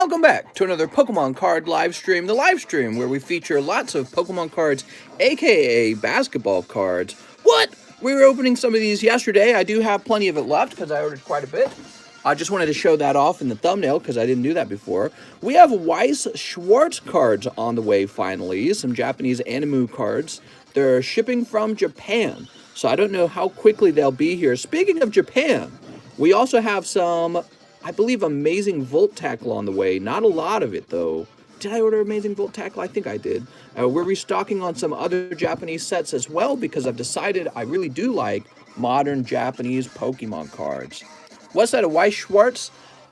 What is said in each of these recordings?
Welcome back to another Pokemon card live stream, the live stream where we feature lots of Pokemon cards, aka basketball cards. What? We were opening some of these yesterday. I do have plenty of it left because I ordered quite a bit. I just wanted to show that off in the thumbnail because I didn't do that before. We have Weiss Schwartz cards on the way finally, some Japanese Animu cards. They're shipping from Japan, so I don't know how quickly they'll be here. Speaking of Japan, we also have some, I believe, Amazing Volt Tackle on the way. Not a lot of it, though. Did I order Amazing Volt Tackle? I think I did. We're restocking on some other Japanese sets as well because I've decided I really do like modern Japanese Pokemon cards. What's that, a Weiss Schwartz?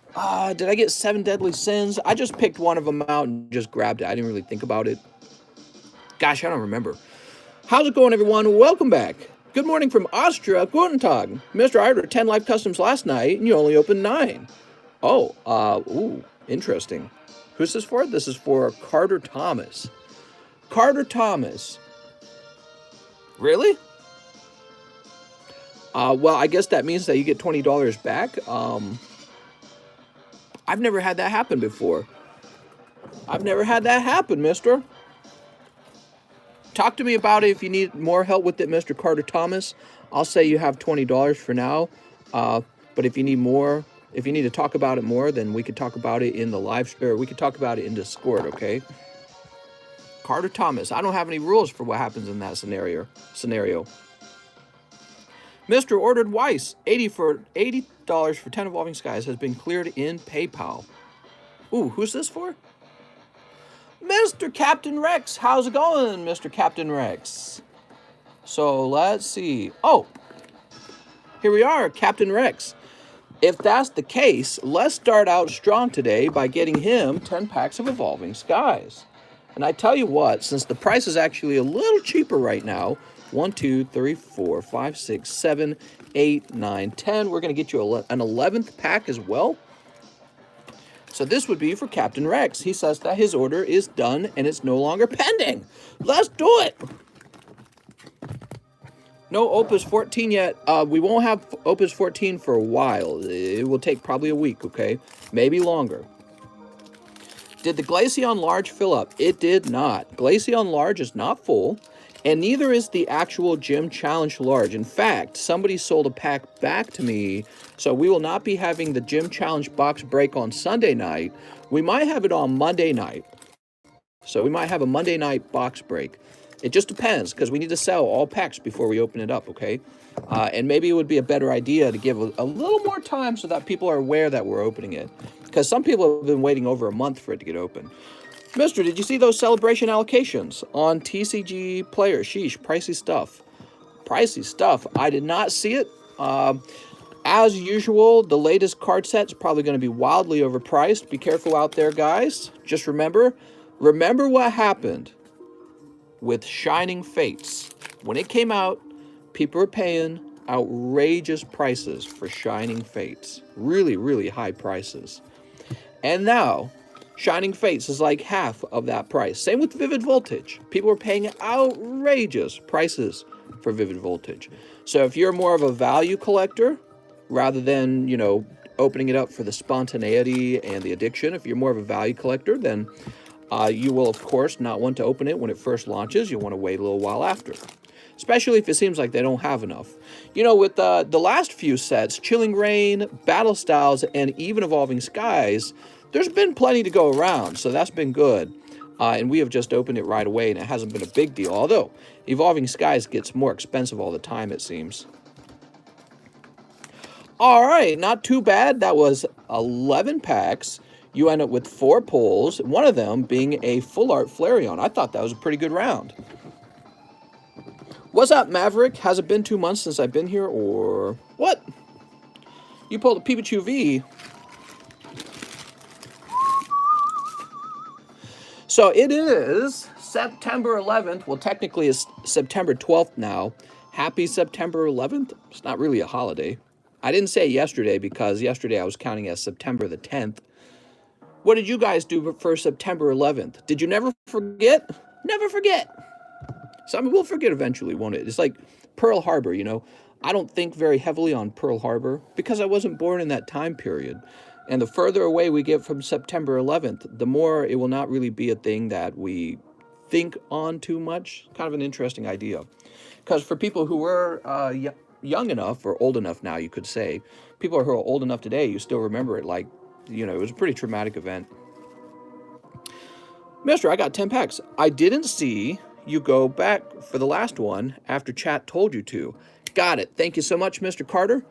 Did I get 7 Deadly Sins? I just picked one of them out and just grabbed it. I didn't really think about it. Gosh, I don't remember. How's it going, everyone? Welcome back. Good morning from Austria. Guten Tag. Mr. I ordered 10 live customs last night, and you only opened 9. Oh, ooh, interesting. Who's this for? This is for Carter Thomas. Carter Thomas. Really? Well, I guess that means that you get $20 back. I've never had that happen before. I've never had that happen, mister. Talk to me about it if you need more help with it, Mr. Carter Thomas. I'll say you have $20 for now. But if you need more, if you need to talk about it more, then we could talk about it in the live, or we could talk about it in Discord, okay? Carter Thomas. I don't have any rules for what happens in that scenario. Mr. Ordered Weiss, $80 for 10 Evolving Skies has been cleared in PayPal. Ooh, who's this for? Mr. Captain Rex, how's it going, Mr. Captain Rex? So let's see. Oh, here we are, Captain Rex. If that's the case, let's start out strong today by getting him 10 packs of Evolving Skies. And I tell you what, since the price is actually a little cheaper right now, 1, 2, 3, 4, 5, 6, 7, 8, 9, 10, we're going to get you an 11th pack as well. So this would be for Captain Rex. He says that his order is done and it's no longer pending. Let's do it. No Opus 14 yet. We won't have Opus 14 for a while. It will take probably a week, okay? Maybe longer. Did the Glaceon Large fill up? It did not. Glaceon Large is not full, and neither is the actual Gym Challenge Large. In fact, somebody sold a pack back to me, so we will not be having the Gym Challenge box break on Sunday night. We might have it on Monday night. So we might have a Monday night box break. It just depends, because we need to sell all packs before we open it up, okay? And maybe it would be a better idea to give a little more time so that people are aware that we're opening it. Because some people have been waiting over a month for it to get open. Mister, did you see those celebration allocations on TCG Player? Sheesh, pricey stuff. Pricey stuff. I did not see it. As usual, the latest card set's probably going to be wildly overpriced. Be careful out there, guys. Just remember what happened with Shining Fates. When it came out, people were paying outrageous prices for Shining Fates. Really, really high prices. And now, Shining Fates is like half of that price. Same with Vivid Voltage. People are paying outrageous prices for Vivid Voltage. So if you're more of a value collector, rather than, you know, opening it up for the spontaneity and the addiction, if you're more of a value collector, then you will, of course, not want to open it when it first launches. You'll want to wait a little while after. Especially if it seems like they don't have enough. You know, with the last few sets, Chilling Reign, Battle Styles, and even Evolving Skies, there's been plenty to go around, so that's been good. And we have just opened it right away, and it hasn't been a big deal. Although, Evolving Skies gets more expensive all the time, it seems. All right, not too bad. That was 11 packs. You end up with 4 pulls, one of them being a Full Art Flareon. I thought that was a pretty good round. What's up, Maverick? Has it been 2 months since I've been here, or what? You pulled a Pikachu V. So it is September 11th. Well, technically it's September 12th now. Happy September 11th. It's not really a holiday. I didn't say yesterday because yesterday I was counting as September the 10th. What did you guys do for September 11th? Did you never forget? Never forget. Some will forget eventually, won't it? It's like Pearl Harbor, you know. I don't think very heavily on Pearl Harbor because I wasn't born in that time period. And the further away we get from September 11th, the more it will not really be a thing that we think on too much. Kind of an interesting idea. Because for people who were young enough, or old enough now, you could say, people who are old enough today, you still remember it like, you know, it was a pretty traumatic event. Mister, I got 10 packs. I didn't see you go back for the last one after chat told you to. Got it. Thank you so much, Mr. Carter.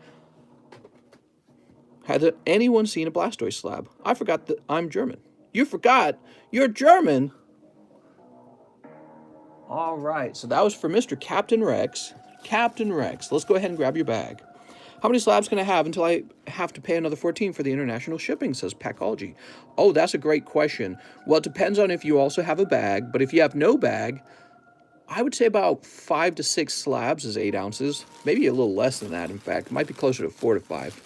Has anyone seen a Blastoise slab? I forgot that I'm German. You forgot? You're German? All right, so that was for Mr. Captain Rex. Captain Rex, let's go ahead and grab your bag. How many slabs can I have until I have to pay another 14 for the international shipping, says Packology. Oh, that's a great question. Well, it depends on if you also have a bag, but if you have no bag, I would say about 5 to 6 slabs is 8 ounces. Maybe a little less than that, in fact. It might be closer to 4 to 5.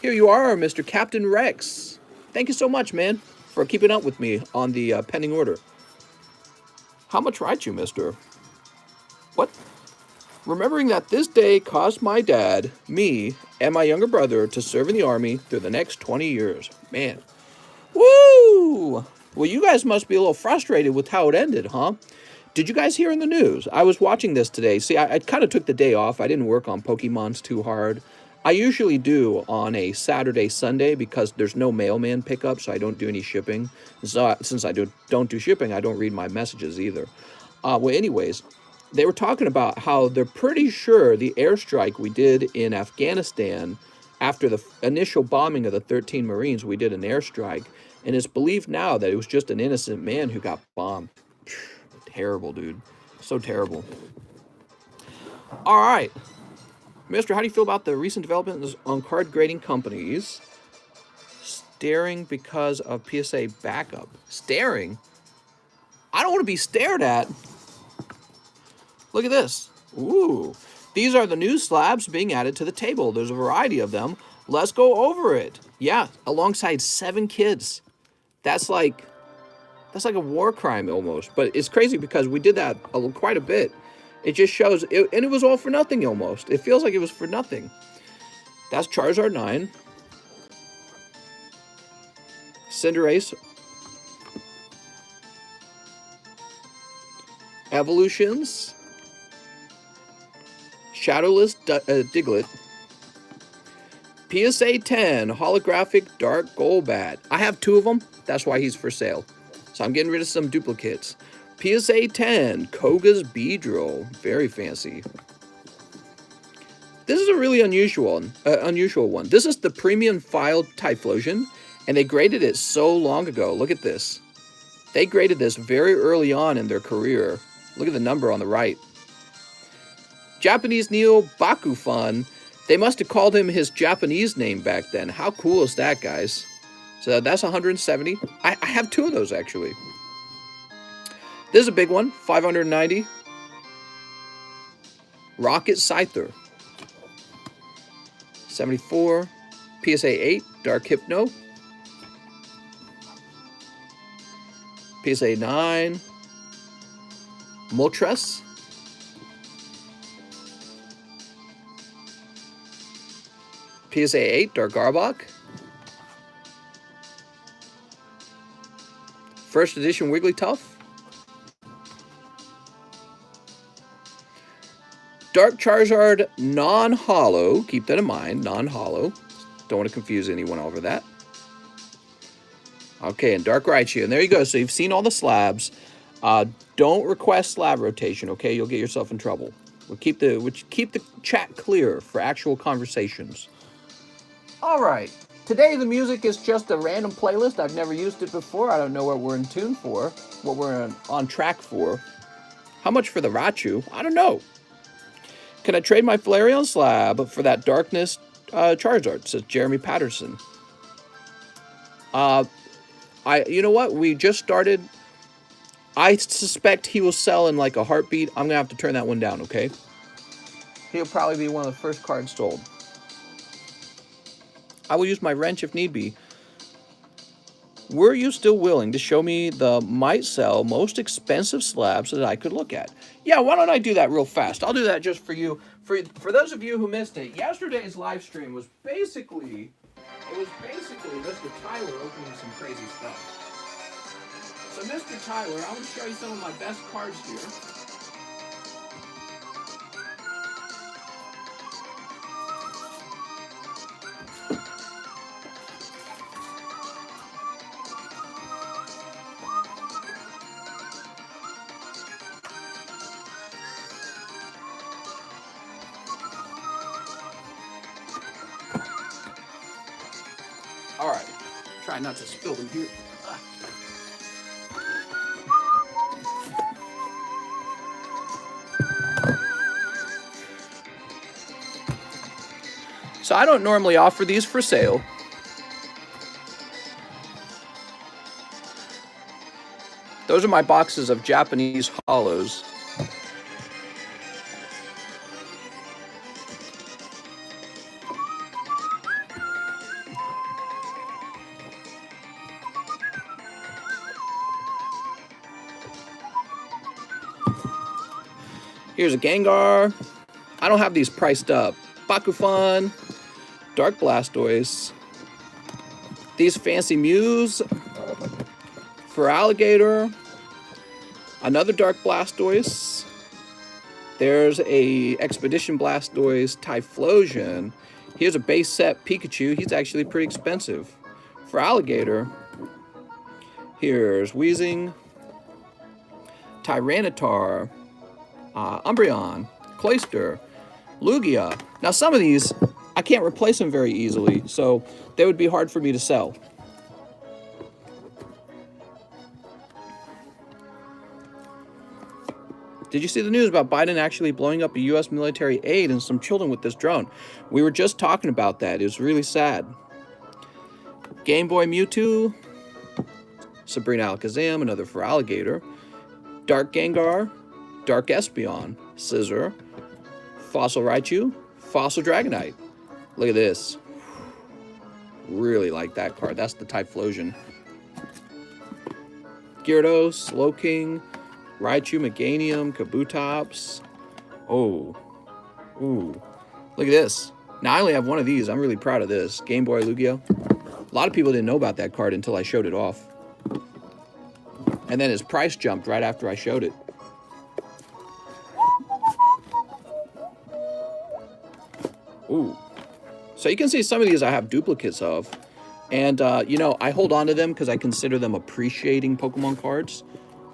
Here you are, Mr. Captain Rex. Thank you so much, man, for keeping up with me on the pending order. How much write you, mister? What? Remembering that this day caused my dad, me, and my younger brother to serve in the Army through the next 20 years. Man. Woo! Well, you guys must be a little frustrated with how it ended, huh? Did you guys hear in the news? I was watching this today. See, I kind of took the day off. I didn't work on Pokemons too hard. I usually do on a Saturday, Sunday, because there's no mailman pickup, so I don't do any shipping. So, since I don't do shipping, I don't read my messages either. Well, anyways, they were talking about how they're pretty sure the airstrike we did in Afghanistan, after the initial bombing of the 13 Marines, we did an airstrike, and it's believed now that it was just an innocent man who got bombed. Terrible, dude. So terrible. All right. Mister, how do you feel about the recent developments on card grading companies staring because of PSA backup? Staring? I don't want to be stared at. Look at this. Ooh. These are the new slabs being added to the table. There's a variety of them. Let's go over it. Yeah, alongside 7 kids. That's like a war crime almost. But it's crazy because we did that quite a bit. It just shows, and it was all for nothing almost. It feels like it was for nothing. That's Charizard 9. Cinderace. Evolutions. Shadowless Diglett. PSA 10 Holographic Dark Golbat. I have 2 of them. That's why he's for sale. So I'm getting rid of some duplicates. PSA 10, Koga's Beedrill. Very fancy. This is a really unusual one. This is the Premium Filed Typhlosion, and they graded it so long ago. Look at this. They graded this very early on in their career. Look at the number on the right. Japanese Neo Bakufan. They must have called him his Japanese name back then. How cool is that, guys? So that's 170. I have 2 of those, actually. This is a big one, 590. Rocket Scyther. 74. PSA 8, Dark Hypno. PSA 9, Moltres. PSA 8, Dark Arbok. First edition Wigglytuff. Dark Charizard non-holo. Keep that in mind, non-holo. Don't want to confuse anyone over that. Okay, and Dark Raichu. And there you go. So you've seen all the slabs. Don't request slab rotation, okay? You'll get yourself in trouble. We'll keep the chat clear for actual conversations. All right. Today the music is just a random playlist. I've never used it before. I don't know what we're in tune for, what we're on track for. How much for the Raichu? I don't know. Can I trade my Flareon slab for that Darkness Charizard? Says Jeremy Patterson. You know what? We just started. I suspect he will sell in like a heartbeat. I'm gonna have to turn that one down, okay? He'll probably be one of the first cards sold. I will use my wrench if need be. Were you still willing to show me the might sell most expensive slabs that I could look at? Yeah, why don't I do that real fast? I'll do that just for you. For those of you who missed it, yesterday's live stream was basically It was basically Mr. Tyler opening some crazy stuff. So Mr. Tyler, I'm going to show you some of my best cards here. All right, try not to spill them here. So I don't normally offer these for sale. Those are my boxes of Japanese hollows. Here's a Gengar. I don't have these priced up. Bakufan, Dark Blastoise. These fancy Mews for Alligator. Another Dark Blastoise. There's a Expedition Blastoise Typhlosion. Here's a base set Pikachu. He's actually pretty expensive. For Alligator, here's Weezing, Tyranitar, Umbreon, Clayster, Lugia. Now some of these, I can't replace them very easily, so they would be hard for me to sell. Did you see the news about Biden actually blowing up a U.S. military aid and some children with this drone? We were just talking about that. It was really sad. Game Boy Mewtwo, Sabrina Alakazam, another for Alligator, Dark Gengar, Dark Espeon, Scizor, Fossil Raichu, Fossil Dragonite. Look at this. Really like that card. That's the Typhlosion. Gyarados, Slowking, Raichu, Meganium, Kabutops. Oh. Ooh. Look at this. Now I only have one of these. I'm really proud of this. Game Boy Lugia. A lot of people didn't know about that card until I showed it off. And then his price jumped right after I showed it. Ooh. So you can see some of these I have duplicates of. And, you know, I hold on to them because I consider them appreciating Pokemon cards.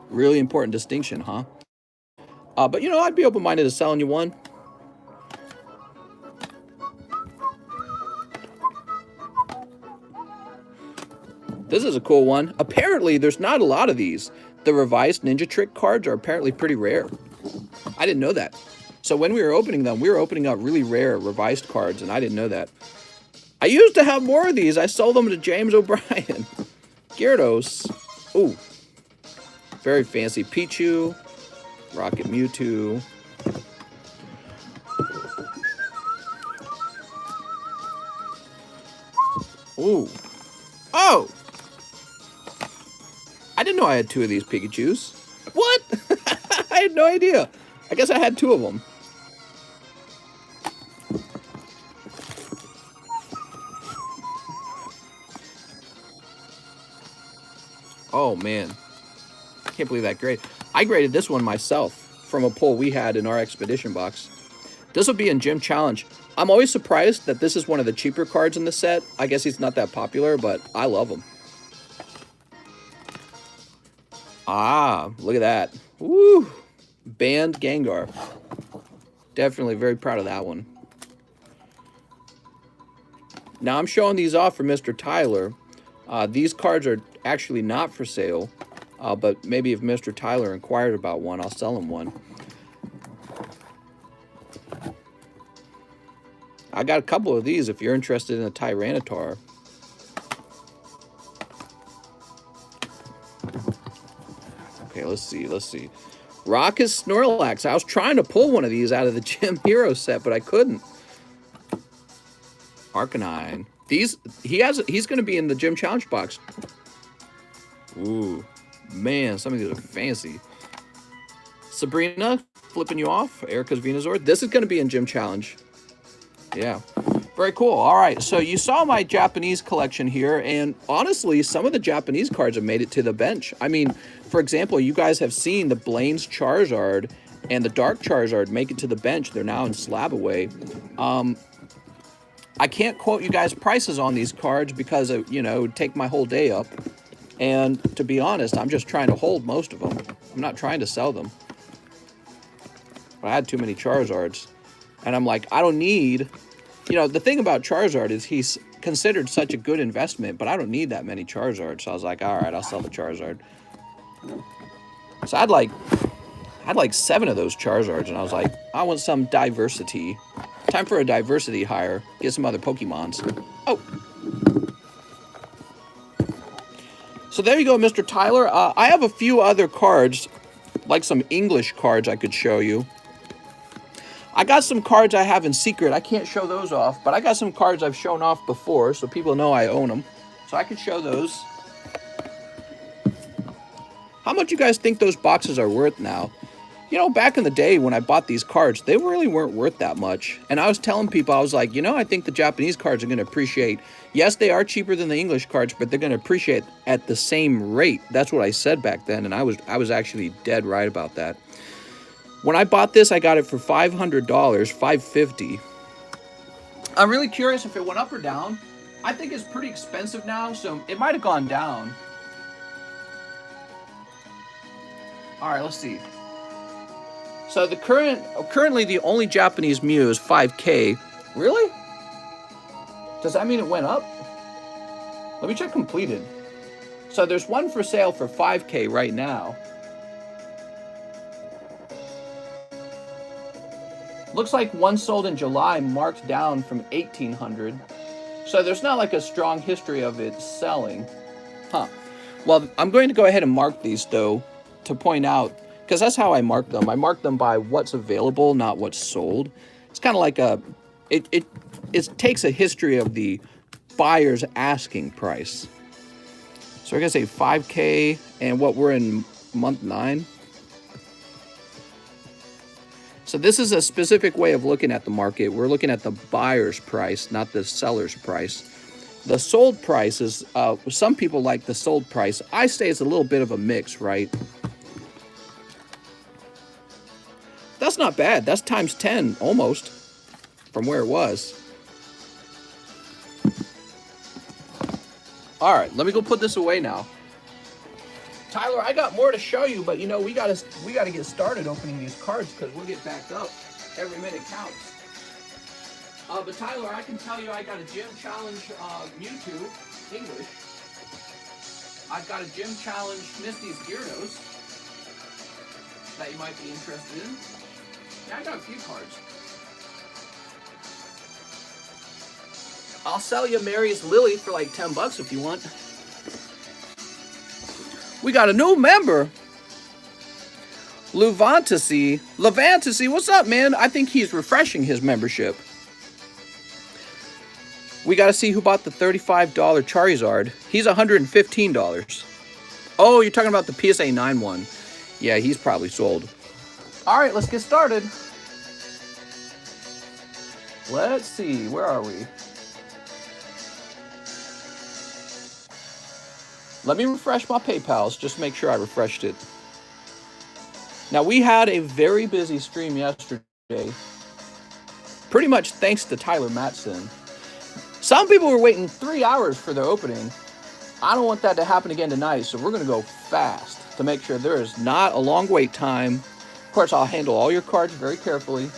Really important distinction, huh? But, you know, I'd be open-minded to selling you one. This is a cool one. Apparently, there's not a lot of these. The revised Ninja Trick cards are apparently pretty rare. I didn't know that. So when we were opening them, we were opening up really rare revised cards, and I didn't know that. I used to have more of these. I sold them to James O'Brien. Gyarados. Ooh. Very fancy Pichu. Rocket Mewtwo. Ooh. Oh! I didn't know I had two of these Pikachus. What? I had no idea. I guess I had two of them. Oh, man. I can't believe that grade. I graded this one myself from a pull we had in our expedition box. This will be in Gym Challenge. I'm always surprised that this is one of the cheaper cards in the set. I guess he's not that popular, but I love him. Ah, look at that. Woo! Banned Gengar. Definitely very proud of that one. Now I'm showing these off for Mr. Tyler. These cards are actually not for sale, but maybe if Mr. Tyler inquired about one, I'll sell him one. I got a couple of these if you're interested in a Tyranitar. Okay, let's see. Raucous Snorlax. I was trying to pull one of these out of the Gym Hero set, but I couldn't. Arcanine. He's going to be in the Gym Challenge box. Ooh, man, some of these are fancy. Sabrina, flipping you off. Erica's Venusaur. This is going to be in Gym Challenge. Yeah. Very cool. All right, so you saw my Japanese collection here, and honestly, some of the Japanese cards have made it to the bench. I mean, for example, you guys have seen the Blaine's Charizard and the Dark Charizard make it to the bench. They're now in slab away. I can't quote you guys prices on these cards because, it would take my whole day up. And to be honest, I'm just trying to hold most of them. I'm not trying to sell them. But I had too many Charizards. And I'm like, I don't need... the thing about Charizard is he's considered such a good investment, but I don't need that many Charizards. So I was like, all right, I'll sell the Charizard. So I'd like 7 of those Charizards, and I was like, I want some diversity. Time for a diversity hire. Get some other Pokemons. Oh. So there you go, Mr. Tyler. I have a few other cards, like some English cards I could show you. I got some cards I have in secret. I can't show those off, but I got some cards I've shown off before, so people know I own them. So I could show those. How much you guys think those boxes are worth now? Back in the day when I bought these cards, they really weren't worth that much. And I was telling people, I was like, I think the Japanese cards are going to appreciate. Yes, they are cheaper than the English cards, but they're going to appreciate at the same rate. That's what I said back then, and I was actually dead right about that. When I bought this, I got it for $500, $550. I'm really curious if it went up or down. I think it's pretty expensive now, so it might have gone down. All right, let's see. So the currently the only Japanese Mew is 5K. Really? Does that mean it went up? Let me check completed. So there's one for sale for 5K right now. Looks like one sold in July, marked down from 1,800. So there's not like a strong history of it selling. Huh. Well, I'm going to go ahead and mark these though to point out, because that's how I mark them. I mark them by what's available, not what's sold. It's kind of like it takes a history of the buyer's asking price. So we're going to say 5K, and what, we're in month 9. So this is a specific way of looking at the market. We're looking at the buyer's price, not the seller's price. The sold price is, some people like the sold price. I say it's a little bit of a mix, right? That's not bad. That's times 10 almost from where it was. All right, let me go put this away now. Tyler, I got more to show you, but we gotta get started opening these cards because we'll get backed up. Every minute counts. But Tyler, I can tell you I got a gym challenge Mewtwo English. I've got a gym challenge Misty's Gyarados that you might be interested in. Yeah, I got a few cards. I'll sell you Mary's Lily for like $10 if you want. We got a new member. Levantasy, what's up, man? I think he's refreshing his membership. We got to see who bought the $35 Charizard. He's $115. Oh, you're talking about the PSA 9 one. Yeah, he's probably sold. All right, let's get started. Let's see, where are we? Let me refresh my PayPals, just to make sure I refreshed it. Now, we had a very busy stream yesterday, pretty much thanks to Tyler Matson. Some people were waiting 3 hours for their opening. I don't want that to happen again tonight, so we're going to go fast to make sure there is not a long wait time. Of course, I'll handle all your cards very carefully.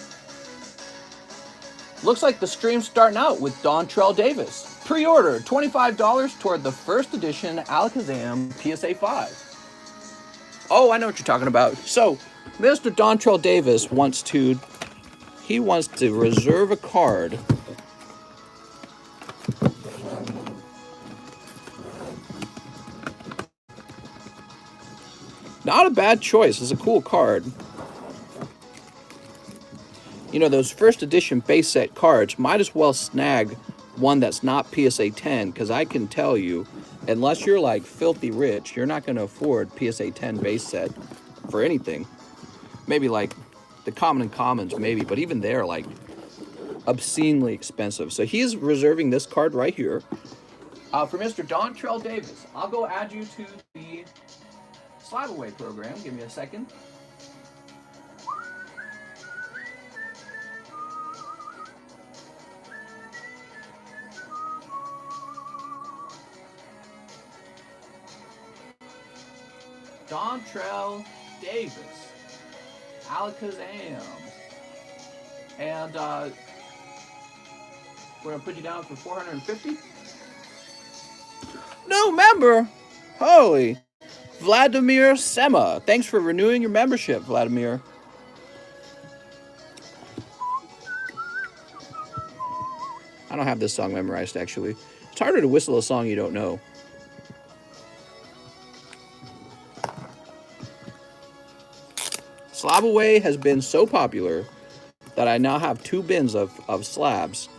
Looks like the stream's starting out with Dontrell Davis. Pre-order, $25 toward the first edition Alakazam PSA 5. Oh, I know what you're talking about. So, Mr. Dontrell Davis wants to reserve a card. Not a bad choice. It's a cool card. Those first edition base set cards, might as well snag one that's not PSA 10, because I can tell you, unless you're like filthy rich, you're not going to afford PSA 10 base set for anything. Maybe like the common and commons, maybe, but even there, like, obscenely expensive. So he's reserving this card right here for Mr. Dontrell Davis. I'll go add you to the slab away program. Give me a second. Dontrell Davis, Alakazam, and we're gonna put you down for 450. No member, holy, Vladimir Sema. Thanks for renewing your membership, Vladimir. I don't have this song memorized actually. It's harder to whistle a song you don't know. Slab Away has been so popular that I now have 2 bins of slabs.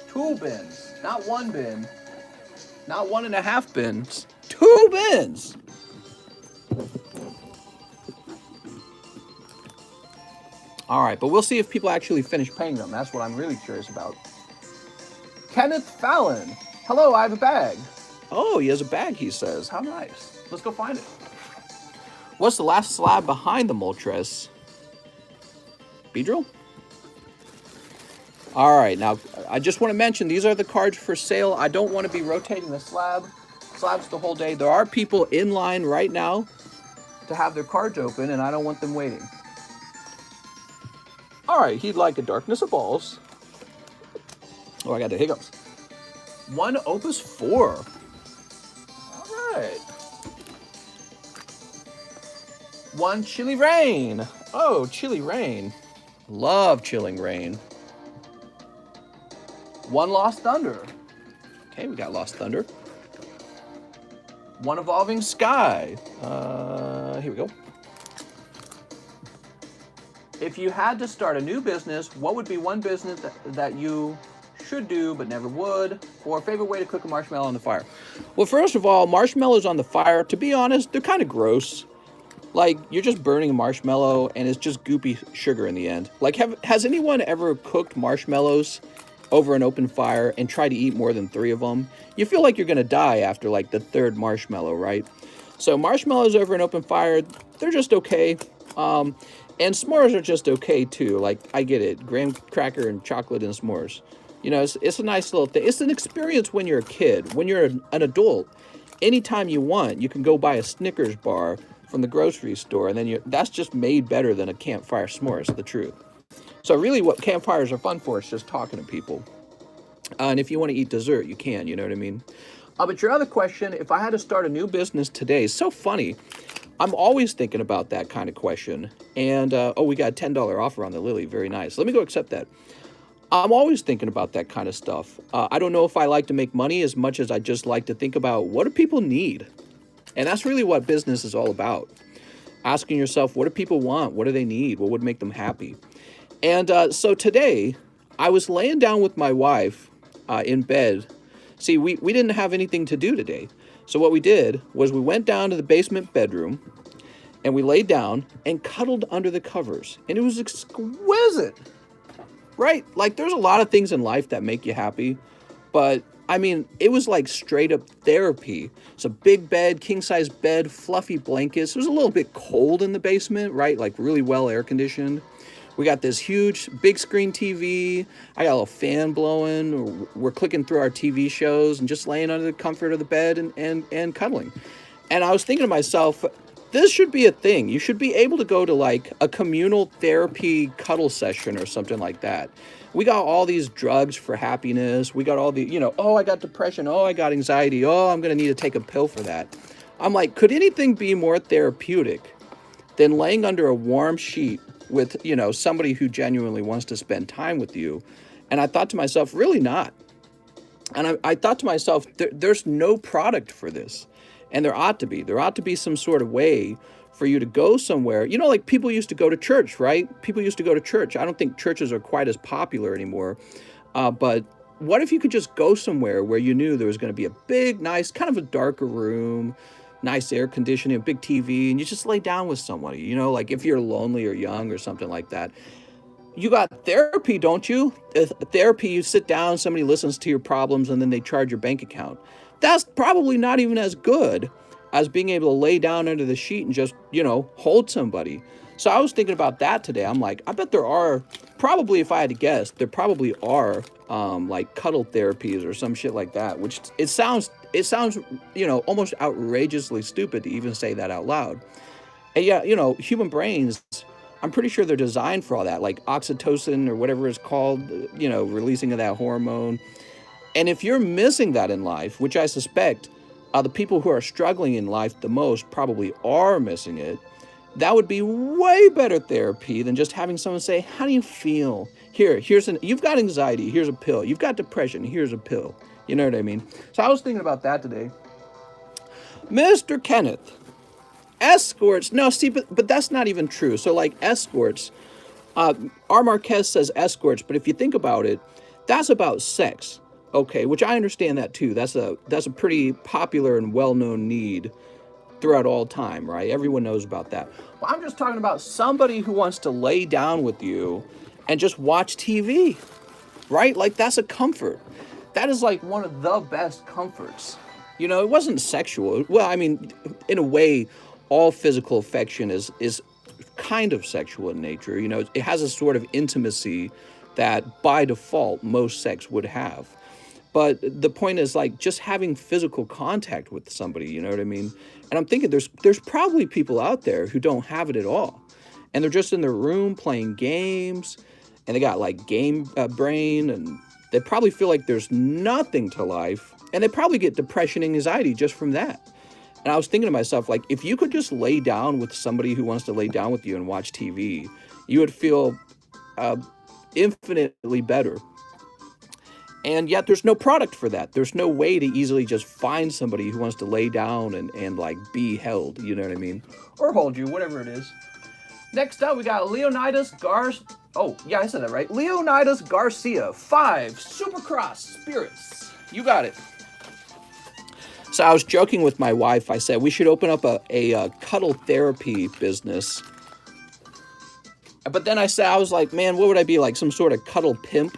2 bins, not 1 bin, not 1.5 bins, 2 bins. All right, but we'll see if people actually finish paying them. That's what I'm really curious about. Kenneth Fallon. Hello, I have a bag. Oh, he has a bag, he says. How nice. Let's go find it. What's the last slab behind the Moltres? Beedrill? All right, now, I just want to mention, these are the cards for sale. I don't want to be rotating the slabs the whole day. There are people in line right now to have their cards open, and I don't want them waiting. All right, he'd like a Darkness of Balls. Oh, I got the hiccups. 1 Opus 4. All right. 1 Chilly Rain. Oh, Chilly Rain. Love Chilling Rain. 1 Lost Thunder. Okay, we got Lost Thunder. 1 Evolving Sky. Here we go. If you had to start a new business, what would be one business that you should do but never would, or a favorite way to cook a marshmallow on the fire? Well, first of all, marshmallows on the fire, to be honest, they're kind of gross. Like, you're just burning a marshmallow, and it's just goopy sugar in the end. Like, has anyone ever cooked marshmallows over an open fire and tried to eat more than 3 of them? You feel like you're going to die after, like, the 3rd marshmallow, right? So marshmallows over an open fire, they're just okay. And s'mores are just okay, too. Like, I get it. Graham cracker and chocolate and s'mores. You know, it's a nice little thing. It's an experience when you're a kid. When you're an adult, anytime you want, you can go buy a Snickers bar from the grocery store, and then that's just made better than a campfire s'more, is the truth. So really what campfires are fun for is just talking to people. And if you want to eat dessert, you can, you know what I mean? But your other question, if I had to start a new business today, it's so funny. I'm always thinking about that kind of question. And, oh, we got a $10 offer on the Lily. Very nice. Let me go accept that. I'm always thinking about that kind of stuff. I don't know if I like to make money as much as I just like to think about what do people need? And that's really what business is all about. Asking yourself, what do people want? What do they need? What would make them happy? And so today, I was laying down with my wife in bed. See, we didn't have anything to do today. So what we did was we went down to the basement bedroom, and we laid down and cuddled under the covers. And it was exquisite, right? Like, there's a lot of things in life that make you happy, but I mean, it was like straight up therapy. It's a big bed, king-size bed, fluffy blankets. It was a little bit cold in the basement, right? Like really well air-conditioned. We got this huge big screen TV. I got a little fan blowing. We're clicking through our TV shows and just laying under the comfort of the bed and cuddling. And I was thinking to myself, this should be a thing. You should be able to go to like a communal therapy cuddle session or something like that. We got all these drugs for happiness. We got all the, oh, I got depression. Oh, I got anxiety. Oh, I'm going to need to take a pill for that. I'm like, could anything be more therapeutic than laying under a warm sheet with, somebody who genuinely wants to spend time with you? And I thought to myself, really not. And I thought to myself, there's no product for this. And there ought to be. There ought to be some sort of way for you to go somewhere. Like people used to go to church, right? People used to go to church. I don't think churches are quite as popular anymore. But what if you could just go somewhere where you knew there was going to be a big, nice, kind of a darker room, nice air conditioning, a big TV, and you just lay down with somebody, like if you're lonely or young or something like that. You got therapy, don't you? Therapy, you sit down, somebody listens to your problems, and then they charge your bank account. That's probably not even as good as being able to lay down under the sheet and just, hold somebody. So I was thinking about that today. I'm like, I bet there are, probably if I had to guess, there probably are like cuddle therapies or some shit like that, which it sounds, almost outrageously stupid to even say that out loud. And yeah, human brains, I'm pretty sure they're designed for all that, like oxytocin or whatever it's called, releasing of that hormone. And if you're missing that in life, which I suspect the people who are struggling in life the most probably are missing it, that would be way better therapy than just having someone say, "How do you feel? You've got anxiety, here's a pill. You've got depression, here's a pill." You know what I mean? So I was thinking about that today. Mr. Kenneth, escorts. No, see, but that's not even true. So like escorts, R. Marquez says escorts, but if you think about it, that's about sex. Okay, which I understand that too. That's a pretty popular and well-known need throughout all time, right? Everyone knows about that. Well, I'm just talking about somebody who wants to lay down with you and just watch TV, right? Like that's a comfort. That is like one of the best comforts. It wasn't sexual. Well, I mean, in a way, all physical affection is kind of sexual in nature. It has a sort of intimacy that by default most sex would have. But the point is like just having physical contact with somebody, you know what I mean? And I'm thinking there's probably people out there who don't have it at all. And they're just in their room playing games and they got like game brain and they probably feel like there's nothing to life and they probably get depression and anxiety just from that. And I was thinking to myself, like, if you could just lay down with somebody who wants to lay down with you and watch TV, you would feel infinitely better. And yet there's no product for that. There's no way to easily just find somebody who wants to lay down and like be held, you know what I mean? Or hold you, whatever it is. Next up, we got oh, yeah, I said that right. Leonidas Garcia, 5 Supercross Spirits. You got it. So I was joking with my wife. I said we should open up a cuddle therapy business. But then I was like, man, what would I be, like some sort of cuddle pimp?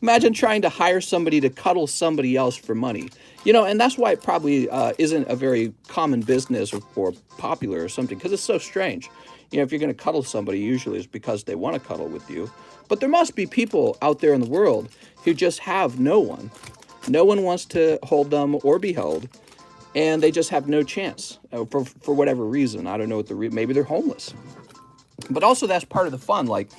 Imagine trying to hire somebody to cuddle somebody else for money. And that's why it probably isn't a very common business or popular or something, because it's so strange. If you're going to cuddle somebody, usually it's because they want to cuddle with you. But there must be people out there in the world who just have no one. No one wants to hold them or be held, and they just have no chance for whatever reason. I don't know what maybe they're homeless. But also that's part of the fun. Like,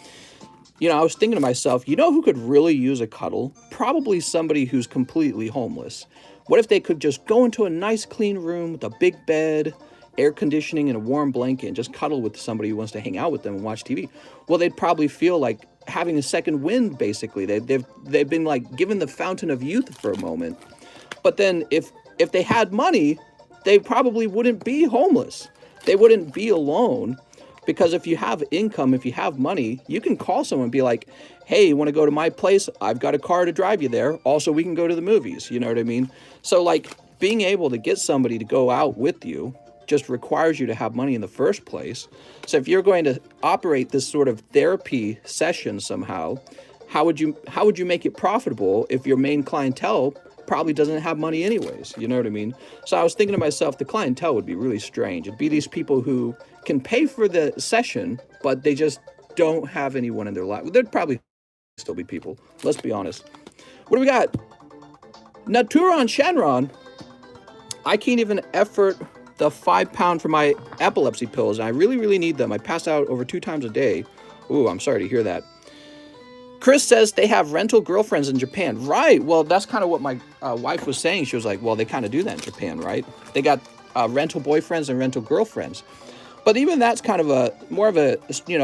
I was thinking to myself, who could really use a cuddle? Probably somebody who's completely homeless. What if they could just go into a nice clean room with a big bed, air conditioning, and a warm blanket and just cuddle with somebody who wants to hang out with them and watch TV? Well, they'd probably feel like having a second wind, basically. They've been like given the fountain of youth for a moment. But then if they had money, they probably wouldn't be homeless. They wouldn't be alone. Because if you have income, if you have money, you can call someone and be like, hey, you want to go to my place? I've got a car to drive you there. Also, we can go to the movies. You know what I mean? So like being able to get somebody to go out with you just requires you to have money in the first place. So if you're going to operate this sort of therapy session somehow, how would you make it profitable if your main clientele probably doesn't have money anyways? You know what I mean? So I was thinking to myself, the clientele would be really strange. It'd be these people who can pay for the session, but they just don't have anyone in their life. There'd probably still be people. Let's be honest. What do we got? Naturon Shenron. I can't even effort the 5-pound for my epilepsy pills, and I really, really need them. I pass out over 2 times a day. Ooh, I'm sorry to hear that. Chris says they have rental girlfriends in Japan. Right. Well, that's kind of what my wife was saying. She was like, well, they kind of do that in Japan, right? They got rental boyfriends and rental girlfriends. But even that's kind of more of a,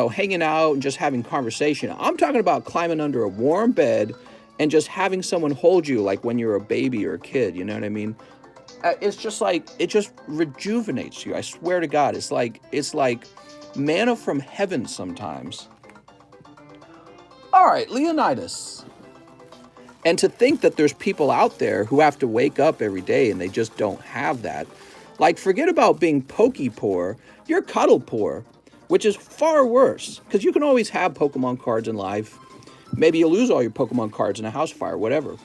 hanging out and just having conversation. I'm talking about climbing under a warm bed and just having someone hold you like when you're a baby or a kid. You know what I mean? It's just like, it just rejuvenates you. I swear to God, it's like manna from heaven sometimes. All right, Leonidas. And to think that there's people out there who have to wake up every day and they just don't have that. Like, forget about being pokey poor. You're cuddle poor. which is far worse, because you can always have Pokemon cards in life. Maybe you lose all your Pokemon cards in a house fire, whatever.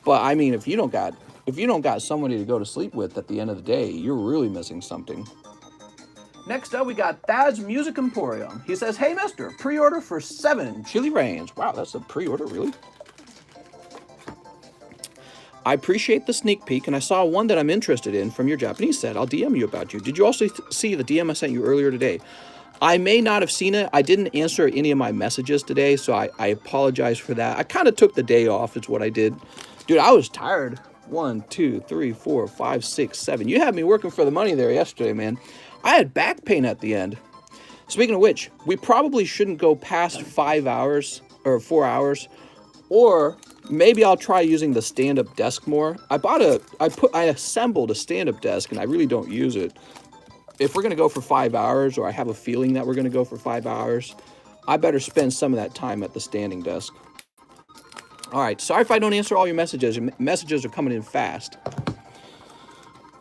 But I mean, if you don't got somebody to go to sleep with at the end of the day, you're really missing something. Next up, we got Thad's Music Emporium. He says, "Hey, mister, pre-order for 7 Chili Rains." Wow, that's a pre-order, really? "I appreciate the sneak peek, and I saw one that I'm interested in from your Japanese set. I'll DM you about you. Did you also see the DM I sent you earlier today?" I may not have seen it. I didn't answer any of my messages today, so I apologize for that. I kind of took the day off, is what I did. Dude, I was tired. 1, 2, 3, 4, 5, 6, 7. You had me working for the money there yesterday, man. I had back pain at the end. Speaking of which, we probably shouldn't go past 5 hours or 4 hours, or maybe I'll try using the stand-up desk more. I assembled a stand-up desk, and I really don't use it. If we're going to go for 5 hours, or I have a feeling that we're going to go for 5 hours, I better spend some of that time at the standing desk. All right, sorry if I don't answer all your messages. Your messages are coming in fast.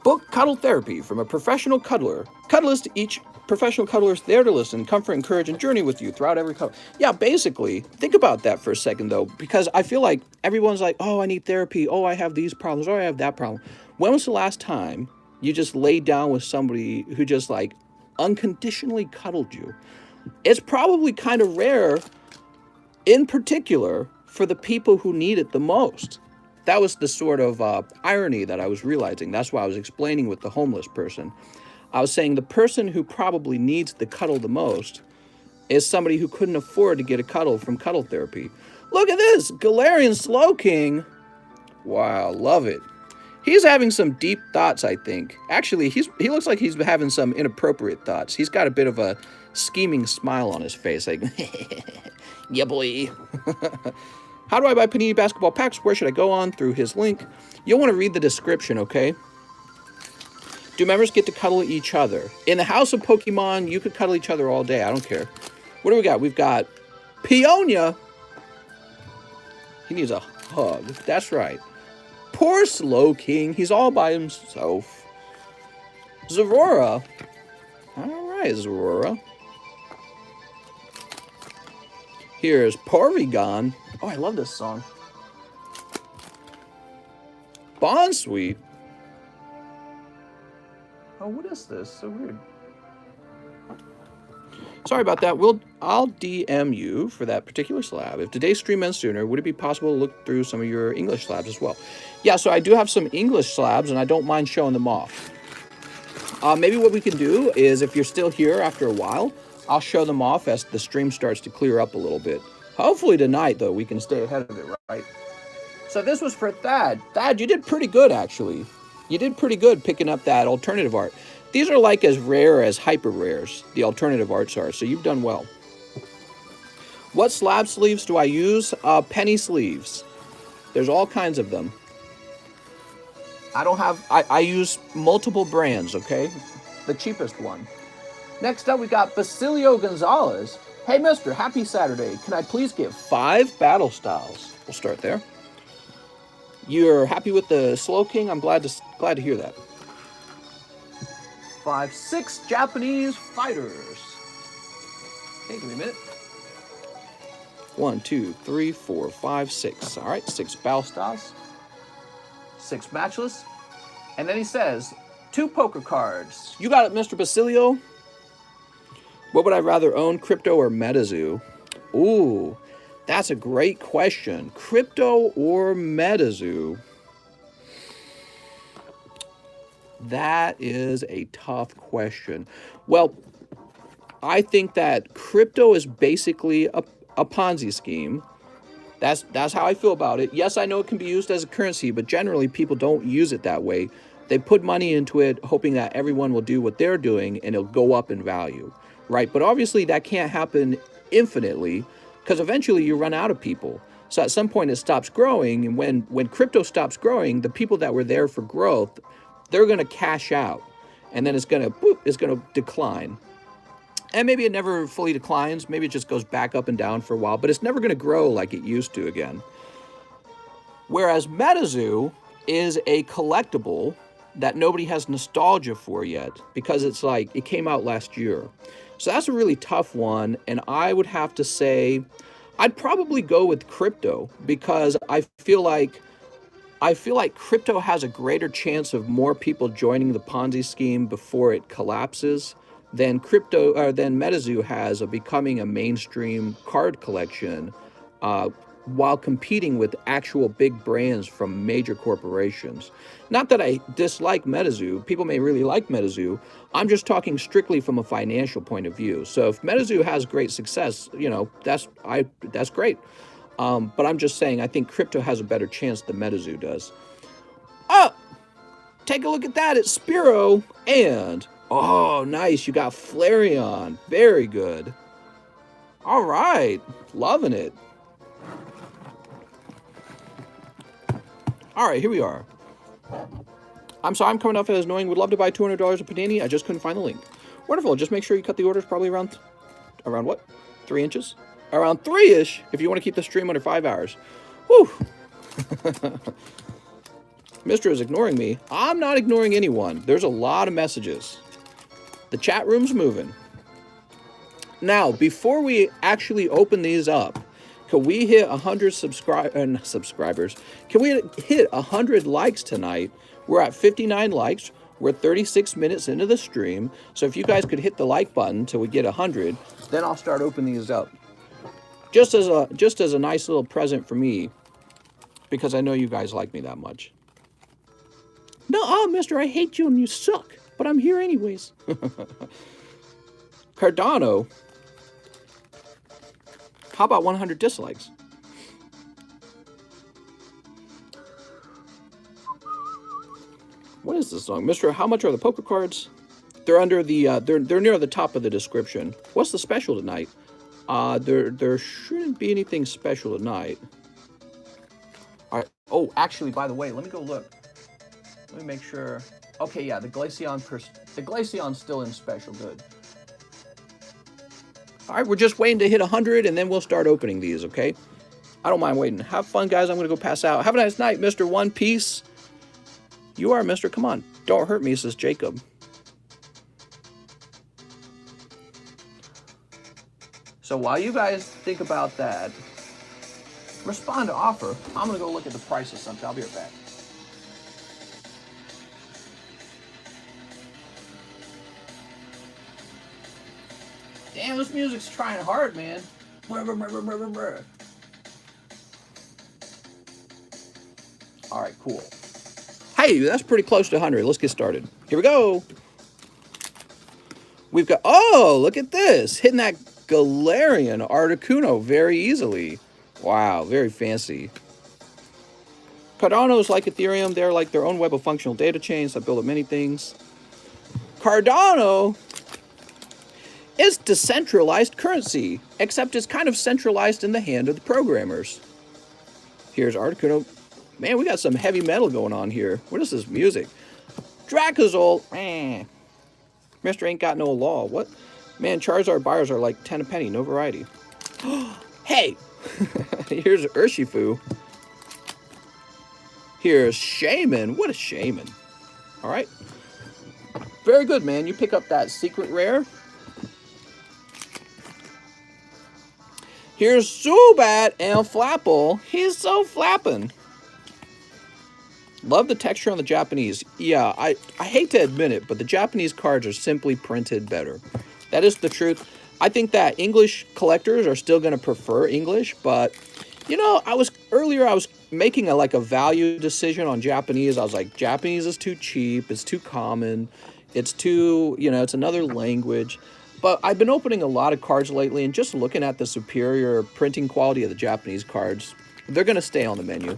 Book Cuddle Therapy from a professional cuddler. Cuddlist, each professional cuddler is there to listen, comfort, encourage, and journey with you throughout every cuddle. Yeah, basically, think about that for a second, though, because I feel like everyone's like, "Oh, I need therapy. Oh, I have these problems. Oh, I have that problem." When was the last time you just laid down with somebody who just like unconditionally cuddled you? It's probably kind of rare, in particular for the people who need it the most. That was the sort of irony that I was realizing. That's why I was explaining with the homeless person. I was saying the person who probably needs the cuddle the most is somebody who couldn't afford to get a cuddle from cuddle therapy. Look at this, Galarian Slowking. Wow, love it. He's having some deep thoughts, I think. Actually, he looks like he's having some inappropriate thoughts. He's got a bit of a scheming smile on his face, like, yeah, boy. How do I buy Panini basketball packs? Where should I go on? Through his link. You'll want to read the description, okay? Do members get to cuddle each other? In the House of Pokemon, you could cuddle each other all day. I don't care. What do we got? We've got Peonia. He needs a hug. That's right. Poor Slowking. He's all by himself. Zorora. All right, Zorora. Here's Porygon. Oh, I love this song. Bonsweet. Oh, what is this? So weird. Sorry about that. I'll DM you for that particular slab. If today's stream ends sooner, would it be possible to look through some of your English slabs as well? Yeah, so I do have some English slabs, and I don't mind showing them off. Maybe what we can do is, if you're still here after a while, I'll show them off as the stream starts to clear up a little bit. Hopefully tonight, though, we can stay ahead of it, right? So this was for Thad. Thad, you did pretty good, actually. You did pretty good picking up that alternative art. These are like as rare as hyper rares, the alternative arts are, so you've done well. What slab sleeves do I use? Penny sleeves. There's all kinds of them. I use multiple brands, okay? The cheapest one. Next up, we got Basilio Gonzalez. Hey, mister, happy Saturday. Can I please get 5 battle styles? We'll start there. You're happy with the Slowking? I'm glad to hear that. 5, 6 Japanese fighters. Okay, give me a minute. 1, 2, 3, 4, 5, 6. All right, 6 battle styles. 6 matchless. And then he says, 2 poker cards. You got it, Mr. Basilio. What would I rather own, Crypto or MetaZoo? Ooh, that's a great question. Crypto or MetaZoo? That is a tough question. Well, I think that crypto is basically a Ponzi scheme. That's how I feel about it. Yes, I know it can be used as a currency, but generally people don't use it that way. They put money into it hoping that everyone will do what they're doing and it'll go up in value, right? But obviously that can't happen infinitely because eventually you run out of people. So at some point it stops growing, and when crypto stops growing, the people that were there for growth, they're going to cash out, and then it's going to decline. And maybe it never fully declines. Maybe it just goes back up and down for a while, but it's never going to grow like it used to again. Whereas MetaZoo is a collectible that nobody has nostalgia for yet because it's like it came out last year. So that's a really tough one, and I would have to say I'd probably go with crypto because I feel like crypto has a greater chance of more people joining the Ponzi scheme before it collapses than MetaZoo has of becoming a mainstream card collection, uh, while competing with actual big brands from major corporations. Not that I dislike MetaZoo. People may really like MetaZoo. I'm just talking strictly from a financial point of view. So if MetaZoo has great success, that's great. But I'm just saying I think crypto has a better chance than MetaZoo does. Oh, take a look at that. It's Spiro. And, oh, nice. You got Flareon. Very good. All right. Loving it. All right, here we are. I'm sorry I'm coming off as annoying. Would love to buy $200 of Panini. I just couldn't find the link. Wonderful. Just make sure you cut the orders probably around what? 3 inches? Around 3-ish if you want to keep the stream under 5 hours. Whew. Mr. is ignoring me. I'm not ignoring anyone. There's a lot of messages. The chat room's moving. Now, before we actually open these up, can we hit 100 subscribers? Can we hit 100 likes tonight? We're at 59 likes. We're 36 minutes into the stream. So if you guys could hit the like button till we get 100, then I'll start opening these up. Just as a nice little present for me, because I know you guys like me that much. No, mister, I hate you and you suck, but I'm here anyways. Cardano. How about 100 dislikes? What is this song? Mister, how much are the poker cards? They're under the, they're near the top of the description. What's the special tonight? There shouldn't be anything special tonight. All right. Oh, actually, by the way, let me go look. Let me make sure. Okay, yeah, the Glaceon's still in special. Good. All right, we're just waiting to hit 100, and then we'll start opening these, okay? I don't mind waiting. Have fun, guys. I'm going to go pass out. Have a nice night, Mr. One Piece. You are, Mr. Come on. Don't hurt me, says Jacob. So while you guys think about that, respond to offer. I'm going to go look at the price of something. I'll be right back. Damn, this music's trying hard, man. All right, cool. Hey, that's pretty close to 100. Let's get started. Here we go. We've got, oh, look at this. Hitting that Galarian Articuno very easily. Wow, very fancy. Cardano is like Ethereum. They're like their own web of functional data chains that build up many things. Cardano is decentralized currency, except it's kind of centralized in the hand of the programmers. Here's Articuno. Man, we got some heavy metal going on here. What is this music? Dracozol. Mr. Ain't got no law. What? Man, Charizard buyers are like 10 a penny, no variety. Hey! Here's Urshifu. Here's Shaman. What a Shaman. All right. Very good, man. You pick up that secret rare. Here's Zubat and Flapple. He's so flapping. Love the texture on the Japanese. Yeah, I hate to admit it, but the Japanese cards are simply printed better. That is the truth. I think that English collectors are still going to prefer English, but, you know, I was making a value decision on Japanese. I was like, Japanese is too cheap. It's too common. It's too, it's another language. But I've been opening a lot of cards lately and just looking at the superior printing quality of the Japanese cards. They're going to stay on the menu.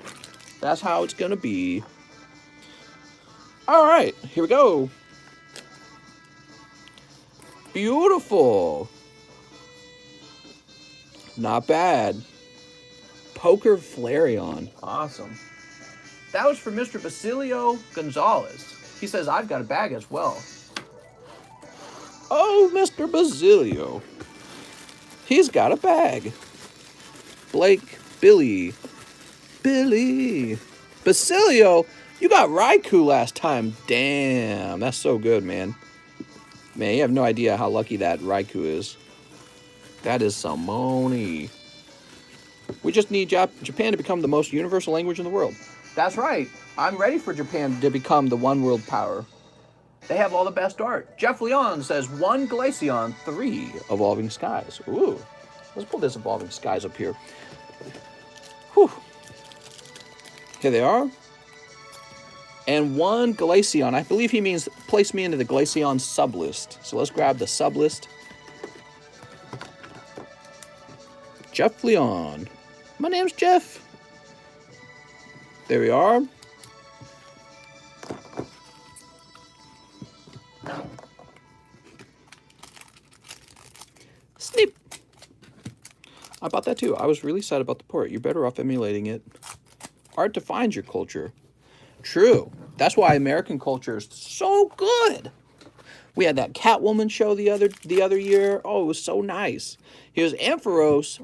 That's how it's going to be. All right, here we go. Beautiful. Not bad. Poker Flareon. Awesome. That was for Mr. Basilio Gonzalez. He says, I've got a bag as well. Oh, Mr. Basilio. He's got a bag. Billy. Basilio, you got Raikou last time. Damn, that's so good, man. Man, you have no idea how lucky that Raikou is. That is some money. We just need Japan to become the most universal language in the world. That's right. I'm ready for Japan to become the one world power. They have all the best art. Jeff Leon says 1 Glaceon, 3 Evolving Skies. Ooh. Let's pull this Evolving Skies up here. Whew. Here they are. And 1 Glaceon. I believe he means place me into the Glaceon sublist. So let's grab the sublist. Jeff Leon. My name's Jeff. There we are. Snip. I bought that too. I was really sad about the port. You're better off emulating it. Art defines your culture. True. That's why American culture is so good. We had that Catwoman show the other year. Oh, it was so nice. Here's Ampharos.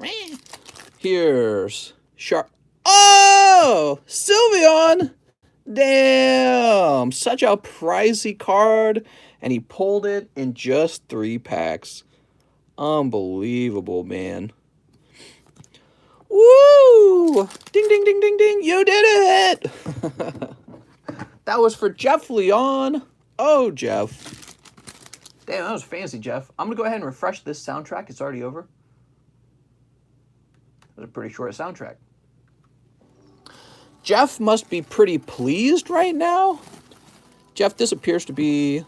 Here's Shark. Oh, Sylveon. Damn. Such a pricey card. And he pulled it in just 3 packs. Unbelievable, man. Woo! Ding, ding, ding, ding, ding. You did it. That was for Jeff Leon. Oh, Jeff. Damn, that was fancy, Jeff. I'm going to go ahead and refresh this soundtrack. It's already over. It was a pretty short soundtrack. Jeff must be pretty pleased right now. Jeff, this appears to be...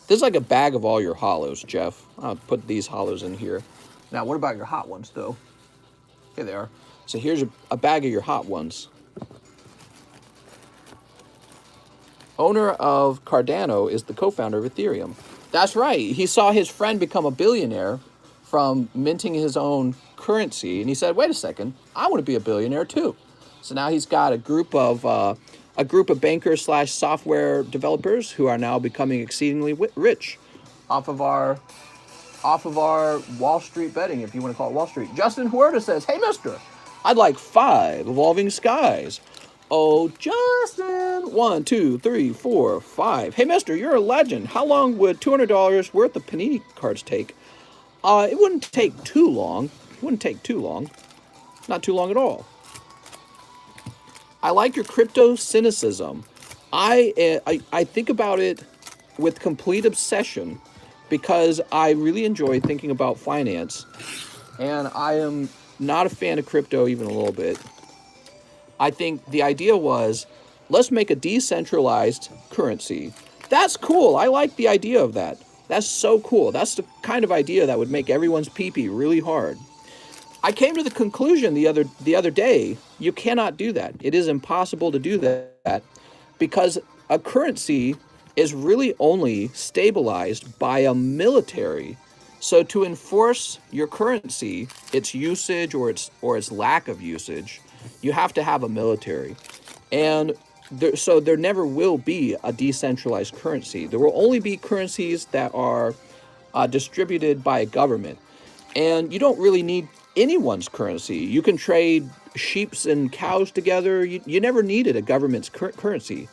This is like a bag of all your hollows, Jeff. I'll put these hollows in here. Now, what about your hot ones, though? Here they are. So here's a bag of your hot ones. Owner of Cardano is the co-founder of Ethereum. That's right. He saw his friend become a billionaire from minting his own currency, and he said, "Wait a second, I want to be a billionaire too." So now he's got a group of bankers / software developers who are now becoming exceedingly rich off of our Wall Street betting, if you want to call it Wall Street. Justin Huerta says, "Hey, mister, I'd like 5 Evolving Skies." Oh, Justin. 1, 2, 3, 4, 5. Hey, mister, you're a legend. How long would $200 worth of Panini cards take? It wouldn't take too long. It wouldn't take too long. Not too long at all. I like your crypto cynicism. I think about it with complete obsession because I really enjoy thinking about finance, and I am not a fan of crypto even a little bit. I think the idea was, let's make a decentralized currency. That's cool. I like the idea of that. That's so cool. That's the kind of idea that would make everyone's pee-pee really hard. I came to the conclusion the other day, you cannot do that. It is impossible to do that because a currency is really only stabilized by a military. So to enforce your currency, its usage or its lack of usage, you have to have a military. And so there never will be a decentralized currency. There will only be currencies that are distributed by a government. And you don't really need anyone's currency. You can trade sheep and cows together. You never needed a government's currency.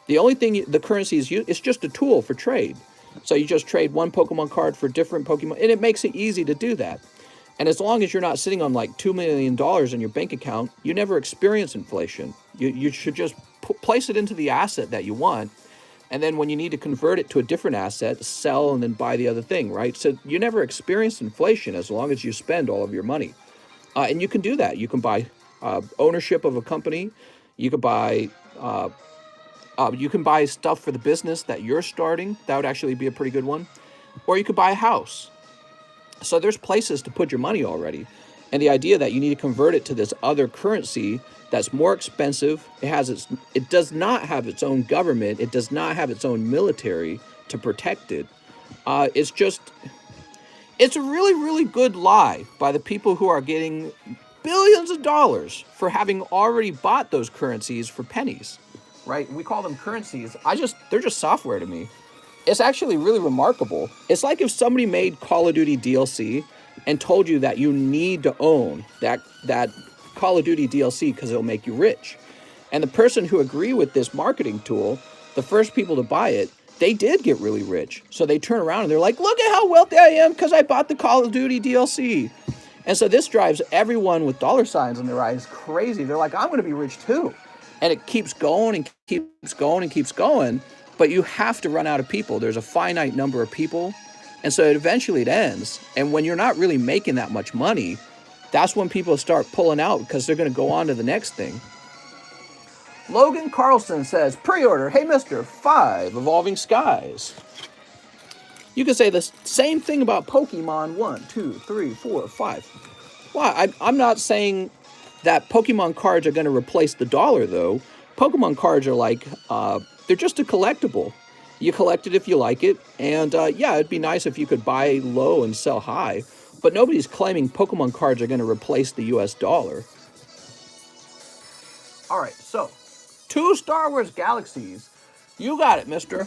The only thing the currency is used, it's just a tool for trade. So you just trade one Pokemon card for different Pokemon, and it makes it easy to do that. And as long as you're not sitting on like $2 million in your bank account, you never experience inflation. You should just place it into the asset that you want. And then when you need to convert it to a different asset, sell and then buy the other thing, right? So you never experience inflation as long as you spend all of your money. And you can do that. You can buy ownership of a company. You can buy stuff for the business that you're starting. That would actually be a pretty good one. Or you could buy a house. So there's places to put your money already. And the idea that you need to convert it to this other currency that's more expensive, it does not have its own government, it does not have its own military to protect it. It's a really, really good lie by the people who are getting billions of dollars for having already bought those currencies for pennies, right? We call them currencies. They're just software to me. It's actually really remarkable. It's like if somebody made Call of Duty DLC and told you that you need to own that Call of Duty DLC because it'll make you rich. And the person who agreed with this marketing tool, the first people to buy it, they did get really rich. So they turn around and they're like, look at how wealthy I am because I bought the Call of Duty DLC. And so this drives everyone with dollar signs in their eyes crazy. They're like, I'm going to be rich too. And it keeps going and keeps going and keeps going. But you have to run out of people. There's a finite number of people. And so eventually it ends. And when you're not really making that much money, that's when people start pulling out because they're going to go on to the next thing. Logan Carlson says, pre-order, hey mister, 5 Evolving Skies. You can say the same thing about Pokemon 1, 2, 3, 4, 5. Why? I'm not saying that Pokemon cards are going to replace the dollar, though. Pokemon cards are like, they're just a collectible. You collect it if you like it. And yeah, it'd be nice if you could buy low and sell high. But nobody's claiming Pokemon cards are going to replace the US dollar. All right, so 2 Star Wars Galaxies. You got it, mister.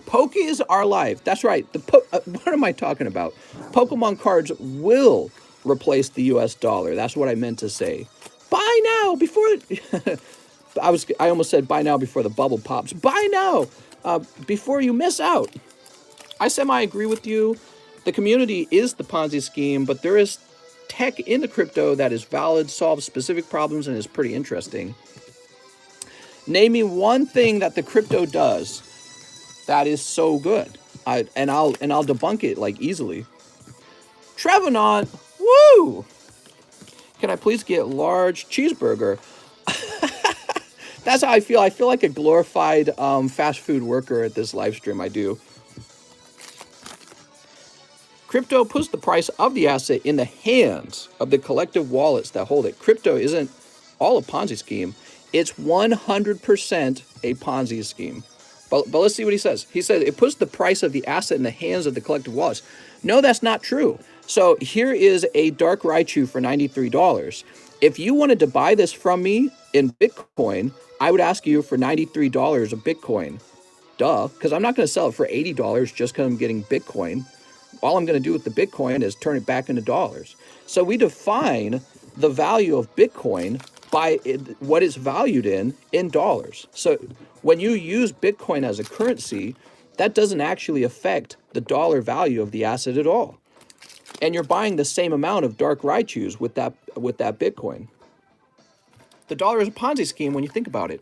Pokies are live. That's right. What am I talking about? Pokemon cards will replace the US dollar. That's what I meant to say. Buy now before... I almost said buy now before the bubble pops. Buy now before you miss out. I semi-agree with you. The community is the Ponzi scheme, but there is tech in the crypto that is valid, solves specific problems, and is pretty interesting. Name me one thing that the crypto does that is so good. And I'll debunk it like easily. Trevenant, woo! Can I please get large cheeseburger? That's how I feel. I feel like a glorified fast food worker at this live stream. I do. Crypto puts the price of the asset in the hands of the collective wallets that hold it. Crypto isn't all a Ponzi scheme. It's 100% a Ponzi scheme. But let's see what he says. He said it puts the price of the asset in the hands of the collective wallets. No, that's not true. So here is a Dark Raichu for $93. If you wanted to buy this from me in Bitcoin, I would ask you for $93 of Bitcoin. Duh, because I'm not going to sell it for $80 just because I'm getting Bitcoin. All I'm going to do with the Bitcoin is turn it back into dollars. So we define the value of Bitcoin by what it's valued in dollars. So when you use Bitcoin as a currency, that doesn't actually affect the dollar value of the asset at all. And you're buying the same amount of Dark Raichus with that Bitcoin. The dollar is a Ponzi scheme when you think about it.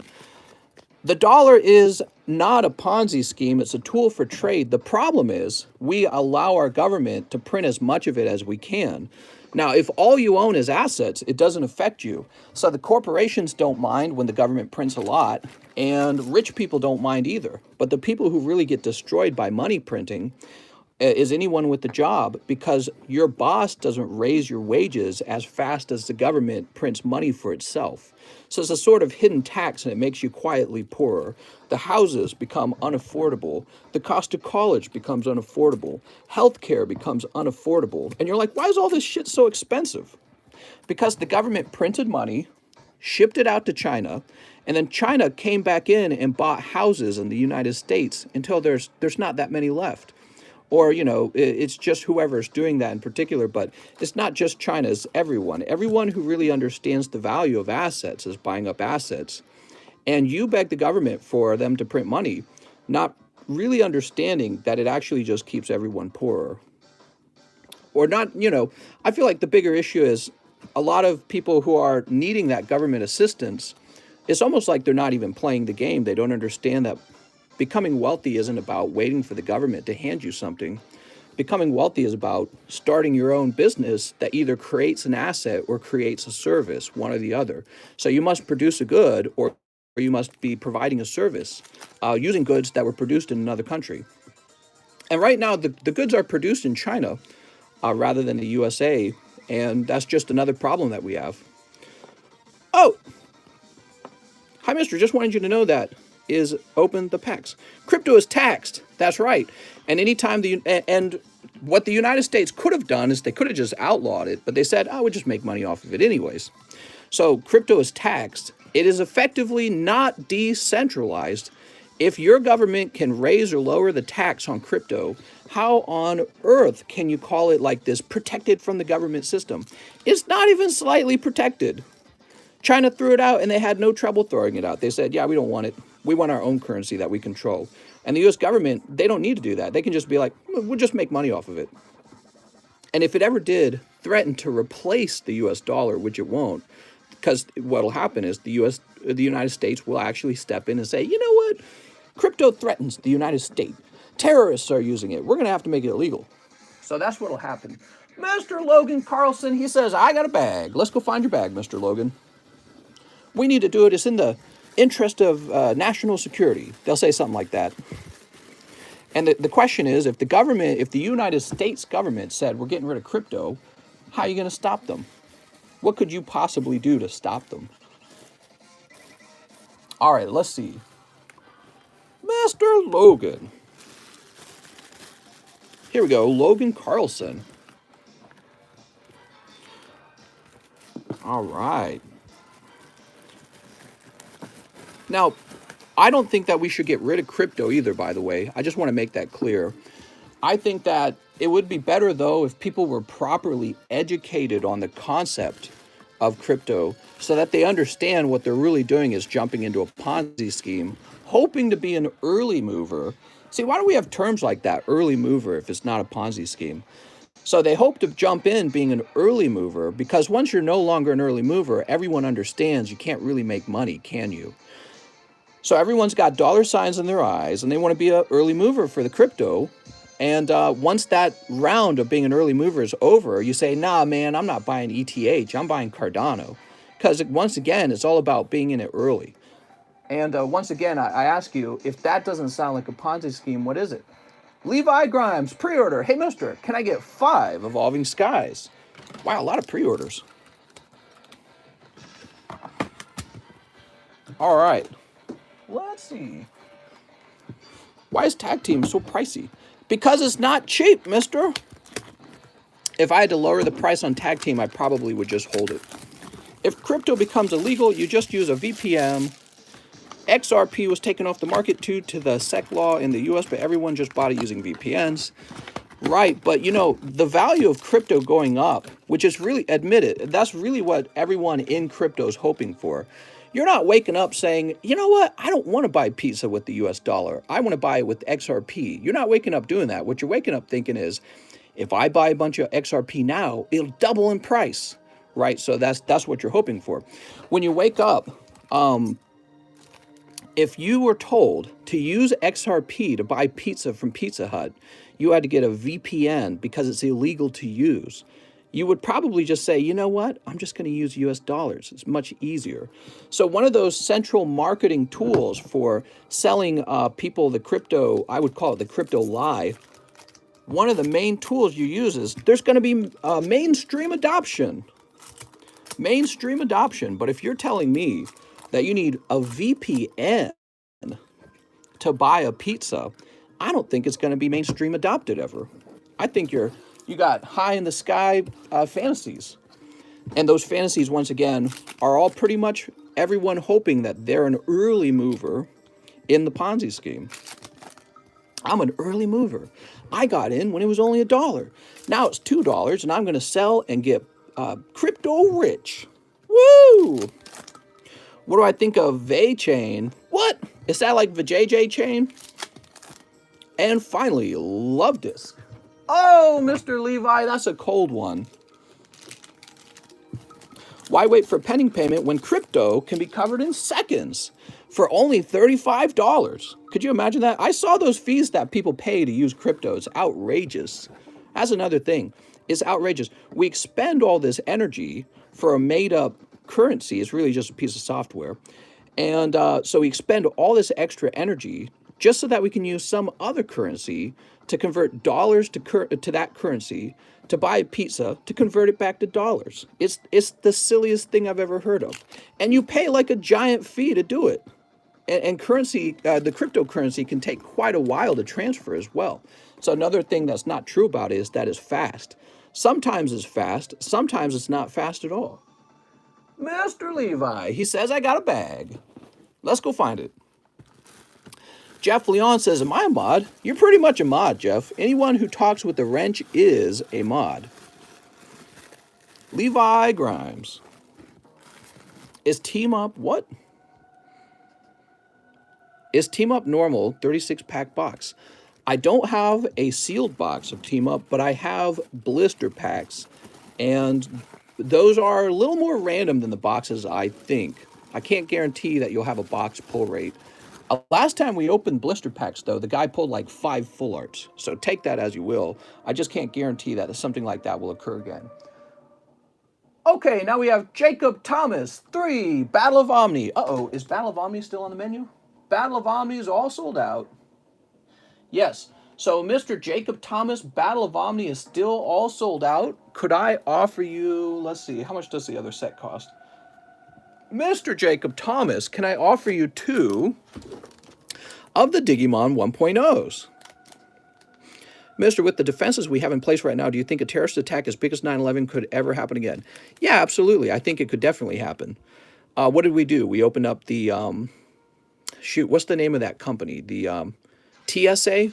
The dollar is not a Ponzi scheme. It's a tool for trade. The problem is we allow our government to print as much of it as we can. Now, if all you own is assets, it doesn't affect you. So the corporations don't mind when the government prints a lot, and rich people don't mind either. But the people who really get destroyed by money printing is anyone with a job, because your boss doesn't raise your wages as fast as the government prints money for itself. So it's a sort of hidden tax, and it makes you quietly poorer. The houses become unaffordable. The cost of college becomes unaffordable. Healthcare becomes unaffordable. And you're like, why is all this shit so expensive? Because the government printed money, shipped it out to China, and then China came back in and bought houses in the United States until there's not that many left. Or, you know, it's just whoever's doing that in particular, but it's not just China, it's everyone. Everyone who really understands the value of assets is buying up assets. And you beg the government for them to print money, not really understanding that it actually just keeps everyone poorer. Or not, you know, I feel like the bigger issue is a lot of people who are needing that government assistance, it's almost like they're not even playing the game. They don't understand that becoming wealthy isn't about waiting for the government to hand you something. Becoming wealthy is about starting your own business that either creates an asset or creates a service, one or the other. So you must produce a good, or you must be providing a service using goods that were produced in another country. And right now, the goods are produced in China rather than the USA, and that's just another problem that we have. Oh! Hi, mister. Just wanted you to know that is open the PAX. Crypto is taxed. That's right. And anytime and what the United States could have done is they could have just outlawed it, but they said, oh, we'll just make money off of it anyways. So crypto is taxed. It is effectively not decentralized. If your government can raise or lower the tax on crypto, how on earth can you call it like this, protected from the government system? It's not even slightly protected. China threw it out, and they had no trouble throwing it out. They said, yeah, we don't want it. We want our own currency that we control. And the U.S. government, they don't need to do that. They can just be like, we'll just make money off of it. And if it ever did threaten to replace the U.S. dollar, which it won't, because what will happen is the United States will actually step in and say, you know what? Crypto threatens the United States. Terrorists are using it. We're going to have to make it illegal. So that's what will happen. Mr. Logan Carlson, he says, I got a bag. Let's go find your bag, Mr. Logan. We need to do it. It's in the interest of national security. They'll say something like that. And the question is, if the United States government said, we're getting rid of crypto, how are you going to stop them? What could you possibly do to stop them? All right, let's see. Mr. Logan. Here we go, Logan Carlson. All right. Now, I don't think that we should get rid of crypto either, by the way. I just want to make that clear. I think that it would be better, though, if people were properly educated on the concept of crypto so that they understand what they're really doing is jumping into a Ponzi scheme, hoping to be an early mover. See, why do we have terms like that, early mover, if it's not a Ponzi scheme? So they hope to jump in being an early mover, because once you're no longer an early mover, everyone understands you can't really make money, can you? So everyone's got dollar signs in their eyes, and they want to be an early mover for the crypto. And once that round of being an early mover is over, you say, nah, man, I'm not buying ETH. I'm buying Cardano. Because once again, it's all about being in it early. And once again, I ask you, if that doesn't sound like a Ponzi scheme, what is it? Levi Grimes, pre-order. Hey, mister, can I get 5 Evolving Skies? Wow, a lot of pre-orders. All right. Let's see. Why is tag team so pricey? Because it's not cheap, mister. If I had to lower the price on tag team, I probably would just hold it. If crypto becomes illegal, you just use a VPN. XRP was taken off the market due to the SEC law in the US, but everyone just bought it using VPNs. Right, but you know, the value of crypto going up, which is really, admit it, that's really what everyone in crypto is hoping for. You're not waking up saying, you know what, I don't want to buy pizza with the US dollar. I want to buy it with XRP. You're not waking up doing that. What you're waking up thinking is, if I buy a bunch of XRP now, it'll double in price, right? So that's what you're hoping for. When you wake up, if you were told to use XRP to buy pizza from Pizza Hut, you had to get a VPN because it's illegal to use. You would probably just say, you know what, I'm just going to use US dollars. It's much easier. So one of those central marketing tools for selling people the crypto, I would call it the crypto lie, one of the main tools you use is there's going to be mainstream adoption. Mainstream adoption. But if you're telling me that you need a VPN to buy a pizza, I don't think it's going to be mainstream adopted ever. I think you got high in the sky fantasies. And those fantasies, once again, are all pretty much everyone hoping that they're an early mover in the Ponzi scheme. I'm an early mover. I got in when it was only $1. Now it's $2, and I'm going to sell and get crypto rich. Woo! What do I think of VeChain? What? Is that like the JJ chain? And finally, Love Disc. Oh, Mr. Levi, that's a cold one. Why wait for pending payment when crypto can be covered in seconds for only $35? Could you imagine that? I saw those fees that people pay to use crypto. It's outrageous. That's another thing. It's outrageous. We expend all this energy for a made-up currency. It's really just a piece of software. And so we expend all this extra energy just so that we can use some other currency to convert dollars to that currency, to buy a pizza, to convert it back to dollars. It's the silliest thing I've ever heard of. And you pay like a giant fee to do it. And currency, the cryptocurrency can take quite a while to transfer as well. So another thing that's not true about it is that it's fast. Sometimes it's fast, sometimes it's not fast at all. Mr. Levi, he says, I got a bag. Let's go find it. Jeff Leon says, am I a mod? You're pretty much a mod, Jeff. Anyone who talks with the wrench is a mod. Levi Grimes. Is Team Up what? Is Team Up normal 36-pack box? I don't have a sealed box of Team Up, but I have blister packs. And those are a little more random than the boxes, I think. I can't guarantee that you'll have a box pull rate. Last time we opened blister packs, though, the guy pulled like 5 full arts. So take that as you will. I just can't guarantee that something like that will occur again. Okay, now we have Jacob Thomas, 3, Battle of Omni. Uh-oh, is Battle of Omni still on the menu? Battle of Omni is all sold out. Yes, so Mr. Jacob Thomas, Battle of Omni is still all sold out. Could I offer you, let's see, how much does the other set cost? Mr. Jacob Thomas, can I offer you 2 of the Digimon 1.0s? Mister, with the defenses we have in place right now, do you think a terrorist attack as big as 9/11 could ever happen again? Yeah, absolutely. I think it could definitely happen. What did we do? We opened up the, shoot, what's the name of that company? The TSA?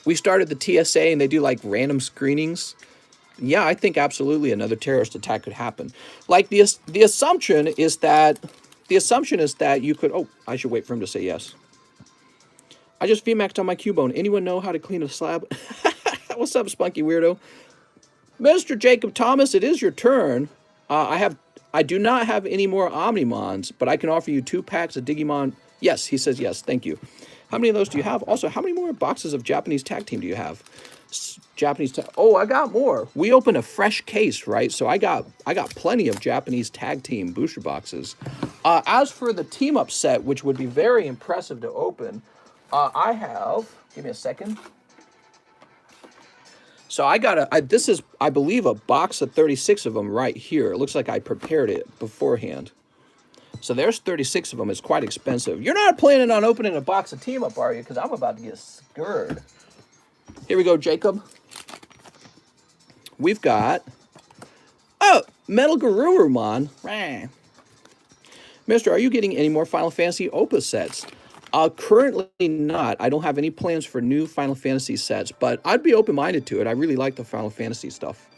We started the TSA and they do like random screenings. Yeah, I think absolutely another terrorist attack could happen. Like the assumption is that you could, oh, I should wait for him to say yes. I just VMAXed on my Cubone. Anyone know how to clean a slab? What's up, spunky weirdo? Mr. Jacob Thomas, it is your turn. I do not have any more Omnimons, but I can offer you 2 packs of Digimon. Yes, he says yes. Thank you. How many of those do you have? Also, how many more boxes of Japanese Tag Team do you have? Oh, I got more. We opened a fresh case, right? So I got plenty of Japanese Tag Team booster boxes. As for the Team Up set, which would be very impressive to open, I have, give me a second. So I got this is, I believe, a box of 36 of them right here. It looks like I prepared it beforehand. So there's 36 of them. It's quite expensive. You're not planning on opening a box of Team Up, are you? Because I'm about to get scared. Here we go, Jacob. We've got, oh, Metal Garurumon. Mister, are you getting any more Final Fantasy Opus sets? Currently not. I don't have any plans for new Final Fantasy sets, but I'd be open-minded to it. I really like the Final Fantasy stuff.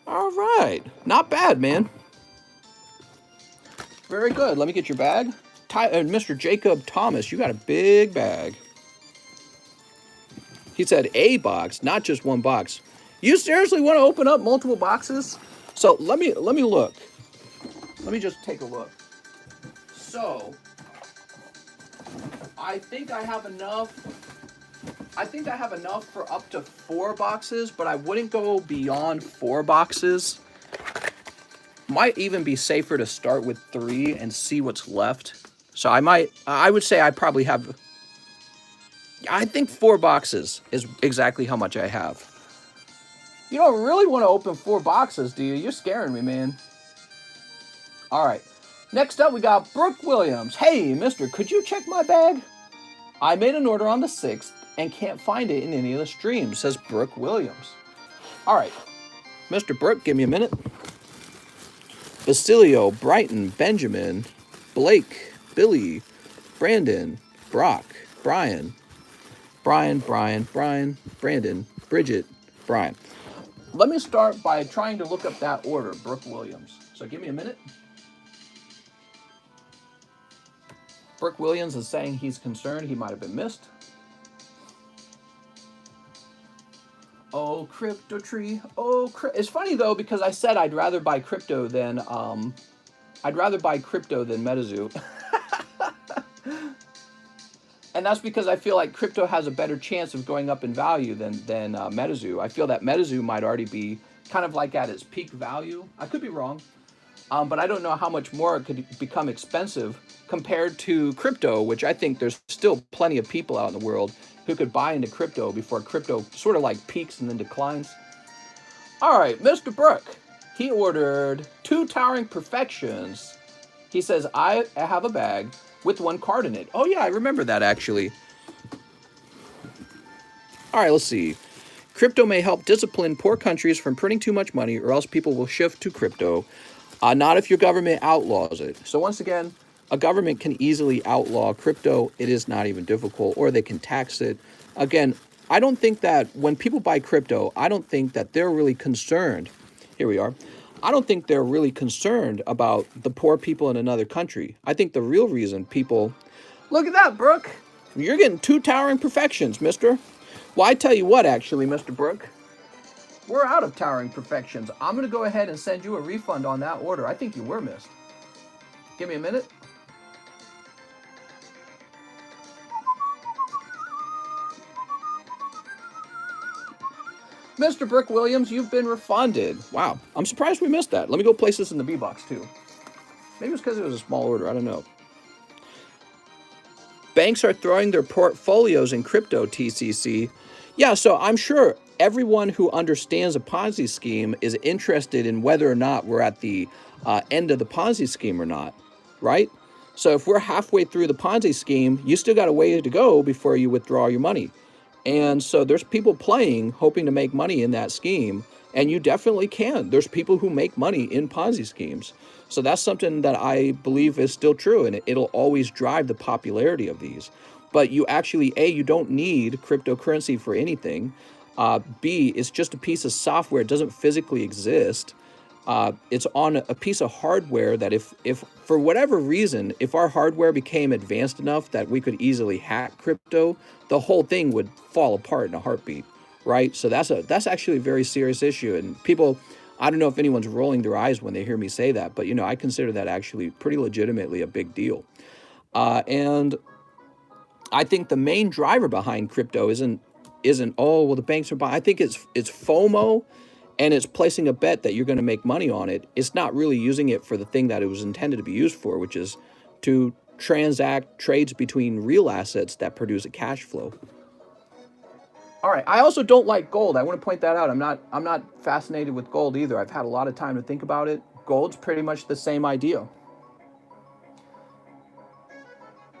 All right. Not bad, man. Very good. Let me get your bag. Mr. Jacob Thomas, you got a big bag. He said a box, not just one box. You seriously want to open up multiple boxes? So let me look. Let me just take a look. So I think I have enough. I think I have enough for up to 4 boxes, but I wouldn't go beyond 4 boxes. Might even be safer to start with 3 and see what's left. So I would say I probably have, I think 4 boxes is exactly how much I have. You don't really want to open 4 boxes, do you? You're scaring me, man. All right. Next up, we got Brooke Williams. Hey, mister, could you check my bag? I made an order on the 6th and can't find it in any of the streams, says Brooke Williams. All right. Mr. Brooke, give me a minute. Basilio, Brighton, Benjamin, Blake, Billy, Brandon, Brock, Brian, Brandon, Bridget, Brian. Let me start by trying to look up that order, Brooke Williams. So give me a minute. Brooke Williams is saying he's concerned he might have been missed. Oh, Crypto Tree. Oh, it's funny though because I said I'd rather buy crypto than MetaZoo. And that's because I feel like crypto has a better chance of going up in value than MetaZoo. I feel that MetaZoo might already be kind of like at its peak value. I could be wrong, but I don't know how much more it could become expensive compared to crypto, which I think there's still plenty of people out in the world who could buy into crypto before crypto sort of like peaks and then declines. All right, Mr. Brooke, he ordered 2 Towering Perfections. He says, I have a bag with 1 card in it. Oh yeah, I remember that actually. All right, let's see. Crypto may help discipline poor countries from printing too much money or else people will shift to crypto. Not if your government outlaws it. So once again, a government can easily outlaw crypto. It is not even difficult, or they can tax it. Again, I don't think that when people buy crypto, I don't think that they're really concerned. Here we are. I don't think they're really concerned about the poor people in another country. I think the real reason people... Look at that, Brooke. You're getting 2 towering perfections, mister. Well, I tell you what, actually, Mr. Brooke. We're out of towering perfections. I'm going to go ahead and send you a refund on that order. I think you were missed. Give me a minute. Mr. Brooke Williams, you've been refunded. Wow, I'm surprised we missed that. Let me go place this in the B-box, too. Maybe it's because it was a small order. I don't know. Banks are throwing their portfolios in crypto, TCC. Yeah, so I'm sure everyone who understands a Ponzi scheme is interested in whether or not we're at the end of the Ponzi scheme or not, right? So if we're halfway through the Ponzi scheme, you still got a way to go before you withdraw your money. And so there's people playing, hoping to make money in that scheme, and you definitely can. There's people who make money in Ponzi schemes. So that's something that I believe is still true, and it'll always drive the popularity of these. But you actually, A, you don't need cryptocurrency for anything. B, it's just a piece of software. It doesn't physically exist. It's on a piece of hardware that if for whatever reason, if our hardware became advanced enough that we could easily hack crypto, the whole thing would fall apart in a heartbeat, right? So that's actually a very serious issue. And people, I don't know if anyone's rolling their eyes when they hear me say that, but I consider that actually pretty legitimately a big deal. And I think the main driver behind crypto isn't oh well the banks are buying. I think it's FOMO, and it's placing a bet that you're going to make money on it. It's not really using it for the thing that it was intended to be used for, which is to transact trades between real assets that produce a cash flow. All right. I also don't like gold. I want to point that out. I'm not fascinated with gold either. I've had a lot of time to think about it. Gold's pretty much the same idea.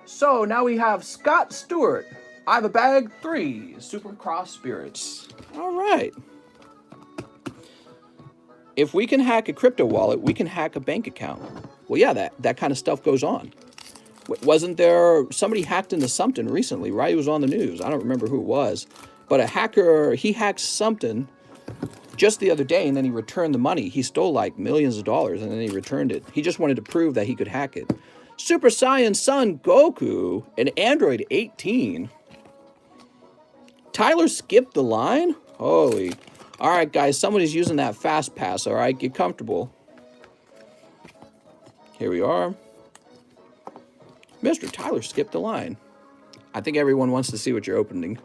So now we have Scott Stewart. I have a bag 3 Super Cross Spirits. All right. If we can hack a crypto wallet, we can hack a bank account. Well, yeah, that kind of stuff goes on. Wasn't there somebody hacked into something recently, right? It was on the news. I don't remember who it was. But a hacker, he hacked something just the other day, and then he returned the money. He stole like millions of dollars, and then he returned it. He just wanted to prove that he could hack it. Super Saiyan Son Goku, an Android 18. Tyler skipped the line? Holy. All right, guys, somebody's using that fast pass, all right? Get comfortable. Here we are. Mr. Tyler skipped the line. I think everyone wants to see what you're opening.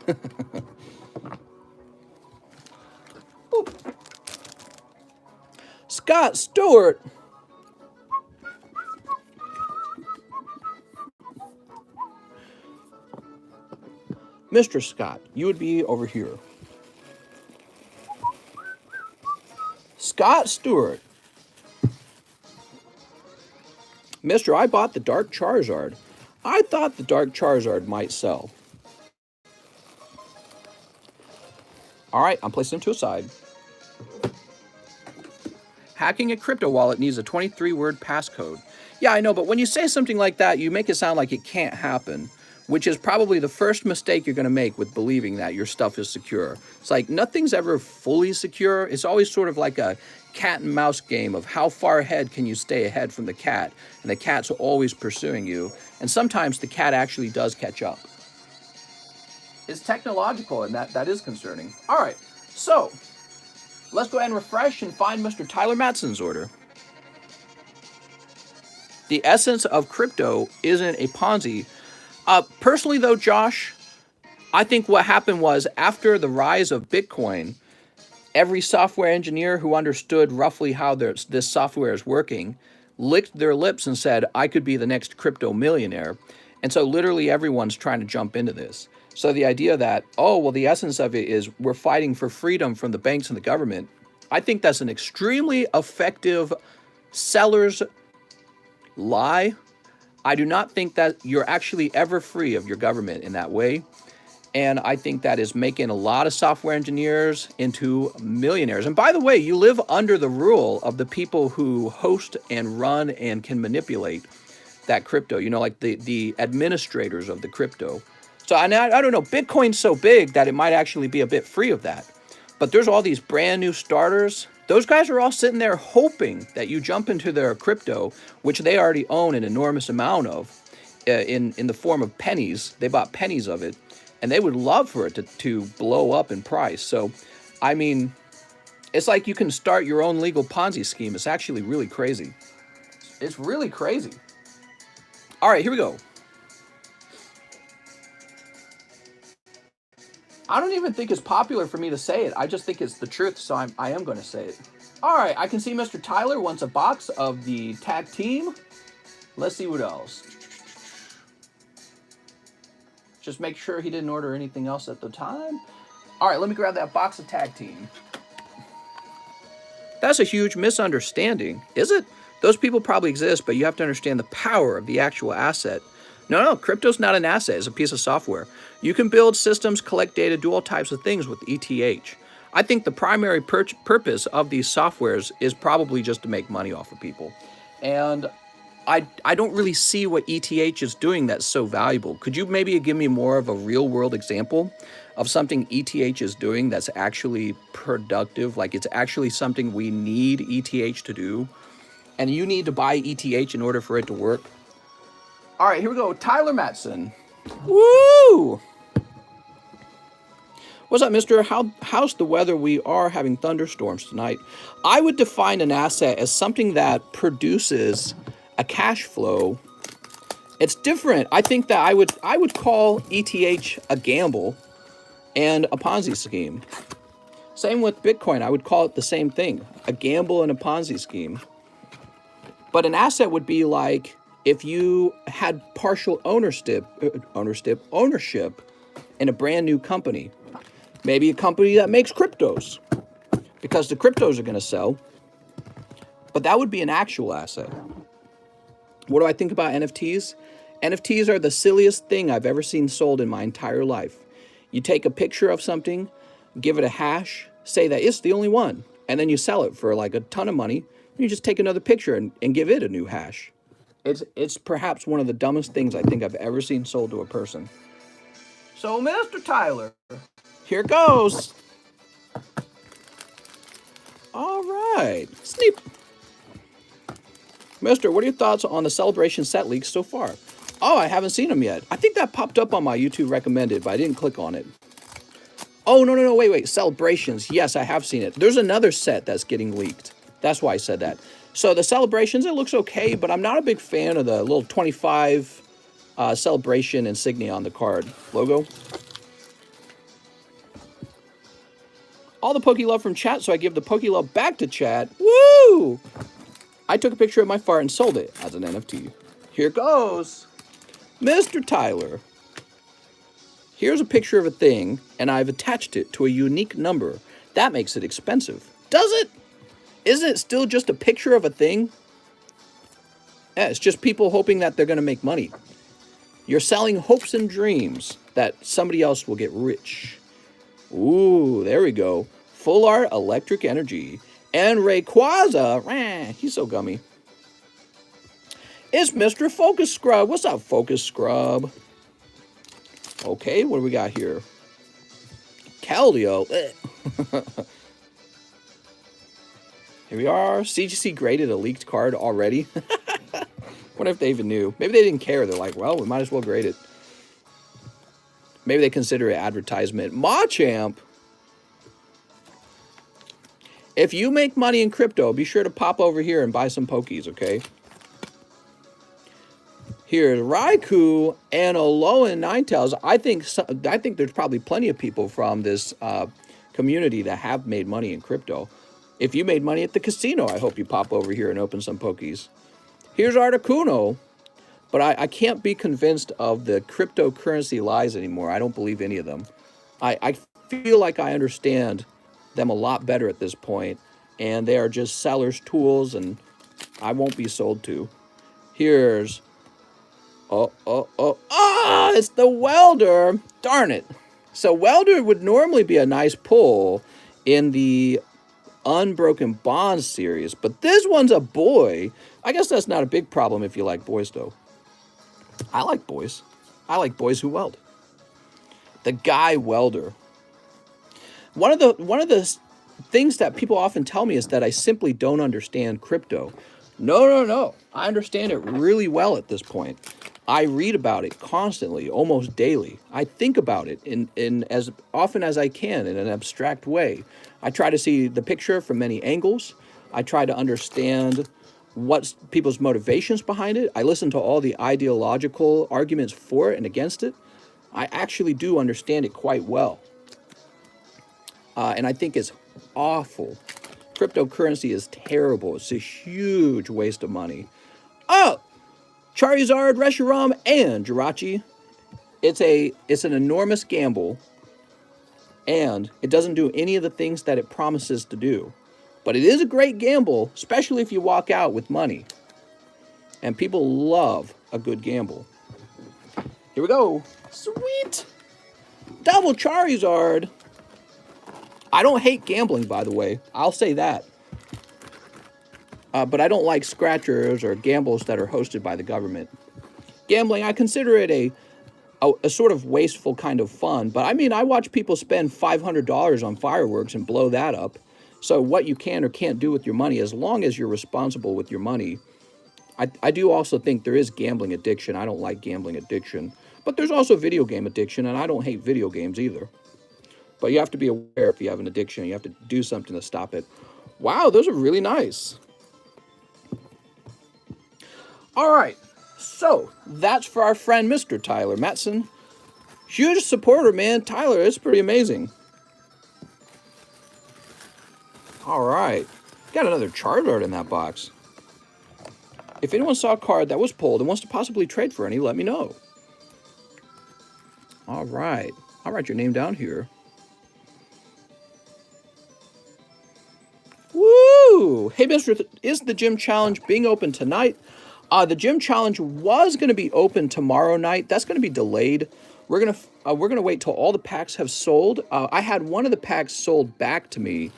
Scott Stewart. Mr. Scott, you would be over here. Scott Stewart. Mister, I bought the Dark Charizard. I thought the Dark Charizard might sell. All right, I'm placing them to a side. Hacking a crypto wallet needs a 23-word passcode. Yeah, I know, but when you say something like that, you make it sound like it can't happen, which is probably the first mistake you're going to make with believing that your stuff is secure. It's like nothing's ever fully secure. It's always sort of like a cat and mouse game of how far ahead can you stay ahead from the cat, and the cat's always pursuing you, and sometimes the cat actually does catch up. It's technological, and that is concerning. All right, so let's go ahead and refresh and find Mr. Tyler Matson's order. The essence of crypto isn't a Ponzi. Personally, though, Josh, I think what happened was after the rise of Bitcoin, every software engineer who understood roughly how this software is working licked their lips and said, I could be the next crypto millionaire. And so literally everyone's trying to jump into this. So the idea that, oh, well, the essence of it is we're fighting for freedom from the banks and the government, I think that's an extremely effective seller's lie. I do not think that you're actually ever free of your government in that way. And I think that is making a lot of software engineers into millionaires. And by the way, you live under the rule of the people who host and run and can manipulate that crypto, like the administrators of the crypto. So I don't know, Bitcoin's so big that it might actually be a bit free of that. But there's all these brand new starters Those guys are all sitting there hoping that you jump into their crypto, which they already own an enormous amount of, in the form of pennies. They bought pennies of it, and they would love for it to blow up in price. So, I mean, it's like you can start your own legal Ponzi scheme. It's actually really crazy. It's really crazy. All right, here we go. I don't even think it's popular for me to say it. I just think it's the truth, so I am going to say it. All right, I can see Mr. Tyler wants a box of the tag team. Let's see what else. Just make sure he didn't order anything else at the time. All right, let me grab that box of tag team. That's a huge misunderstanding, is it? Those people probably exist, but you have to understand the power of the actual asset. No, crypto's not an asset. It's a piece of software. You can build systems, collect data, do all types of things with ETH. I think the primary purpose of these softwares is probably just to make money off of people. And I don't really see what ETH is doing that's so valuable. Could you maybe give me more of a real world example of something ETH is doing that's actually productive? Like it's actually something we need ETH to do, and you need to buy ETH in order for it to work. All right, here we go. Tyler Matson. Woo! What's up, mister? How's the weather? We are having thunderstorms tonight. I would define an asset as something that produces a cash flow. It's different. I think that I would call ETH a gamble and a Ponzi scheme. Same with Bitcoin. I would call it the same thing, a gamble and a Ponzi scheme. But an asset would be like if you had partial ownership in a brand new company. Maybe a company that makes cryptos, because the cryptos are going to sell. But that would be an actual asset. What do I think about NFTs? NFTs are the silliest thing I've ever seen sold in my entire life. You take a picture of something, give it a hash, say that it's the only one, and then you sell it for like a ton of money. You just take another picture and give it a new hash. It's perhaps one of the dumbest things I think I've ever seen sold to a person. So, Mr. Tyler, here goes. All right. Sneap. Mister, what are your thoughts on the Celebration set leaks so far? Oh, I haven't seen them yet. I think that popped up on my YouTube recommended, but I didn't click on it. Oh, no, wait. Celebrations. Yes, I have seen it. There's another set that's getting leaked. That's why I said that. So the Celebrations, it looks okay, but I'm not a big fan of the little 25 Celebration insignia on the card logo. All the Poke Love from chat, so I give the Poke Love back to chat. Woo! I took a picture of my fart and sold it as an NFT. Here goes. Mr. Tyler. Here's a picture of a thing, and I've attached it to a unique number. That makes it expensive. Does it? Isn't it still just a picture of a thing? Yeah, it's just people hoping that they're going to make money. You're selling hopes and dreams that somebody else will get rich. Ooh, there we go. Full art electric energy. And Rayquaza, he's so gummy. It's Mr. Focus Scrub. What's up, Focus Scrub? Okay, what do we got here? Keldeo. Here we are. CGC graded a leaked card already. Wonder if they even knew. Maybe they didn't care. They're like, well, we might as well grade it. Maybe they consider it advertisement. Machamp. If you make money in crypto, be sure to pop over here and buy some Pokies, okay? Here's Raikou and Alolan Ninetales. I think there's probably plenty of people from this community that have made money in crypto. If you made money at the casino, I hope you pop over here and open some Pokies. Here's Articuno. But I can't be convinced of the cryptocurrency lies anymore. I don't believe any of them. I feel like I understand them a lot better at this point, and they are just sellers' tools, and I won't be sold to. Here's... it's the Welder! Darn it. So Welder would normally be a nice pull in the Unbroken Bonds series, but this one's a boy. I guess that's not a big problem if you like boys, though. I like boys. I like boys who weld. The Guy Welder. One of the things that people often tell me is that I simply don't understand crypto. No, no, no. I understand it really well at this point. I read about it constantly, almost daily. I think about it in as often as I can in an abstract way. I try to see the picture from many angles. I try to understand what's people's motivations behind it. I listen to all the ideological arguments for it and against it. I actually do understand it quite well. And I think it's awful. Cryptocurrency is terrible. It's a huge waste of money. Oh, Charizard, Reshiram, and Jirachi. It's an enormous gamble, and it doesn't do any of the things that it promises to do. But it is a great gamble, especially if you walk out with money. And people love a good gamble. Here we go. Sweet. Double Charizard. I don't hate gambling, by the way. I'll say that. But I don't like scratchers or gambles that are hosted by the government. Gambling, I consider it a sort of wasteful kind of fun. But I mean, I watch people spend $500 on fireworks and blow that up. So what you can or can't do with your money, as long as you're responsible with your money. I do also think there is gambling addiction. I don't like gambling addiction. But there's also video game addiction, and I don't hate video games either. But you have to be aware if you have an addiction. You have to do something to stop it. Wow, those are really nice. All right, so that's for our friend Mr. Tyler Matson. Huge supporter, man. Tyler, it's pretty amazing. All right, got another Charizard in that box. If anyone saw a card that was pulled and wants to possibly trade for any, let me know. All right, I'll write your name down here. Woo! Hey, Mister, is the gym challenge being open tonight? The gym challenge was going to be open tomorrow night. That's going to be delayed. We're gonna wait till all the packs have sold. I had one of the packs sold back to me.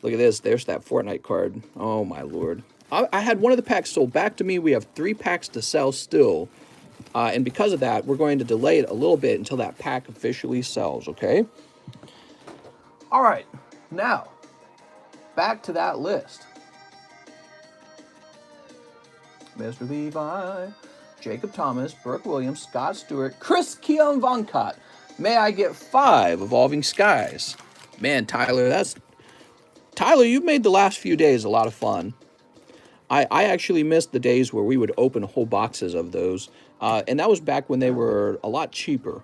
Look at this. There's that Fortnite card. Oh my lord. I had one of the packs sold back to me. We have 3 packs to sell still. And because of that, we're going to delay it a little bit until that pack officially sells, okay? All right. Now, back to that list. Mr. Levi, Jacob Thomas, Burke Williams, Scott Stewart, Chris Keon Voncott. May I get 5 Evolving Skies? Man, Tyler, you've made the last few days a lot of fun. I actually missed the days where we would open whole boxes of those. And that was back when they were a lot cheaper.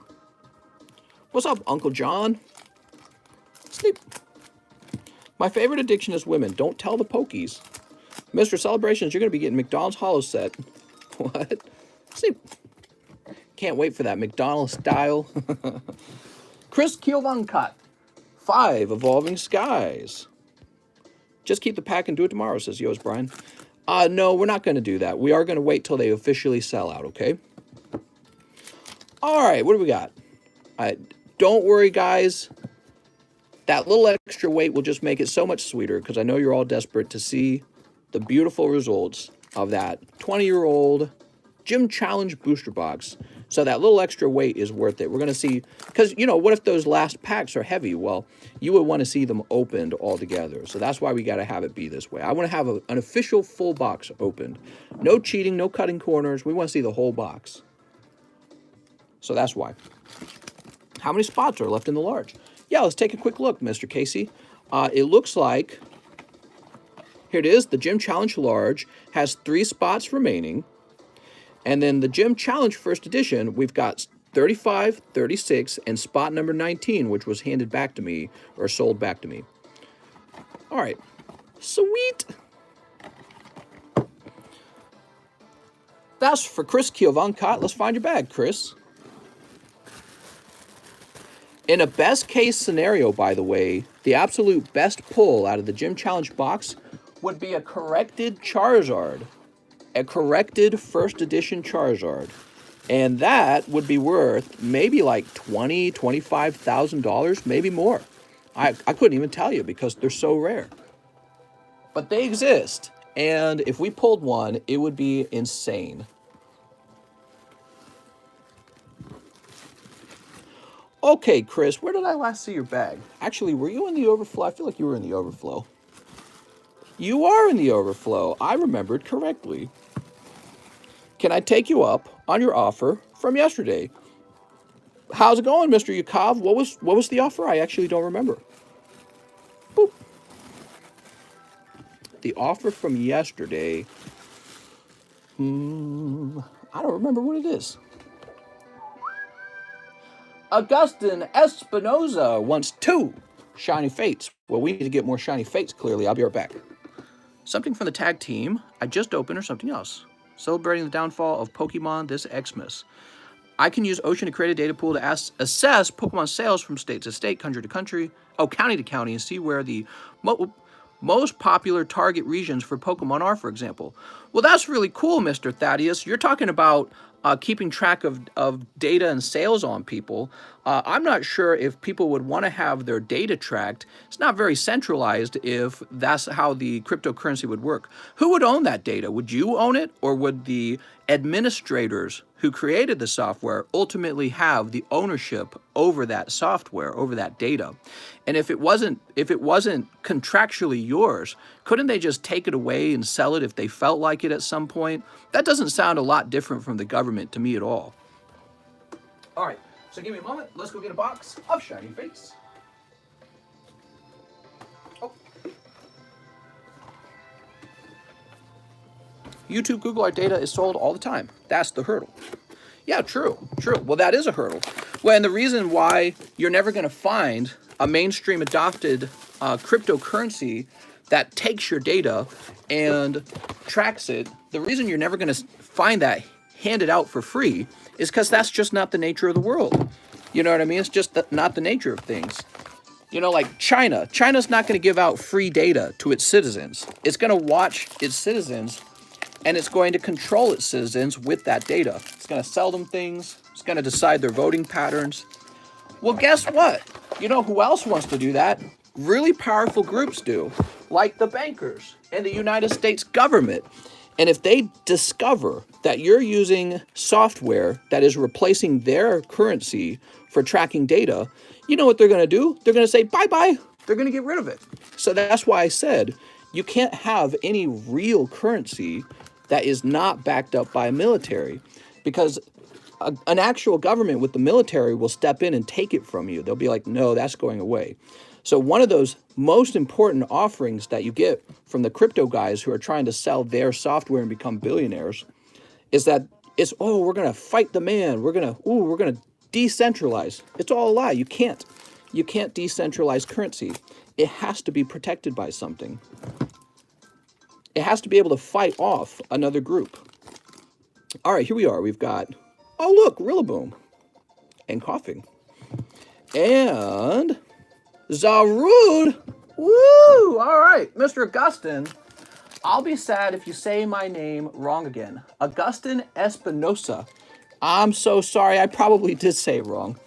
What's up, Uncle John? Sleep. My favorite addiction is women. Don't tell the pokies. Mr. Celebrations, you're going to be getting McDonald's Hollow set. What? Sleep. Can't wait for that McDonald's style. Chris Kielvoncott. 5 Evolving Skies. Just keep the pack and do it tomorrow, says Yo's Brian. No, we're not going to do that. We are going to wait till they officially sell out, okay? All right, what do we got? Don't worry, guys. That little extra weight will just make it so much sweeter because I know you're all desperate to see the beautiful results of that 20-year-old Gym Challenge booster box. So that little extra weight is worth it. We're going to see, because, you know, what if those last packs are heavy? Well, you would want to see them opened all together. So that's why we got to have it be this way. I want to have an official full box opened. No cheating, no cutting corners. We want to see the whole box. So that's why. How many spots are left in the large? Yeah, let's take a quick look, Mr. Casey. It looks like, here it is, the Gym Challenge Large has 3 spots remaining. And then the Gym Challenge First Edition, we've got 35, 36, and spot number 19, which was handed back to me, or sold back to me. All right. Sweet. That's for Chris Kielvoncott. Let's find your bag, Chris. In a best case scenario, by the way, the absolute best pull out of the Gym Challenge box would be a corrected Charizard. A corrected first edition Charizard. And that would be worth maybe like $20,000, $25,000, maybe more. I couldn't even tell you because they're so rare. But they exist. And if we pulled one, it would be insane. Okay, Chris, where did I last see your bag? Actually, were you in the overflow? I feel like you were in the overflow. You are in the overflow. I remembered correctly. Can I take you up on your offer from yesterday? How's it going, Mr. Yukov? What was the offer? I actually don't remember. Boop. The offer from yesterday. I don't remember what it is. Augustin Espinoza wants 2 shiny fates. Well, we need to get more shiny fates, clearly. I'll be right back. Something from the tag team I just opened or something else. Celebrating the downfall of Pokemon this Xmas. I can use Ocean to create a data pool to assess Pokemon sales from state to state, country to country, county to county, and see where the most popular target regions for Pokemon are, for example. Well, that's really cool, Mr. Thaddeus. You're talking about keeping track of data and sales on people. I'm not sure if people would want to have their data tracked. It's not very centralized if that's how the cryptocurrency would work. Who would own that data? Would you own it, or would the administrators who created the software ultimately have the ownership over that software, over that data? And if it wasn't contractually yours, couldn't they just take it away and sell it if they felt like it at some point? That doesn't sound a lot different from the government to me at all. All right, so give me a moment. Let's go get a box of shiny fates. Oh. YouTube, Google, our data is sold all the time. That's the hurdle. Yeah, true. Well, that is a hurdle. Well, and the reason why you're never going to find a mainstream adopted cryptocurrency that takes your data and tracks it, the reason you're never going to find that handed out for free is because that's just not the nature of the world. You know what I mean? It's just not the nature of things. You know, like China. China's not going to give out free data to its citizens. It's going to watch its citizens, and it's going to control its citizens with that data. It's going to sell them things. It's going to decide their voting patterns. Well, guess what? You know who else wants to do that? Really powerful groups do, like the bankers and the United States government. And if they discover that you're using software that is replacing their currency for tracking data, you know what they're going to do? They're going to say, bye-bye. They're going to get rid of it. So that's why I said you can't have any real currency that is not backed up by a military, because an actual government with the military will step in and take it from you. They'll be like, no, that's going away. So one of those most important offerings that you get from the crypto guys who are trying to sell their software and become billionaires is that it's, oh, we're going to fight the man. We're going to decentralize. It's all a lie. You can't decentralize currency. It has to be protected by something. It has to be able to fight off another group. All right, here we are. We've got, oh, look, Rillaboom and coughing. And Zarude. Woo! All right, Mr. Augustin. I'll be sad if you say my name wrong again. Augustin Espinosa. I'm so sorry. I probably did say it wrong.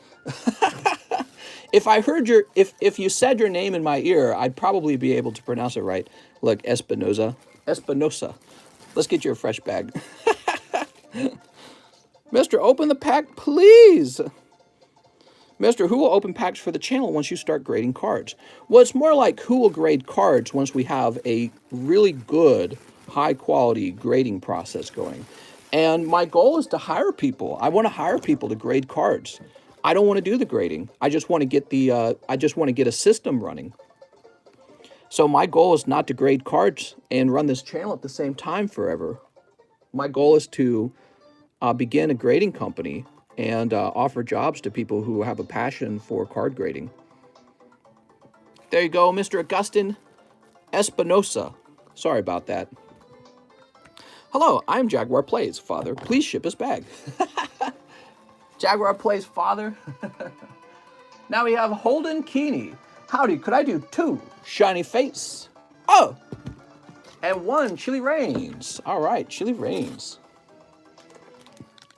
If I heard if you said your name in my ear, I'd probably be able to pronounce it right. Look, Espinosa. Let's get you a fresh bag. Mr. Open the pack, please. Mr. Who will open packs for the channel once you start grading cards? Well, it's more like who will grade cards once we have a really good, high-quality grading process going. And my goal is to hire people. I want to hire people to grade cards. I don't want to do the grading. I just want to get a system running. So my goal is not to grade cards and run this channel at the same time forever. My goal is to begin a grading company and offer jobs to people who have a passion for card grading. There you go, Mr. Augustin Espinosa. Sorry about that. Hello, I'm Jaguar Plays, father. Please ship his bag. Jaguar Plays, father. Now we have Holden Keeney. Howdy, could I do 2 shiny face? Oh, and 1 Chili Rains. All right, Chili Rains.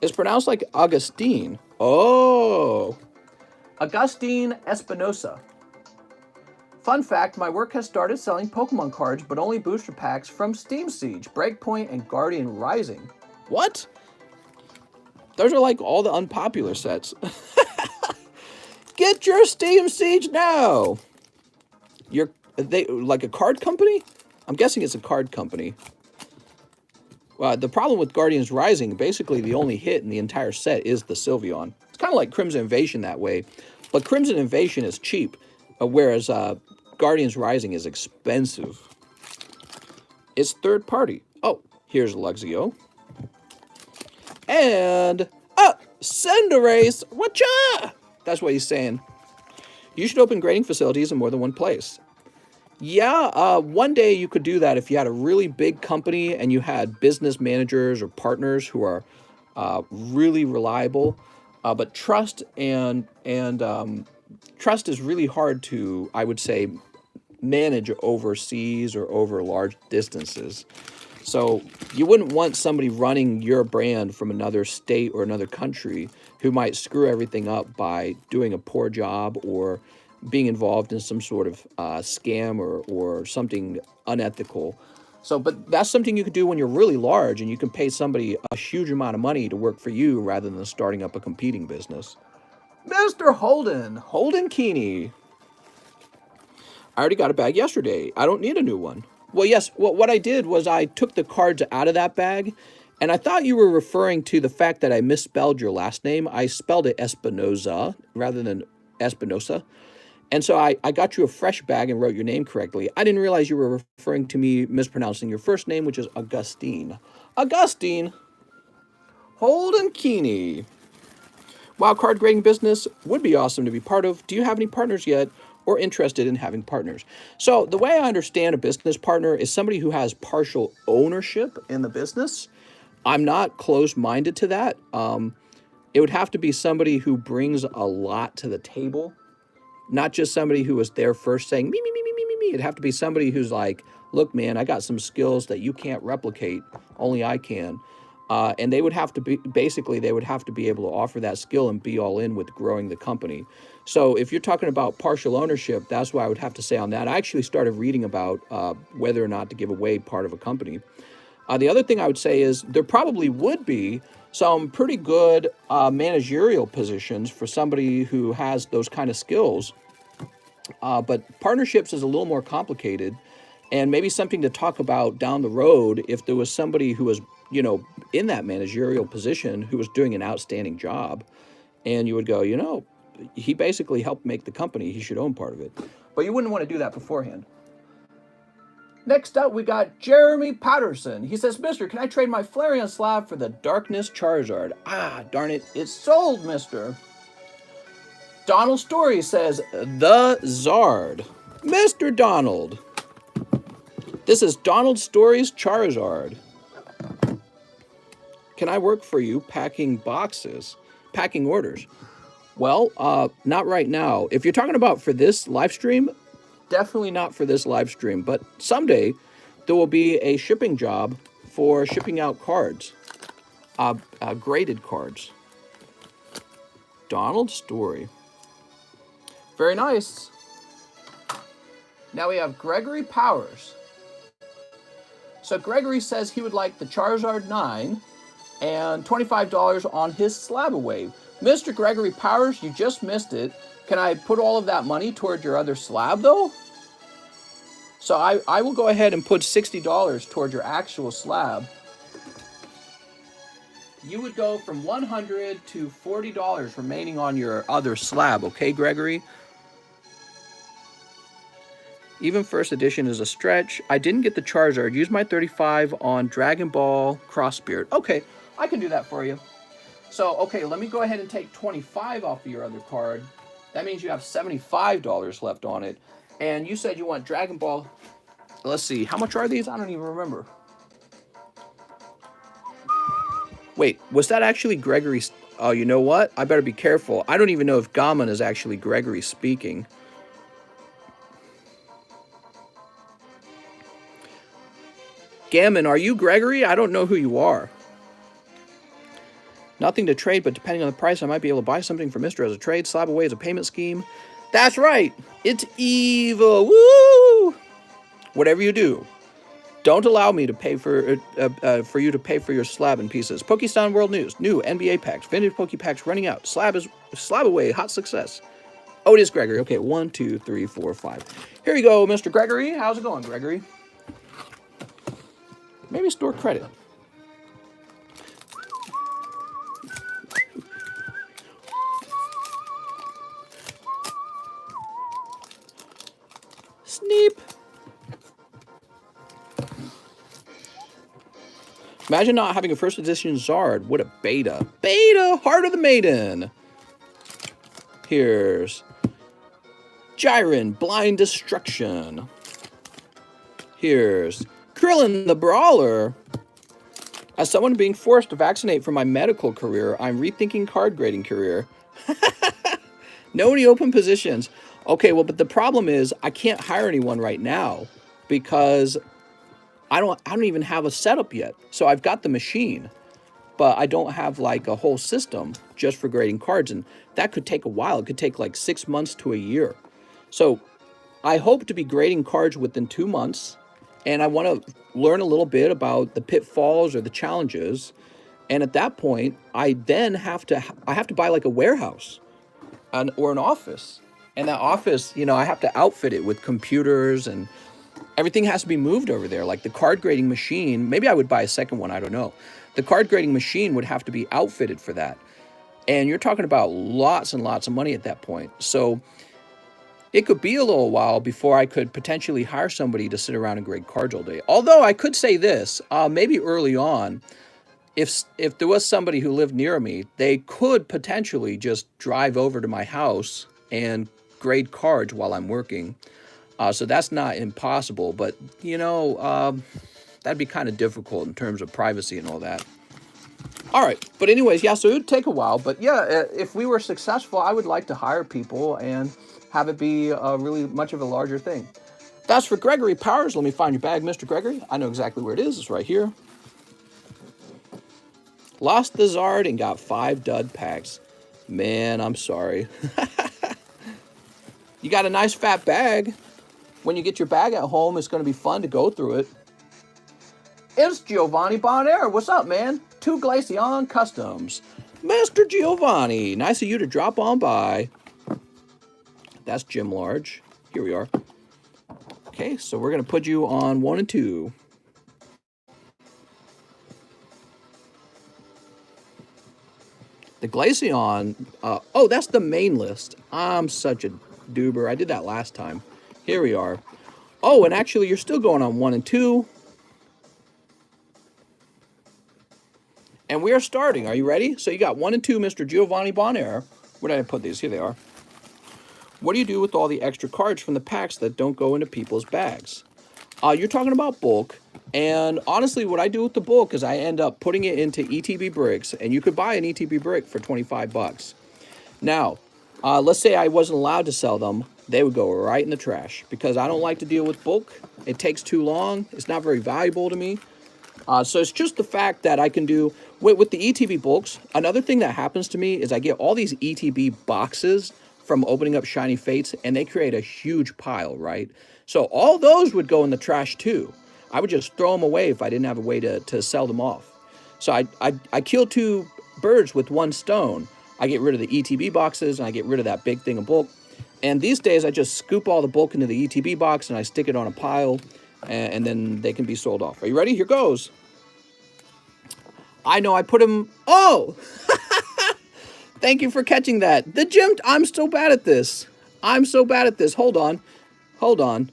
It's pronounced like Augustine. Oh, Augustine Espinosa. Fun fact, my work has started selling Pokemon cards, but only booster packs from Steam Siege, Breakpoint, and Guardian Rising. What? Those are like all the unpopular sets. Get your Steam Siege now. They like a card company? I'm guessing it's a card company. The problem with Guardians Rising, basically the only hit in the entire set is the Sylveon. It's kind of like Crimson Invasion that way, but Crimson Invasion is cheap, whereas Guardians Rising is expensive. It's third party. Oh, here's Luxio. And, Cinderace, whatcha? That's what he's saying. You should open grading facilities in more than one place. Yeah, one day you could do that if you had a really big company and you had business managers or partners who are really reliable. But trust and trust is really hard to, I would say, manage overseas or over large distances. So you wouldn't want somebody running your brand from another state or another country who might screw everything up by doing a poor job or being involved in some sort of scam or something unethical. So, but that's something you could do when you're really large and you can pay somebody a huge amount of money to work for you rather than starting up a competing business. Mr. Holden Keeney. I already got a bag yesterday. I don't need a new one. Well, yes, what I did was I took the cards out of that bag, and I thought you were referring to the fact that I misspelled your last name. I spelled it Espinoza rather than Espinosa. And so I got you a fresh bag and wrote your name correctly. I didn't realize you were referring to me mispronouncing your first name, which is Augustine. Augustine. Holden Keeney. Wow, card grading business would be awesome to be part of. Do you have any partners yet or interested in having partners? So the way I understand a business partner is somebody who has partial ownership in the business. I'm not closed-minded to that. It would have to be somebody who brings a lot to the table. Not just somebody who was there first saying, me, me, me, me, me, me, me. It'd have to be somebody who's like, look, man, I got some skills that you can't replicate. Only I can. And they would have to be, basically, they would have to be able to offer that skill and be all in with growing the company. So if you're talking about partial ownership, that's what I would have to say on that. I actually started reading about whether or not to give away part of a company. The other thing I would say is there probably would be some pretty good managerial positions for somebody who has those kind of skills. But partnerships is a little more complicated and maybe something to talk about down the road if there was somebody who was, you know, in that managerial position who was doing an outstanding job. And you would go, you know, he basically helped make the company. He should own part of it. But you wouldn't want to do that beforehand. Next up, we got Jeremy Patterson. He says, Mister, can I trade my Flareon slab for the Darkness Charizard? Ah, darn it, it's sold, mister. Donald Story says, the Zard. Mr. Donald. This is Donald Story's Charizard. Can I work for you packing boxes, packing orders? Well, not right now. If you're talking about for this live stream, definitely not for this live stream, but someday there will be a shipping job for shipping out cards, graded cards. Donald Story. Very nice. Now we have Gregory Powers. So Gregory says he would like the Charizard 9 and $25 on his slab away. Mr. Gregory Powers, you just missed it. Can I put all of that money toward your other slab, though? So I will go ahead and put $60 toward your actual slab. You would go from $100 to $40 remaining on your other slab, okay, Gregory? Even first edition is a stretch. I didn't get the Charizard. Use my 35 on Dragon Ball Crossbeard. Okay, I can do that for you. So, okay, let me go ahead and take 25 off of your other card. That means you have $75 left on it. And you said you want Dragon Ball. Let's see, how much are these? I don't even remember. Wait, was that actually Gregory? Oh, you know what? I better be careful. I don't even know if Gammon is actually Gregory speaking. Gammon, are you Gregory? I don't know who you are. Nothing to trade, but depending on the price, I might be able to buy something for Mr. as a trade. Slab away as a payment scheme. That's right. It's evil. Woo! Whatever you do, don't allow me to pay for you to pay for your slab in pieces. Pokestone World News. New NBA packs. Vintage Poke packs running out. Slab away. Hot success. Oh, it is Gregory. Okay, 1, 2, 3, 4, 5. Here you go, Mr. Gregory. How's it going, Gregory? Maybe store credit. Sneep. Imagine not having a first edition Zard. What a beta. Beta! Heart of the Maiden. Here's Jiren, Blind Destruction. Here's Krillin the Brawler. As someone being forced to vaccinate for my medical career, I'm rethinking card grading career. Nobody open positions. Okay, well, but the problem is I can't hire anyone right now because I don't even have a setup yet. So I've got the machine, but I don't have like a whole system just for grading cards, and that could take a while. It could take like 6 months to a year. So I hope to be grading cards within 2 months, and I want to learn a little bit about the pitfalls or the challenges. And at that point, I have to buy like a warehouse or an office. And that office, you know, I have to outfit it with computers, and everything has to be moved over there. Like the card grading machine, maybe I would buy a second one, I don't know. The card grading machine would have to be outfitted for that. And you're talking about lots and lots of money at that point. So it could be a little while before I could potentially hire somebody to sit around and grade cards all day. Although I could say this, maybe early on, if there was somebody who lived near me, they could potentially just drive over to my house and grade cards while I'm working. So that's not impossible, but, you know, that'd be kind of difficult in terms of privacy and all that. All right, but anyways, yeah, so it would take a while. But yeah, if we were successful, I would like to hire people and have it be really much of a larger thing. That's for Gregory Powers. Let me find your bag, Mr. Gregory. I know exactly where it is. It's right here. Lost the Zard and got 5 dud packs. Man, I'm sorry. You got a nice fat bag. When you get your bag at home, it's going to be fun to go through it. It's Giovanni Bonaire. What's up, man? 2 Glaceon Customs. Mr. Giovanni, nice of you to drop on by. That's Jim Large. Here we are. Okay, so we're going to put you on 1 and 2. The Glaceon, oh, that's the main list. I'm such a doober. I did that last time. Here we are. Oh, and actually, you're still going on 1 and 2. And we are starting. Are you ready? So you got 1 and 2, Mr. Giovanni Bonaire. Where did I put these? Here they are. What do you do with all the extra cards from the packs that don't go into people's bags? You're talking about bulk. And honestly, what I do with the bulk is I end up putting it into ETB bricks. And you could buy an ETB brick for 25 bucks. Now, let's say I wasn't allowed to sell them. They would go right in the trash because I don't like to deal with bulk. It takes too long. It's not very valuable to me. So it's just the fact that I can do with the ETB bulks. Another thing that happens to me is I get all these ETB boxes from opening up Shiny Fates, and they create a huge pile, right? So all those would go in the trash too. I would just throw them away if I didn't have a way to sell them off. So I kill 2 birds with 1 stone. I get rid of the ETB boxes, and I get rid of that big thing of bulk. And these days, I just scoop all the bulk into the ETB box, and I stick it on a pile, and then they can be sold off. Are you ready? Here goes. I know I put them... Oh! Thank you for catching that. The gym... I'm so bad at this. I'm so bad at this. Hold on. Hold on.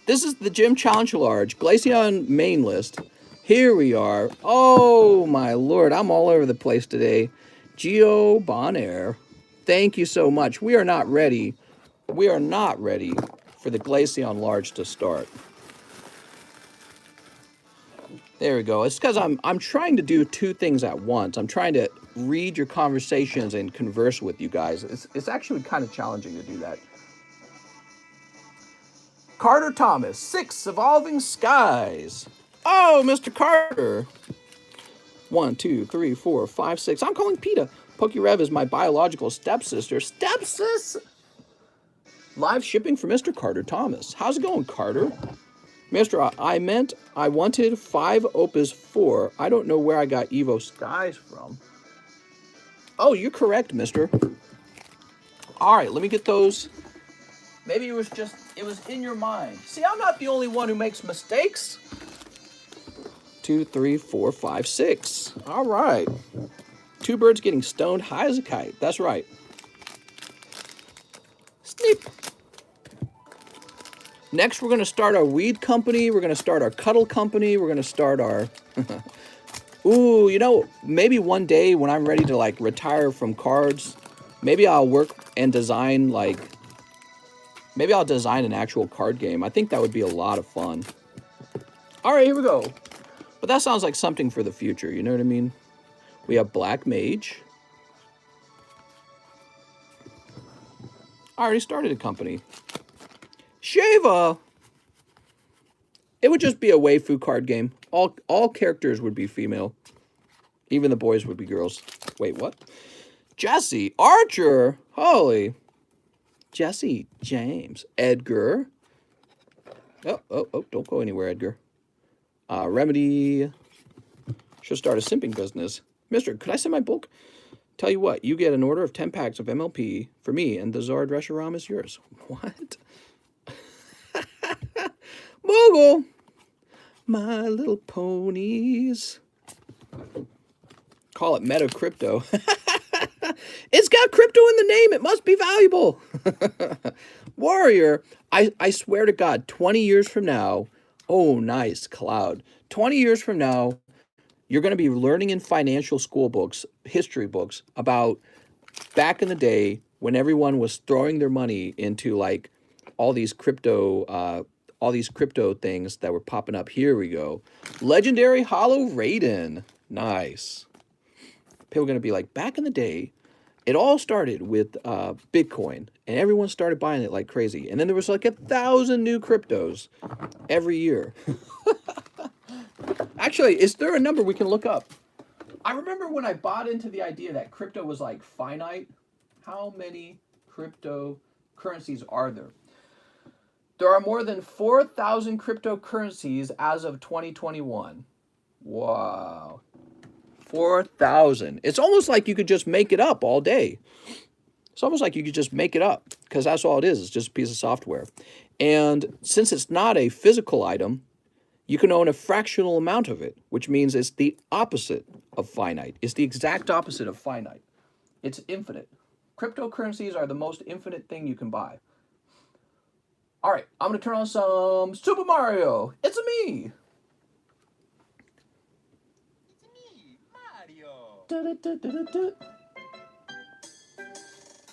This is the Gym Challenge Large. Glaceon main list. Here we are. Oh, my Lord. I'm all over the place today. Gio Bonaire. Thank you so much. We are not ready. We are not ready for the Glaceon Large to start. There we go. It's because I'm trying to do 2 things at once. I'm trying to read your conversations and converse with you guys. It's actually kind of challenging to do that. Carter Thomas, 6 Evolving Skies. Oh, Mr. Carter. 1, 2, 3, 4, 5, 6. I'm calling PETA. PokeRev is my biological stepsister. Stepsis! Live shipping for Mr. Carter Thomas. How's it going, Carter? Mr. I wanted 5 Opus 4. I don't know where I got Evo Skies from. Oh, you're correct, mister. All right, let me get those. Maybe it was in your mind. See, I'm not the only one who makes mistakes. 2, 3, 4, 5, 6. All right. 2 birds getting stoned high as a kite. That's right. Sneep. Next, we're going to start our weed company. We're going to start our cuddle company. We're going to start our... Ooh, you know, maybe one day when I'm ready to, like, retire from cards, maybe I'll work and design, like... Maybe I'll design an actual card game. I think that would be a lot of fun. All right, here we go. But that sounds like something for the future, you know what I mean? We have Black Mage. I already started a company. Shava! It would just be a waifu card game. All characters would be female. Even the boys would be girls. Wait, what? Jesse Archer! Holy. Jesse James. Edgar. Oh, don't go anywhere, Edgar. Remedy. Should start a simping business. Mister, could I send my bulk? Tell you what, you get an order of 10 packs of MLP for me, and the Zard Reshiram is yours. What? Moogle! My Little Ponies. Call it Meta Crypto. It's got crypto in the name. It must be valuable. Warrior. I swear to God, 20 years from now. Oh, nice, Cloud. 20 years from now, you're going to be learning in financial school books, history books, about back in the day when everyone was throwing their money into like all these crypto things that were popping up. Here we go. Legendary Hollow Raiden. Nice. People are going to be like, back in the day, it all started with Bitcoin, and everyone started buying it like crazy. And then there was like 1,000 new cryptos every year. Actually, is there a number we can look up? I remember when I bought into the idea that crypto was like finite. How many cryptocurrencies are there? There are more than 4,000 cryptocurrencies as of 2021. Wow. 4,000. It's almost like you could just make it up all day. It's almost like you could just make it up because that's all it is. It's just a piece of software. And since it's not a physical item, you can own a fractional amount of it, which means it's the opposite of finite. It's the exact opposite of finite. It's infinite. Cryptocurrencies are the most infinite thing you can buy. All right, I'm going to turn on some Super Mario. It's me.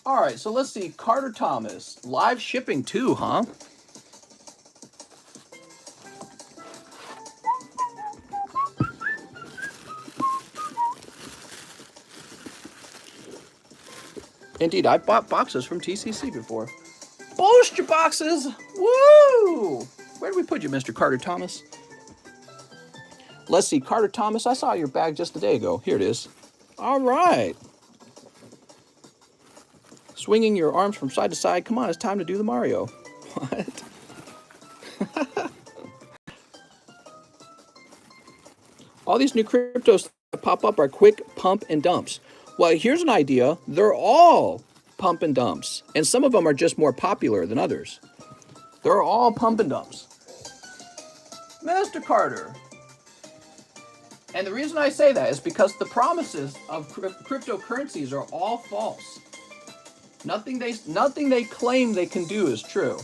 All right, so let's see. Carter Thomas. Live shipping too, huh? Indeed, I bought boxes from TCC before. Booster boxes! Woo! Where did we put you, Mr. Carter Thomas? Let's see, Carter Thomas, I saw your bag just a day ago. Here it is. All right. Swinging your arms from side to side. Come on, it's time to do the Mario. What? All these new cryptos that pop up are quick pump and dumps. Well, here's an idea. They're all pump and dumps. And some of them are just more popular than others. They're all pump and dumps. Mr. Carter. And the reason I say that is because the promises of cryptocurrencies are all false. Nothing they claim they can do is true.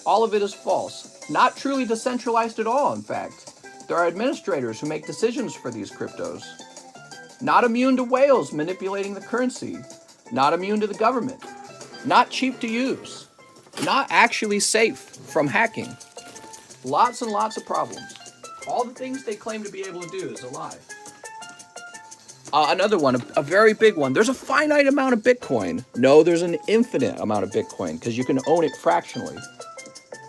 All of it is false. Not truly decentralized at all, in fact. There are administrators who make decisions for these cryptos. Not immune to whales manipulating the currency. Not immune to the government. Not cheap to use. Not actually safe from hacking. Lots and lots of problems. All the things they claim to be able to do is a lie. Another one, a very big one. There's a finite amount of Bitcoin. No, there's an infinite amount of Bitcoin because you can own it fractionally.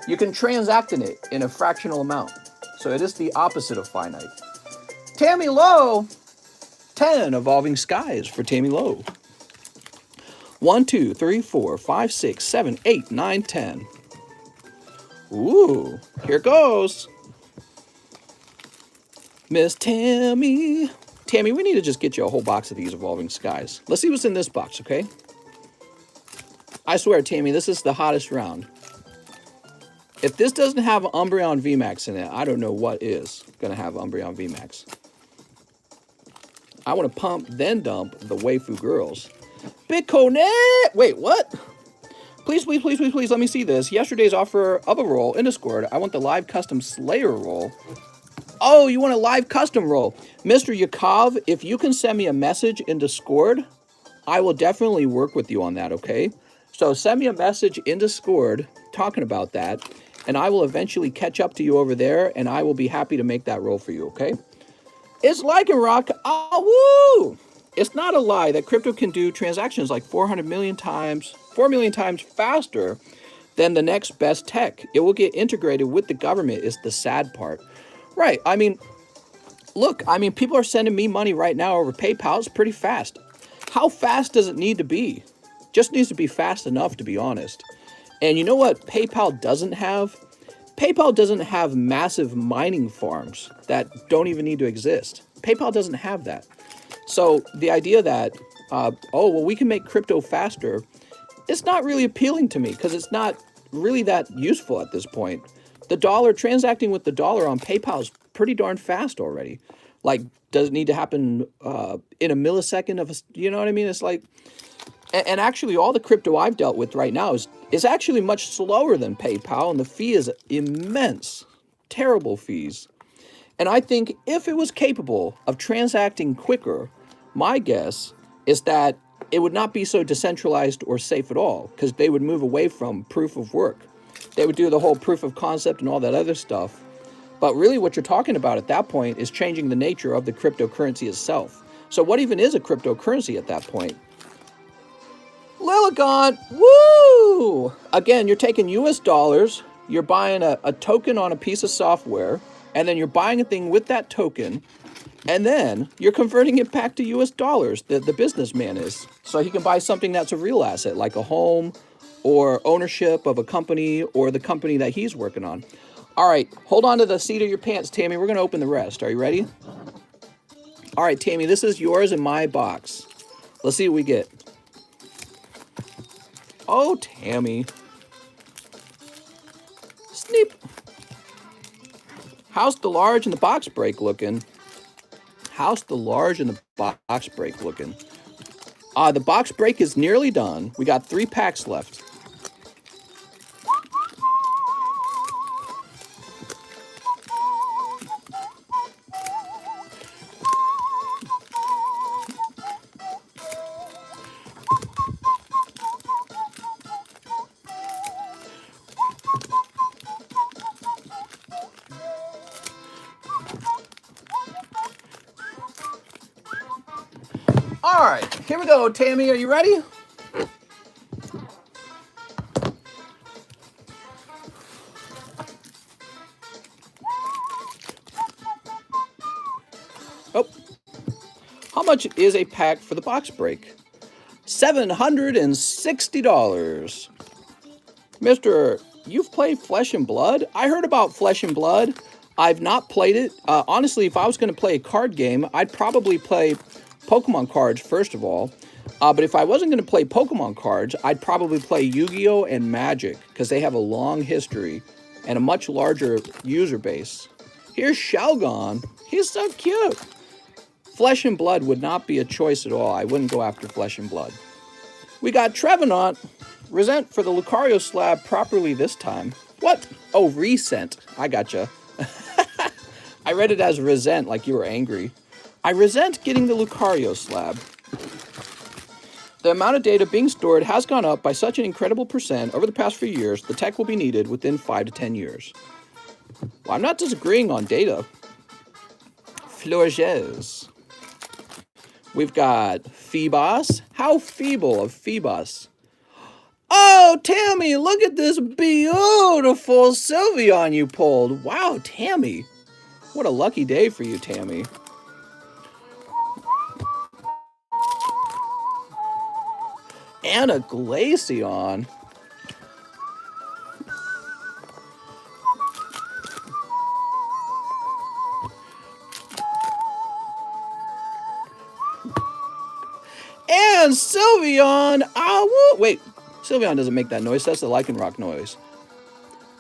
You can transact in it in a fractional amount. So it is the opposite of finite. Tammy Lowe. 10 evolving skies for Tammy Lowe. 1, 2, 3, 4, 5, 6, 7, 8, 9, 10. Ooh, here goes. Miss Tammy. Tammy, we need to just get you a whole box of these evolving skies. Let's see what's in this box, okay? I swear, Tammy, this is the hottest round. If this doesn't have Umbreon VMAX in it, I don't know what is going to have Umbreon VMAX. I want to pump, then dump the waifu girls. Bitcoin. Wait, what? Please, please, please, please, please, let me see this. Yesterday's offer of a roll in Discord. I want the live custom Slayer roll. Oh, you want a live custom roll? Mr. Yakov, if you can send me a message in Discord, I will definitely work with you on that, okay? So send me a message in Discord talking about that, and I will eventually catch up to you over there, and I will be happy to make that roll for you, okay? It's Lycanroc. Oh, woo! It's not a lie that crypto can do transactions like 4 million times faster than the next best tech. It will get integrated with the government is the sad part. Right, I mean, look, people are sending me money right now over PayPal. It's pretty fast. How fast does it need to be? Just needs to be fast enough, to be honest. And you know what PayPal doesn't have? PayPal doesn't have massive mining farms that don't even need to exist. PayPal doesn't have that. So the idea that, oh, well, we can make crypto faster, it's not really appealing to me because it's not really that useful at this point. The dollar, transacting with the dollar on PayPal is pretty darn fast already. Like, does it need to happen in a millisecond of a, you know what I mean? It's like, and actually all the crypto I've dealt with right now is actually much slower than PayPal, and the fee is immense. Terrible fees. And I think if it was capable of transacting quicker, my guess is that it would not be so decentralized or safe at all, because they would move away from proof of work. They would do the whole proof of concept and all that other stuff. But really what you're talking about at that point is changing the nature of the cryptocurrency itself. So what even is a cryptocurrency at that point? Liligon, woo! Again, you're taking US dollars, you're buying a token on a piece of software, and then you're buying a thing with that token, and then you're converting it back to US dollars, the businessman is. So he can buy something that's a real asset, like a home, or ownership of a company, or the company that he's working on. All right, hold on to the seat of your pants, Tammy. We're going to open the rest. Are you ready? All right, Tammy, this is yours in my box. Let's see what we get. Oh, Tammy. Sneep. How's the large and the box break looking? How's the large and the box break looking? The box break is nearly done. We got 3 packs left. All right, here we go, Tammy. Are you ready? Oh, how much is a pack for the box break? $760. Mister, you've played Flesh and Blood? I heard about Flesh and Blood. I've not played it. Honestly, if I was going to play a card game, I'd probably play Pokemon cards first of all. But if I wasn't going to play Pokemon cards, I'd probably play Yu-Gi-Oh! And Magic, because they have a long history and a much larger user base. Here's Shelgon. He's so cute. Flesh and Blood would not be a choice at all. I wouldn't go after Flesh and Blood. We got Trevenant. Resent for the Lucario slab properly this time. What? Oh, resent. I gotcha. I read it as resent, like you were angry. I resent getting the Lucario slab. The amount of data being stored has gone up by such an incredible percent over the past few years, the tech will be needed within 5 to 10 years. Well, I'm not disagreeing on data. Florges. We've got Phoebos. How feeble of Phoebos. Oh, Tammy, look at this beautiful Sylveon you pulled. Wow, Tammy. What a lucky day for you, Tammy. And a Glaceon. And Sylveon. Wait. Sylveon doesn't make that noise. That's the Lycanroc noise.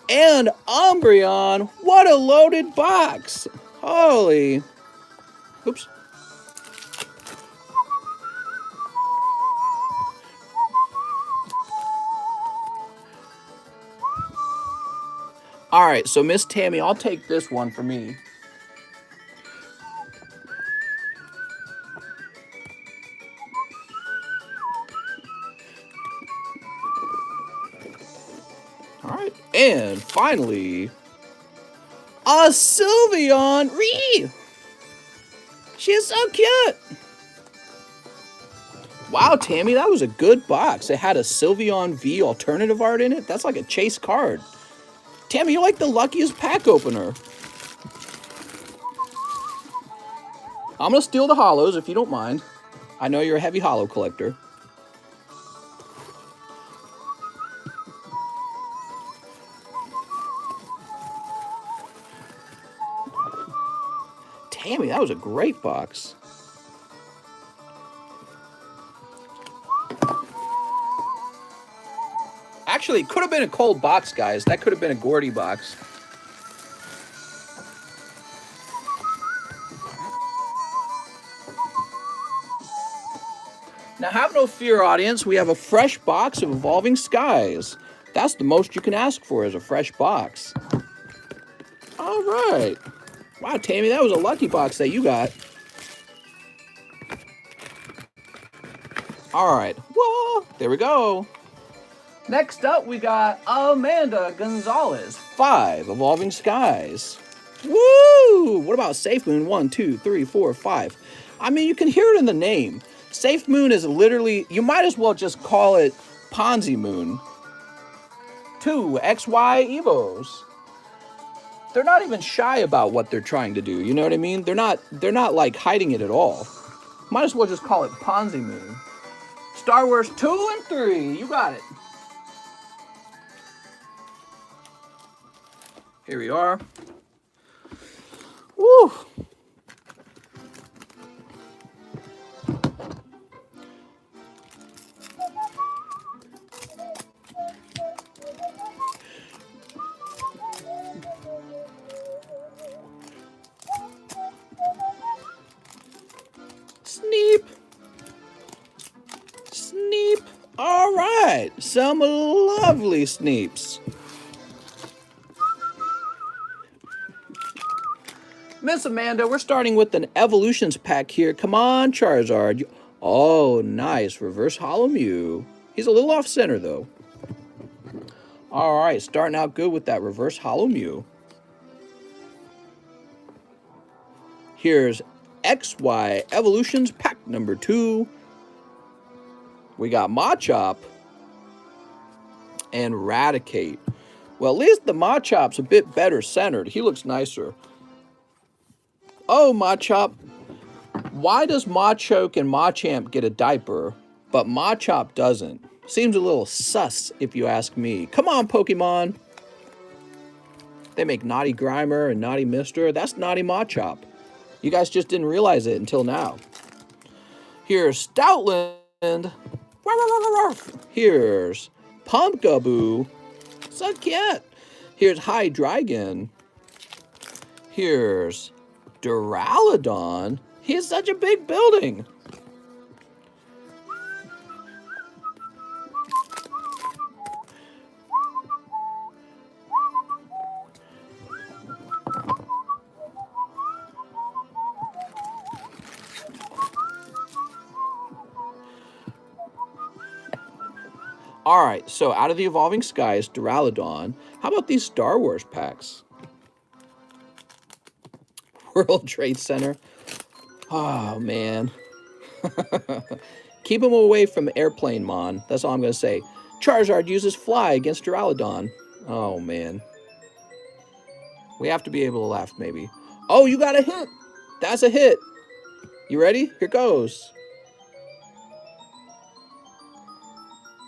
And Umbreon. What a loaded box. Holy. Oops. All right, so Miss Tammy, I'll take this one for me. All right, and finally, a Sylveon Ree. She's so cute. Wow, Tammy, that was a good box. It had a Sylveon V alternative art in it. That's like a chase card. Tammy, you're like the luckiest pack opener. I'm going to steal the holos if you don't mind. I know you're a heavy holo collector. Tammy, that was a great box. Actually, it could have been a cold box, guys. That could have been a Gordy box. Now, have no fear, audience. We have a fresh box of Evolving Skies. That's the most you can ask for, is a fresh box. All right. Wow, Tammy, that was a lucky box that you got. All right. Whoa, there we go. Next up, we got Amanda Gonzalez. 5 Evolving Skies. Woo! What about Safe Moon? 1, 2, 3, 4, 5. I mean, you can hear it in the name. Safe Moon is literally, you might as well just call it Ponzi Moon. 2 XY Evos. They're not even shy about what they're trying to do. You know what I mean? They're not like hiding it at all. Might as well just call it Ponzi Moon. Star Wars 2 and 3. You got it. Here we are. Woo! Sneep. Sneep. All right. Some lovely Sneeps. Miss Amanda, we're starting with an Evolutions pack here. Come on, Charizard. Oh, nice. Reverse Hollow Mew. He's a little off center, though. All right, starting out good with that Reverse Hollow Mew. Here's XY Evolutions pack number 2. We got Machop and Raticate. Well, at least the Machop's a bit better centered. He looks nicer. Oh, Machop. Why does Machoke and Machamp get a diaper, but Machop doesn't? Seems a little sus, if you ask me. Come on, Pokemon. They make Naughty Grimer and Naughty Mister. That's Naughty Machop. You guys just didn't realize it until now. Here's Stoutland. Here's Pumpkaboo. So cute. Here's Hydreigon. Here's Duraludon. He's such a big building. All right, so out of the Evolving Skies, Duraludon. How about these Star Wars packs? World Trade Center. Oh, man. Keep him away from Airplane Mon. That's all I'm going to say. Charizard uses Fly against Duraludon. Oh, man. We have to be able to laugh, maybe. Oh, you got a hit. That's a hit. You ready? Here goes.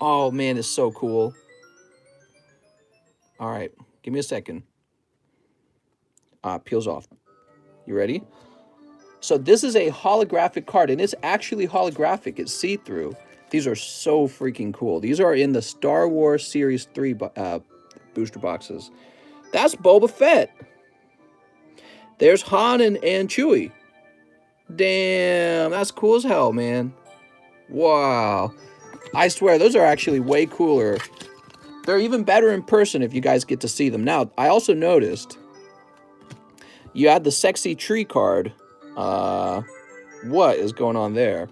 Oh, man, it's so cool. All right, give me a second. Peels off. You ready? So this is a holographic card, and it's actually holographic. It's see-through. These are so freaking cool. These are in the Star Wars Series 3 booster boxes. That's Boba Fett. There's Han and Chewie. Damn, that's cool as hell, man. Wow. I swear, those are actually way cooler. They're even better in person if you guys get to see them. Now, I also noticed you had the sexy tree card. What is going on there?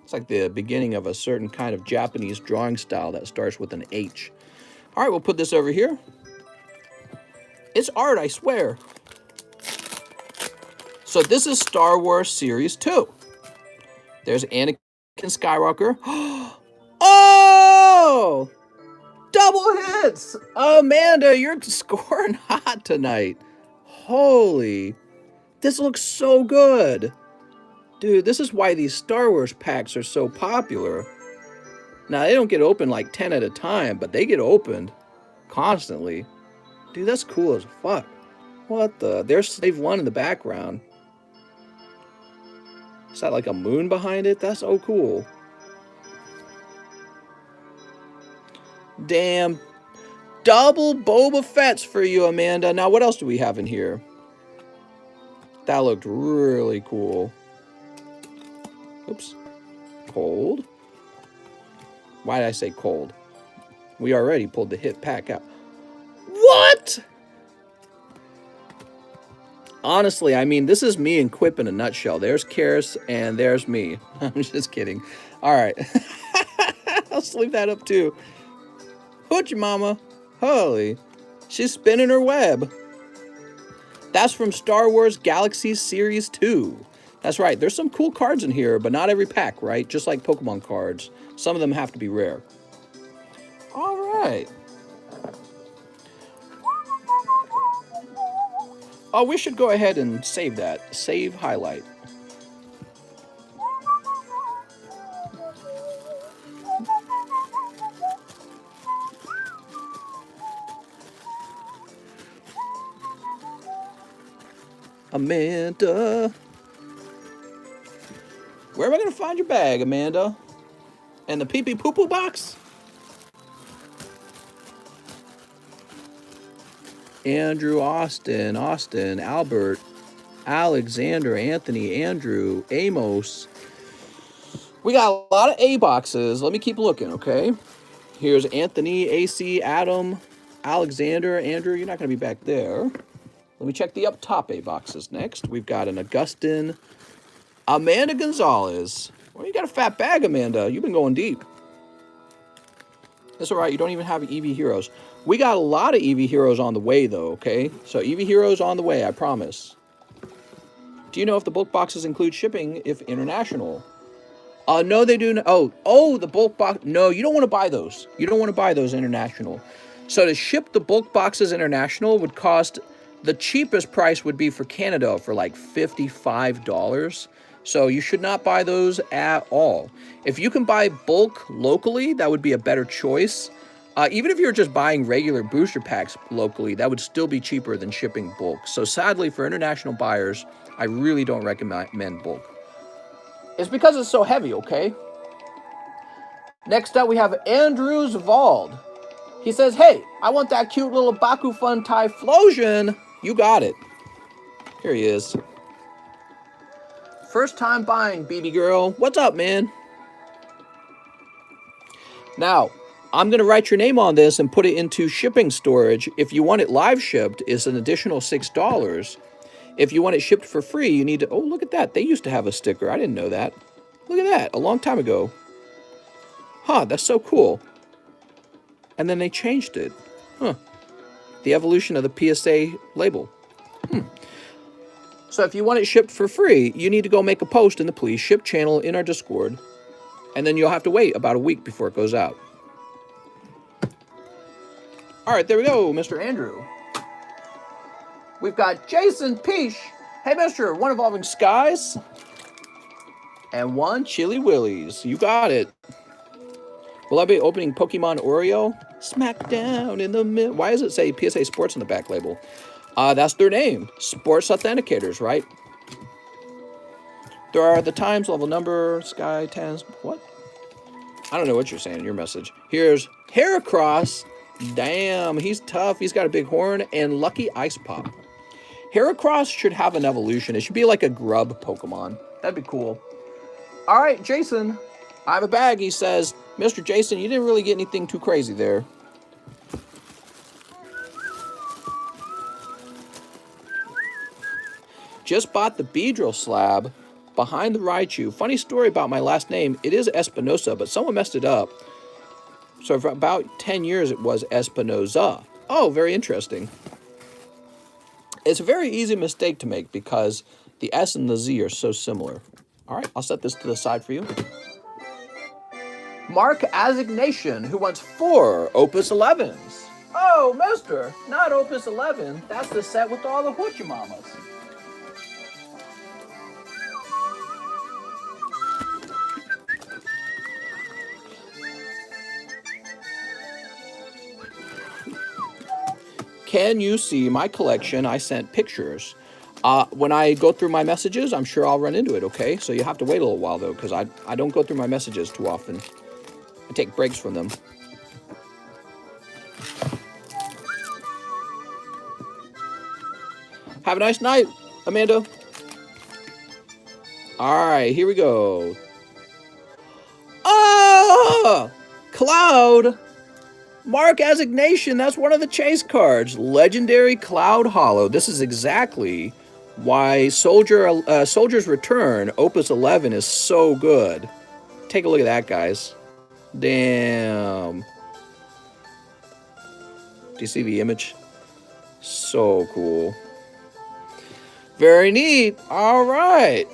It's like the beginning of a certain kind of Japanese drawing style that starts with an H. All right, we'll put this over here. It's art, I swear. So this is Star Wars Series 2. There's Anakin Skywalker. Oh! Double hits! Amanda, you're scoring hot tonight. Holy. This looks so good. Dude, this is why these Star Wars packs are so popular. Now, they don't get opened like 10 at a time, but they get opened constantly. Dude, that's cool as fuck. What the? There's Slave 1 in the background. Is that like a moon behind it? That's so cool. Damn. Double Boba Fett's for you, Amanda. Now, what else do we have in here? That looked really cool. Oops. Cold. Why did I say cold? We already pulled the hit pack out. What? Honestly, I mean, this is me and Quip in a nutshell. There's Karis and there's me. I'm just kidding. All right. I'll sleep that up too. Hoochie mama. Holy. She's spinning her web. That's from Star Wars Galaxy Series 2. That's right. There's some cool cards in here, but not every pack, right? Just like Pokemon cards. Some of them have to be rare. All right. Oh, we should go ahead and save that. Save highlight. Amanda. Where am I going to find your bag, Amanda? And the pee-pee poo-poo box? Andrew, Austin, Albert, Alexander, Anthony, Andrew, Amos. We got a lot of A boxes. Let me keep looking, okay? Here's Anthony, AC, Adam, Alexander, Andrew. You're not going to be back there. Let me check the up top A boxes next. We've got an Augustin, Amanda Gonzalez. Well, you got a fat bag, Amanda. You've been going deep. That's all right. You don't even have EV Heroes. We got a lot of EV Heroes on the way, though, okay? So EV Heroes on the way, I promise. Do you know if the bulk boxes include shipping if international? No, they do. Oh, the bulk box. No, you don't want to buy those. You don't want to buy those international. So to ship the bulk boxes international would cost, the cheapest price would be for Canada for like $55. So you should not buy those at all. If you can buy bulk locally, that would be a better choice. Even if you're just buying regular booster packs locally, that would still be cheaper than shipping bulk. So sadly, for international buyers, I really don't recommend bulk. It's because it's so heavy, okay? Next up, we have Andrew Zvald. He says, hey, I want that cute little Bakufun Typhlosion. You got it. Here he is. First time buying, BB girl. What's up, man? Now, I'm going to write your name on this and put it into shipping storage. If you want it live shipped, it's an additional $6. If you want it shipped for free, you need to... Oh, look at that. They used to have a sticker. I didn't know that. Look at that. A long time ago. Huh, that's so cool. And then they changed it. Huh. The evolution of the PSA label. So if you want it shipped for free, you need to go make a post in the Please Ship channel in our Discord. And then you'll have to wait about a week before it goes out. All right, there we go, Mr. Andrew. We've got Jason Peach. Hey, Mr. One Evolving Skies. And one Chili Willies. You got it. Will I be opening Pokemon Oreo? Smackdown in the middle. Why does it say PSA Sports on the back label? That's their name. Sports Authenticators, right? There are the times, level number, sky, tens, what? I don't know what you're saying in your message. Here's Heracross. Damn, he's tough. He's got a big horn and Lucky Ice Pop. Heracross should have an evolution. It should be like a grub Pokemon. That'd be cool. All right, Jason, I have a bag. He says, Mr. Jason, you didn't really get anything too crazy there. Just bought the Beedrill slab behind the Raichu. Funny story about my last name. It is Espinosa, but someone messed it up. So for about 10 years, it was Espinoza. Oh, very interesting. It's a very easy mistake to make because the S and the Z are so similar. All right, I'll set this to the side for you. Mark Assignation, who wants 4 Opus 11s. Oh, mister, not Opus 11. That's the set with all the hoochie mamas. Can you see my collection? I sent pictures. When I go through my messages, I'm sure I'll run into it, okay? So you have to wait a little while, though, because I don't go through my messages too often. I take breaks from them. Have a nice night, Amanda. All right, here we go. Oh! Cloud! Mark Assignation, that's one of the chase cards. Legendary Cloud Hollow. This is exactly why Soldier's Return, Opus 11, is so good. Take a look at that, guys. Damn. Do you see the image? So cool. Very neat. All right.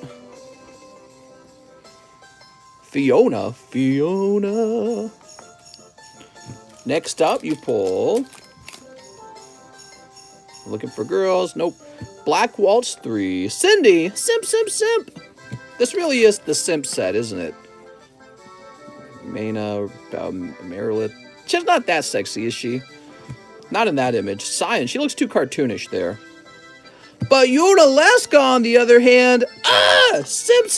Fiona. Next up, you pull. Looking for girls. Nope. Black Waltz 3. Cindy. Simp. This really is the simp set, isn't it? Maina. Marilyn. She's not that sexy, is she? Not in that image. Cyan. She looks too cartoonish there. But Yunalesca, on the other hand. Simp.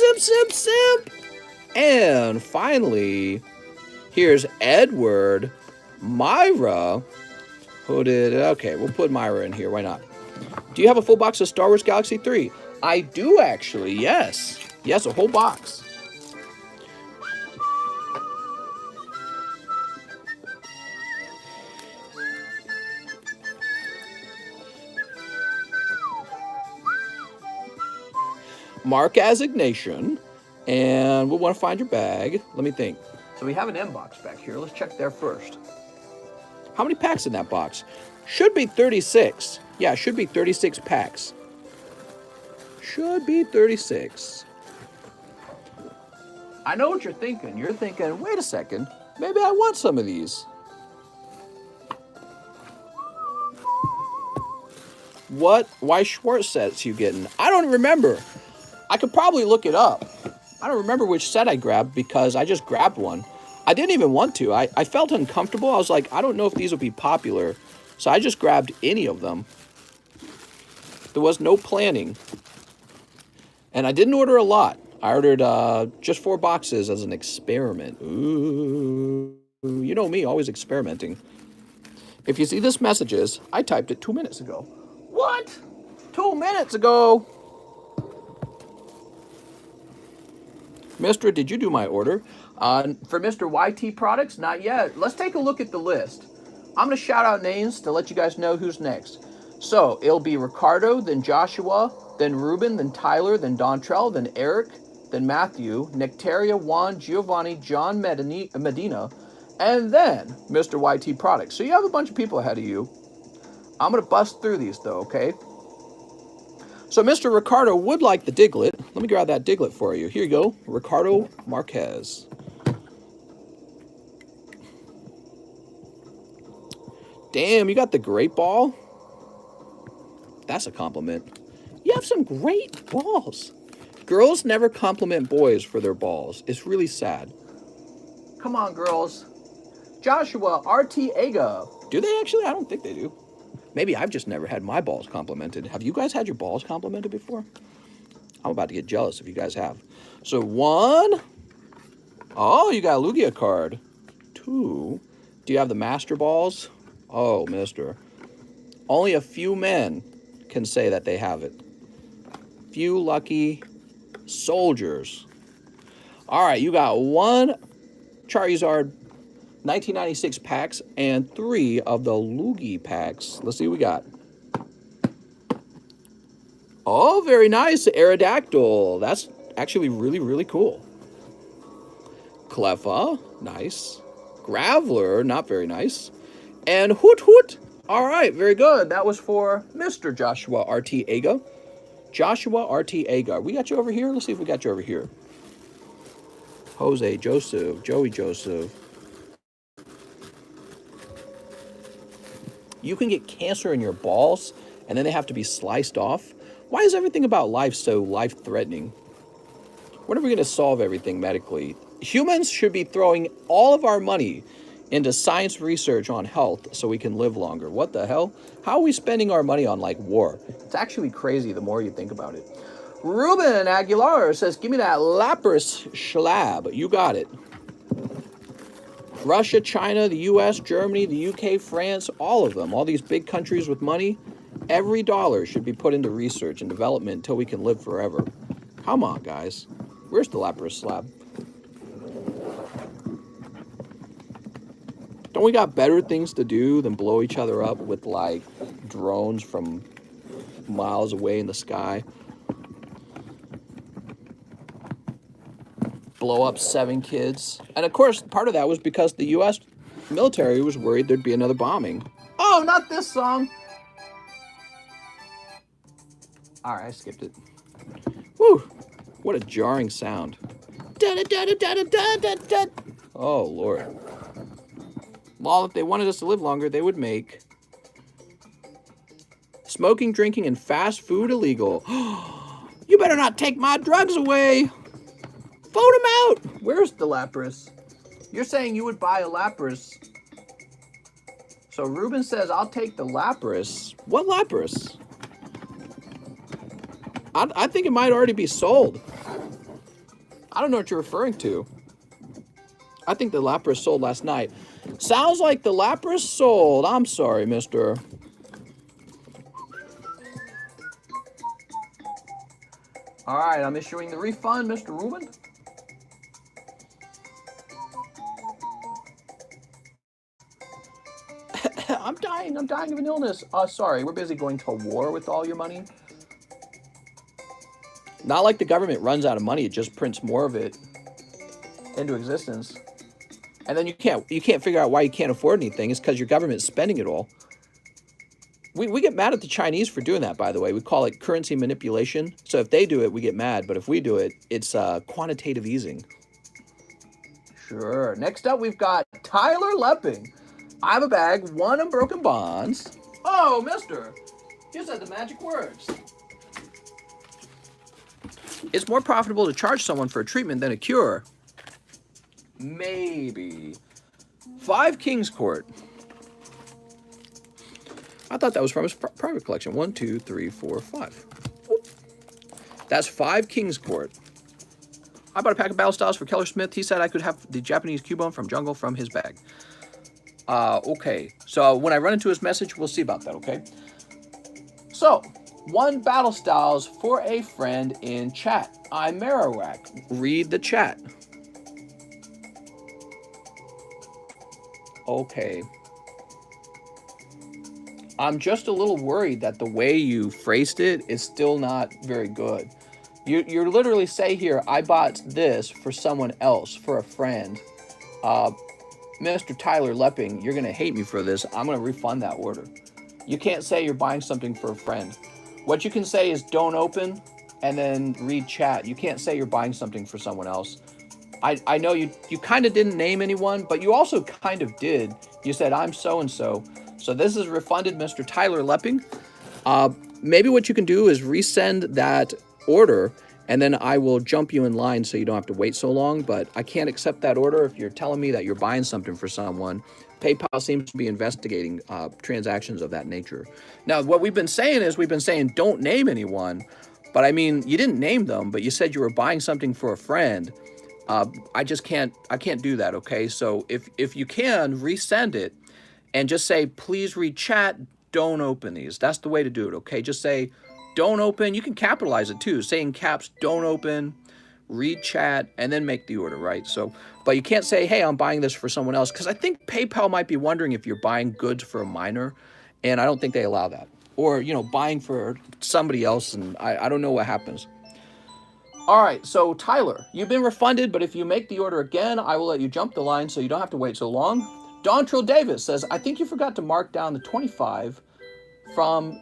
And finally, here's Edward. Myra. Okay, we'll put Myra in here. Why not? Do you have a full box of Star Wars Galaxy 3? I do, actually. Yes, a whole box. Mark Assignation. And we'll want to find your bag. Let me think. So we have an M box back here. Let's check there first. How many packs in that box? Should be 36. Yeah, should be 36 packs. Should be 36. I know what you're thinking. You're thinking, wait a second. Maybe I want some of these. Why Schwartz sets you getting? I don't remember. I could probably look it up. I don't remember which set I grabbed because I just grabbed one. I didn't even want to. I felt uncomfortable. I was like, I don't know if these will be popular. So I just grabbed any of them. There was no planning. And I didn't order a lot. I ordered just 4 boxes as an experiment. Ooh, you know me, always experimenting. If you see this messages, I typed it 2 minutes ago. What? 2 minutes ago? Mister, did you do my order? For Mr. YT Products, not yet. Let's take a look at the list. I'm going to shout out names to let you guys know who's next. So, it'll be Ricardo, then Joshua, then Ruben, then Tyler, then Dontrell, then Eric, then Matthew, Nectaria, Juan, Giovanni, John Medina, and then Mr. YT Products. So you have a bunch of people ahead of you. I'm going to bust through these, though, okay? So Mr. Ricardo would like the Diglett. Let me grab that Diglett for you. Here you go. Ricardo Marquez. Damn, you got the great ball? That's a compliment. You have some great balls. Girls never compliment boys for their balls. It's really sad. Come on, girls. Joshua Arteaga. Do they actually? I don't think they do. Maybe I've just never had my balls complimented. Have you guys had your balls complimented before? I'm about to get jealous if you guys have. So 1. Oh, you got a Lugia card. 2. Do you have the Master Balls? Oh, mister. Only a few men can say that they have it. Few lucky soldiers. All right, you got 1 Charizard 1996 packs and 3 of the Lugia packs. Let's see what we got. Oh, very nice. Aerodactyl. That's actually really, really cool. Cleffa. Nice. Graveler. Not very nice. And Hoot Hoot. All right, very good. That was for Mr. Joshua Arteaga. Joshua Arteaga. We got you over here? Let's see if we got you over here. Jose Joseph. Joey Joseph. You can get cancer in your balls, and then they have to be sliced off. Why is everything about life so life-threatening? When are we going to solve everything medically? Humans should be throwing all of our money into science research on health so we can live longer. What the hell? How are we spending our money on, like, war? It's actually crazy the more you think about it. Ruben Aguilar says, give me that Lapras Schlab. You got it. Russia, China, the U.S., Germany, the UK, France, all of them. All these big countries with money. Every dollar should be put into research and development until we can live forever. Come on, guys. Where's the Lapras slab? Don't we got better things to do than blow each other up with, like, drones from miles away in the sky? Blow up 7 kids. And, of course, part of that was because the U.S. military was worried there'd be another bombing. Oh, not this song. All right, I skipped it. Whew. What a jarring sound. Oh, Lord. Well, if they wanted us to live longer, they would make smoking, drinking, and fast food illegal. You better not take my drugs away. Vote him out. Where's the Lapras? You're saying you would buy a Lapras. So Ruben says, I'll take the Lapras. What Lapras? I think it might already be sold. I don't know what you're referring to. I think the Lapras sold last night. Sounds like the Lapras sold. I'm sorry, mister. All right, I'm issuing the refund, Mr. Ruben. I'm dying of an illness. Sorry, we're busy going to war with all your money. Not like the government runs out of money, it just prints more of it into existence. And then you can't figure out why you can't afford anything. It's because your government's spending it all. We get mad at the Chinese for doing that, by the way. We call it currency manipulation. So if they do it, we get mad. But if we do it, it's quantitative easing. Sure. Next up, we've got Tyler Lepping. I have a bag, 1 Unbroken Bonds. Oh, mister. You said the magic words. It's more profitable to charge someone for a treatment than a cure. Maybe. 5 King's Court. I thought that was from his private collection. 1, 2, 3, 4, 5. That's 5 King's Court. I bought a pack of Battle Styles for Keller Smith. He said I could have the Japanese Cubone from Jungle from his bag. Okay. So when I run into his message, we'll see about that, okay? So, 1 Battle Styles for a friend in chat. I'm Marowak. Read the chat. Okay. I'm just a little worried that the way you phrased it is still not very good. You literally say here, I bought this for someone else, for a friend. Mr. Tyler Lepping, you're going to hate me for this. I'm going to refund that order. You can't say you're buying something for a friend. What you can say is don't open and then read chat. You can't say you're buying something for someone else. I know you kind of didn't name anyone, but you also kind of did. You said, I'm so-and-so. So this is refunded, Mr. Tyler Lepping. Maybe what you can do is resend that order, and then I will jump you in line so you don't have to wait so long. But I can't accept that order if you're telling me that you're buying something for someone. PayPal seems to be investigating transactions of that nature. Now, what we've been saying is don't name anyone. But I mean, you didn't name them, but you said you were buying something for a friend. I can't do that, okay? So if you can, resend it and just say, please read chat, don't open these. That's the way to do it, okay? Just say, don't open. You can capitalize it too. Say in caps, don't open, read chat, and then make the order, right? So, but you can't say, hey, I'm buying this for someone else, because I think PayPal might be wondering if you're buying goods for a minor, and I don't think they allow that. Or, buying for somebody else, and I don't know what happens. All right, so Tyler, you've been refunded, but if you make the order again, I will let you jump the line so you don't have to wait so long. Dontrell Davis says, I think you forgot to mark down the 25 from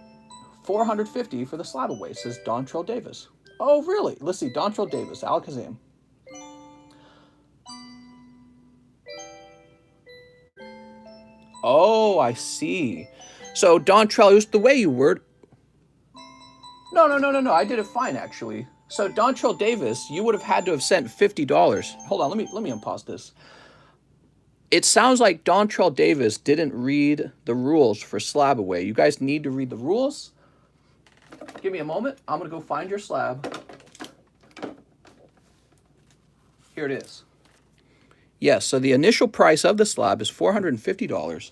450 for the slab away, says Dontrell Davis. Oh, really? Let's see, Dontrell Davis, Alakazam. Oh, I see. So, Dontrell, it was the way you word. No, I did it fine, actually. So, Dontrell Davis, you would have had to have sent $50. Hold on, let me unpause this. It sounds like Dontrell Davis didn't read the rules for slab away. You guys need to read the rules. Give me a moment. I'm going to go find your slab. Here it is. Yes, so the initial price of the slab is $450.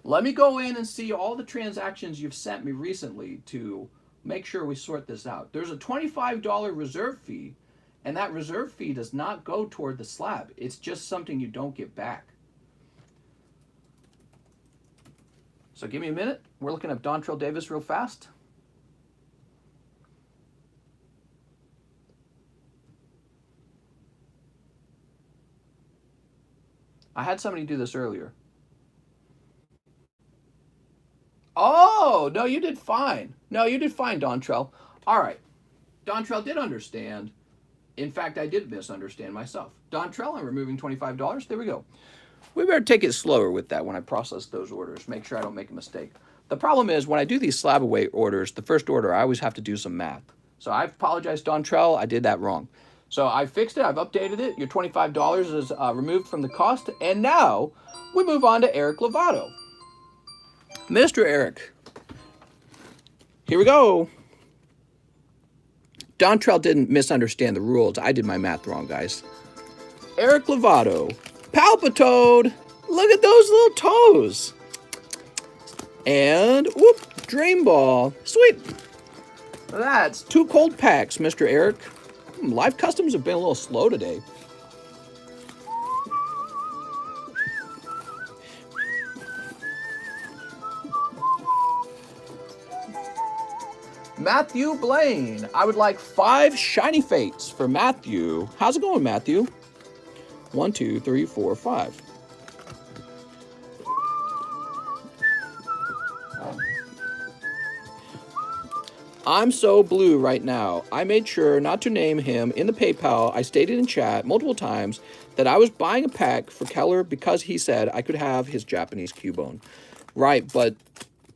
Let me go in and see all the transactions you've sent me recently to make sure we sort this out. There's a $25 reserve fee, and that reserve fee does not go toward the slab. It's just something you don't get back. So give me a minute. We're looking at Dontrell Davis real fast. I had somebody do this earlier. Oh, no, you did fine. No, you did fine, Dontrell. All right. Dontrell did understand. In fact, I did misunderstand myself. Dontrell, I'm removing $25. There we go. We better take it slower with that when I process those orders. Make sure I don't make a mistake. The problem is when I do these slab away orders, the first order, I always have to do some math. So I apologize, Dontrell. I did that wrong. So I fixed it. I've updated it. Your $25 is removed from the cost. And now we move on to Eric Lovato. Mr. Eric, here we go. Dontrell didn't misunderstand the rules. I did my math wrong, guys. Eric Lovato, Palpitoad. Look at those little toes. And, whoop, Dream Ball. Sweet. That's 2 cold packs, Mr. Eric. Live customs have been a little slow today. Matthew Blaine. I would like 5 shiny fates for Matthew. How's it going, Matthew? 1, 2, 3, 4, 5. I'm so blue right now. I made sure not to name him in the PayPal. I stated in chat multiple times that I was buying a pack for Keller because he said I could have his Japanese Cubone. Right, but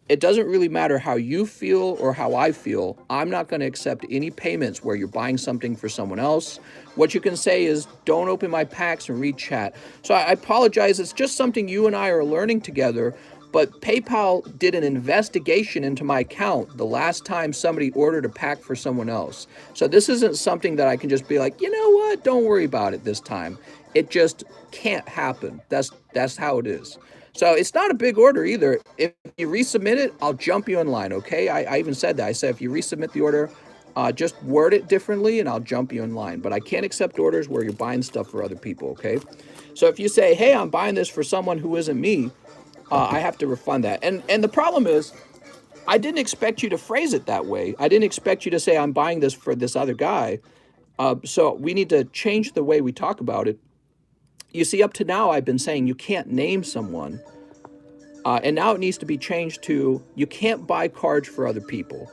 it doesn't really matter how you feel or how I feel. I'm not going to accept any payments where you're buying something for someone else. What you can say is, don't open my packs and read chat. So I apologize. It's just something you and I are learning together. But PayPal did an investigation into my account the last time somebody ordered a pack for someone else. So this isn't something that I can just be like, you know what? Don't worry about it this time. It just can't happen. That's how it is. So it's not a big order either. If you resubmit it, I'll jump you in line, okay? I even said that. I said if you resubmit the order, just word it differently and I'll jump you in line. But I can't accept orders where you're buying stuff for other people, okay? So if you say, hey, I'm buying this for someone who isn't me, I have to refund that. And the problem is, I didn't expect you to phrase it that way. I didn't expect you to say, I'm buying this for this other guy. So we need to change the way we talk about it. You see, up to now, I've been saying you can't name someone. And now it needs to be changed to, you can't buy cards for other people.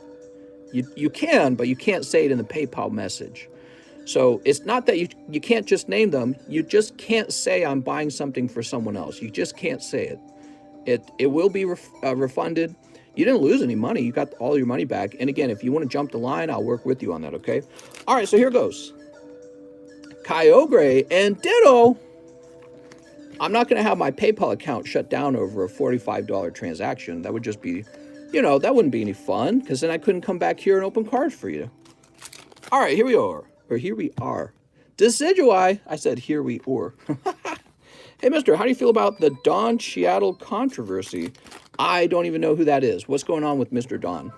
You can, but you can't say it in the PayPal message. So it's not that you can't just name them. You just can't say I'm buying something for someone else. You just can't say it. It will be refunded. You didn't lose any money. You got all your money back. And again, if you want to jump the line, I'll work with you on that, okay? All right, so here goes. Kyogre and Ditto. I'm not going to have my PayPal account shut down over a $45 transaction. That would just be, that wouldn't be any fun, because then I couldn't come back here and open cards for you. All right, here we are. Or here we are. Decidui. I said here we are. Hey, mister, how do you feel about the Don Seattle controversy? I don't even know who that is. What's going on with Mr. Don?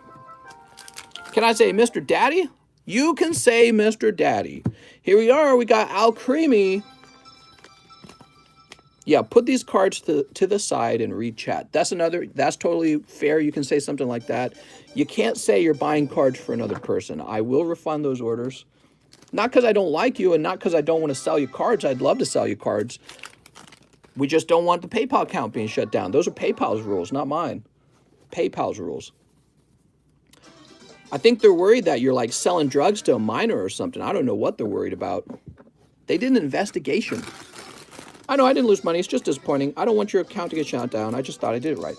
Can I say Mr. Daddy? You can say Mr. Daddy. Here we are. We got Al Creamy. Yeah, put these cards to the side and read chat. That's totally fair. You can say something like that. You can't say you're buying cards for another person. I will refund those orders. Not because I don't like you and not because I don't want to sell you cards. I'd love to sell you cards. We just don't want the PayPal account being shut down. Those are PayPal's rules, not mine. PayPal's rules. I think they're worried that you're like selling drugs to a minor or something. I don't know what they're worried about. They did an investigation. I know I didn't lose money. It's just disappointing. I don't want your account to get shut down. I just thought I did it right.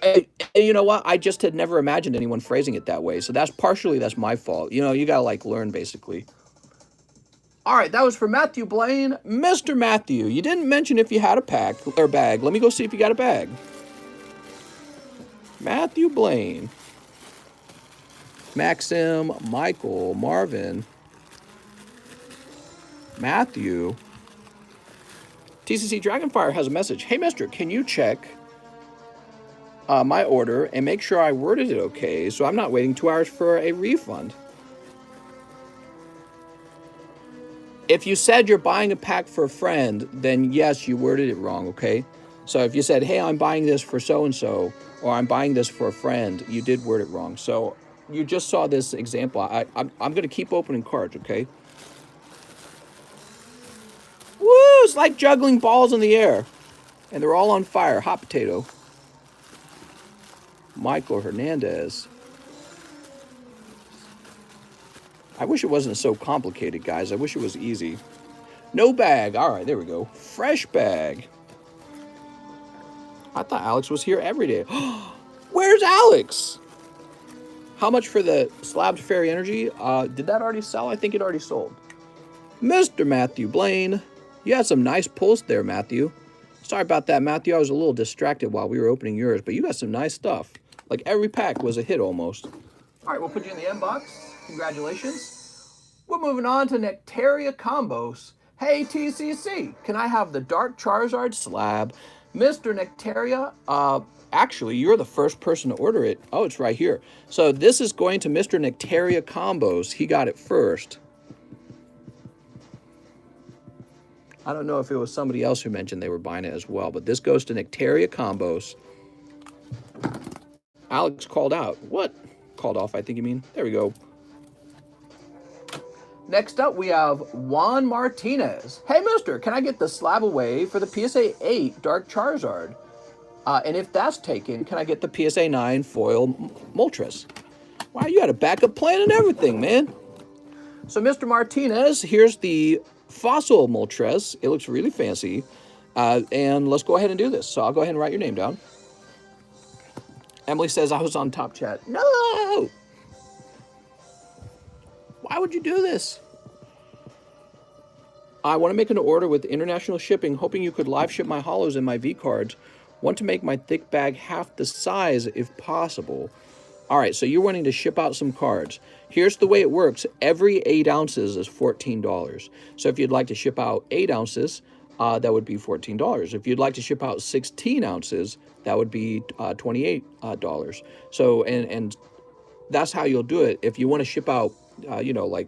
And you know what? I just had never imagined anyone phrasing it that way. So that's my fault. You know, you got to like learn basically. All right, that was for Matthew Blaine. Mr. Matthew, you didn't mention if you had a pack or bag. Let me go see if you got a bag. Matthew Blaine. Maxim, Michael, Marvin. Matthew. TCC Dragonfire has a message. Hey, mister, can you check my order and make sure I worded it okay so I'm not waiting 2 hours for a refund? If you said you're buying a pack for a friend, then yes, you worded it wrong, okay? So if you said, hey, I'm buying this for so-and-so, or I'm buying this for a friend, you did word it wrong. So you just saw this example. I'm going to keep opening cards, okay? Woo! It's like juggling balls in the air. And they're all on fire. Hot potato. Michael Hernandez. I wish it wasn't so complicated, guys. I wish it was easy. No bag. All right, there we go. Fresh bag. I thought Alex was here every day. Where's Alex? How much for the Slabs Fairy Energy? Did that already sell? I think it already sold. Mr. Matthew Blaine. You had some nice pulls there, Matthew. Sorry about that, Matthew. I was a little distracted while we were opening yours, but you got some nice stuff. Like every pack was a hit almost. All right, we'll put you in the inbox. Congratulations. We're moving on to Nectaria Combos. Hey, TCC, can I have the Dark Charizard slab? Mr. Nectaria, actually, you're the first person to order it. Oh, it's right here. So this is going to Mr. Nectaria Combos. He got it first. I don't know if it was somebody else who mentioned they were buying it as well, but this goes to Nectaria Combos. Alex called out. What? Called off, I think you mean. There we go. Next up, we have Juan Martinez. Hey, mister, can I get the slab away for the PSA 8 Dark Charizard? And if that's taken, can I get the PSA 9 Foil Moltres? Wow, you had a backup plan and everything, man. So, Mr. Martinez, here's the Fossil Moltres. It looks really fancy. And let's go ahead and do this. So I'll go ahead and write your name down. Emily says I was on top chat. No! Why would you do this? I want to make an order with international shipping, hoping you could live ship my holos and my V cards. Want to make my thick bag half the size if possible. All right, so you're wanting to ship out some cards. Here's the way it works. Every 8 ounces is $14. So if you'd like to ship out 8 ounces, that would be $14. If you'd like to ship out 16 ounces, that would be $28. So, and that's how you'll do it. If you want to ship out, you know, like,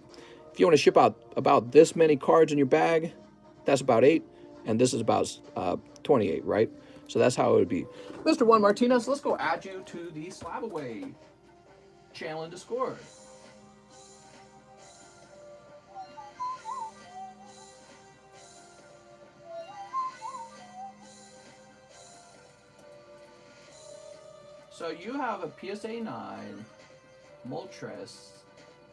if you want to ship out about this many cards in your bag, that's about 8, and this is about 28, right? So that's how it would be. Mr. Juan Martinez, let's go add you to the Slab Away channel in Discord. So you have a PSA 9 Moltres,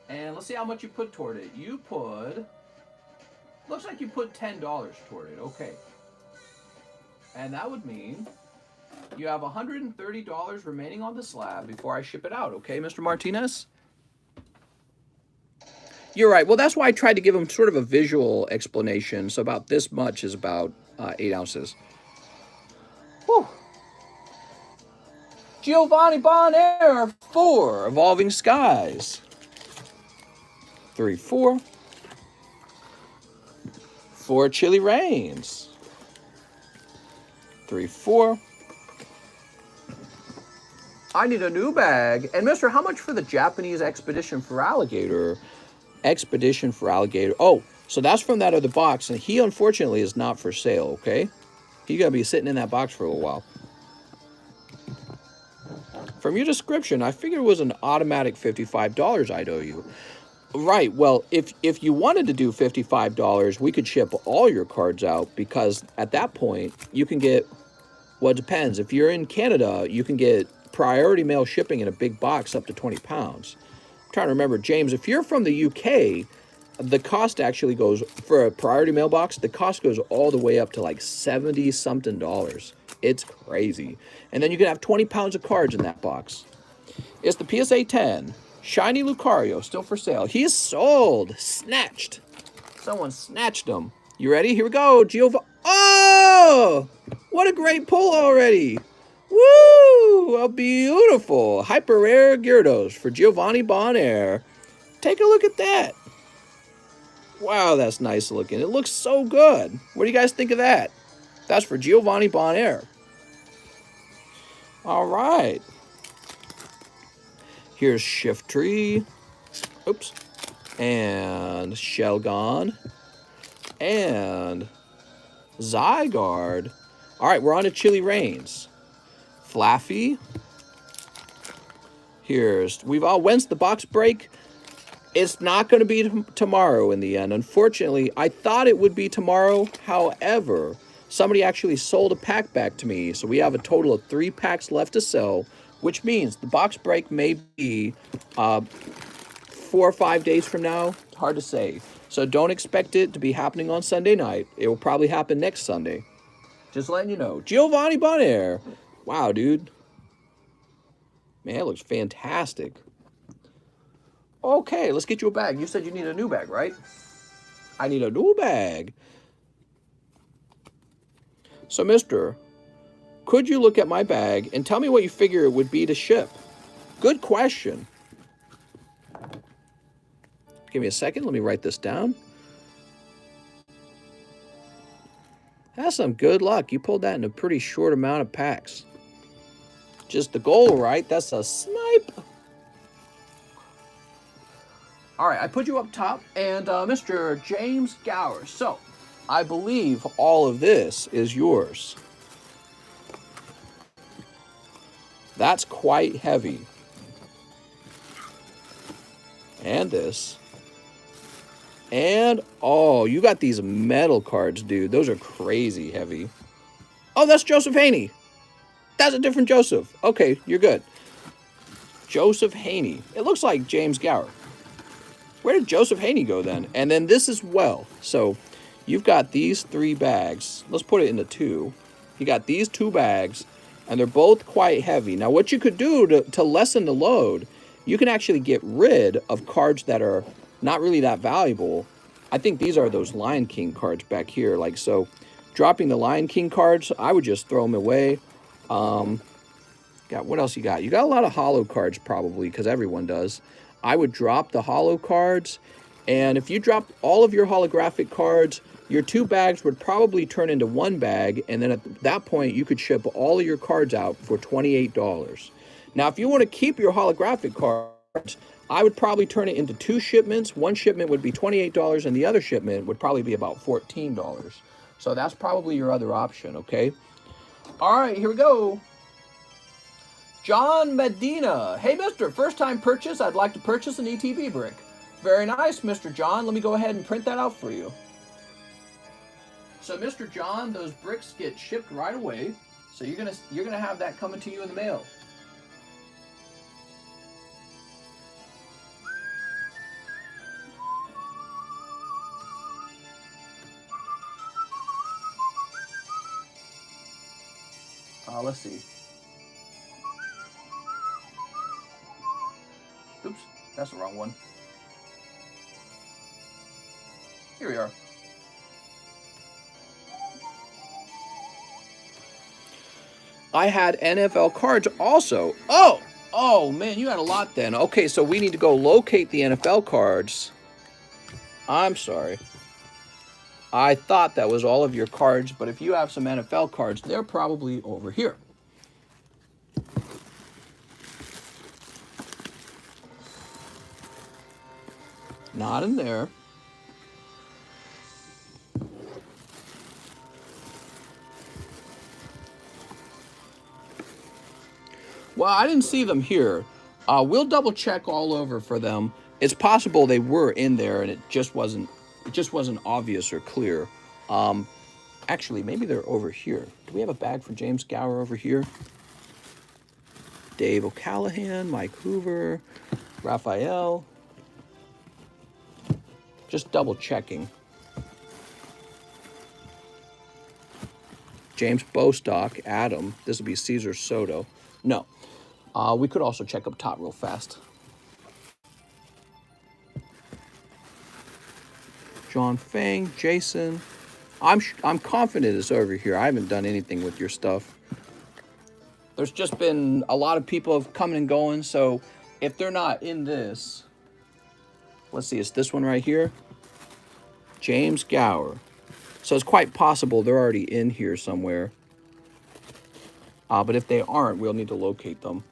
and let's see how much you put toward it. You put, looks like you put $10 toward it. Okay. And that would mean you have $130 remaining on the slab before I ship it out. Okay, Mr. Martinez? You're right. Well, that's why I tried to give him sort of a visual explanation. So about this much is about 8 ounces. Whew. Giovanni Bonaire 4, Evolving Skies. 3, 4. 4 Chili Rains. 3, 4. I need a new bag. And Mister, how much for the Japanese Expedition for Alligator? Expedition for Alligator. Oh, so that's from that other box, and he unfortunately is not for sale, okay? He's gonna be sitting in that box for a little while. From your description, I figured it was an automatic $55 I'd owe you. Right, well, if you wanted to do $55, we could ship all your cards out, because at that point, you can get, well, it depends. If you're in Canada, you can get priority mail shipping in a big box up to 20 pounds. I'm trying to remember, James, if you're from the UK, the cost actually goes, for a priority mailbox, the cost goes all the way up to like 70-something dollars. It's crazy. And then you can have 20 pounds of cards in that box. It's the PSA 10. Shiny Lucario, still for sale. He is sold. Snatched. Someone snatched him. You ready? Here we go. Oh! What a great pull already. Woo! A beautiful hyper rare Gyarados for Giovanni Bonaire. Take a look at that. Wow, that's nice looking. It looks so good. What do you guys think of that? That's for Giovanni Bonaire. All right. Here's Shiftry. Oops. And Shelgon. And Zygarde. All right, we're on to Chili Rains. Flaffy. When's the box break? It's not going to be tomorrow in the end. Unfortunately, I thought it would be tomorrow. However, somebody actually sold a pack back to me. So we have a total of 3 packs left to sell, which means the box break may be 4 or 5 days from now. It's hard to say. So don't expect it to be happening on Sunday night. It will probably happen next Sunday. Just letting you know. Giovanni Bonaire. Wow, dude. Man, it looks fantastic. Okay, let's get you a bag. You said you need a new bag, right? I need a new bag. So, mister, could you look at my bag and tell me what you figure it would be to ship? Good question. Give me a second. Let me write this down. That's some good luck. You pulled that in a pretty short amount of packs. Just the goal, right? That's a snipe. All right, I put you up top, and Mr. James Gower. So, I believe all of this is yours. That's quite heavy. And this. And, oh, you got these metal cards, dude. Those are crazy heavy. Oh, that's Joseph Haney. That's a different Joseph. Okay, you're good. Joseph Haney. It looks like James Gower. Where did Joseph Haney go then? And then this as well. So you've got these 3 bags. Let's put it into 2. You got these 2 bags, and they're both quite heavy. Now, what you could do to lessen the load, you can actually get rid of cards that are not really that valuable. I think these are those Lion King cards back here. Like, so dropping the Lion King cards, I would just throw them away. What else you got? You got a lot of holo cards probably, because everyone does. I would drop the holo cards, and if you drop all of your holographic cards, your 2 bags would probably turn into 1 bag, and then at that point, you could ship all of your cards out for $28. Now, if you want to keep your holographic cards, I would probably turn it into 2 shipments. 1 shipment would be $28, and the other shipment would probably be about $14. So that's probably your other option, okay? All right, here we go. John Medina. Hey, mister, first time purchase. I'd like to purchase an ETB brick. Very nice, Mr. John. Let me go ahead and print that out for you. So, Mr. John, those bricks get shipped right away. So you're gonna have that coming to you in the mail. Let's see. Oops, that's the wrong one. Here we are. I had NFL cards also. Oh man, you had a lot then. Okay, so we need to go locate the NFL cards. I'm sorry. I thought that was all of your cards, but if you have some NFL cards, they're probably over here. Not in there. Well, I didn't see them here. We'll double check all over for them. It's possible they were in there and it just wasn't obvious or clear. Actually, maybe they're over here. Do we have a bag for James Gower over here? Dave O'Callahan, Mike Hoover, Raphael. Just double checking. James Bostock, Adam. This would be Cesar Soto. No. We could also check up top real fast. John Fang, Jason. I'm confident it's over here. I haven't done anything with your stuff. There's just been a lot of people have come and going, so if they're not in this, let's see, it's this one right here. James Gower. So it's quite possible they're already in here somewhere. But if they aren't, we'll need to locate them.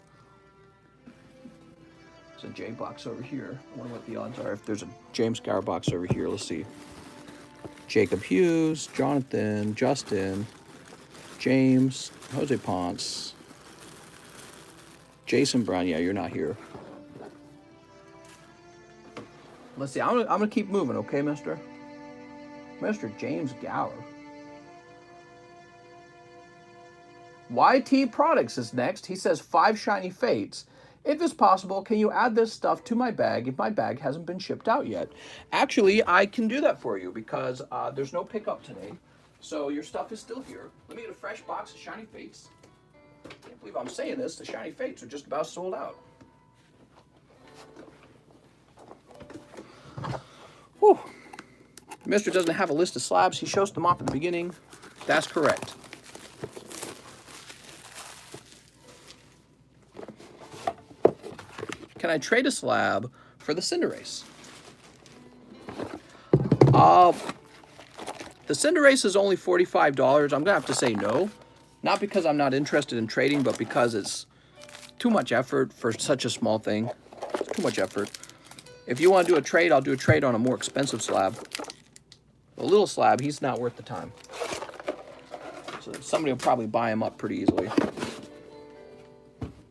There's a J box over here. I wonder what the odds are if there's a James Gower box over here. Let's see. Jacob Hughes, Jonathan, Justin, James, Jose Ponce, Jason Brown. Yeah, you're not here. Let's see. I'm gonna keep moving, okay, Mr. James Gower. YT Products is next. He says 5 shiny fates. If it's possible, can you add this stuff to my bag if my bag hasn't been shipped out yet? Actually, I can do that for you because there's no pickup today. So your stuff is still here. Let me get a fresh box of shiny fates. I can't believe I'm saying this. The shiny fates are just about sold out. Whew. Mister doesn't have a list of slabs. He shows them off at the beginning. That's correct. Can I trade a slab for the Cinderace? The Cinderace is only $45. I'm going to have to say no. Not because I'm not interested in trading, but because it's too much effort for such a small thing. It's too much effort. If you want to do a trade, I'll do a trade on a more expensive slab. A little slab, he's not worth the time. So somebody will probably buy him up pretty easily.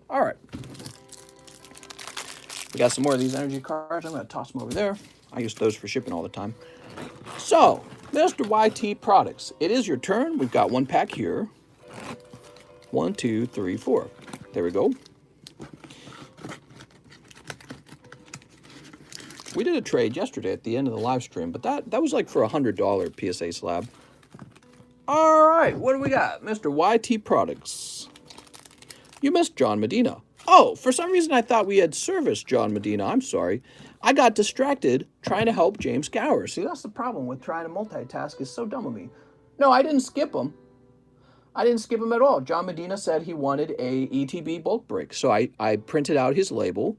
All right. We got some more of these energy cards. I'm going to toss them over there. I use those for shipping all the time. So, Mr. YT Products, it is your turn. We've got one pack here. 1, 2, 3, 4. There we go. We did a trade yesterday at the end of the live stream, but that was like for a $100 PSA slab. All right, what do we got? Mr. YT Products. You missed John Medina. Oh, for some reason I thought we had serviced John Medina. I'm sorry. I got distracted trying to help James Gower. See, that's the problem with trying to multitask. It's so dumb of me. No, I didn't skip him. I didn't skip him at all. John Medina said he wanted a ETB bulk break. So I printed out his label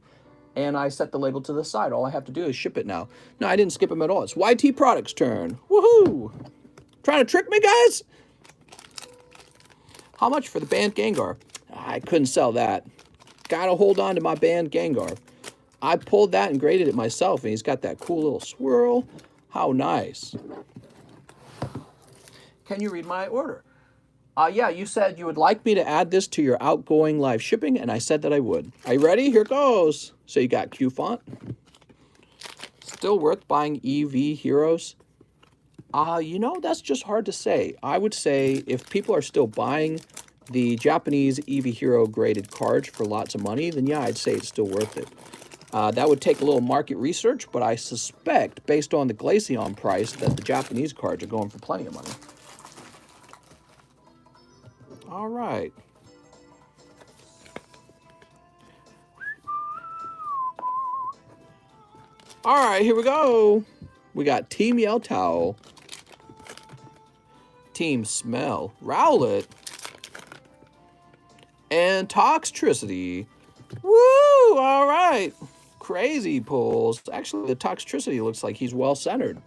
and I set the label to the side. All I have to do is ship it now. No, I didn't skip him at all. It's YT Products' turn. Woohoo! Trying to trick me, guys? How much for the banned Gengar? I couldn't sell that. Gotta hold on to my banned Gengar. I pulled that and graded it myself, and he's got that cool little swirl. How nice. Can you read my order? Yeah, you said you would like me to add this to your outgoing live shipping, and I said that I would. Are you ready? Here goes. So you got Q font. Still worth buying EV Heroes? You know, that's just hard to say. I would say if people are still buying the Japanese EV Hero graded cards for lots of money, then yeah, I'd say it's still worth it. That would take a little market research, but I suspect, based on the Glaceon price, that the Japanese cards are going for plenty of money. All right. All right, here we go. We got Team Yell Towel, Team Smell, Rowlet, and Toxtricity. Woo! All right. crazy pulls. Actually, the Toxtricity looks like he's well-centered.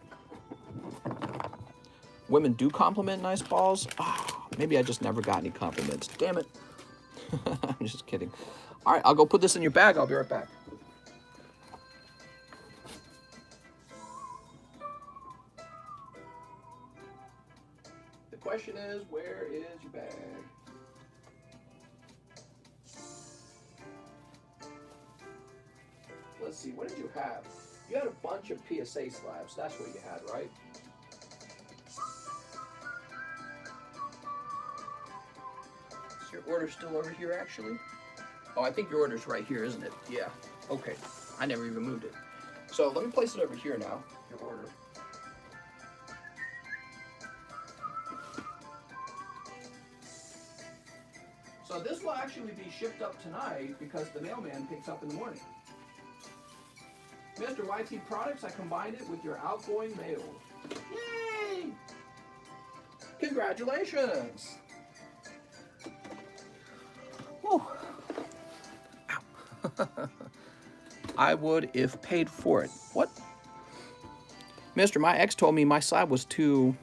Women do compliment nice balls. Ah, maybe I just never got any compliments. Damn it. I'm just kidding. All right, I'll go put this in your bag. I'll be right back. The question is, where is your bag? Let's see, what did you have? You had a bunch of PSA slabs. That's what you had, right? Is your order still over here, actually? Oh, I think your order's right here, isn't it? Yeah. Okay. I never even moved it. So let me place it over here now, your order. So this will actually be shipped up tonight because the mailman picks up in the morning. Mr. YT Products, I combined it with your outgoing mail. Yay! Congratulations! Whew. Ow. I would if paid for it. What? Mister, my ex told me my slab was too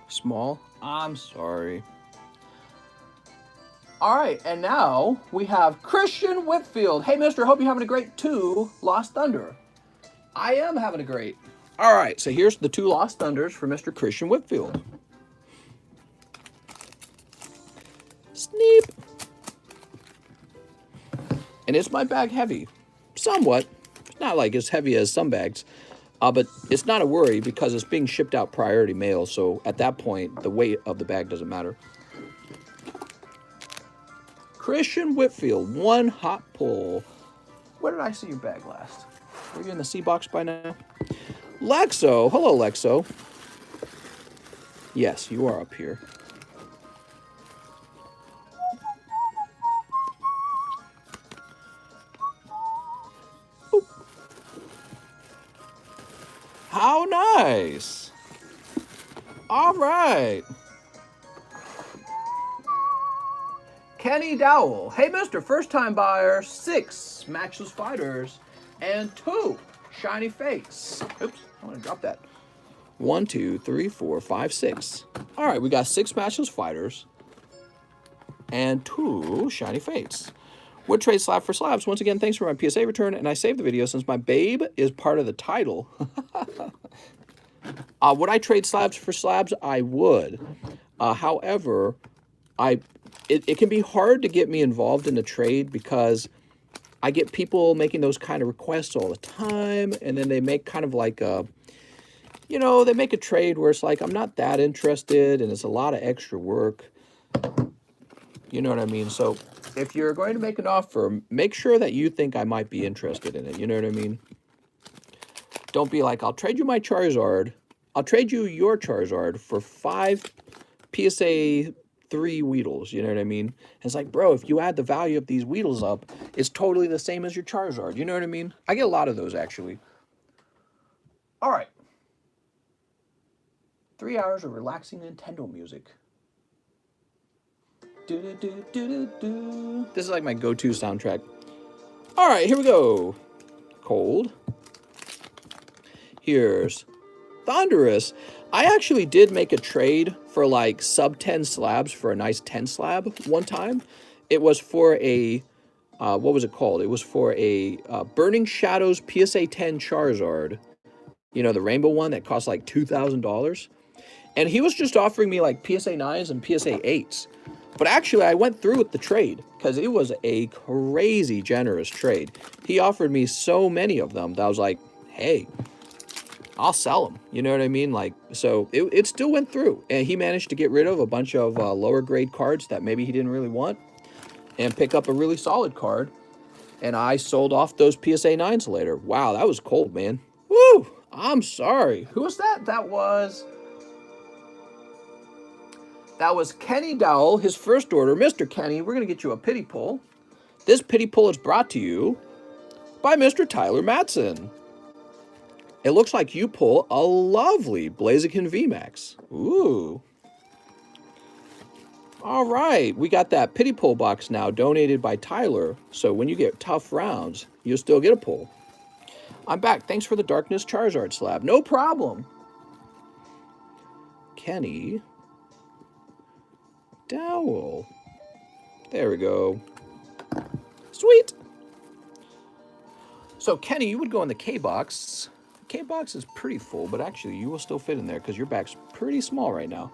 small. I'm sorry. All right, and now we have Christian Whitfield. Hey, mister, hope you're having a great 2 Lost Thunder. I am having a great. All right, so here's the 2 Lost Thunders for Mr. Christian Whitfield. Sneep. And is my bag heavy? Somewhat. It's not like as heavy as some bags, but it's not a worry because it's being shipped out priority mail, so at that point, the weight of the bag doesn't matter. Christian Whitfield, 1 hot pull. Where did I see your bag last? Were you in the C box by now? Lexo. Hello, Lexo. Yes, you are up here. Boop. How nice. All right. Kenny Dowell. Hey, mister, first-time buyer, 6 matchless fighters, and 2 shiny fates. Oops, I want to drop that. 1, 2, 3, 4, 5, 6. All right, we got 6 matchless fighters and 2 shiny fates. Would trade slab for slabs. Once again, thanks for my PSA return, and I saved the video since my babe is part of the title. Would I trade slabs for slabs? I would. However, it can be hard to get me involved in the trade because I get people making those kind of requests all the time, and then they make kind of like a, you know, they make a trade where it's like, I'm not that interested, and it's a lot of extra work. You know what I mean? So if you're going to make an offer, make sure that you think I might be interested in it. You know what I mean? Don't be like, I'll trade you my Charizard. I'll trade you your Charizard for 5 PSA 3 Weedles, you know what I mean? And it's like, bro, if you add the value of these Weedles up, it's totally the same as your Charizard. You know what I mean? I get a lot of those, actually. All right. 3 hours of relaxing Nintendo music. This is like my go-to soundtrack. All right, here we go. Cold. Here's Thunderous. I actually did make a trade for like sub 10 slabs for a nice 10 slab one time. It was for a, what was it called? It was for a Burning Shadows PSA 10 Charizard. You know, the rainbow one that cost like $2,000. And he was just offering me like PSA 9s and PSA 8s. But actually, I went through with the trade because it was a crazy generous trade. He offered me so many of them that I was like, hey, I'll sell them. You know what I mean? Like, so it still went through. And he managed to get rid of a bunch of lower grade cards that maybe he didn't really want and pick up a really solid card. And I sold off those PSA 9s later. Wow, that was cold, man. Woo! I'm sorry. Who was that? That was Kenny Dowell, his first order. Mr. Kenny, we're going to get you a pity pull. This pity pull is brought to you by Mr. Tyler Matson. It looks like you pull a lovely Blaziken VMAX. Ooh. All right, we got that pity pull box now donated by Tyler. So when you get tough rounds, you'll still get a pull. I'm back. Thanks for the Darkness Charizard slab. No problem. Kenny. Dowell. There we go. Sweet. So Kenny, you would go in the K box. K box is pretty full, but actually you will still fit in there because your back's pretty small right now.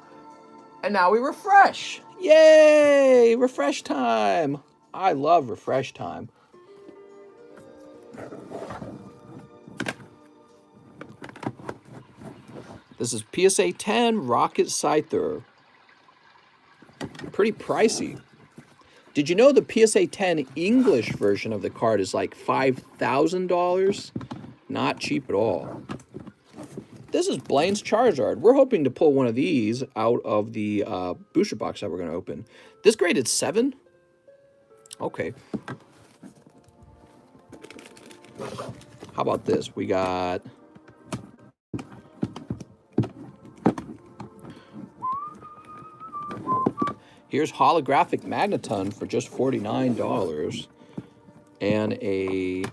And now we refresh. Yay! Refresh time. I love refresh time. This is PSA 10 Rocket Scyther. Pretty pricey. Did you know the PSA 10 English version of the card is like $5,000? Not cheap at all. This is Blaine's Charizard. We're hoping to pull one of these out of the booster box that we're going to open. This graded 7? Okay. How about this? We got... Here's holographic Magneton for just $49. And a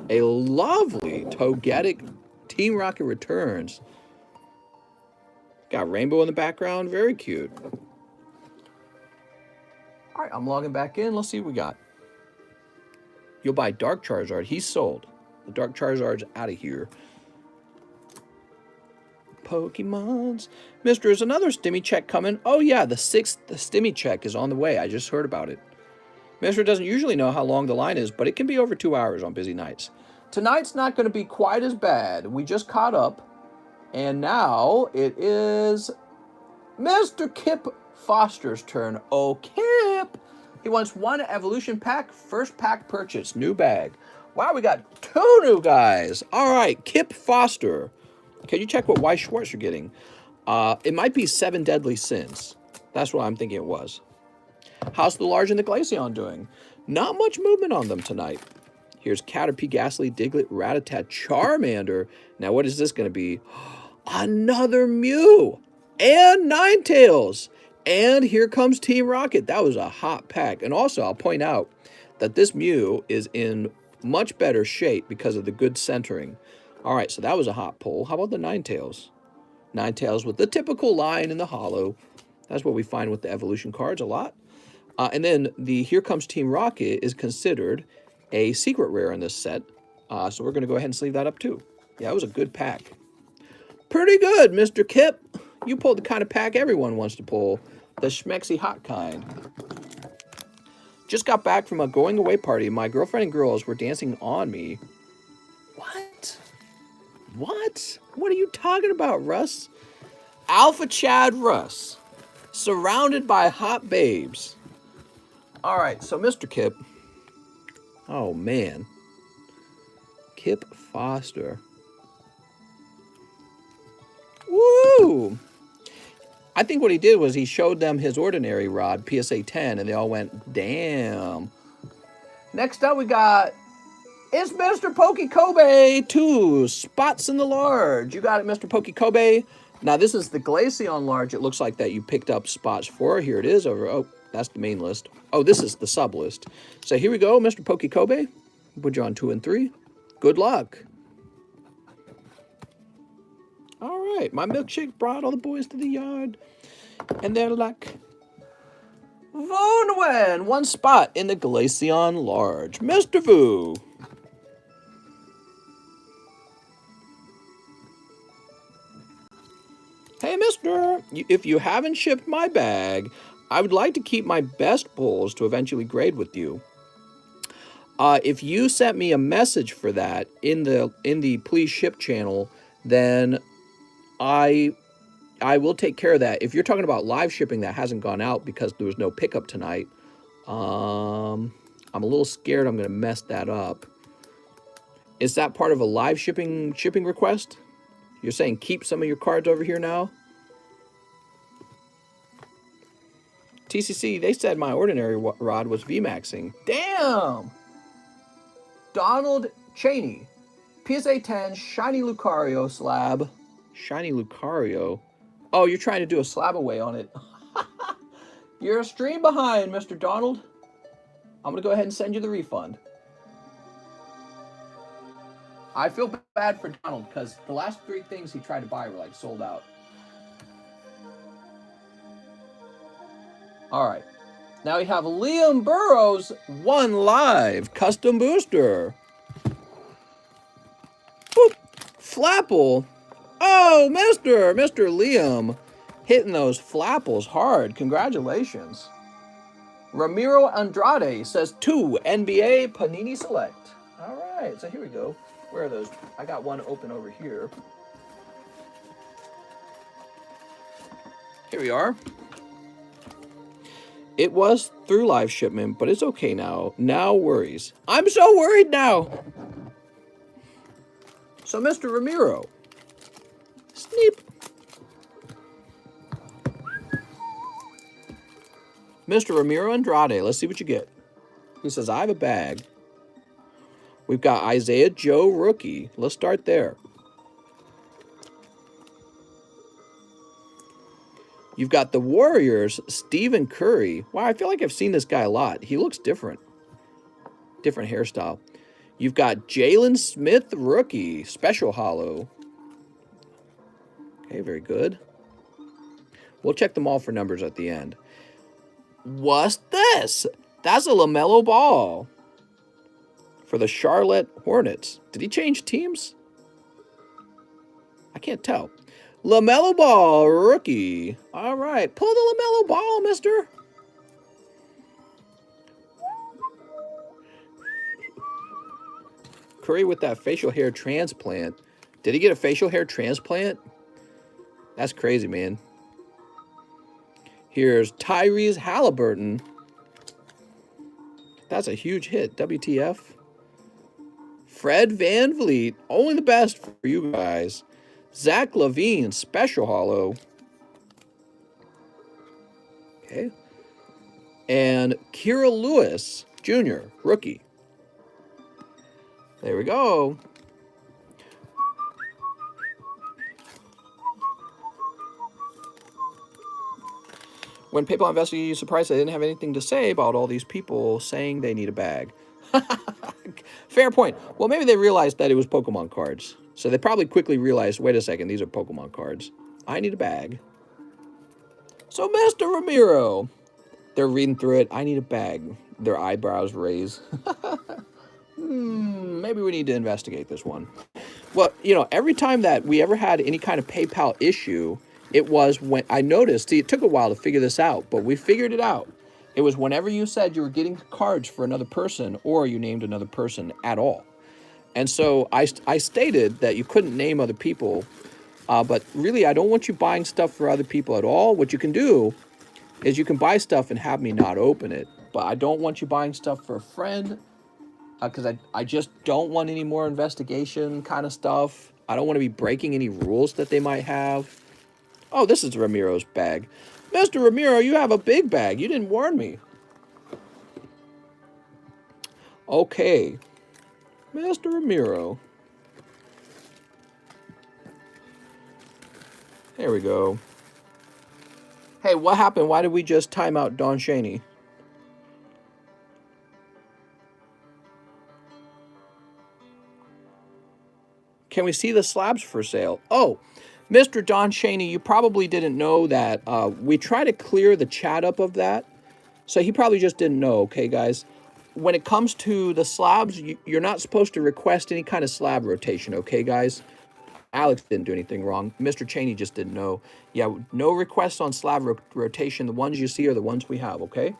lovely Togetic Team Rocket Returns. Got rainbow in the background. Very cute. All right, I'm logging back in. Let's see what we got. You'll buy Dark Charizard. He's sold. The Dark Charizard's out of here. Pokemons. Mister, is another stimmy check coming? Oh, yeah, the 6th stimmy check is on the way. I just heard about it. Mister doesn't usually know how long the line is, but it can be over 2 hours on busy nights. Tonight's not going to be quite as bad. We just caught up, and now it is Mr. Kip Foster's turn. Oh, Kip! He wants 1 evolution pack, first pack purchase, new bag. Wow, we got 2 new guys. All right, Kip Foster. Can you check what Weiss Schwartz you're getting? It might be 7 Deadly Sins. That's what I'm thinking it was. How's the Large and the Glaceon doing? Not much movement on them tonight. Here's Caterpie, Ghastly, Diglett, Rattata, Charmander. Now, what is this going to be? Another Mew and Ninetales. And here comes Team Rocket. That was a hot pack. And also, I'll point out that this Mew is in much better shape because of the good centering. All right, so that was a hot pull. How about the Ninetales? Ninetales with the typical line in the hollow. That's what we find with the evolution cards a lot. And then the Here Comes Team Rocket is considered a secret rare in this set. So we're going to go ahead and sleeve that up too. Yeah, it was a good pack. Pretty good, Mr. Kip. You pulled the kind of pack everyone wants to pull. The schmexy hot kind. Just got back from a going away party. My girlfriend and girls were dancing on me. What? What? What are you talking about, Russ? Alpha Chad Russ. Surrounded by hot babes. All right, so Mr. Kip. Oh, man. Kip Foster. Woo! I think what he did was he showed them his ordinary rod, PSA 10, and they all went, damn. Next up, we got, it's Mr. Pokey Kobe 2, spots in the large. You got it, Mr. Pokey Kobe. Now, this is the Glaceon large. It looks like that you picked up spots for. Here it is over, oh, that's the main list. Oh, this is the sub list. So here we go, Mr. Pokey Kobe. Put you on 2 and 3. Good luck. All right, my milkshake brought all the boys to the yard. And they're like, Vonwen, 1 spot in the Glaceon large. Mr. Vu. Hey, mister, if you haven't shipped my bag, I would like to keep my best pulls to eventually grade with you. If you sent me a message for that in the please ship channel, then I will take care of that. If you're talking about live shipping that hasn't gone out because there was no pickup tonight, I'm a little scared I'm going to mess that up. Is that part of a live shipping request? You're saying keep some of your cards over here now? TCC, they said my ordinary rod was VMAXing. Damn! Donald Cheney. PSA 10 Shiny Lucario slab. Shiny Lucario. Oh, you're trying to do a slab away on it. You're a stream behind, Mr. Donald. I'm going to go ahead and send you the refund. I feel bad for Donald because the last 3 things he tried to buy were like sold out. All right. Now we have Liam Burrows 1 live custom booster. Boop. Flapple. Oh, Mr. Liam. Hitting those flapples hard. Congratulations. Ramiro Andrade says 2 NBA Panini Select. All right, so here we go. Where are those? I got one open over here. Here we are. It was through live shipment, but it's okay now. No worries. I'm so worried now. So, Mr. Ramiro. Sneep. Mr. Ramiro Andrade, let's see what you get. He says, I have a bag. We've got Isaiah Joe rookie. Let's start there. You've got the Warriors, Stephen Curry. Wow, I feel like I've seen this guy a lot. He looks different. Different hairstyle. You've got Jalen Smith rookie, special hollow. Okay, very good. We'll check them all for numbers at the end. What's this? That's a LaMelo Ball for the Charlotte Hornets. Did he change teams? I can't tell. LaMelo Ball, rookie. All right, pull the LaMelo Ball, mister. Curry with that facial hair transplant. Did he get a facial hair transplant? That's crazy, man. Here's Tyrese Halliburton. That's a huge hit. WTF. Fred VanVleet. Only the best for you guys. Zach LaVine. Special hollow. Okay. And Kira Lewis Jr. Rookie. There we go. When PayPal investigated, you surprised they didn't have anything to say about all these people saying they need a bag. Fair point. Well, maybe they realized that it was Pokemon cards. So they probably quickly realized, wait a second, these are Pokemon cards. I need a bag. So, Mr. Ramiro. They're reading through it. I need a bag. Their eyebrows raise. Maybe we need to investigate this one. Well, you know, every time that we ever had any kind of PayPal issue, it was when I noticed, see, it took a while to figure this out, but we figured it out. It was whenever you said you were getting cards for another person or you named another person at all. And so I stated that you couldn't name other people, but really I don't want you buying stuff for other people at all. What you can do is you can buy stuff and have me not open it, but I don't want you buying stuff for a friend because I just don't want any more investigation kind of stuff. I don't want to be breaking any rules that they might have. Oh, this is Ramiro's bag. Mr. Ramiro, you have a big bag. You didn't warn me. Okay. Mr. Ramiro. There we go. Hey, what happened? Why did we just time out Don Shaney? Can we see the slabs for sale? Oh, Mr. Don Shaney, you probably didn't know that we try to clear the chat up of that. So he probably just didn't know, okay, guys? When it comes to the slabs, you're not supposed to request any kind of slab rotation, okay, guys? Alex didn't do anything wrong. Mr. Cheney just didn't know. Yeah, no requests on slab rotation. The ones you see are the ones we have, okay?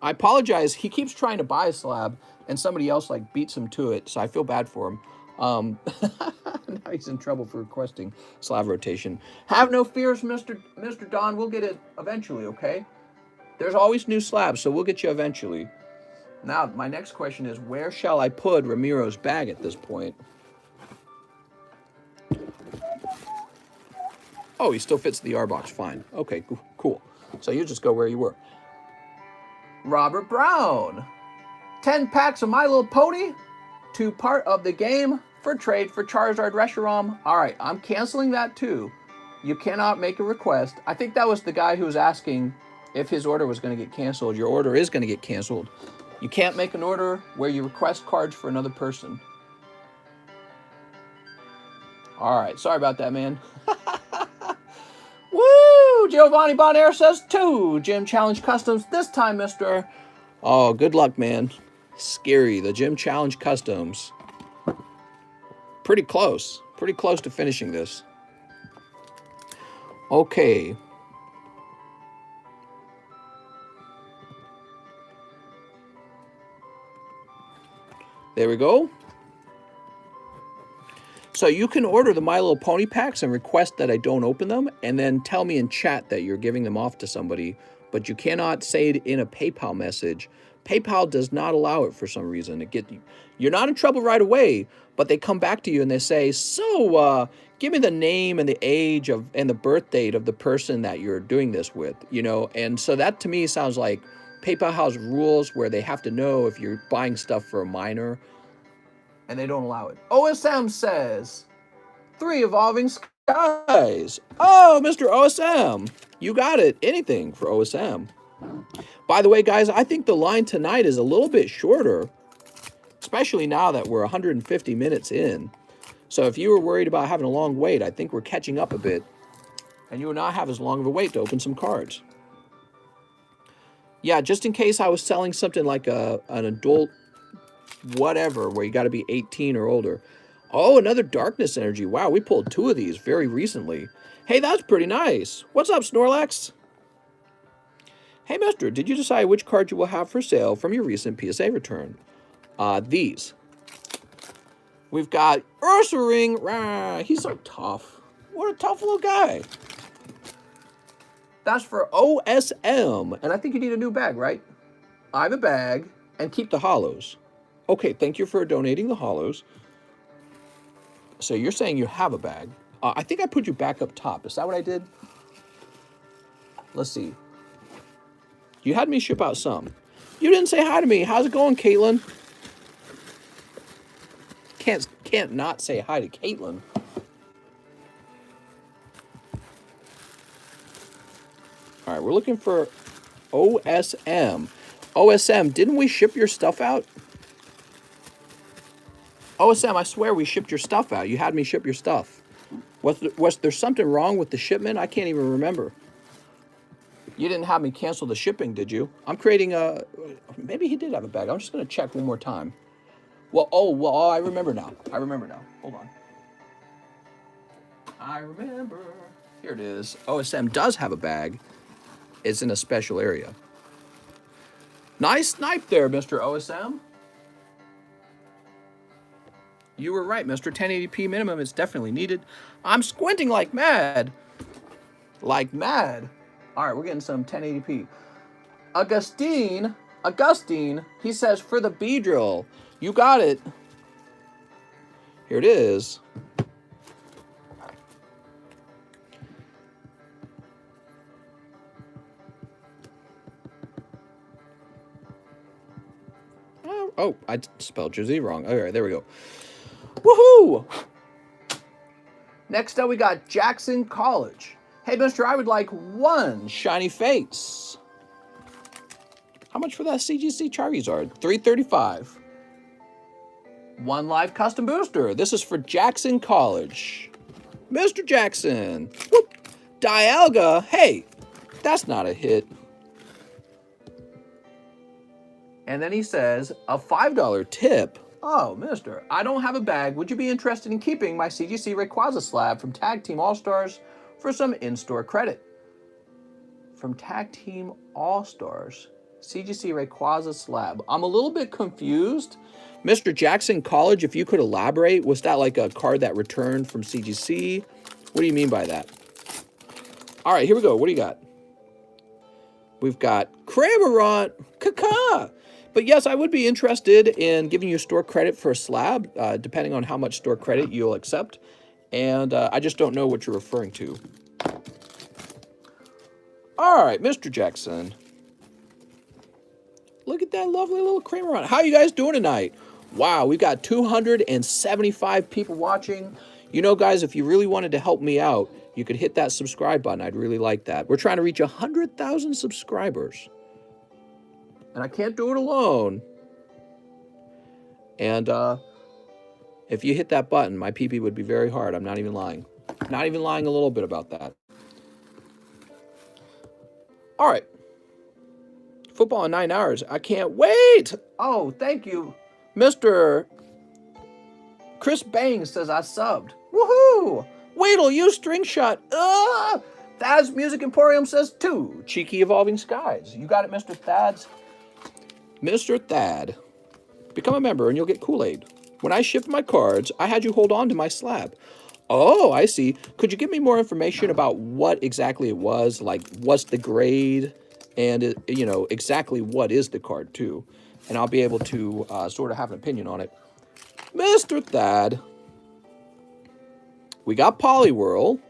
I apologize. He keeps trying to buy a slab, and somebody else, like, beats him to it, so I feel bad for him. Now he's in trouble for requesting slab rotation. Have no fears, Mr. Don. We'll get it eventually, okay? There's always new slabs, so we'll get you eventually. Now, my next question is, where shall I put Ramiro's bag at this point? Oh, he still fits the R box fine. Okay, cool. So you just go where you were. Robert Brown. 10 packs of My Little Pony to part of the game for trade for Charizard Reshiram. All right, I'm canceling that too. You cannot make a request. I think that was the guy who was asking if his order was going to get canceled. Your order is going to get canceled. You can't make an order where you request cards for another person. All right. Sorry about that, man. Woo! Giovanni Bonaire says 2. Gym Challenge Customs this time, mister. Oh, good luck, man. Scary. The Gym Challenge Customs. Pretty close. Pretty close to finishing this. Okay. There we go. So you can order the My Little Pony packs and request that I don't open them, and then tell me in chat that you're giving them off to somebody, but you cannot say it in a PayPal message. PayPal does not allow it for some reason. You're not in trouble right away, but they come back to you and they say, so give me the name and the age of and the birth date of the person that you're doing this with, you know. And so that to me sounds like PayPal has rules where they have to know if you're buying stuff for a minor, and they don't allow it. OSM says 3 Evolving Skies. Oh, Mr. OSM, you got it. Anything for OSM. By the way, guys, I think the line tonight is a little bit shorter, especially now that we're 150 minutes in. So if you were worried about having a long wait, I think we're catching up a bit, and you will not have as long of a wait to open some cards. Yeah, just in case I was selling something like an adult whatever, where you got to be 18 or older. Oh, another Darkness Energy. Wow, we pulled 2 of these very recently. Hey, that's pretty nice. What's up, Snorlax? Hey, mister, did you decide which card you will have for sale from your recent PSA return? These. We've got Ursaring. Rah, he's so tough. What a tough little guy. That's for OSM. And I think you need a new bag, right? I have a bag, and keep the hollows. Okay, thank you for donating the hollows. So you're saying you have a bag. I think I put you back up top. Is that what I did? Let's see. You had me ship out some. You didn't say hi to me. How's it going, Caitlin? Can't not say hi to Caitlin. All right, we're looking for OSM. OSM, didn't we ship your stuff out? OSM, I swear we shipped your stuff out. You had me ship your stuff. Was there something wrong with the shipment? I can't even remember. You didn't have me cancel the shipping, did you? I'm creating a... Maybe he did have a bag. I'm just going to check one more time. Well, I remember now. Hold on. I remember. Here it is. OSM does have a bag. It's in a special area. Nice snipe there, Mr. OSM. You were right, Mr. 1080p minimum is definitely needed. I'm squinting like mad. Like mad. All right, we're getting some 1080p. Augustine, he says, for the Beedrill. You got it. Here it is. Oh, I spelled your Z wrong. All right, there we go. Woohoo! Next up, we got Jackson College. Hey, mister, I would like 1 shiny face. How much for that CGC Charizard? $335. 1 live custom booster. This is for Jackson College. Mr. Jackson. Whoop. Dialga. Hey, that's not a hit. And then he says, a $5 tip. Oh, mister, I don't have a bag. Would you be interested in keeping my CGC Rayquaza slab from Tag Team All-Stars for some in-store credit? From Tag Team All-Stars, CGC Rayquaza slab. I'm a little bit confused. Mr. Jackson College, if you could elaborate, was that like a card that returned from CGC? What do you mean by that? All right, here we go. What do you got? We've got Cramorant, Kaka. But yes, I would be interested in giving you store credit for a slab, depending on how much store credit you'll accept. And I just don't know what you're referring to. All right, Mr. Jackson. Look at that lovely little Cramorant. How are you guys doing tonight? Wow, we've got 275 people watching. You know, guys, if you really wanted to help me out, you could hit that subscribe button. I'd really like that. We're trying to reach 100,000 subscribers. And I can't do it alone. And if you hit that button, my pee-pee would be very hard. I'm not even lying. Not even lying a little bit about that. All right. Football in 9 hours. I can't wait. Oh, thank you. Mr. Chris Bangs says I subbed. Woohoo! Weedle, you string shot. Thad's Music Emporium says 2. Cheeky Evolving Skies. You got it, Mr. Thad's. Mr. Thad. Become a member and you'll get Kool-Aid. When I shipped my cards, I had you hold on to my slab. Oh, I see. Could you give me more information about what exactly it was? Like, what's the grade? And, you know, exactly what is the card, too. And I'll be able to sort of have an opinion on it. Mr. Thad. We got Poliwhirl.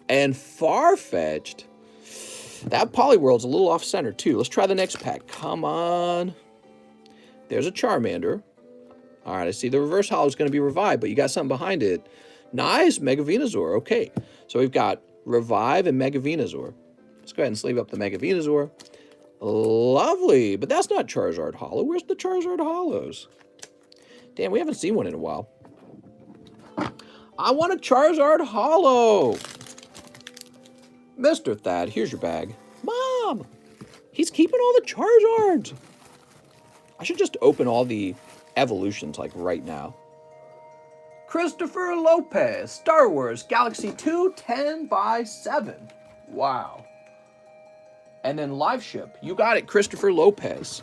And Farfetch'd. That Poliwhirl's a little off-center, too. Let's try the next pack. Come on. There's a Charmander. All right, I see the reverse holo is going to be revived, but you got something behind it. Nice, Mega Venusaur. Okay, so we've got Revive and Mega Venusaur. Let's go ahead and sleeve up the Mega Venusaur. Lovely, but that's not Charizard Holo. Where's the Charizard Holos? Damn, we haven't seen one in a while. I want a Charizard Holo. Mr. Thad, here's your bag. Mom, he's keeping all the Charizards. I should just open all the evolutions like right now. Christopher Lopez, Star Wars Galaxy 2 10x7. Wow. And then live ship. You got it, Christopher Lopez.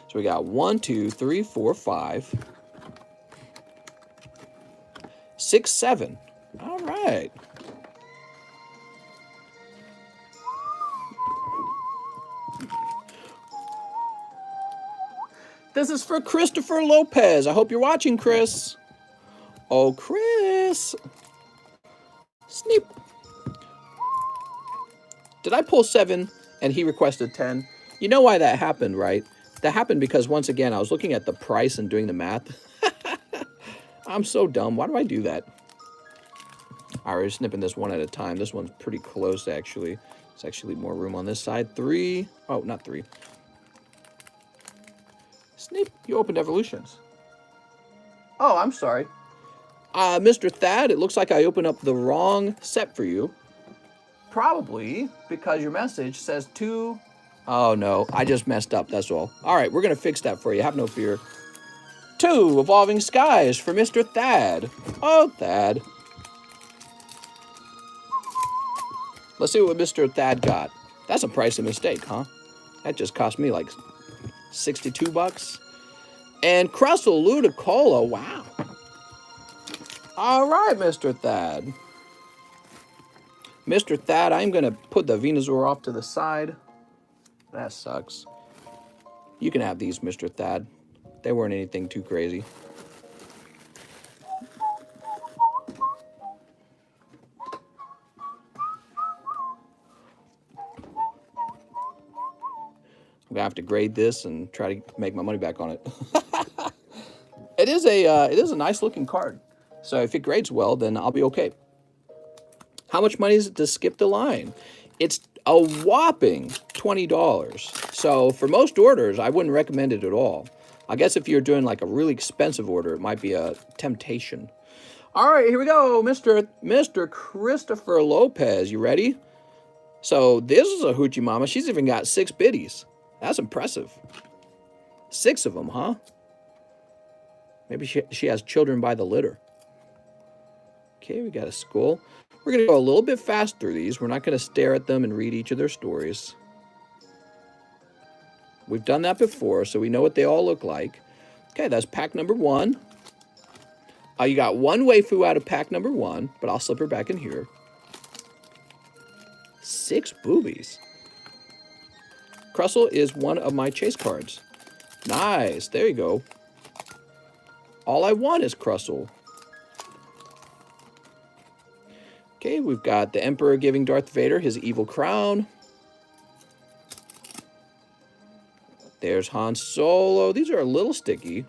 So we got 1, 2, 3, 4, 5, 6, 7. All right. This is for Christopher Lopez. I hope you're watching, Chris. Oh, Chris. Sneep. Did I pull 7 and he requested 10? You know why that happened, right? That happened because, once again, I was looking at the price and doing the math. I'm so dumb. Why do I do that? All right, we're snipping this one at a time. This one's pretty close, actually. There's actually more room on this side. 3. Oh, not 3. Snape, you opened evolutions. Oh, I'm sorry. Mr. Thad, it looks like I opened up the wrong set for you. Probably because your message says 2. Oh, no, I just messed up, that's all. All right, we're going to fix that for you. Have no fear. 2 Evolving Skies for Mr. Thad. Oh, Thad. Let's see what Mr. Thad got. That's a pricey mistake, huh? That just cost me like 62 bucks. And Crustle Ludicolo, wow. All right, Mr. Thad. Mr. Thad, I'm going to put the Venusaur off to the side. That sucks. You can have these, Mr. Thad. They weren't anything too crazy. I'm gonna have to grade this and try to make my money back on it. It is a nice looking card. So if it grades well, then I'll be okay. How much money is it to skip the line? It's a whopping $20. So for most orders, I wouldn't recommend it at all. I guess if you're doing like a really expensive order, it might be a temptation. All right, here we go, Mr. Christopher Lopez. You ready? So this is a hoochie mama. She's even got 6 biddies. That's impressive. 6 of them, huh? Maybe she has children by the litter. Okay, we got a skull. We're going to go a little bit fast through these. We're not going to stare at them and read each of their stories. We've done that before, so we know what they all look like. Okay, that's pack number 1. You got 1 waifu out of pack number 1, but I'll slip her back in here. 6 boobies. Crustle is one of my chase cards. Nice, there you go. All I want is Crustle. Okay, we've got the Emperor giving Darth Vader his evil crown. There's Han Solo. These are a little sticky.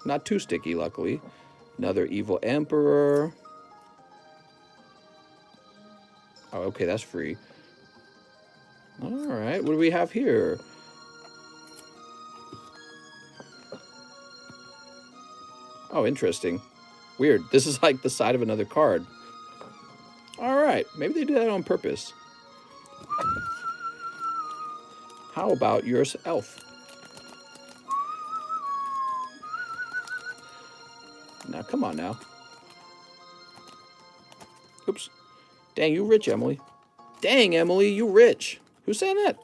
Not too sticky, luckily. Another evil Emperor. Oh, okay, that's free. All right, what do we have here? Oh, interesting. Weird. This is like the side of another card. All right, maybe they did that on purpose. How about yours, elf? Now, come on now. Oops. Dang, you rich, Emily. Dang, Emily, you rich. Who's saying that?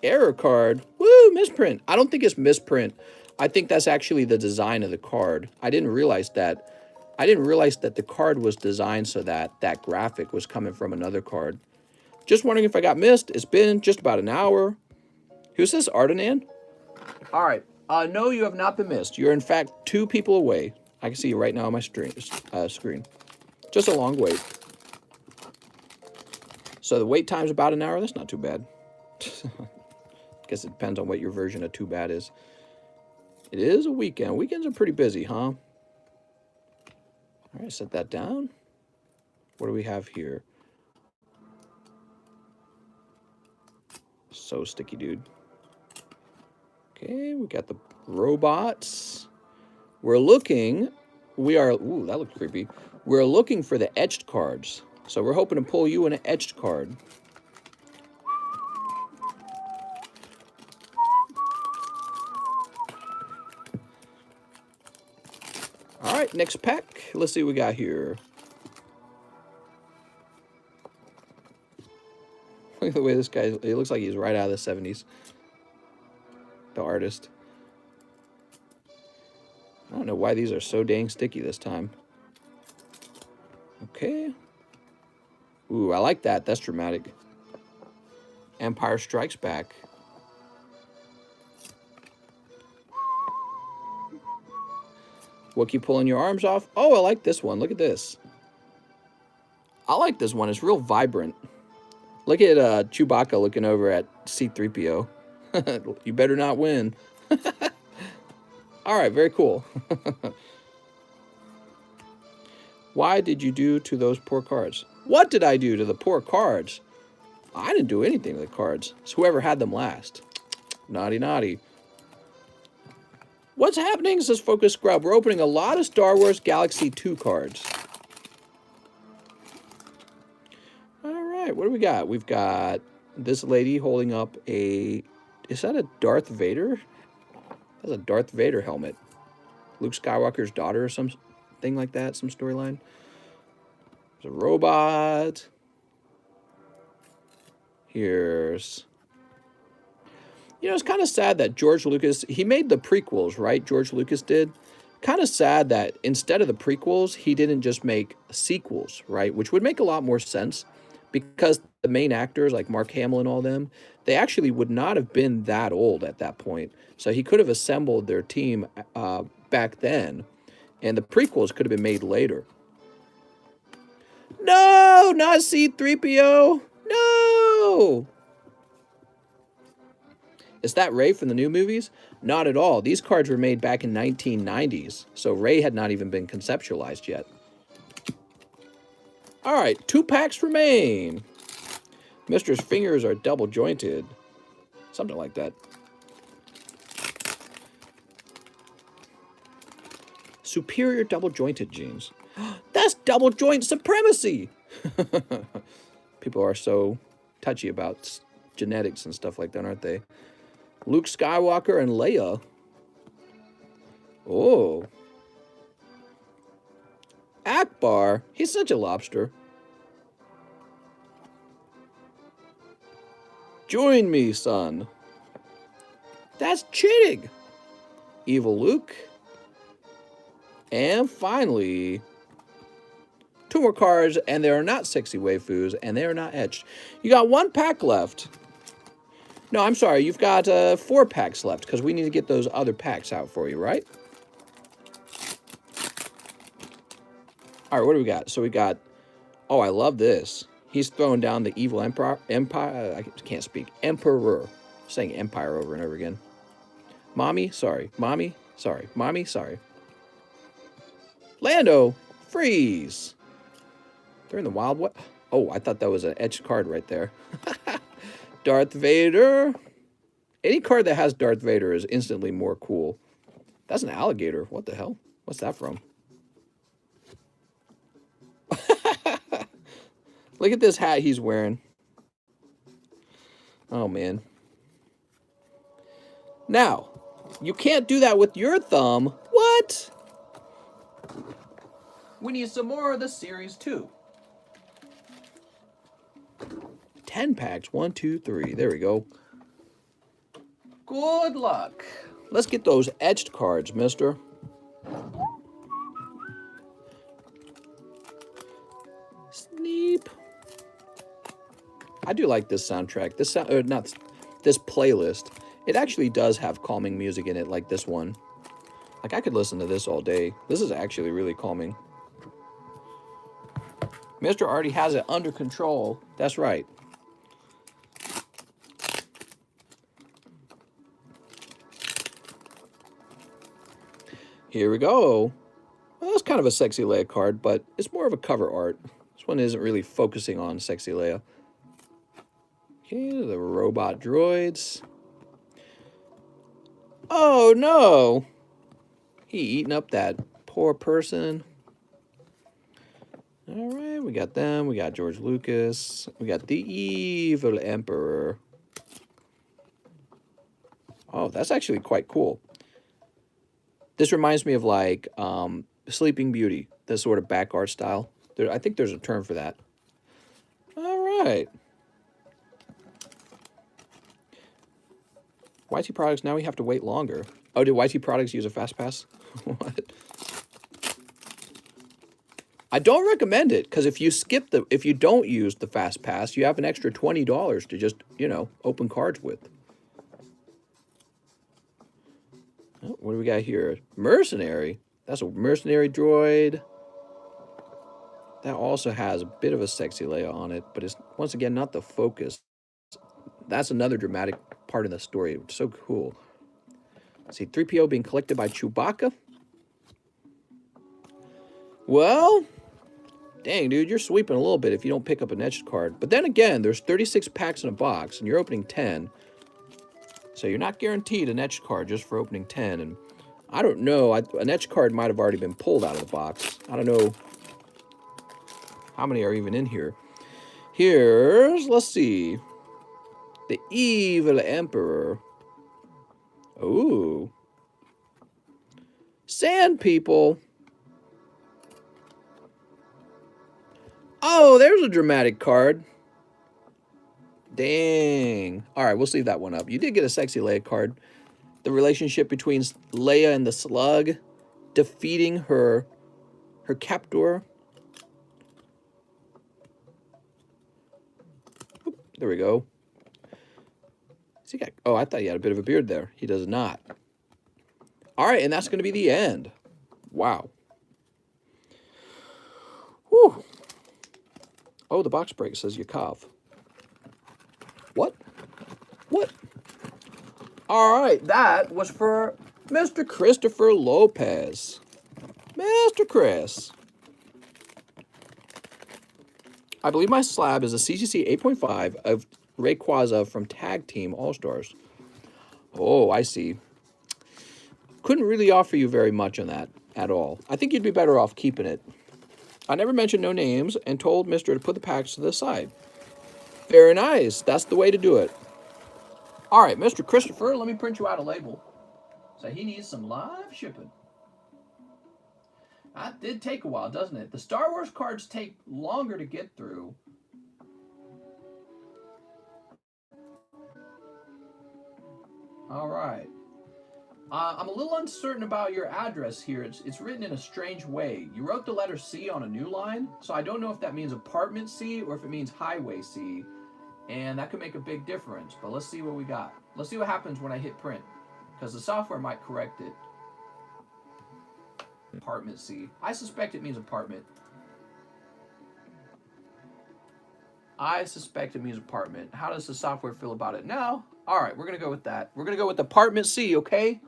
Error card. Woo, misprint. I don't think it's misprint. I think that's actually the design of the card. I didn't realize that. I didn't realize that the card was designed so that that graphic was coming from another card. Just wondering if I got missed. It's been just about an hour. Who's this, Ardenan? All right. No, you have not been missed. You're, in fact, 2 people away. I can see you right now on my screen. Just a long wait. So the wait time's about an hour. That's not too bad. Guess it depends on what your version of too bad is. It is a weekend. Weekends are pretty busy, huh? All right, set that down. What do we have here? So sticky, dude. Okay, we got the robots. We're looking. Ooh, that looks creepy. We're looking for the etched cards. So we're hoping to pull you an etched card. All right, next pack. Let's see what we got here. Look at the way this guy, it looks like he's right out of the 70s. The artist. I don't know why these are so dang sticky this time. Okay. Ooh, I like that. That's dramatic. Empire Strikes Back. What, keep pulling your arms off? Oh, I like this one. Look at this. I like this one. It's real vibrant. Look at Chewbacca looking over at C-3PO. You better not win. All right, very cool. Why did you do to those poor cards? What did I do to the poor cards? I didn't do anything to the cards. It's whoever had them last. Naughty, naughty. What's happening, says Focus Scrub. We're opening a lot of Star Wars Galaxy 2 cards. All right, what do we got? We've got this lady holding up a... Is that a Darth Vader? That's a Darth Vader helmet. Luke Skywalker's daughter or something like that, some storyline. There's a robot. Here's... You know, it's kind of sad that George Lucas, he made the prequels, right? George Lucas did. Kind of sad that instead of the prequels, he didn't just make sequels, right? Which would make a lot more sense because the main actors like Mark Hamill and all them, they actually would not have been that old at that point. So he could have assembled their team back then, and the prequels could have been made later. No, not C-3PO. No. Is that Rey from the new movies? Not at all. These cards were made back in 1990s, so Rey had not even been conceptualized yet. All right, 2 packs remain. Mister's fingers are double jointed. Something like that. Superior double jointed genes. That's double joint supremacy. People are so touchy about genetics and stuff like that, aren't they? Luke Skywalker and Leia. Oh. Akbar. He's such a lobster. Join me, son. That's cheating. Evil Luke. And finally, 2 more cards, and they are not sexy waifus, and they are not etched. You got 1 pack left. No, I'm sorry. You've got 4 packs left because we need to get those other packs out for you, right? All right, what do we got? So we got... Oh, I love this. He's throwing down the evil empire. I can't speak. Emperor. I'm saying empire over and over again. Mommy, sorry. Mommy, sorry. Mommy, sorry. Lando, freeze. They're in the Wild West. Oh, I thought that was an etched card right there. Darth Vader. Any card that has Darth Vader is instantly more cool. That's an alligator. What the hell? What's that from? Look at this hat he's wearing. Oh, man. Now, you can't do that with your thumb. What? We need some more of the Series 2. 10 packs. 1, 2, 3. There we go. Good luck. Let's get those etched cards, mister. Sneep. I do like this soundtrack. This not this playlist. It actually does have calming music in it, like this one. Like, I could listen to this all day. This is actually really calming. Mister already has it under control. That's right. Here we go. Well, that's kind of a Sexy Leia card, but it's more of a cover art. This one isn't really focusing on Sexy Leia. Okay, the robot droids. Oh, no. He eating up that poor person. All right, we got them. We got George Lucas. We got the evil Emperor. Oh, that's actually quite cool. This reminds me of, like, Sleeping Beauty, this sort of back art style. I think there's a term for that. All right. YT Products, now we have to wait longer. Oh, did YT Products use a fast pass? What? I don't recommend it, because if you don't use the fast pass, you have an extra $20 to just, open cards with. Oh, what do we got here? Mercenary. That's a mercenary droid. That also has a bit of a Sexy Leia on it, but it's, once again, not the focus. That's another dramatic part of the story. It's so cool. See, 3PO being collected by Chewbacca. Well, dang, dude, you're sweeping a little bit if you don't pick up an etched card. But then again, there's 36 packs in a box, and you're opening 10. So you're not guaranteed an etched card just for opening 10. And I don't know. An etched card might have already been pulled out of the box. I don't know how many are even in here. Here's, let's see, the evil Emperor. Ooh. Sand people. Oh, there's a dramatic card. Dang. All right, we'll leave that one up. You did get a Sexy Leia card. The relationship between Leia and the Slug, defeating her captor. Oop, there we go. Oh, I thought he had a bit of a beard there. He does not. All right, and that's going to be the end. Wow. Whew. Oh, the box break says Yakov. What? What? All right, that was for Mr. Christopher Lopez. Mr. Chris. I believe my slab is a CCC 8.5 of Rayquaza from Tag Team All-Stars. Oh, I see. Couldn't really offer you very much on that at all. I think you'd be better off keeping it. I never mentioned no names and told Mr. to put the packs to the side. Very nice. That's the way to do it. All right, Mr. Christopher, let me print you out a label. So he needs some live shipping. That did take a while, doesn't it? The Star Wars cards take longer to get through. All right. I'm a little uncertain about your address here. It's written in a strange way. You wrote the letter C on a new line, so I don't know if that means apartment C or if it means highway C. And that could make a big difference, but let's see what we got. Let's see what happens when I hit print, because the software might correct it. Apartment C. I suspect it means apartment. I suspect it means apartment. How does the software feel about it now? All right, we're going to go with that. We're going to go with apartment C, okay?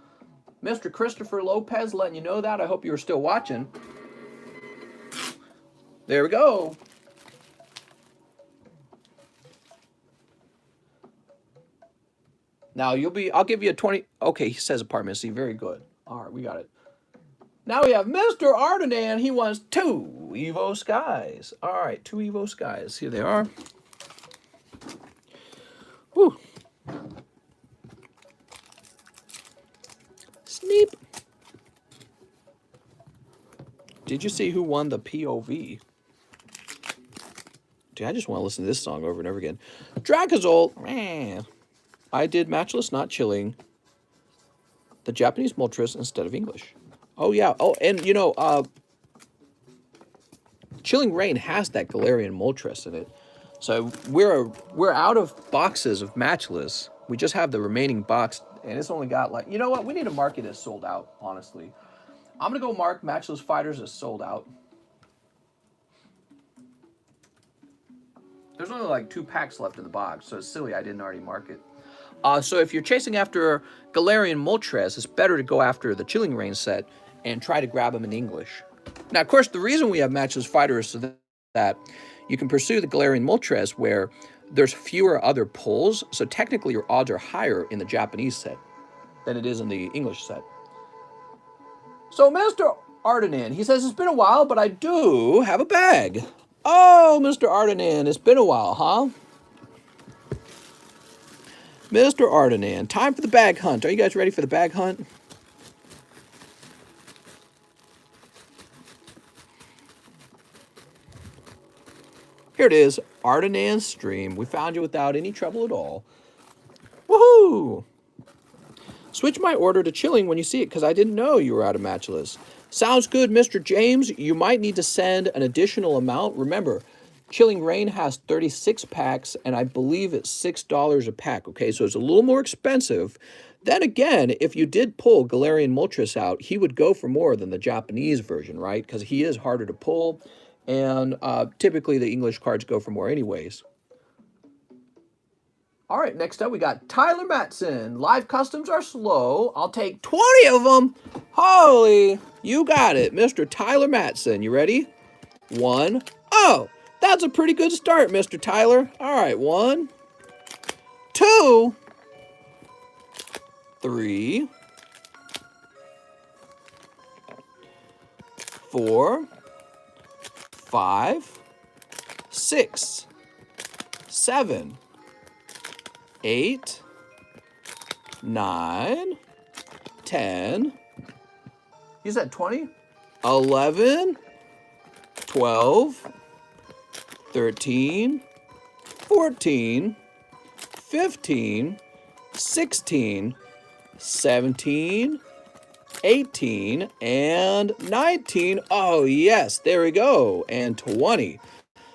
Mr. Christopher Lopez letting you know that. I hope you were still watching. There we go. Now I'll give you a 20. Okay, he says apartment C. Very good. All right, we got it. Now we have Mr. Ardenan. He wants 2 Evo Skies. All right, 2 Evo Skies. Here they are. Whew. Sneep. Did you see who won the POV? Dude, I just want to listen to this song over and over again. Dragazol. Man. I did matchless, not chilling. The Japanese Moltres instead of English. Oh, yeah. Oh, and, you know, Chilling Rain has that Galarian Moltres in it. So we're out of boxes of matchless. We just have the remaining box, and it's only got like, you know what? We need to mark it as sold out, honestly. I'm going to go mark matchless fighters as sold out. There's only like 2 packs left in the box, so it's silly I didn't already mark it. So if you're chasing after Galarian Moltres, it's better to go after the Chilling Rain set and try to grab them in English. Now, of course, the reason we have matchless fighters is so that you can pursue the Galarian Moltres where there's fewer other pulls, so technically your odds are higher in the Japanese set than it is in the English set. So Mr. Ardenan, he says, it's been a while, but I do have a bag. Oh, Mr. Ardenan, it's been a while, huh? Mr. Ardenan, time for the bag hunt. Are you guys ready for the bag hunt? Here it is, Ardenan's stream. We found you without any trouble at all. Woohoo! Switch my order to chilling when you see it, because I didn't know you were out of matchless. Sounds good, Mr. James. You might need to send an additional amount. Remember, Chilling Rain has 36 packs, and I believe it's $6 a pack, okay? So it's a little more expensive. Then again, if you did pull Galarian Moltres out, he would go for more than the Japanese version, right? Because he is harder to pull, and typically the English cards go for more anyways. All right, next up we got Tyler Matson. Live customs are slow. I'll take 20 of them. Holy, you got it, Mr. Tyler Matson. You ready? 1. Oh, that's a pretty good start, Mr. Tyler. All right, 1, 2, 3, 4, 5, 6, 7, 8, 9, 10. You said 20? 11, 12, 13, 14, 15, 16, 17, 18, and 19. Oh, yes, there we go. And 20.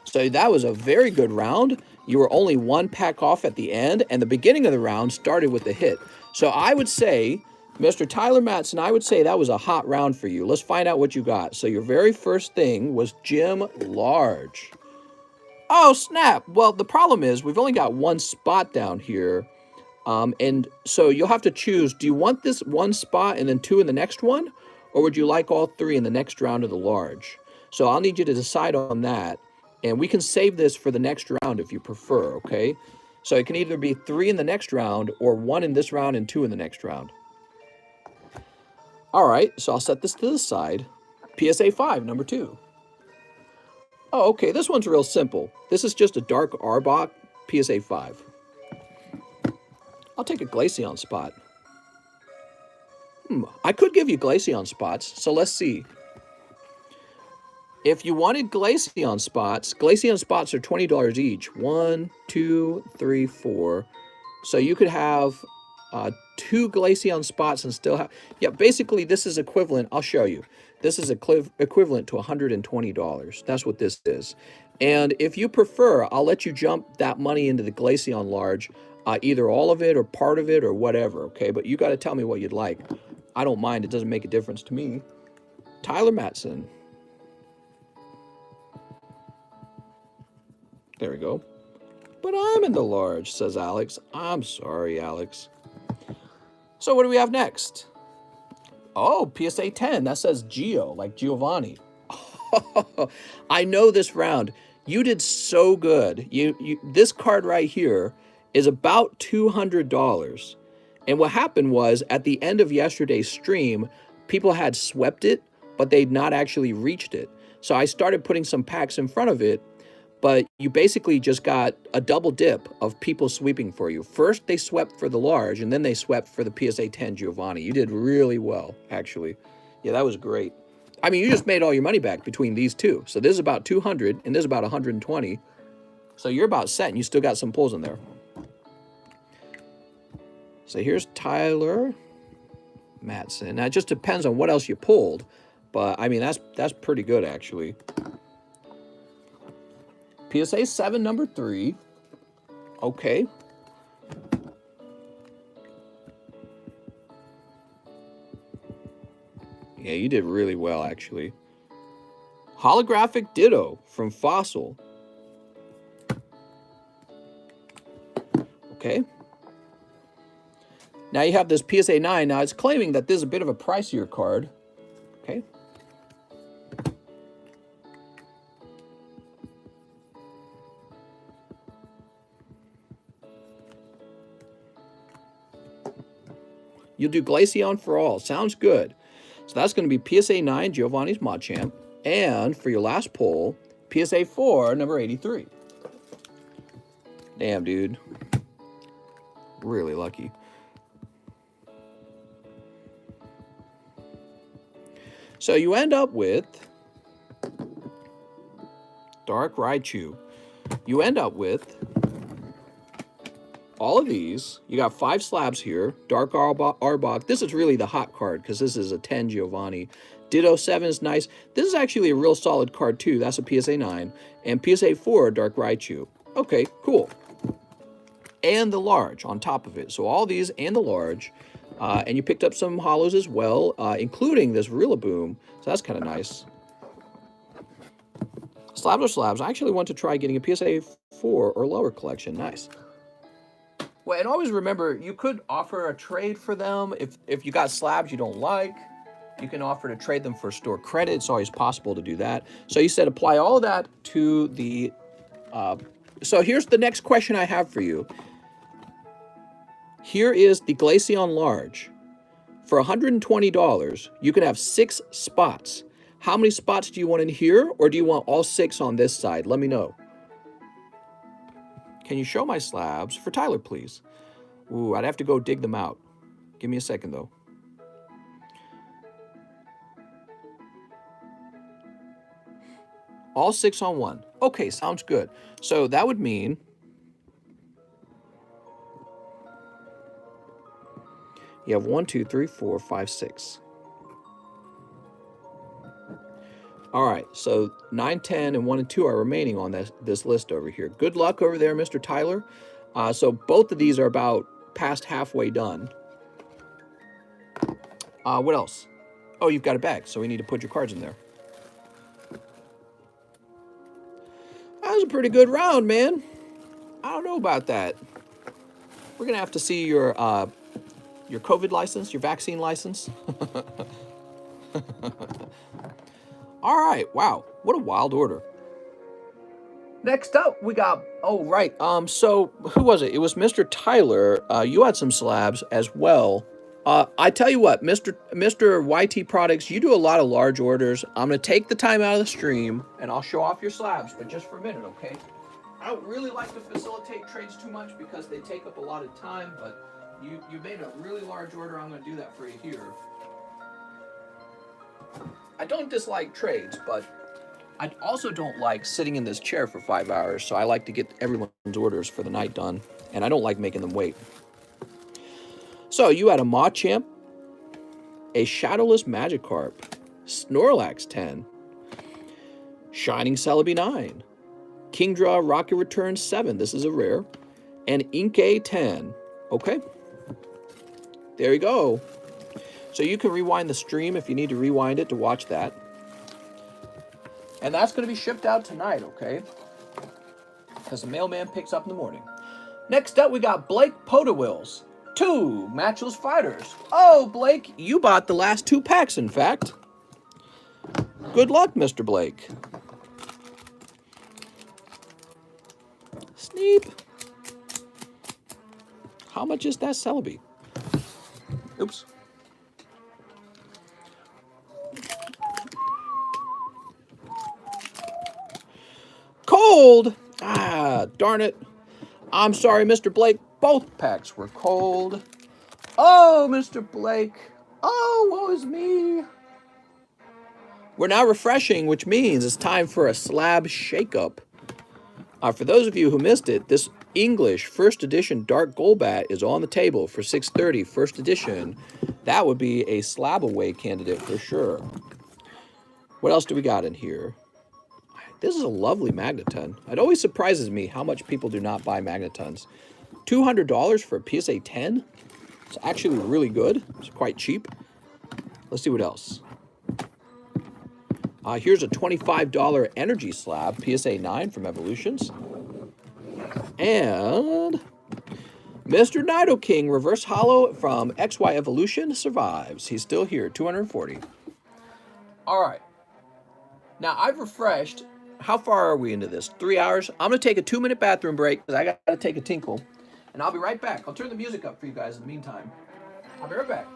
So that was a very good round. You were only 1 pack off at the end, and the beginning of the round started with a hit. So I would say, Mr. Tyler Matson, I would say that was a hot round for you. Let's find out what you got. So your very first thing was Gym Large. Oh, snap. Well, the problem is we've only got 1 spot down here. And so you'll have to choose, do you want this 1 spot and then 2 in the next one? Or would you like all 3 in the next round of the large? So I'll need you to decide on that. And we can save this for the next round if you prefer, okay? So it can either be 3 in the next round or 1 in this round and 2 in the next round. All right, so I'll set this to the side. PSA 5, number 2. Oh, okay, this one's real simple. This is just a Dark Arbok, PSA 5. I'll take a Glaceon spot. I could give you Glaceon spots, so let's see. If you wanted Glaceon spots are $20 each. 1, 2, 3, 4. So you could have 2 Glaceon spots and still have... Yeah, basically this is equivalent. I'll show you. This is equivalent to $120. That's what this is. And if you prefer, I'll let you jump that money into the Glaceon large, either all of it or part of it or whatever, okay? But you got to tell me what you'd like. I don't mind. It doesn't make a difference to me. Tyler Matson. There we go. But I'm in the large, says Alex. I'm sorry, Alex. So what do we have next? Oh, PSA 10. That says Gio, like Giovanni. I know this round. You did so good. This card right here is about $200. And what happened was at the end of yesterday's stream, people had swept it, but they'd not actually reached it. So I started putting some packs in front of it, but you basically just got a double dip of people sweeping for you. First, they swept for the large, and then they swept for the PSA 10 Giovanni. You did really well, actually. Yeah, that was great. I mean, you just made all your money back between these two. So this is about 200, and this is about 120. So you're about set, and you still got some pulls in there. So here's Tyler Matson. Now, it just depends on what else you pulled. But, I mean, that's pretty good, actually. PSA 7, number 3. Okay. Yeah, you did really well, actually. Holographic Ditto from Fossil. Okay. Now you have this PSA 9. Now it's claiming that this is a bit of a pricier card. Okay. You'll do Glaceon for all. Sounds good. So that's going to be PSA 9, Giovanni's Machamp. And for your last pull, PSA 4, number 83. Damn, dude. Really lucky. So you end up with Dark Raichu. You end up with all of these. You got 5 slabs here. Dark Arbok. This is really the hot card because this is a 10 Giovanni. Ditto 7 is nice. This is actually a real solid card too. That's a PSA 9. And PSA 4, Dark Raichu. Okay, cool. And the large on top of it. So all these and the large. And you picked up some holos as well, including this Rillaboom. So that's kind of nice. Slabs are slabs. I actually want to try getting a PSA 4 or lower collection. Nice. Well, and always remember, you could offer a trade for them. If you got slabs you don't like, you can offer to trade them for store credit. It's always possible to do that. So you said apply all of that to the... so here's the next question I have for you. Here is the Glaceon Large. For $120, you can have 6 spots. How many spots do you want in here, or do you want all 6 on this side? Let me know. Can you show my slabs for Tyler, please? Ooh, I'd have to go dig them out. Give me a second, though. All 6 on 1. Okay, sounds good. So that would mean... you have 1, 2, 3, 4, 5, 6. All right, so 9, 10, and 1 and 2 are remaining on this list over here. Good luck over there, Mr. Tyler. So both of these are about past halfway done. What else? Oh, you've got a bag, so we need to put your cards in there. That was a pretty good round, man. I don't know about that. We're going to have to see your COVID license, your vaccine license. All right, wow, what a wild order. Next up, we got, oh, right, so who was it? It was Mr. Tyler. You had some slabs as well. I tell you what, Mr. YT Products, you do a lot of large orders. I'm going to take the time out of the stream, and I'll show off your slabs, but just for a minute, okay? I don't really like to facilitate trades too much because they take up a lot of time, but you made a really large order. I'm going to do that for you here. I don't dislike trades, but I also don't like sitting in this chair for 5 hours, so I like to get everyone's orders for the night done, and I don't like making them wait. So you had a Machamp, a Shadowless Magikarp, Snorlax 10, Shining Celebi 9, Kingdra Rocket Return 7, this is a rare, and Inkay 10. Okay, there you go. So you can rewind the stream if you need to rewind it to watch that. And that's going to be shipped out tonight, okay? Because the mailman picks up in the morning. Next up, we got Blake Podawills. 2 Matchless Fighters. Oh, Blake, you bought the last 2 packs, in fact. Good luck, Mr. Blake. Sneep. How much is that Celebi? Oops. Cold! Ah, darn it. I'm sorry, Mr. Blake. Both packs were cold. Oh, Mr. Blake. Oh, woe is me. We're now refreshing, which means it's time for a slab shakeup. For those of you who missed it, this English first edition Dark Golbat is on the table for $6.30 first edition. That would be a slab away candidate for sure. What else do we got in here? This is a lovely Magneton. It always surprises me how much people do not buy Magnetons. $200 for a PSA 10? It's actually really good. It's quite cheap. Let's see what else. Here's a $25 Energy Slab, PSA 9 from Evolutions. And Mr. Nidoking Reverse Hollow from XY Evolution survives. He's still here, 240. All right. Now, I've refreshed. How far are we into this? 3 hours? I'm going to take a 2-minute bathroom break because I got to take a tinkle. And I'll be right back. I'll turn the music up for you guys in the meantime. I'll be right back.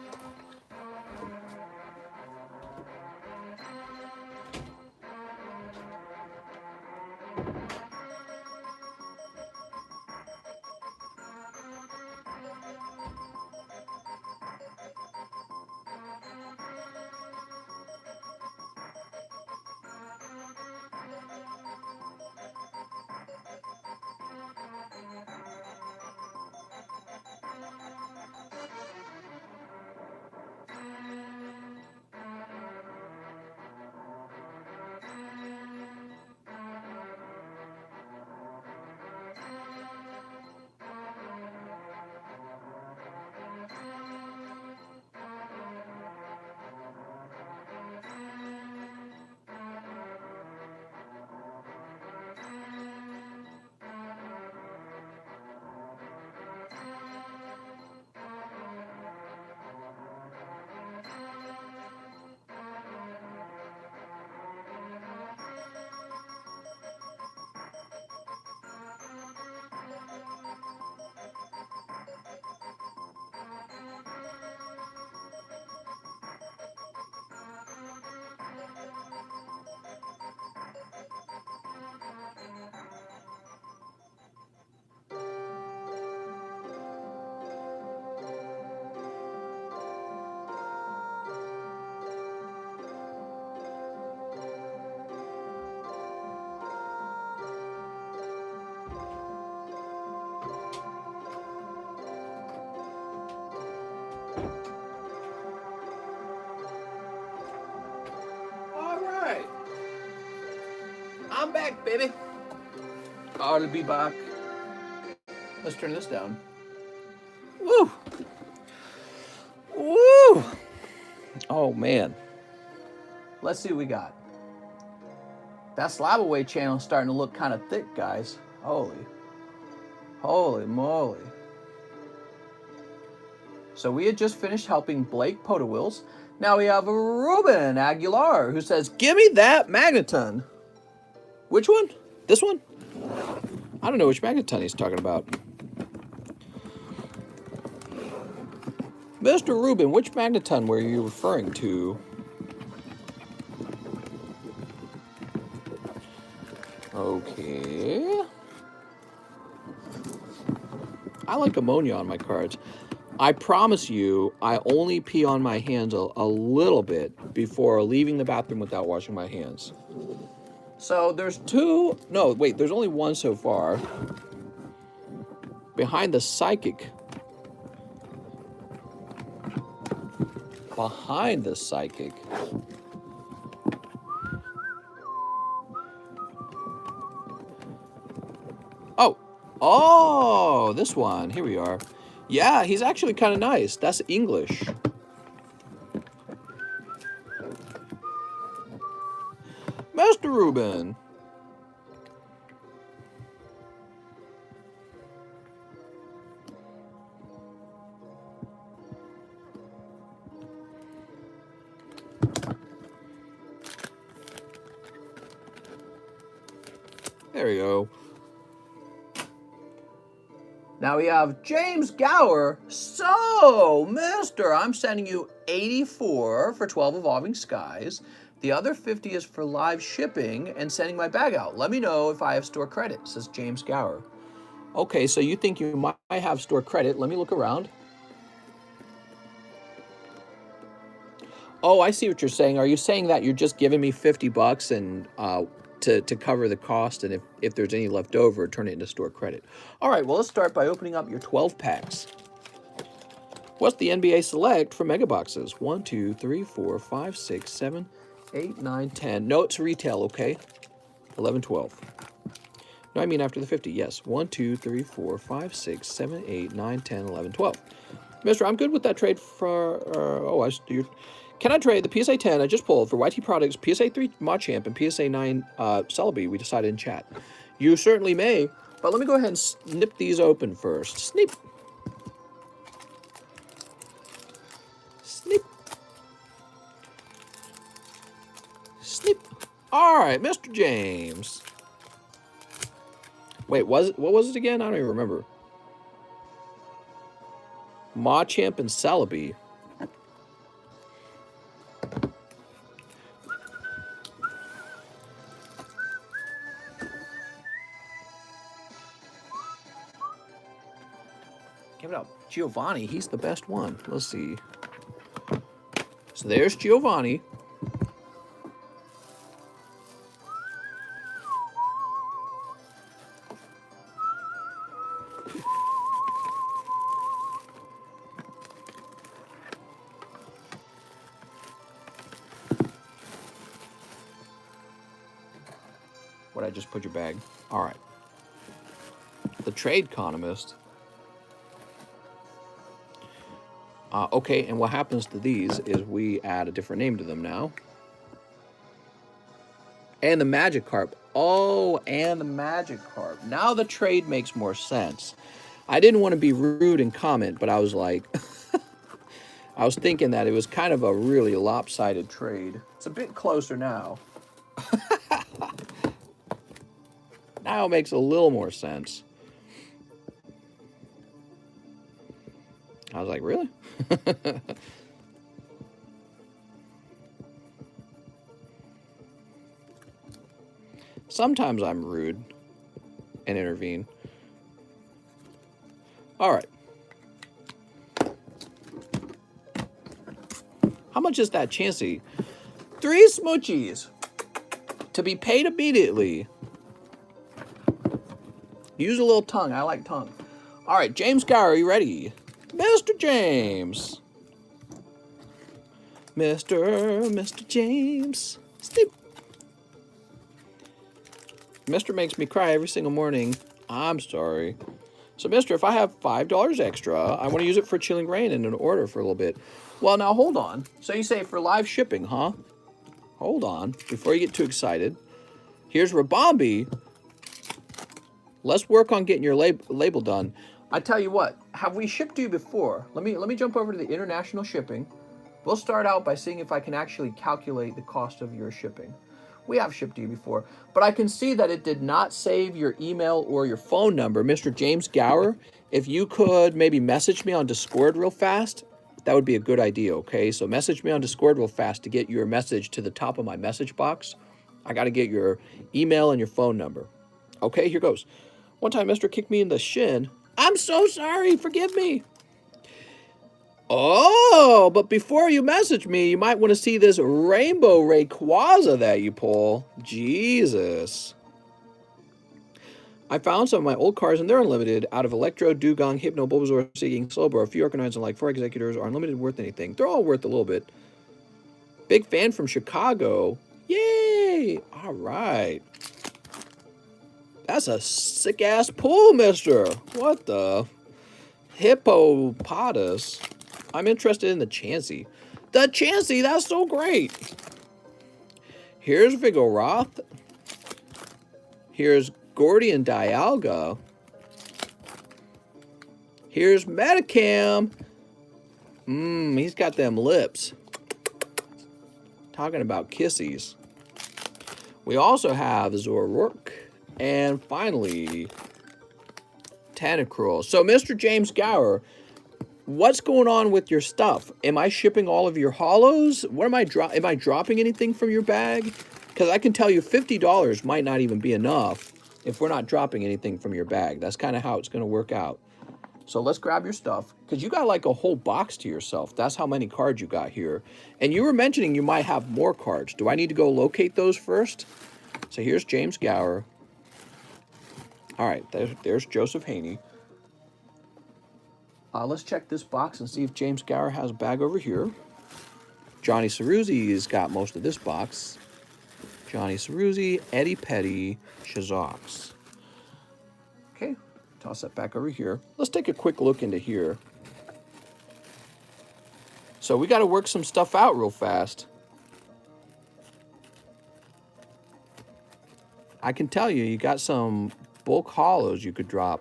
I'm back, baby. Oh, to be back. Let's turn this down. Woo! Woo! Oh, man. Let's see what we got. That slab away channel is starting to look kind of thick, guys. Holy moly. So we had just finished helping Blake Potawills. Now we have a Ruben Aguilar who says, "Give me that Magneton." Which one? This one? I don't know which Magneton he's talking about. Mr. Ruben, which Magneton were you referring to? Okay. I like ammonia on my cards. I promise you, I only pee on my hands a little bit before leaving the bathroom without washing my hands. So there's two, no, wait, there's only one so far. Behind the Psychic. Behind the Psychic. Oh, this one. Here we are. Yeah, he's actually kind of nice. That's English. Mr. Ruben. There we go. Now we have James Gower. So, mister, I'm sending you 84 for 12 Evolving Skies. The other 50 is for live shipping and sending my bag out. Let me know if I have store credit, says James Gower. Okay, so you think you might have store credit. Let me look around. Oh, I see what you're saying. Are you saying that you're just giving me $50 and to cover the cost, and if there's any left over, turn it into store credit? All right, well, let's start by opening up your 12 packs. What's the NBA Select for mega boxes? 1, 2, 3, 4, 5, 6, 7, 8, 9, 10. No, it's retail, okay? 11, 12. No, I mean after the 50, yes. 1, 2, 3, 4, 5, 6, 7, 8, 9, 10, 11, 12. Mister, I'm good with that trade for... Can I trade the PSA 10 I just pulled for YT Products, PSA 3 Machamp, and PSA 9 Celebi? We decided in chat. You certainly may, but let me go ahead and snip these open first. Snip. Snip. Snip. All right, Mr. James. Wait, what was it again? I don't even remember. Machamp and Celebi. Give it up. Giovanni, he's the best one. Let's see. So there's Giovanni. What, I just put your bag? All right. The TradeConomist. Okay, and what happens to these is we add a different name to them now. And the Magikarp. Oh, and the Magikarp. Now the trade makes more sense. I didn't want to be rude and comment, but I was like... I was thinking that it was kind of a really lopsided trade. It's a bit closer now. Now it makes a little more sense. I was like, really? Sometimes I'm rude and intervene. All right. How much is that Chansey? 3 smoochies to be paid immediately. Use a little tongue. I like tongue. All right, James Gower, are you ready? Mr. James. Mr. James. Sleep. Mr. makes me cry every single morning. I'm sorry. So, mister, if I have $5 extra, I want to use it for Chilling Rain and an order for a little bit. Well, now, hold on. So you say for live shipping, huh? Hold on. Before you get too excited. Here's Rabombi. Let's work on getting your label done. I tell you what, have we shipped to you before? Let me jump over to the international shipping. We'll start out by seeing if I can actually calculate the cost of your shipping. We have shipped to you before, but I can see that it did not save your email or your phone number. Mr. James Gower, if you could maybe message me on Discord real fast, that would be a good idea, okay? So message me on Discord real fast to get your message to the top of my message box. I got to get your email and your phone number. Okay, here goes. One time, Mr. kicked me in the shin. I'm so sorry, forgive me. Oh, but before you message me, you might want to see this Rainbow Rayquaza that you pull. Jesus. I found some of my old cards, and they're unlimited. Out of Electro, Dugong, Hypno, Bulbasaur, Seeking, Slowbro, a few Arcanines, and like 4 Executors are unlimited worth anything. They're all worth a little bit. Big fan from Chicago. Yay! All right. That's a sick-ass pull, mister. What the? Hippopotamus. I'm interested in the Chansey. The Chansey, that's so great. Here's Vigoroth. Here's Gordian Dialga. Here's Metacam. He's got them lips. Talking about kissies. We also have Zoroark. And finally, Tentacruel. So, Mr. James Gower, what's going on with your stuff? Am I shipping all of your hollows? What am I dropping anything from your bag? Because I can tell you $50 might not even be enough if we're not dropping anything from your bag. That's kind of how it's going to work out. So let's grab your stuff, because you got like a whole box to yourself. That's how many cards you got here. And you were mentioning you might have more cards. Do I need to go locate those first? So here's James Gower. All right, there's Joseph Haney. Let's check this box and see if James Gower has a bag over here. Johnny Ceruzzi's got most of this box. Johnny Ceruzzi, Eddie Petty, Shazox. Okay, toss that back over here. Let's take a quick look into here. So we got to work some stuff out real fast. I can tell you, you got some bulk hollows you could drop.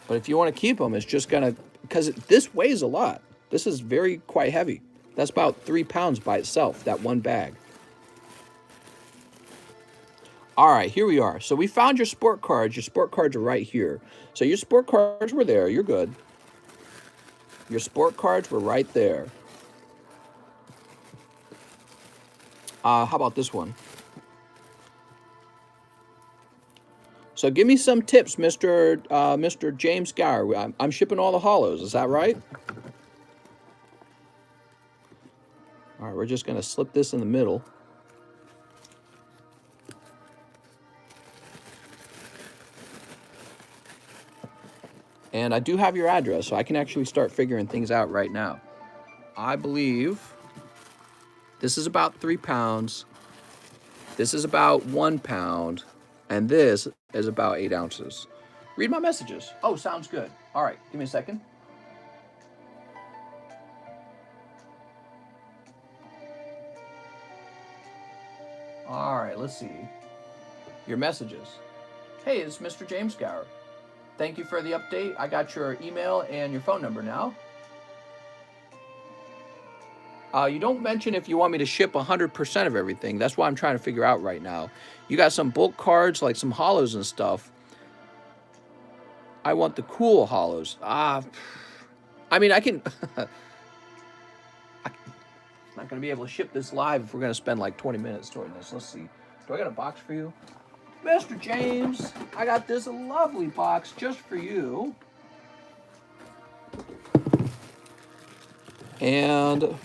But if you want to keep them, it's just going to, because this weighs a lot. This is quite heavy. That's about 3 pounds by itself, that one bag. All right, here we are. So we found your sport cards. Your sport cards are right here. So your sport cards were there. You're good. Your sport cards were right there. How about this one? So give me some tips, Mr. James Gower. I'm shipping all the hollows. Is that right? All right, we're just going to slip this in the middle. And I do have your address, so I can actually start figuring things out right now. I believe this is about 3 pounds. This is about 1 pound. And this is about 8 ounces. Read my messages. Oh, sounds good. All right, give me a second. All right, let's see. Your messages. Hey, it's Mr. James Gower. Thank you for the update. I got your email and your phone number now. You don't mention if you want me to ship 100% of everything. That's what I'm trying to figure out right now. You got some bulk cards, like some hollows and stuff. I want the cool hollows. I mean, I can... I'm not going to be able to ship this live if we're going to spend like 20 minutes doing this. Let's see. Do I got a box for you? Mr. James, I got this lovely box just for you. And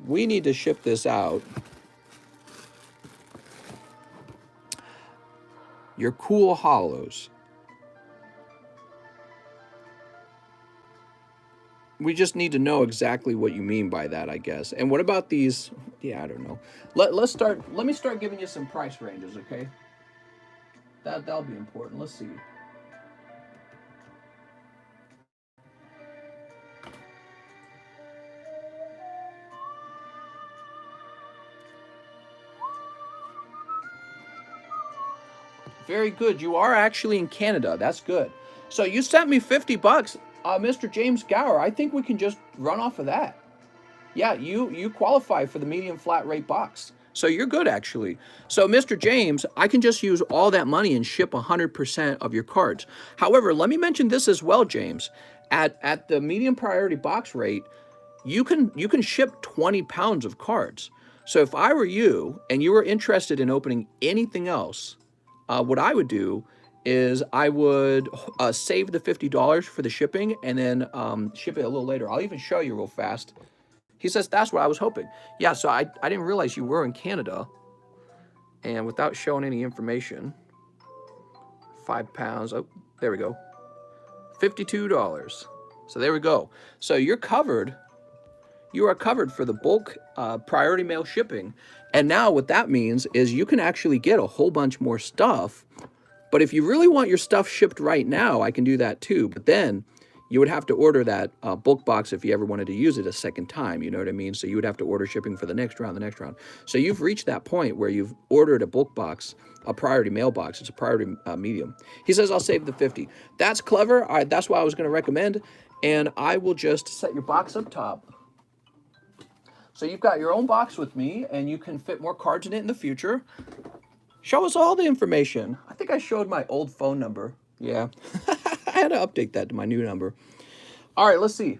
we need to ship this out. Your cool hollows. We just need to know exactly what you mean by that, I guess. And what about these? Yeah, I don't know. Let me start giving you some price ranges, okay? That'll be important. Let's see. Very good. You are actually in Canada. That's good. So you sent me $50, Mr. James Gower. I think we can just run off of that. Yeah, you qualify for the medium flat rate box. So you're good, actually. So, Mr. James, I can just use all that money and ship 100% of your cards. However, let me mention this as well, James. At the medium priority box rate, you can ship 20 pounds of cards. So if I were you and you were interested in opening anything else, what I would do is I would save the $50 for the shipping and then ship it a little later. I'll even show you real fast. He says, that's what I was hoping. Yeah, so I didn't realize you were in Canada. And without showing any information, 5 pounds. Oh, there we go. $52. So there we go. So you're covered. You are covered for the bulk priority mail shipping. And now what that means is you can actually get a whole bunch more stuff. But if you really want your stuff shipped right now, I can do that too. But then you would have to order that bulk box if you ever wanted to use it a second time. You know what I mean? So you would have to order shipping for the next round. So you've reached that point where you've ordered a bulk box, a priority mail box. It's a priority medium. He says, I'll save the 50. That's clever. All right, that's what I was going to recommend. And I will just set your box up top. So you've got your own box with me, and you can fit more cards in it in the future. Show us all the information. I think I showed my old phone number. Yeah. I had to update that to my new number. All right, let's see.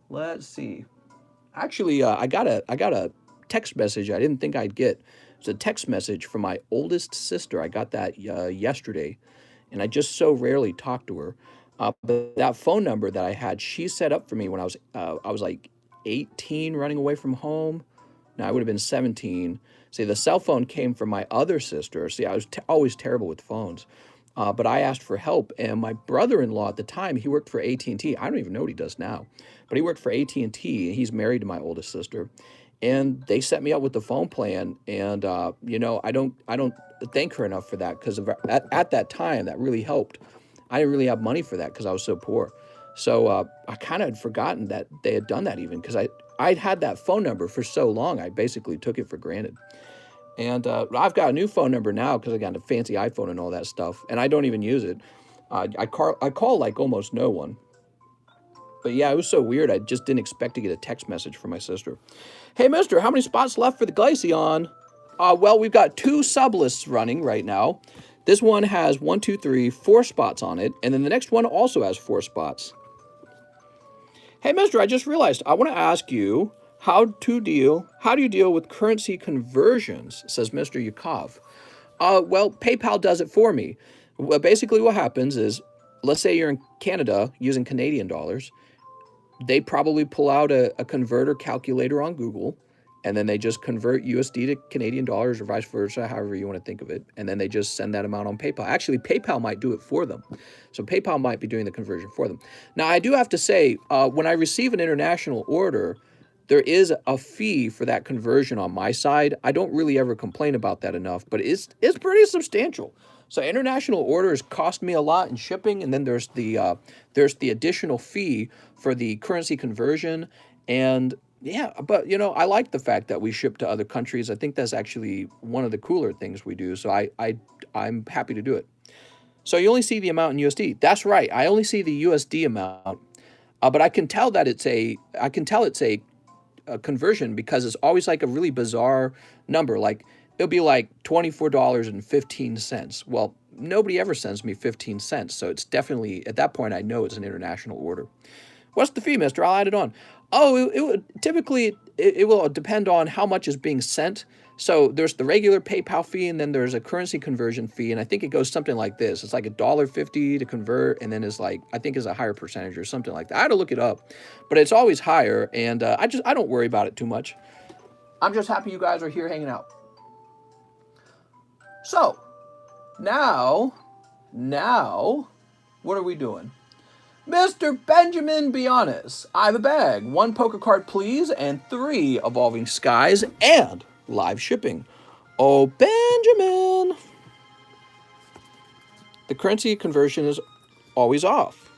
Let's see. Actually, I got a text message I didn't think I'd get. It's a text message from my oldest sister. I got that yesterday, and I just so rarely talk to her. But that phone number that I had, she set up for me when I was like 18, running away from home. No, I would have been 17. See, the cell phone came from my other sister. See, I was always terrible with phones. But I asked for help, and my brother-in-law at the time, he worked for AT&T. I don't even know what he does now, but he worked for AT&T, and he's married to my oldest sister. And they set me up with the phone plan, and you know, I don't thank her enough for that, because at that time that really helped. I didn't really have money for that because I was so poor. So I kind of had forgotten that they had done that, even because I'd had that phone number for so long. I basically took it for granted. And I've got a new phone number now because I got a fancy iPhone and all that stuff, and I don't even use it. I call like almost no one. But yeah, it was so weird. I just didn't expect to get a text message from my sister. Hey, mister, how many spots left for the Glaceon? Well, we've got 2 sublists running right now. This one has 1, 2, 3, 4 spots on it, and then the next one also has 4 spots. Hey, mister, I just realized I want to ask you, how do you deal with currency conversions, says Mr. Yukov. Well, PayPal does it for me. Well, basically what happens is, let's say you're in Canada using Canadian dollars. They probably pull out a converter calculator on Google, and then they just convert USD to Canadian dollars, or vice versa, however you want to think of it. And then they just send that amount on PayPal. Actually, PayPal might do it for them. So PayPal might be doing the conversion for them. Now, I do have to say, when I receive an international order, there is a fee for that conversion on my side. I don't really ever complain about that enough, but it's pretty substantial. So international orders cost me a lot in shipping, and then there's the additional fee for the currency conversion. And yeah, but you know, I like the fact that we ship to other countries. I think that's actually one of the cooler things we do. So I'm happy to do it. So you only see the amount in USD. That's right. I only see the USD amount, but I can tell that it's a conversion, because it's always like a really bizarre number. Like it'll be like $24.15. Well, nobody ever sends me 15 cents. So it's definitely, at that point, I know it's an international order. What's the fee, mister? I'll add it on. Oh, it would typically, it will depend on how much is being sent. So there's the regular PayPal fee, and then there's a currency conversion fee. And I think it goes something like this. It's like $1.50 to convert, and then it's like, I think it's a higher percentage or something like that. I had to look it up, but it's always higher. And I don't worry about it too much. I'm just happy you guys are here hanging out. So now, what are we doing? Mr. Benjamin, be honest. I have a bag. 1 poker card, please, and 3 Evolving Skies, and live shipping. Oh, Benjamin. The currency conversion is always off,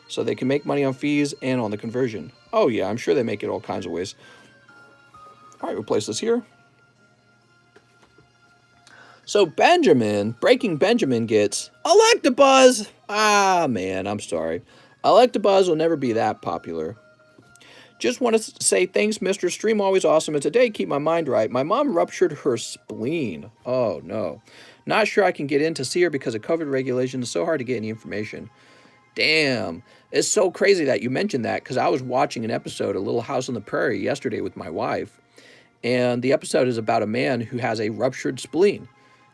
so they can make money on fees and on the conversion. Oh, yeah, I'm sure they make it all kinds of ways. All right, we'll place this here. So Breaking Benjamin gets Electabuzz. Ah, man, I'm sorry. Electabuzz will never be that popular. Just want to say thanks, Mr. Stream, always awesome. And today, keep my mind right. My mom ruptured her spleen. Oh, no. Not sure I can get in to see her because of COVID regulations. It's so hard to get any information. Damn. It's so crazy that you mentioned that, because I was watching an episode of Little House on the Prairie yesterday with my wife. And the episode is about a man who has a ruptured spleen.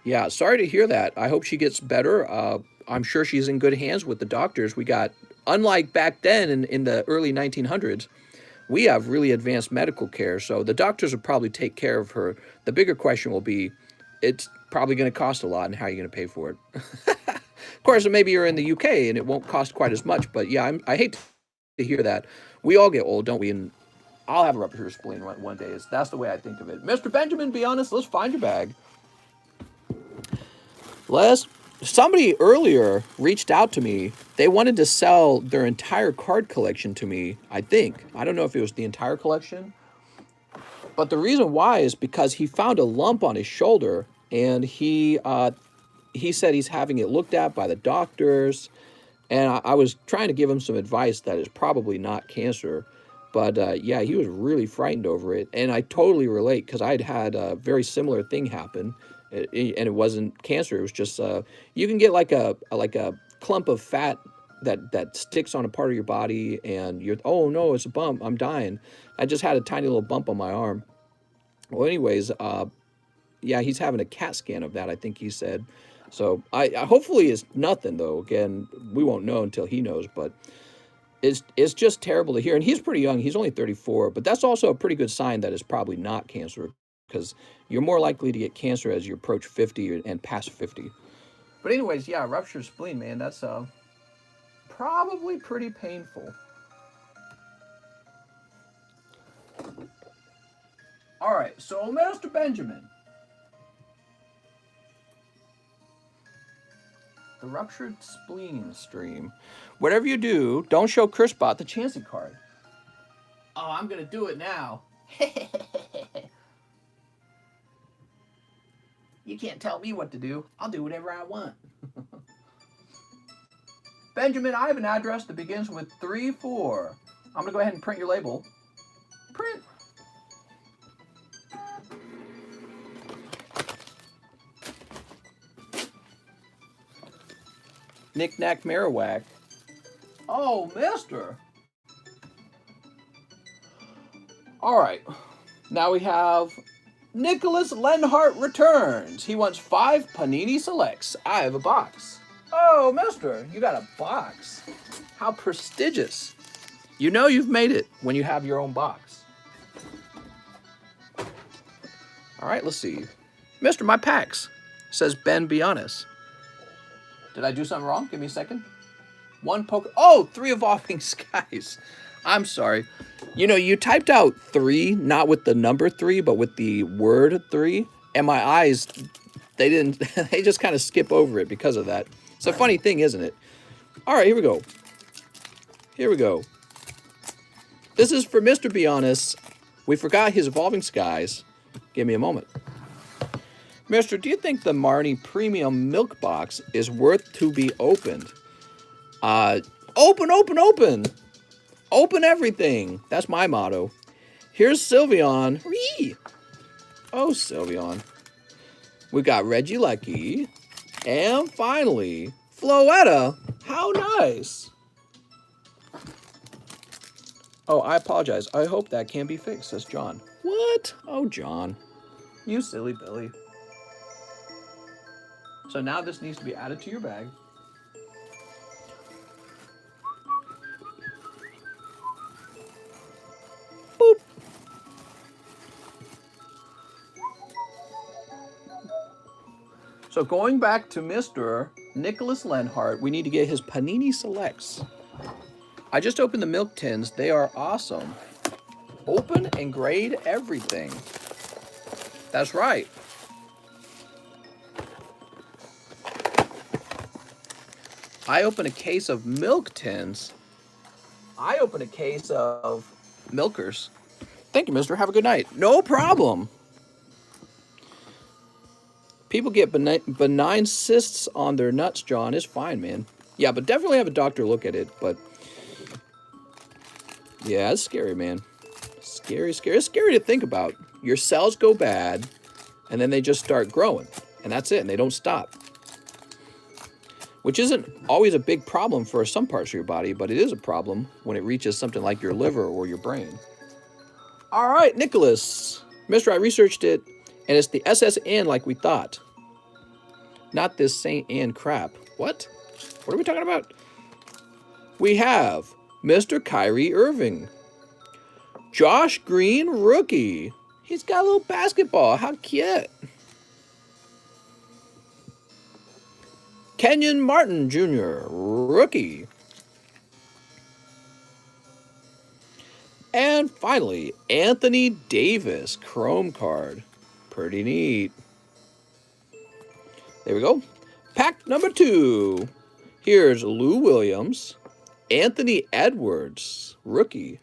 Yeah, sorry to hear that. I hope she gets better. I'm sure she's in good hands with the doctors. We got, unlike back then in the early 1900s, we have really advanced medical care. So the doctors will probably take care of her. The bigger question will be, it's probably going to cost a lot, and how are you going to pay for it? Of course, maybe you're in the UK and it won't cost quite as much. But yeah, I hate to hear that. We all get old, don't we? And I'll have a ruptured spleen one day. That's the way I think of it. Mr. Benjamin, be honest. Let's find your bag. Somebody earlier reached out to me. They wanted to sell their entire card collection to me, I think. I don't know if it was the entire collection. But the reason why is because he found a lump on his shoulder, and he said he's having it looked at by the doctors. And I was trying to give him some advice that it's probably not cancer. But yeah, he was really frightened over it, and I totally relate because I'd had a very similar thing happen, and it wasn't cancer. It was just you can get like a clump of fat that sticks on a part of your body, and you're, oh no, it's a bump. I'm dying. I just had a tiny little bump on my arm. Well, anyways, yeah, he's having a CAT scan of that, I think he said. So I hopefully it's nothing though. Again, we won't know until he knows, but it's just terrible to hear. And he's pretty young. He's only 34, but that's also a pretty good sign that it's probably not cancer, because you're more likely to get cancer as you approach 50 and past 50. But anyways, yeah, ruptured spleen, man, that's probably pretty painful. All right, so Master Benjamin, the ruptured spleen stream. Whatever you do, don't show Crispbot the chancing card. Oh, I'm gonna do it now. You can't tell me what to do. I'll do whatever I want. Benjamin, I have an address that begins with 34. I'm gonna go ahead and print your label. Print. Knick-knack, Marowak. Oh, mister. All right. Now we have Nicholas Lenhart returns. He wants 5 Panini Selects. I have a box. Oh, mister, you got a box. How prestigious. You know you've made it when you have your own box. All right, let's see. Mister, my packs. Says Ben, be honest. Did I do something wrong? Give me a second. 1 poker. Oh, 3 Evolving Skies. I'm sorry. You know, you typed out 3, not with the number 3, but with the word 3. And my eyes, they didn't, they just kind of skip over it because of that. It's a funny thing, isn't it? All right, here we go. Here we go. This is for Mr. Be Honest. We forgot his Evolving Skies. Give me a moment. Mister, do you think the Marnie Premium Milk Box is worth to be opened? Open, open, open. Open everything. That's my motto. Here's Sylveon. Whee! Oh, Sylveon. We got Regieleki. And finally, Floetta. How nice. Oh, I apologize. I hope that can be fixed, says John. What? Oh, John. You silly Billy. So now this needs to be added to your bag. Boop. So going back to Mr. Nicholas Lenhart, we need to get his Panini Selects. I just opened the milk tins. They are awesome. Open and grade everything. That's right. I open a case of milk tins. I open a case of milkers. Thank you, mister. Have a good night. No problem. People get benign cysts on their nuts, John. It's fine, man. Yeah, but definitely have a doctor look at it. But yeah, it's scary, man. Scary, scary. It's scary to think about. Your cells go bad, and then they just start growing. And that's it, and they don't stop. Which isn't always a big problem for some parts of your body, but it is a problem when it reaches something like your liver or your brain. All right, Nicholas. Mister, I researched it, and it's the SSN like we thought. Not this St. Anne crap. What? What are we talking about? We have Mr. Kyrie Irving. Josh Green, rookie. He's got a little basketball. How cute. Kenyon Martin Jr., rookie. And finally, Anthony Davis, chrome card. Pretty neat. There we go. Pack number 2. Here's Lou Williams, Anthony Edwards, rookie.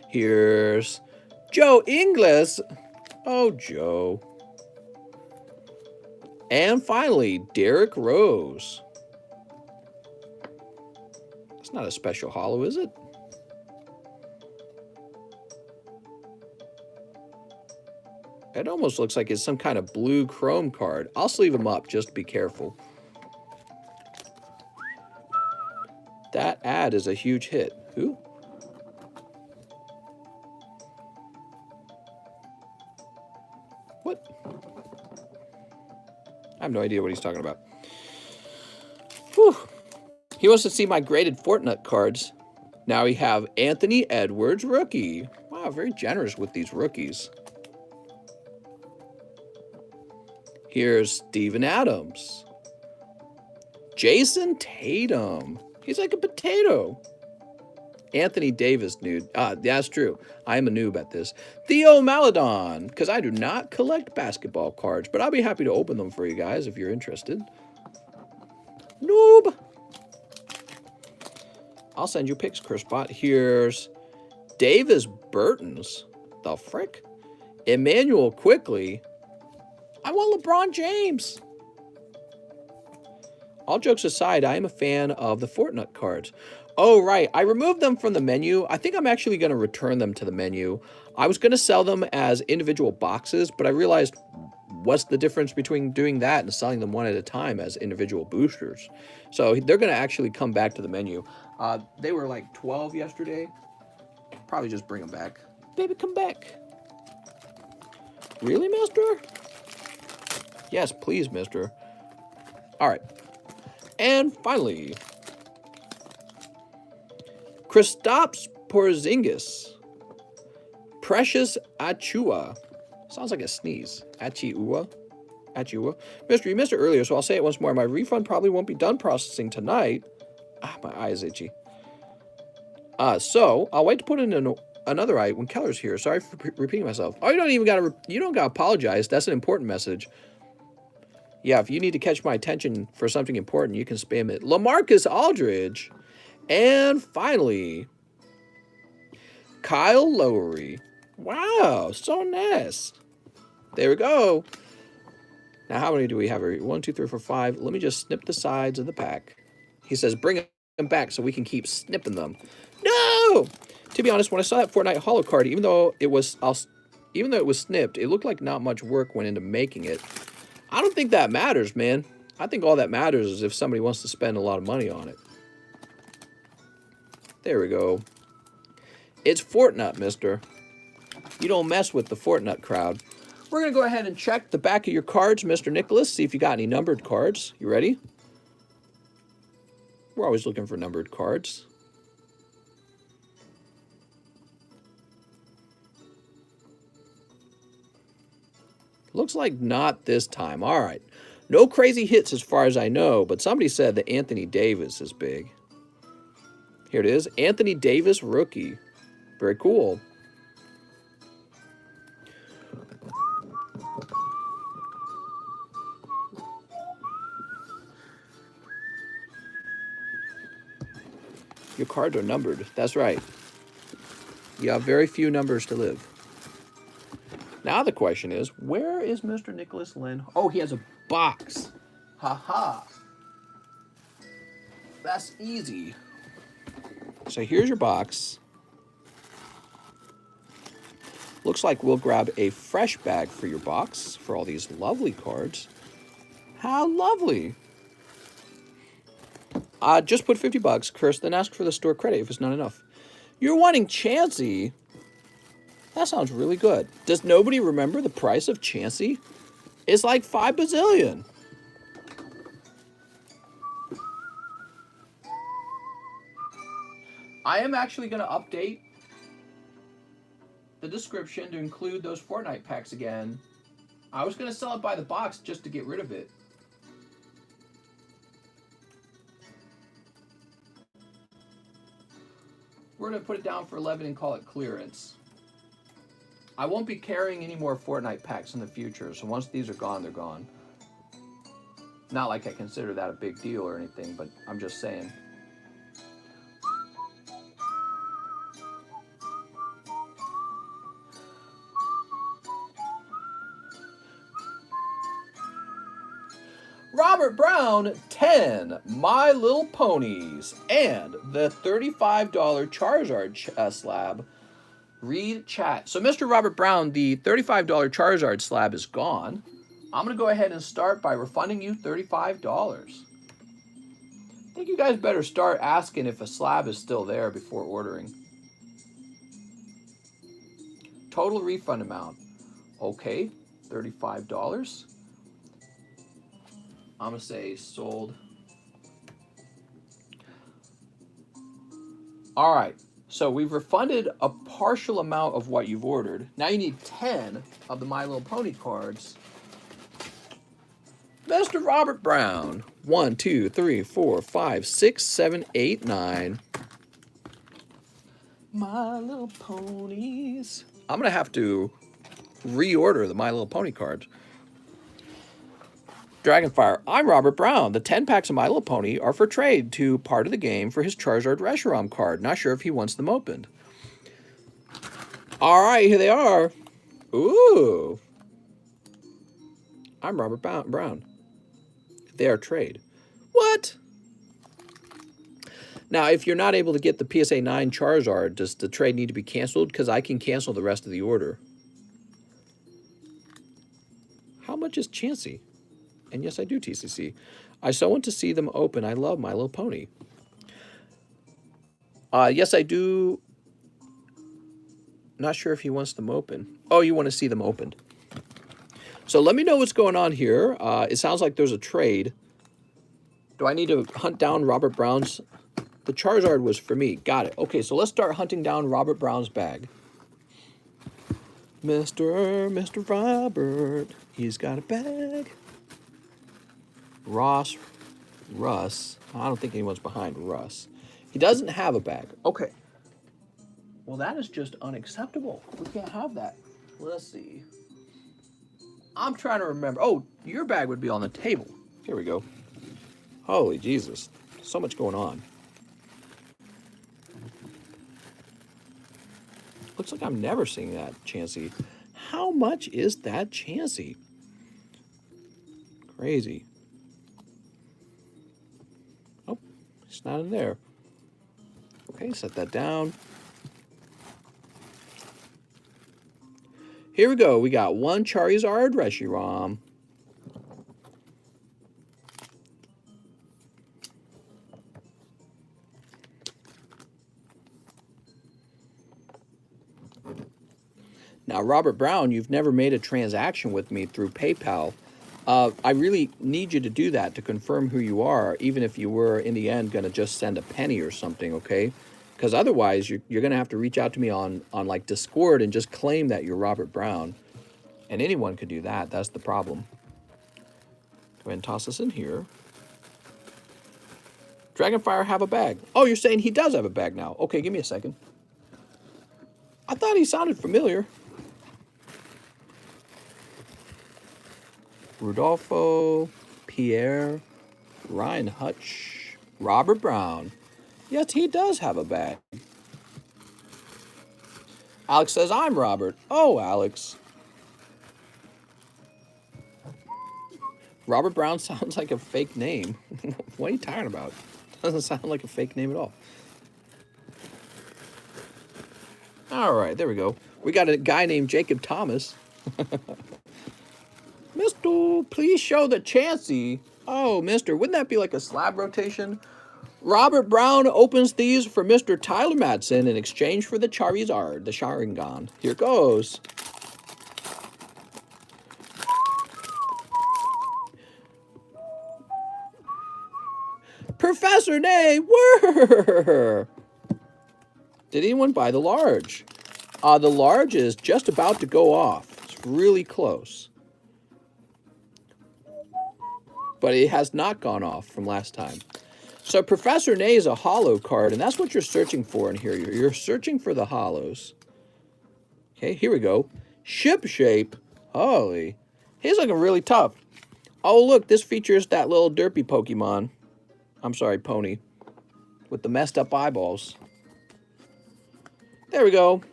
Here's Joe Ingles. Oh, Joe. And finally, Derrick Rose. It's not a special holo, is it? It almost looks like it's some kind of blue chrome card. I'll sleeve them up just to be careful. That ad is a huge hit. Who? What? I have no idea what he's talking about. Whew. He wants to see my graded Fortnite cards. Now we have Anthony Edwards, rookie. Wow, very generous with these rookies. Here's Steven Adams. Jason Tatum. He's like a potato. Anthony Davis, dude. That's true. I am a noob at this. Theo Maladon, because I do not collect basketball cards, but I'll be happy to open them for you guys if you're interested. Noob. I'll send you pics, Curspot. Here's Davis Burtons. The frick? Emmanuel Quickly. I want LeBron James. All jokes aside, I am a fan of the Fortnite cards. Oh, right. I removed them from the menu. I think I'm actually going to return them to the menu. I was going to sell them as individual boxes, but I realized what's the difference between doing that and selling them one at a time as individual boosters. So they're going to actually come back to the menu. They were like 12 yesterday. Probably just bring them back. Baby, come back. Really, mister? Yes, please, mister. All right. And finally, Kristaps Porzingis. Precious Achua. Sounds like a sneeze. Achua. Mister, you missed it earlier, so I'll say it once more. My refund probably won't be done processing tonight. My eye is itchy. So I'll wait to put in another eye when Keller's here. Sorry for repeating myself. Oh, you don't gotta apologize. That's an important message. Yeah, if you need to catch my attention for something important, you can spam it. LaMarcus Aldridge. And finally, Kyle Lowry. Wow, so nice. There we go. Now, how many do we have here? 1, 2, 3, 4, 5. Let me just snip the sides of the pack. He says, bring them back so we can keep snipping them. No! To be honest, when I saw that Fortnite holo card, even though it was snipped, it looked like not much work went into making it. I don't think that matters, man. I think all that matters is if somebody wants to spend a lot of money on it. There we go. It's Fortnite, mister. You don't mess with the Fortnite crowd. We're going to go ahead and check the back of your cards, Mr. Nicholas, see if you got any numbered cards. You ready? We're always looking for numbered cards. Looks like not this time. All right. No crazy hits as far as I know, but somebody said that Anthony Davis is big. Here it is. Anthony Davis, rookie. Very cool. Your cards are numbered. That's right. You have very few numbers to live. Now the question is, where is Mr. Nicholas Lynn? Oh, he has a box. Ha-ha. That's easy. So here's your box. Looks like we'll grab a fresh bag for your box for all these lovely cards. How lovely. Just put $50, Chris, then ask for the store credit if it's not enough. You're wanting Chansey? That sounds really good. Does nobody remember the price of Chansey? It's like 5 bazillion. I am actually going to update the description to include those Fortnite packs again. I was going to sell it by the box just to get rid of it. We're going to put it down for 11 and call it clearance. I won't be carrying any more Fortnite packs in the future, so once these are gone, they're gone. Not like I consider that a big deal or anything, but I'm just saying. Robert Brown, 10 My Little Ponies, and the $35 Charizard slab. Read chat. So, Mr. Robert Brown, the $35 Charizard slab is gone. I'm going to go ahead and start by refunding you $35. I think you guys better start asking if a slab is still there before ordering. Total refund amount. Okay, $35. I'm going to say sold. All right, so we've refunded a partial amount of what you've ordered. Now you need 10 of the My Little Pony cards. Mr. Robert Brown. 1, 2, 3, 4, 5, 6, 7, 8, 9. My Little Ponies. I'm going to have to reorder the My Little Pony cards. Dragonfire. I'm Robert Brown. The 10 packs of My Little Pony are for trade to part of the game for his Charizard Reshiram card. Not sure if he wants them opened. All right, here they are. Ooh. I'm Robert Brown. They are trade. What? Now, if you're not able to get the PSA 9 Charizard, does the trade need to be canceled? Because I can cancel the rest of the order. How much is Chansey? And yes, I do TCC. I so want to see them open. I love My Little Pony. Yes, I do. Not sure if he wants them open. Oh, you want to see them opened. So let me know what's going on here. It sounds like there's a trade. Do I need to hunt down Robert Brown's? The Charizard was for me. Got it. Okay, so let's start hunting down Robert Brown's bag. Mr. Robert, he's got a bag. Russ. I don't think anyone's behind Russ. He doesn't have a bag. Okay. Well, that is just unacceptable. We can't have that. Let's see. I'm trying to remember. Oh, your bag would be on the table. Here we go. Holy Jesus. So much going on. Looks like I'm never seeing that Chansey. How much is that Chansey? Crazy. Oh, it's not in there. Okay, set that down. Here we go. We got one Charizard Reshiram. Now, Robert Brown, you've never made a transaction with me through PayPal. I really need you to do that to confirm who you are, even if you were, in the end, going to just send a penny or something, okay? Because otherwise, you're going to have to reach out to me on like Discord and just claim that you're Robert Brown. And anyone could do that. That's the problem. Go ahead and toss this in here. Dragonfire have a bag. Oh, you're saying he does have a bag now. Okay, give me a second. I thought he sounded familiar. Rudolfo, Pierre, Ryan Hutch, Robert Brown. Yes, he does have a bag. Alex says, I'm Robert. Oh, Alex. Robert Brown sounds like a fake name. What are you talking about? Doesn't sound like a fake name at all. All right, there we go. We got a guy named Jacob Thomas. Mister, please show the Chansey. Oh, mister, wouldn't that be like a slab rotation? Robert Brown opens these for Mr. Tyler Madsen in exchange for the Charizard, the Sharingan. Here goes. Professor Nay, whir! Did anyone buy the large? The large is just about to go off. It's really close. But it has not gone off from last time. So Professor Nay is a hollow card, and that's what you're searching for in here. You're searching for the hollows. Okay, here we go. Ship Shape. Holy. He's looking really tough. Oh, look, this features that little derpy Pokemon. I'm sorry, pony. With the messed up eyeballs. There we go.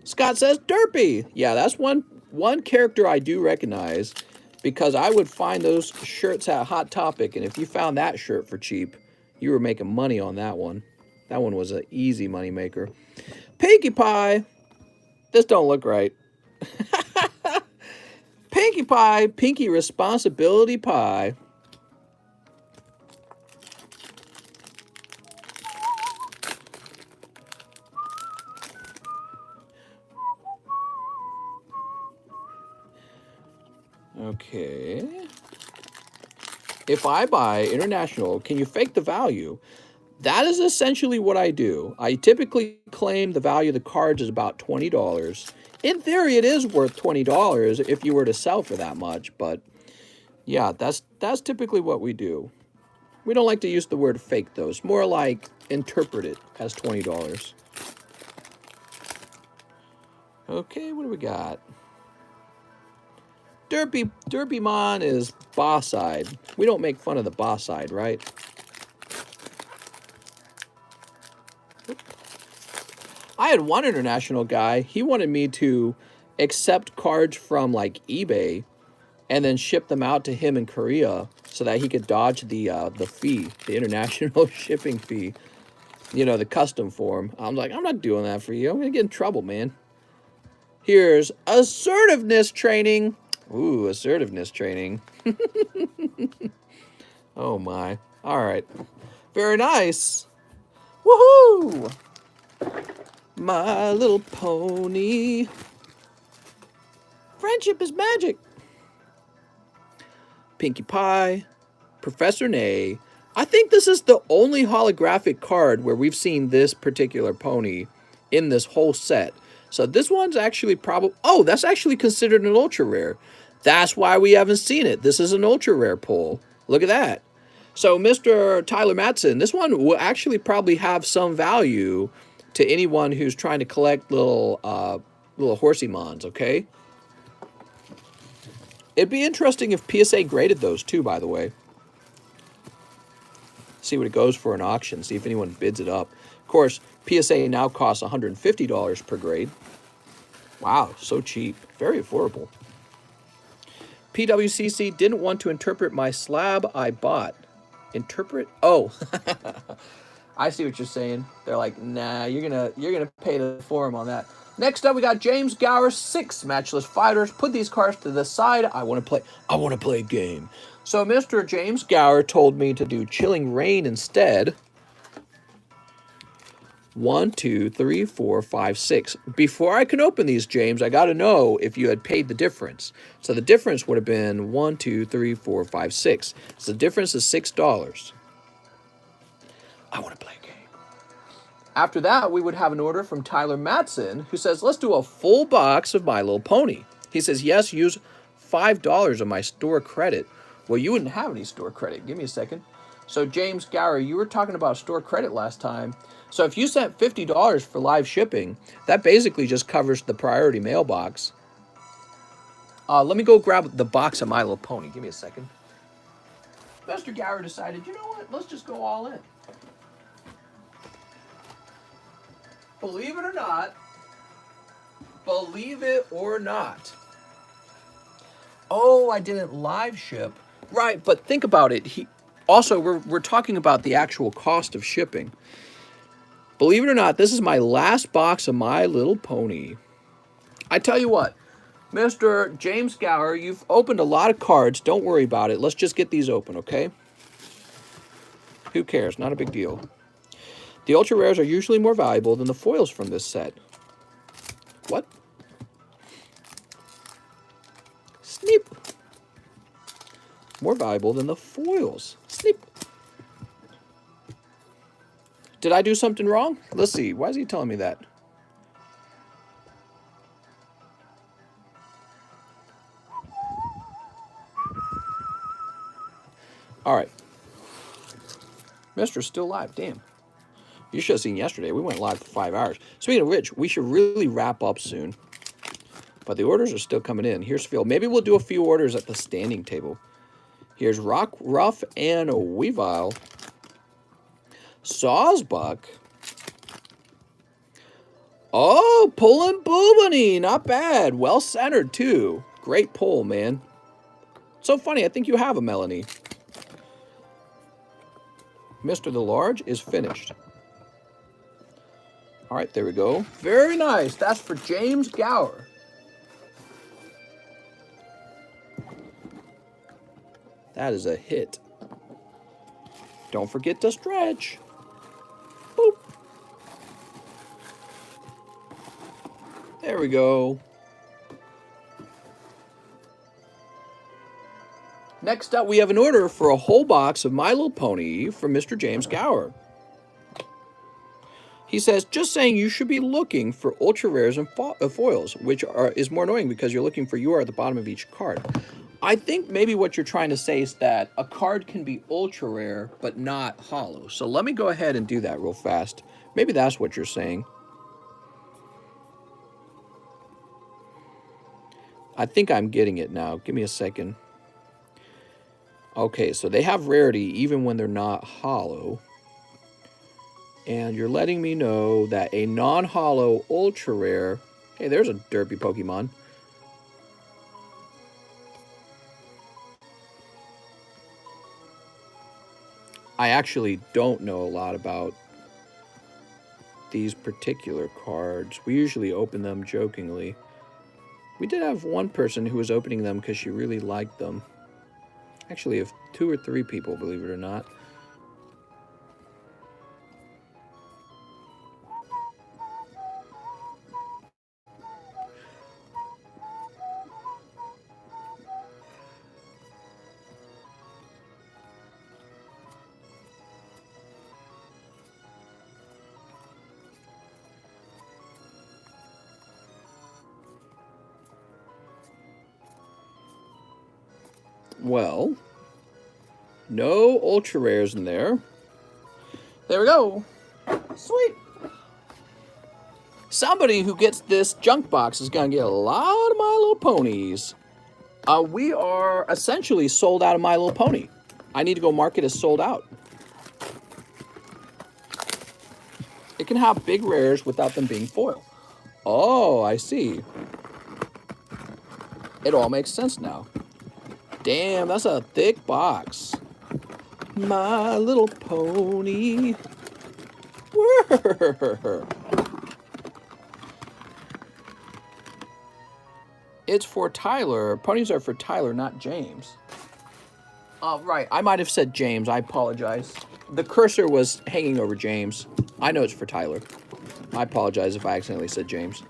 Scott says Derpy. Yeah, that's one character I do recognize. because I would find those shirts at Hot Topic, and if you found that shirt for cheap, you were making money on that one. That one was an easy money maker. Pinkie Pie. This don't look right. Pinkie Pie, Pinky Responsibility Pie. Okay. If I buy international, can you fake the value? That is essentially what I do. I typically claim the value of the cards is about $20. In theory, it is worth $20 if you were to sell for that much, but yeah, that's typically what we do. We don't like to use the word fake, though. It's more like interpret it as $20. Okay, what do we got? Derpymon is boss side. We don't make fun of the boss side, right? I had one international guy. He wanted me to accept cards from like eBay and then ship them out to him in Korea so that he could dodge the fee, the international shipping fee. You know, the custom form. I'm like, I'm not doing that for you. I'm gonna get in trouble, man. Here's assertiveness training. Ooh, assertiveness training. Oh my. All right. Very nice. Woohoo! My Little Pony. Friendship is magic. Pinkie Pie. Professor Nay. I think this is the only holographic card where we've seen this particular pony in this whole set. So this one's actually probably... Oh, that's actually considered an ultra rare. That's why we haven't seen it. This is an ultra rare pull. Look at that. So Mr. Tyler Matson, this one will actually probably have some value to anyone who's trying to collect little horsey-mons, okay? It'd be interesting if PSA graded those too, by the way. See what it goes for in auction, see if anyone bids it up. Of course, PSA now costs $150 per grade. Wow, so cheap. Very affordable. PWCC didn't want to interpret my slab I bought. Interpret? Oh. I see what you're saying. They're like, nah, you're gonna pay the forum on that. Next up, we got James Gower, 6 matchless fighters. Put these cards to the side. I want to play a game. So Mr. James Gower told me to do Chilling Rain instead. 1, 2, 3, 4, 5, 6. Before I can open these, James, I got to know if you had paid the difference. So the difference would have been 1, 2, 3, 4, 5, 6. So the difference is $6. I want to play a game. After that, we would have an order from Tyler Matson, who says, let's do a full box of My Little Pony. He says, yes, use $5 of my store credit. Well, you wouldn't have any store credit. Give me a second. So, James Gower, you were talking about store credit last time. So, if you sent $50 for live shipping, that basically just covers the priority mailbox. Let me go grab the box of My Little Pony. Give me a second. Mr. Gower decided, you know what? Let's just go all in. Believe it or not, believe it or not. Oh, I didn't live ship. Right, but think about it. Also, we're talking about the actual cost of shipping. Believe it or not, this is my last box of My Little Pony. I tell you what, Mr. James Gower, you've opened a lot of cards. Don't worry about it. Let's just get these open, okay? Who cares? Not a big deal. The ultra rares are usually more valuable than the foils from this set. What? Sneep. More valuable than the foils. Sneep. Did I do something wrong? Let's see. Why is he telling me that? All right. Mister's still live. Damn. You should have seen yesterday. We went live for 5 hours. Speaking of which, we should really wrap up soon. But the orders are still coming in. Here's Phil. Maybe we'll do a few orders at the standing table. Here's Rock, Ruff, and Weavile. Sawsbuck. Oh, Pullin' Boobany. Not bad. Well centered, too. Great pull, man. So funny, I think you have a Melanie. Mr. the Large is finished. All right, there we go. Very nice. That's for James Gower. That is a hit. Don't forget to stretch. Boop. There we go. Next up, we have an order for a whole box of My Little Pony from Mr. James Gower. He says, just saying you should be looking for ultra rares and foils, which is more annoying because you're looking for UR at the bottom of each card. I think maybe what you're trying to say is that a card can be ultra rare, but not hollow. So let me go ahead and do that real fast. Maybe that's what you're saying. I think I'm getting it now. Give me a second. Okay, so they have rarity even when they're not hollow. And you're letting me know that a non-hollow ultra rare... Hey, there's a derpy Pokemon. I actually don't know a lot about these particular cards. We usually open them jokingly. We did have one person who was opening them because she really liked them. Actually, if 2 or 3 people, believe it or not. Well, no ultra rares in there. There we go. Sweet. Somebody who gets this junk box is going to get a lot of My Little Ponies. We are essentially sold out of My Little Pony. I need to go mark it as sold out. It can have big rares without them being foil. Oh, I see. It all makes sense now. Damn, that's a thick box. My Little Pony. It's for Tyler. Ponies are for Tyler, not James. Oh, right. I might have said James. I apologize. The cursor was hanging over James. I know it's for Tyler. I apologize if I accidentally said James.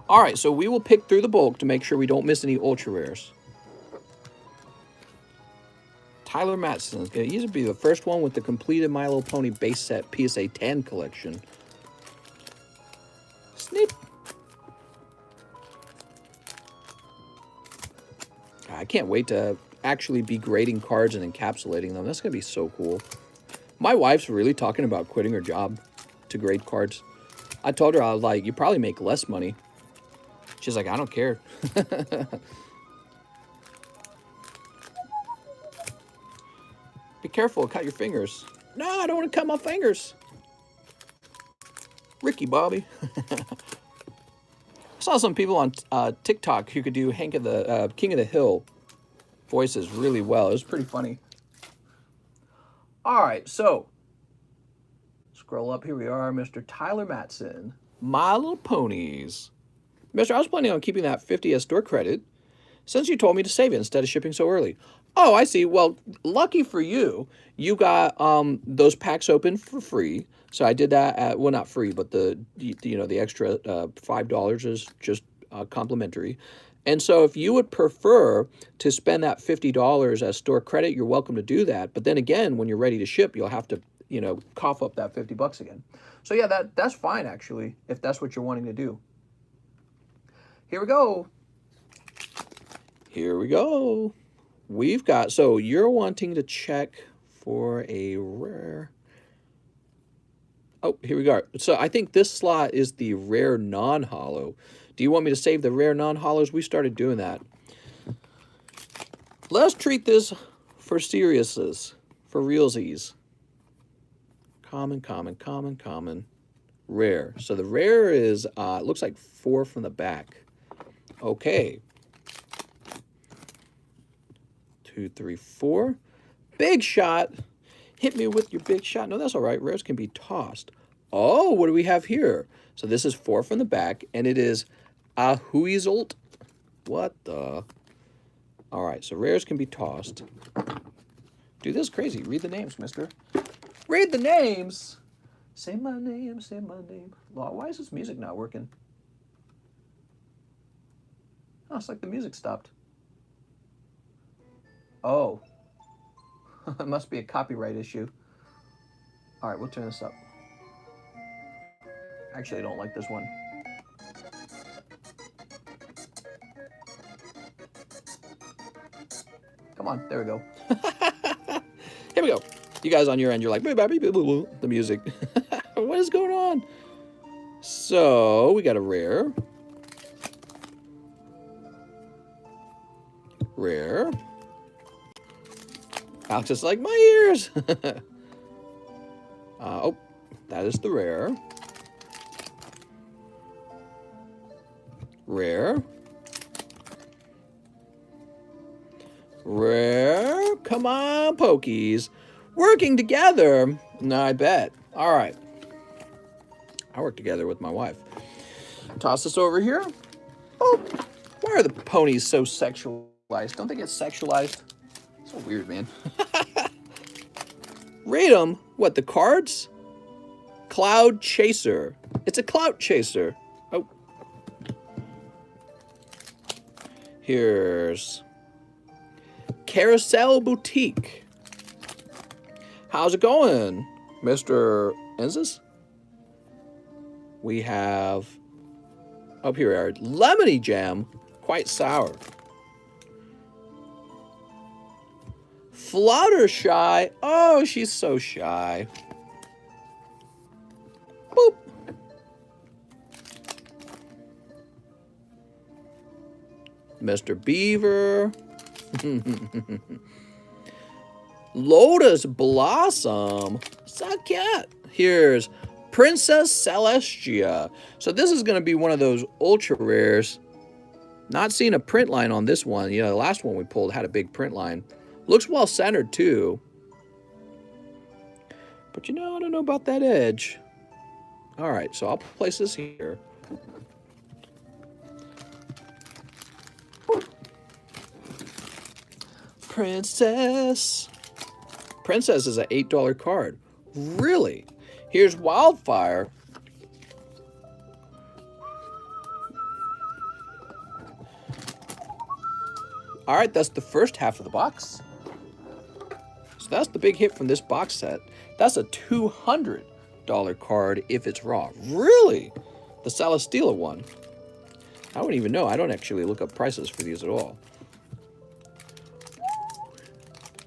All right, so we will pick through the bulk to make sure we don't miss any ultra rares. Tyler Matson is going to be the first one with the completed My Little Pony base set PSA 10 collection. Snip. I can't wait to actually be grading cards and encapsulating them. That's going to be so cool. My wife's really talking about quitting her job to grade cards. I told her, I was like, you probably make less money. She's like, I don't care. Be careful, cut your fingers. No, I don't want to cut my fingers. Ricky Bobby. I saw some people on TikTok who could do Hank of the King of the Hill voices really well. It was pretty funny. All right, so scroll up. Here we are, Mr. Tyler Matson. My Little Ponies. Mister, I was planning on keeping that 50 as store credit since you told me to save it instead of shipping so early. Oh, I see. Well, lucky for you, you got those packs open for free. So I did that at, well, not free, but the extra $5 is just complimentary. And so if you would prefer to spend that $50 as store credit, you're welcome to do that. But then again, when you're ready to ship, you'll have to, cough up that $50 again. So yeah, that's fine actually, if that's what you're wanting to do. Here we go. Here we go. We've got, so you're wanting to check for a rare. Oh, here we go. So I think this slot is the rare non-hollow. Do you want me to save the rare non-hollows? We started doing that. Let's treat this for seriouses, for realsies. Common, common, common, common. Rare. So the rare is, it looks like 4 from the back. Okay. 2, 3, 4. Big shot. Hit me with your big shot. No, that's all right. Rares can be tossed. Oh, what do we have here? So this is 4 from the back, and it is a Huizolt. What the? All right, so rares can be tossed. Dude, this is crazy. Read the names, mister. Read the names. Say my name, say my name. Why is this music not working? Oh, it's like the music stopped. Oh. It must be a copyright issue. All right, we'll turn this up. Actually, I don't like this one. Come on, there we go. Here we go. You guys on your end, you're like, the music. What is going on? So, we got a rare. Rare. Alex is like, my ears. Oh, that is the rare. Rare. Rare. Come on, Pokies. Working together. No, I bet. All right. I work together with my wife. Toss this over here. Oh, why are the ponies so sexualized? Don't they get sexualized? So weird, man. Read them. What, the cards? Cloud Chaser. It's a Cloud Chaser. Oh. Here's Carousel Boutique. How's it going, Mr. Enzis? We have up here our Lemony Jam, quite sour. Fluttershy. Oh, she's so shy. Boop. Mr. Beaver. Lotus Blossom. So cute. Here's Princess Celestia. So this is going to be one of those ultra rares. Not seeing a print line on this one. You know, the last one we pulled had a big print line. Looks well centered too. But you know, I don't know about that edge. All right, so I'll place this here. Princess. Princess is an $8 card. Really? Here's Wildfire. All right, that's the first half of the box. So that's the big hit from this box set. That's a $200 card if it's raw. Really? The Celesteela one. I wouldn't even know. I don't actually look up prices for these at all.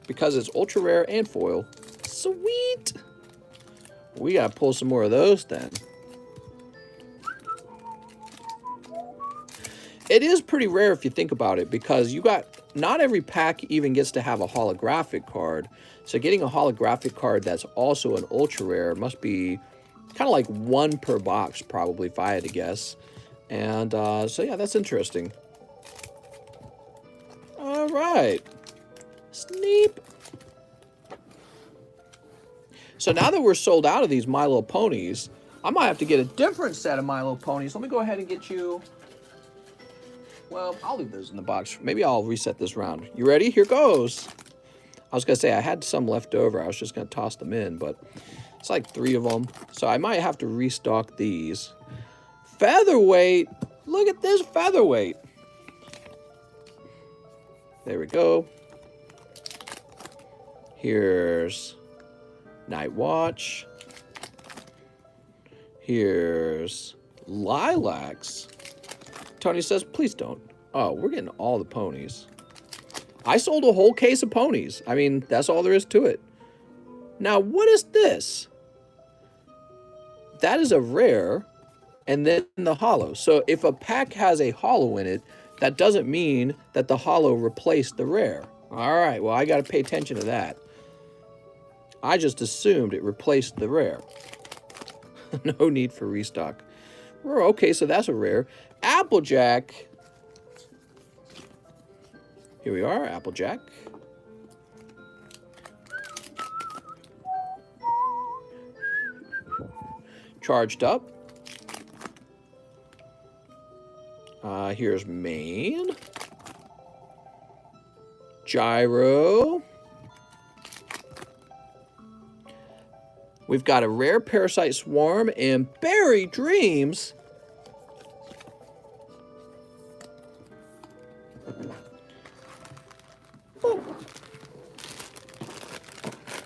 Because it's ultra rare and foil. Sweet. We gotta pull some more of those then. It is pretty rare if you think about it, because not every pack even gets to have a holographic card. So getting a holographic card that's also an ultra rare must be kind of like 1 per box, probably, if I had to guess. And so yeah, that's interesting. All right. Sneep. So now that we're sold out of these My Little Ponies, I might have to get a different set of My Little Ponies. Let me go ahead and get you... Well, I'll leave those in the box. Maybe I'll reset this round. You ready? Here goes. I was going to say, I had some left over. I was just going to toss them in, but it's like 3 of them. So I might have to restock these. Featherweight. Look at this featherweight. There we go. Here's Night Watch. Here's Lilacs. Tony says, please don't. Oh, we're getting all the ponies. I sold a whole case of ponies. I mean, that's all there is to it. Now, what is this? That is a rare, and then the holo. So if a pack has a holo in it, that doesn't mean that the holo replaced the rare. All right, well, I got to pay attention to that. I just assumed it replaced the rare. No need for restock. Okay, so that's a rare. Applejack. Here we are, Applejack. Charged up. Here's Maine. Gyro. We've got a rare Parasite Swarm and Berry Dreams.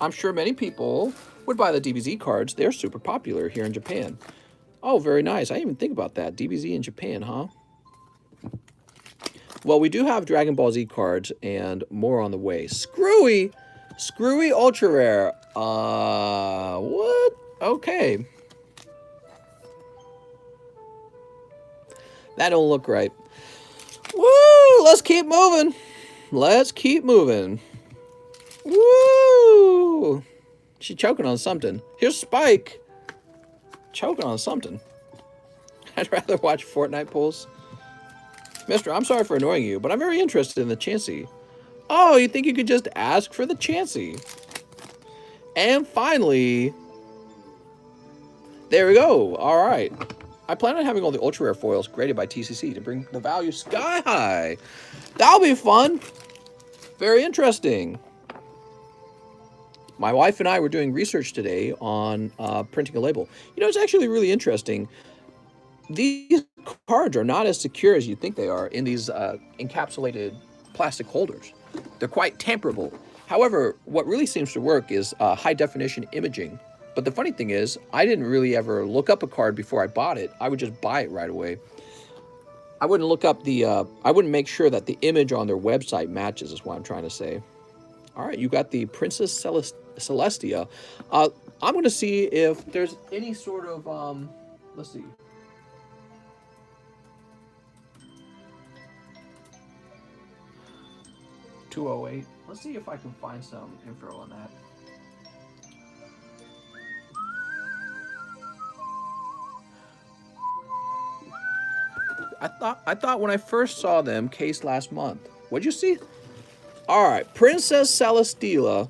I'm sure many people would buy the DBZ cards. They're super popular here in Japan. Oh, very nice. I didn't even think about that. DBZ in Japan, huh? Well, we do have Dragon Ball Z cards and more on the way. Screwy Ultra Rare. What? Okay. That don't look right. Woo! Let's keep moving. Let's keep moving. Woo! She's choking on something. Here's Spike. Choking on something. I'd rather watch Fortnite polls. Mister, I'm sorry for annoying you, but I'm very interested in the Chansey. Oh, you think you could just ask for the Chansey? And finally, there we go. All right. I plan on having all the ultra rare foils graded by TCC to bring the value sky high. That'll be fun. Very interesting. My wife and I were doing research today on printing a label. You know, it's actually really interesting. These cards are not as secure as you think they are in these encapsulated plastic holders. They're quite tamperable. However, what really seems to work is high definition imaging. But the funny thing is, I didn't really ever look up a card before I bought it. I would just buy it right away. I wouldn't look up the, I wouldn't make sure that the image on their website matches, is what I'm trying to say. All right, you got the Princess Celestia. I'm going to see if there's any sort of, let's see. $208. Let's see if I can find some info on that. I thought when I first saw them case last month. What'd you see? All right, Princess Celestia.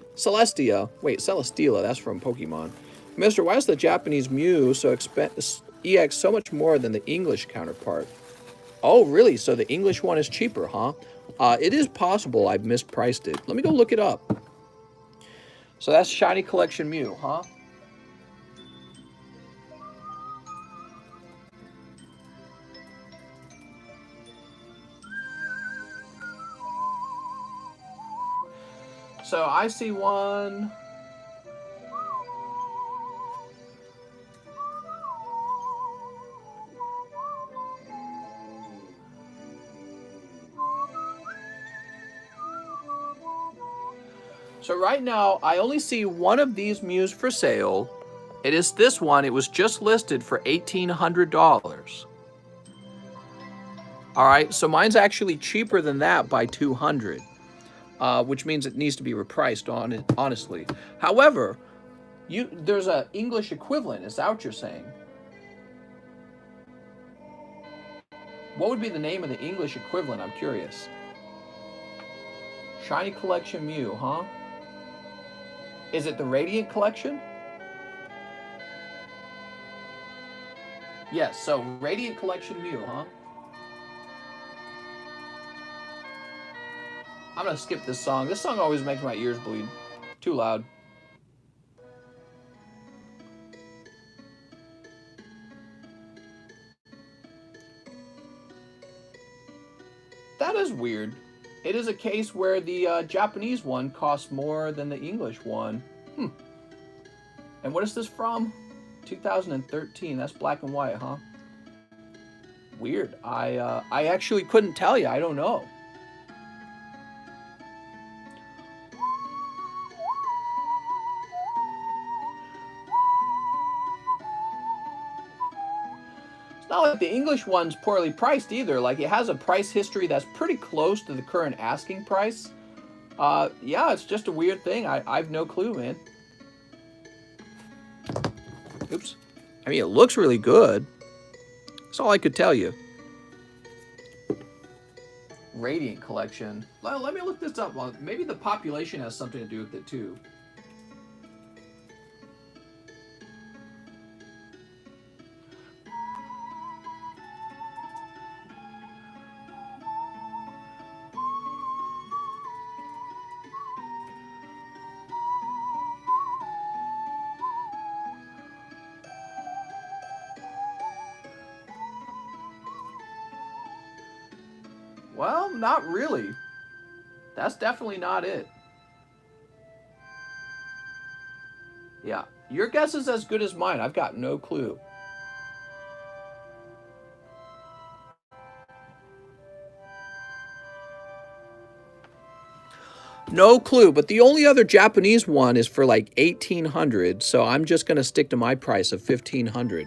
Wait, Celesteela, that's from Pokemon. Mister, why is the Japanese Mew EX so much more than the English counterpart? Oh, really? So the English one is cheaper, huh? It is possible I've mispriced it. Let me go look it up. So that's Shiny Collection Mew, huh? So I see one. So right now, I only see one of these Mews for sale. It is this one. It was just listed for $1,800. All right, so mine's actually cheaper than that by $200, which means it needs to be repriced on it, honestly. However, there's an English equivalent. Is that what you're saying? What would be the name of the English equivalent? I'm curious. Shiny Collection Mew, huh? Is it the Radiant Collection? Yes, so Radiant Collection Mew, huh? I'm gonna skip this song. This song always makes my ears bleed. Too loud. That is weird. It is a case where the Japanese one costs more than the English one. And what is this from? 2013. That's black and white, huh? Weird. I actually couldn't tell you. I don't know. It's not like the English one's poorly priced either. Like, it has a price history that's pretty close to the current asking price. Yeah, it's just a weird thing. I've no clue, man. Oops. I mean, it looks really good. That's all I could tell you. Radiant collection. Let me look this up. Well, maybe the population has something to do with it too. Well, not really. That's definitely not it. Yeah, your guess is as good as mine. I've got no clue. No clue, but the only other Japanese one is for like 1800, so I'm just going to stick to my price of 1500.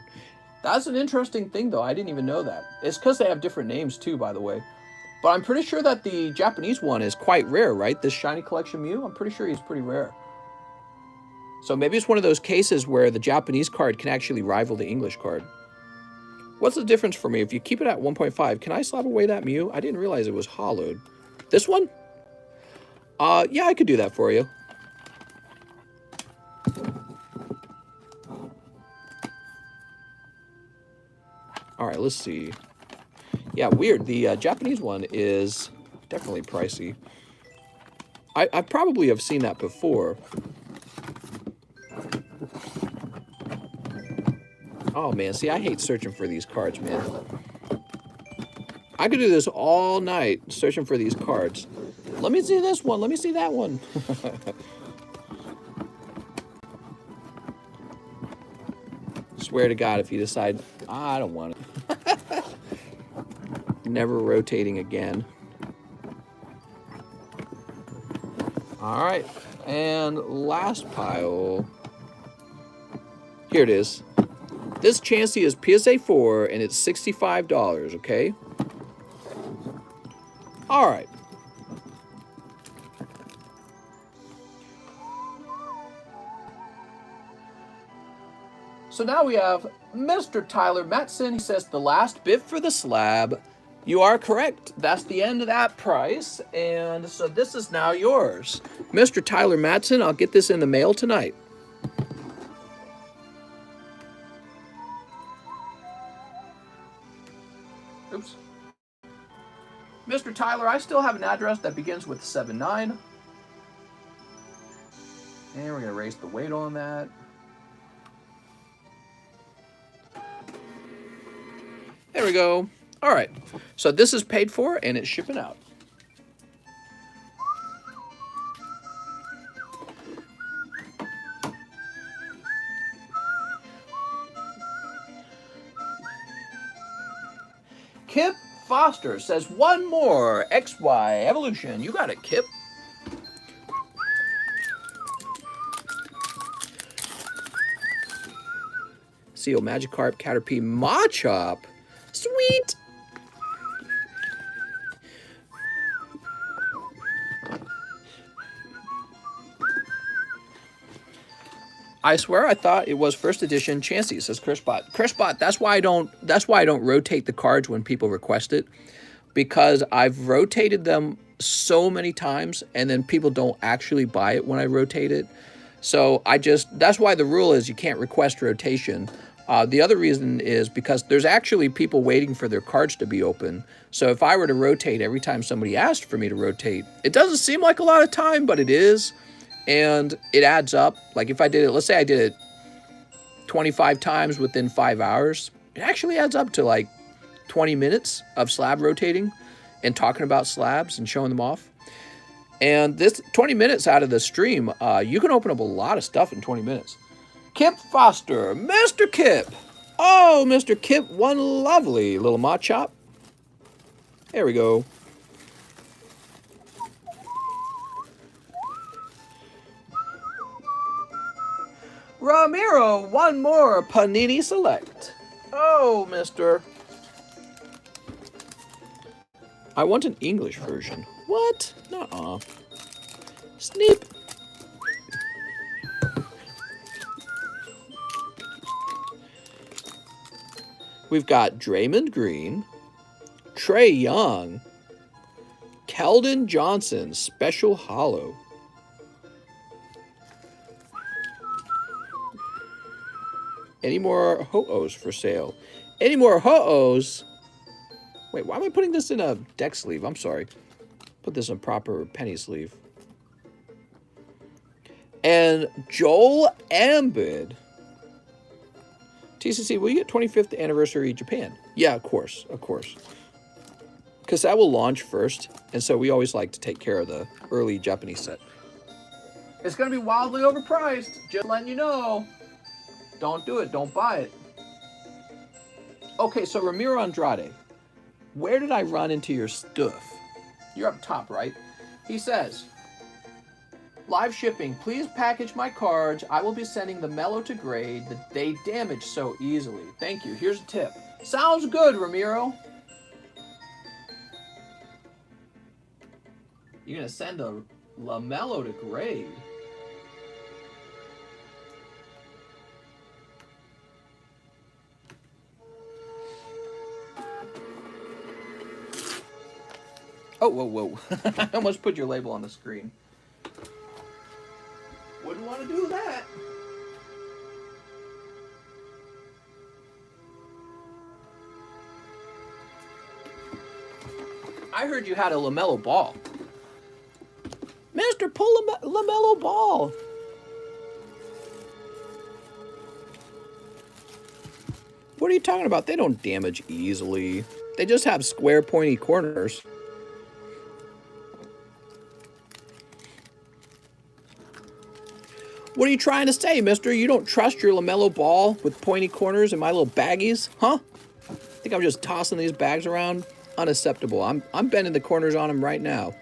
That's an interesting thing though. I didn't even know that. It's cuz they have different names too, by the way. But I'm pretty sure that the Japanese one is quite rare, right? This shiny collection Mew, I'm pretty sure he's pretty rare. So maybe it's one of those cases where the Japanese card can actually rival the English card. What's the difference for me? If you keep it at 1.5, can I slap away that Mew? I didn't realize it was hollowed. This one? Yeah, I could do that for you. All right, let's see. Yeah, weird. The Japanese one is definitely pricey. I probably have seen that before. Oh, man. See, I hate searching for these cards, man. I could do this all night searching for these cards. Let me see this one. Let me see that one. Swear to God, if you decide, I don't want it. Never rotating again. All right. And last pile. Here it is. This Chansey is PSA 4, and it's $65, okay? All right. So now we have Mr. Tyler Matson. He says, the last bid for the slab. You are correct. That's the end of that price. And so this is now yours. Mr. Tyler Matson, I'll get this in the mail tonight. Oops. Mr. Tyler, I still have an address that begins with 79. And we're going to erase the weight on that. There we go. All right. So this is paid for and it's shipping out. Kip Foster says, one more XY Evolution. You got it, Kip. Seal Magikarp, Caterpie, Machop. Sweet. I swear I thought it was first edition Chansey, says Chrisbot. Chrisbot, that's why I don't rotate the cards when people request it, because I've rotated them so many times and then people don't actually buy it when I rotate it. So that's why the rule is you can't request rotation. The other reason is because there's actually people waiting for their cards to be open. So if I were to rotate every time somebody asked for me to rotate, it doesn't seem like a lot of time, but it is. And it adds up. Like if I did it, let's say I did it 25 times within 5 hours, it actually adds up to like 20 minutes of slab rotating and talking about slabs and showing them off. And this 20 minutes out of the stream, you can open up a lot of stuff in 20 minutes. Kip Foster, Mr. Kip. Oh, Mr. Kip, one lovely little Machop. There we go. Ramiro, one more Panini Select. Oh, mister. I want an English version. What? Nuh-uh. Sneep. We've got Draymond Green, Trae Young, Keldon Johnson, Special Hollow. Any more Ho-Ohs for sale? Any more Ho-Ohs? Wait, why am I putting this in a deck sleeve? I'm sorry. Put this in proper penny sleeve. And Joel Ambid. TCC, will you get 25th anniversary Japan? Yeah, of course, of course. Because that will launch first, and so we always like to take care of the early Japanese set. It's going to be wildly overpriced, just letting you know. Don't do it, don't buy it. Okay, so Ramiro Andrade, where did I run into your stuff? You're up top, right? He says, live shipping, please package my cards. I will be sending the Mellow to grade. They damage so easily. Thank you. Here's a tip. Sounds good, Ramiro. You're going to send a LaMelo to grade. Oh, whoa, whoa. I almost put your label on the screen. Wouldn't want to do that. I heard you had a LaMelo Ball. Mister, pull a LaMelo Ball. What are you talking about? They don't damage easily. They just have square, pointy corners. What are you trying to say, mister? You don't trust your LaMelo Ball with pointy corners and my little baggies? Huh? Think I'm just tossing these bags around? Unacceptable. I'm bending the corners on them right now.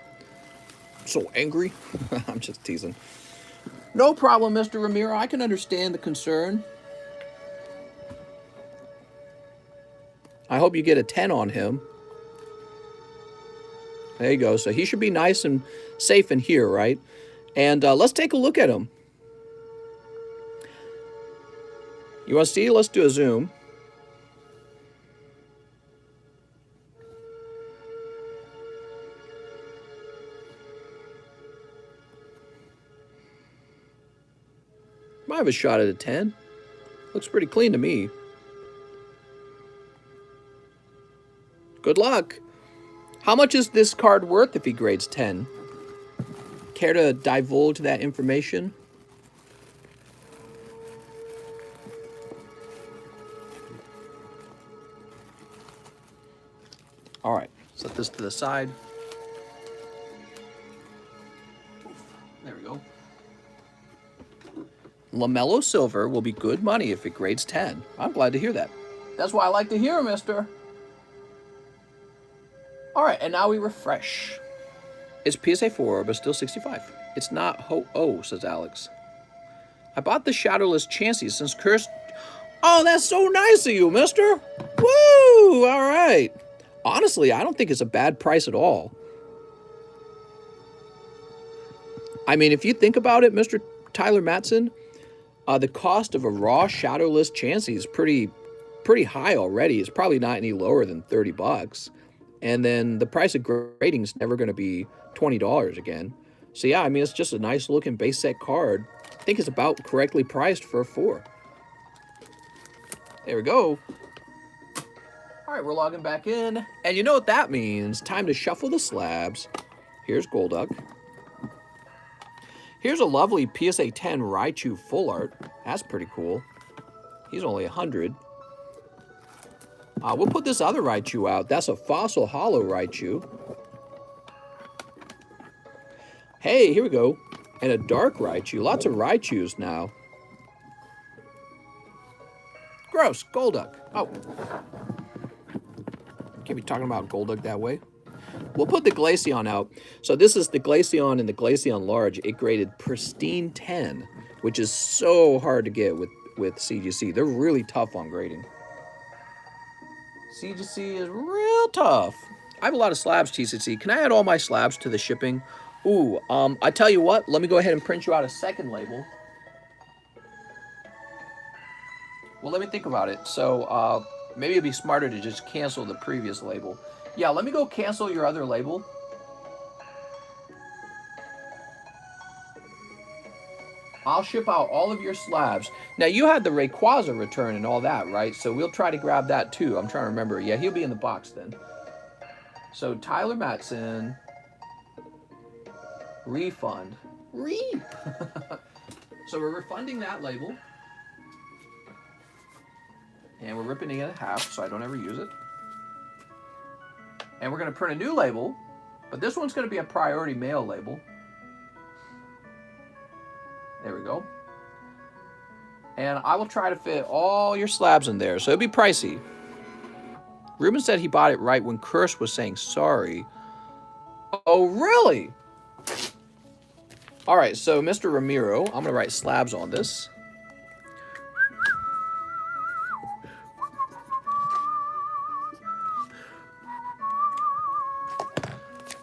So angry. I'm just teasing. No problem, Mr. Ramiro. I can understand the concern. I hope you get a 10 on him. There you go. So he should be nice and safe in here, right? And let's take a look at him. You want to see? Let's do a zoom. Might have a shot at a 10. Looks pretty clean to me. Good luck. How much is this card worth if he grades 10? Care to divulge that information? All right, set this to the side. There we go. LaMelo Silver will be good money if it grades 10. I'm glad to hear that. That's why I like to hear, mister. All right, and now we refresh. It's PSA 4, but still 65. It's not Ho-Oh, says Alex. I bought the Shadowless Chansey since Cursed... Oh, that's so nice of you, mister. Woo! All right. Honestly, I don't think it's a bad price at all. I mean, if you think about it, Mr. Tyler Matson, the cost of a raw Shadowless Chansey is pretty high already. It's probably not any lower than $30. And then the price of grading is never going to be $20 again. So yeah, I mean, it's just a nice looking base set card. I think it's about correctly priced for a 4. There we go. All right, we're logging back in. And you know what that means. Time to shuffle the slabs. Here's Golduck. Here's a lovely PSA 10 Raichu Full Art. That's pretty cool. He's only 100. We'll put this other Raichu out. That's a Fossil Hollow Raichu. Hey, here we go. And a Dark Raichu. Lots of Raichus now. Gross. Golduck. Oh. Can't be talking about Golduck that way. We'll put the Glaceon out. So this is the Glaceon and the Glaceon Large. It graded Pristine 10, which is so hard to get with CGC. They're really tough on grading. CGC is real tough. I have a lot of slabs, TCC. Can I add all my slabs to the shipping? Ooh, I tell you what. Let me go ahead and print you out a second label. Well, let me think about it. So, maybe it'd be smarter to just cancel the previous label. Yeah, let me go cancel your other label. I'll ship out all of your slabs. Now, you had the Rayquaza return and all that, right? So we'll try to grab that too. I'm trying to remember. Yeah, he'll be in the box then. So Tyler Matson, refund. So we're refunding that label. And we're ripping it in half so I don't ever use it. And we're going to print a new label. But this one's going to be a priority mail label. There we go. And I will try to fit all your slabs in there. So it'll be pricey. Ruben said he bought it right when Curse was saying sorry. Oh, really? All right, so Mr. Ramiro, I'm going to write slabs on this.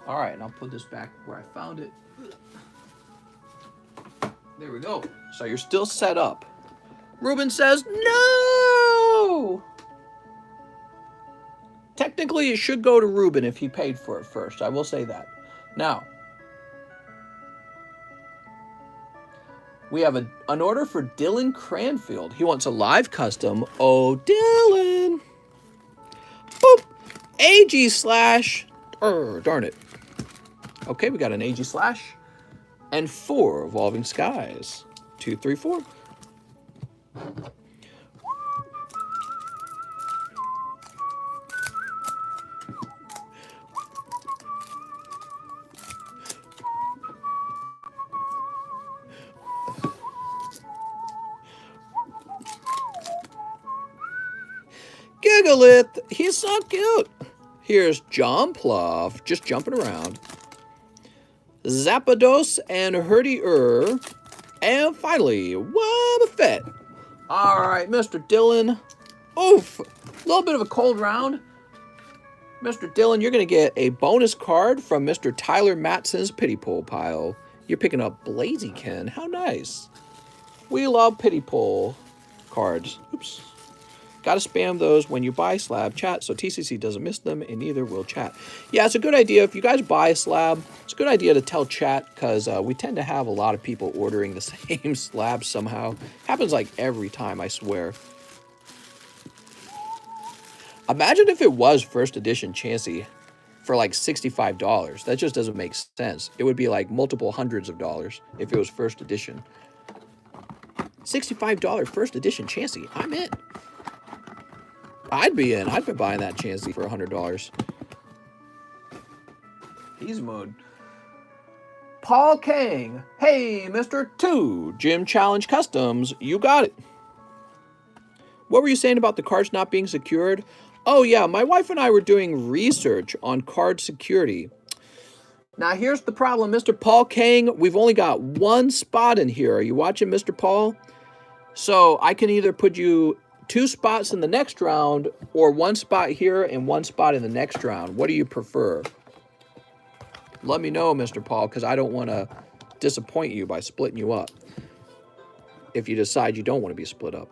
All right, and I'll put this back where I found it. There we go. So you're still set up. Ruben says no! Technically, it should go to Ruben if he paid for it first. I will say that. Now, we have an order for Dylan Cranfield. He wants a live custom. Oh, Dylan. Boop. AG slash. Darn it. Okay, we got an AG slash. And 4 Evolving Skies. 2, 3, 4. Gigalith, he's so cute. Here's John Pluff, just jumping around. Zapdos and Herdy-er. And finally, Wobbuffet. All right, Mr. Dylan. Oof, a little bit of a cold round. Mr. Dylan, you're going to get a bonus card from Mr. Tyler Matson's Pity Pull pile. You're picking up Blaziken. How nice. We love Pity Pull cards. Oops. Got to spam those when you buy slab chat so TCC doesn't miss them and neither will chat. Yeah, it's a good idea. If you guys buy a slab, it's a good idea to tell chat because we tend to have a lot of people ordering the same slab somehow. Happens like every time, I swear. Imagine if it was first edition Chansey for like $65. That just doesn't make sense. It would be like multiple hundreds of dollars if it was first edition. $65 first edition Chansey. I'm in. I'd be in. I'd be buying that Chansey for $100. He's mode. Paul Kang. Hey, Mr. 2. Gym Challenge Customs. You got it. What were you saying about the cards not being secured? Oh, yeah. My wife and I were doing research on card security. Now, here's the problem, Mr. Paul Kang. We've only got one spot in here. Are you watching, Mr. Paul? So I can either put you 2 spots in the next round or 1 spot here and 1 spot in the next round. What do you prefer? Let me know, Mr. Paul, because I don't want to disappoint you by splitting you up if you decide you don't want to be split up.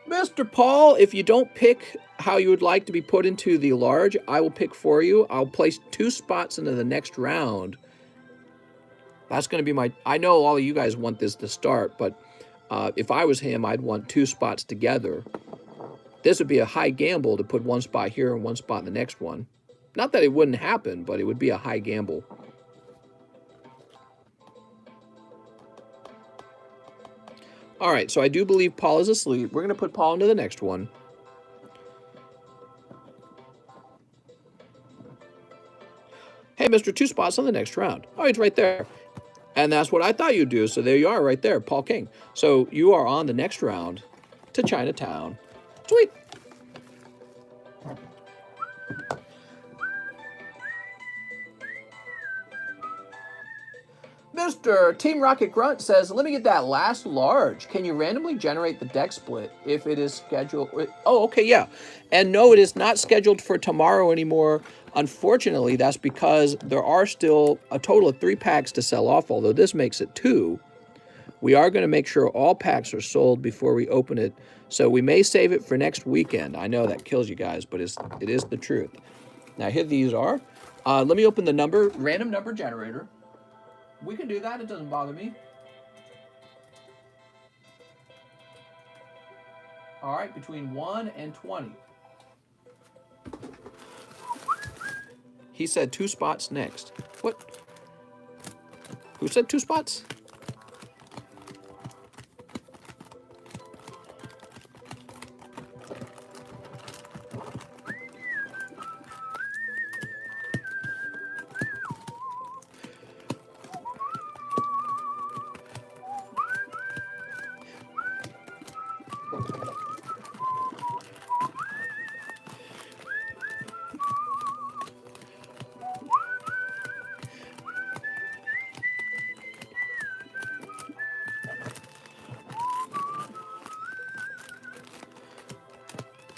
Mr. Paul, if you don't pick how you would like to be put into the large, I will pick for you. I'll place 2 spots into the next round. That's going to be my... I know all of you guys want this to start, but if I was him, I'd want 2 spots together. This would be a high gamble to put 1 spot here and 1 spot in the next one. Not that it wouldn't happen, but it would be a high gamble. All right, so I do believe Paul is asleep. We're going to put Paul into the next one. Hey, Mr. 2 spots on the next round. Oh, it's right there. And that's what I thought you'd do. So there you are right there, Paul King. So you are on the next round to Chinatown. Sweet. Mr. Team Rocket Grunt says, let me get that last large. Can you randomly generate the deck split if it is scheduled? Oh, okay, yeah. And no, it is not scheduled for tomorrow anymore. Unfortunately, that's because there are still a total of 3 packs to sell off, although this makes it 2. We are going to make sure all packs are sold before we open it. So we may save it for next weekend. I know that kills you guys, but it is the truth. Now, here these are. Let me open the random number generator. We can do that. It doesn't bother me. All right, between 1 and 20. He said 2 spots next. What? Who said 2 spots?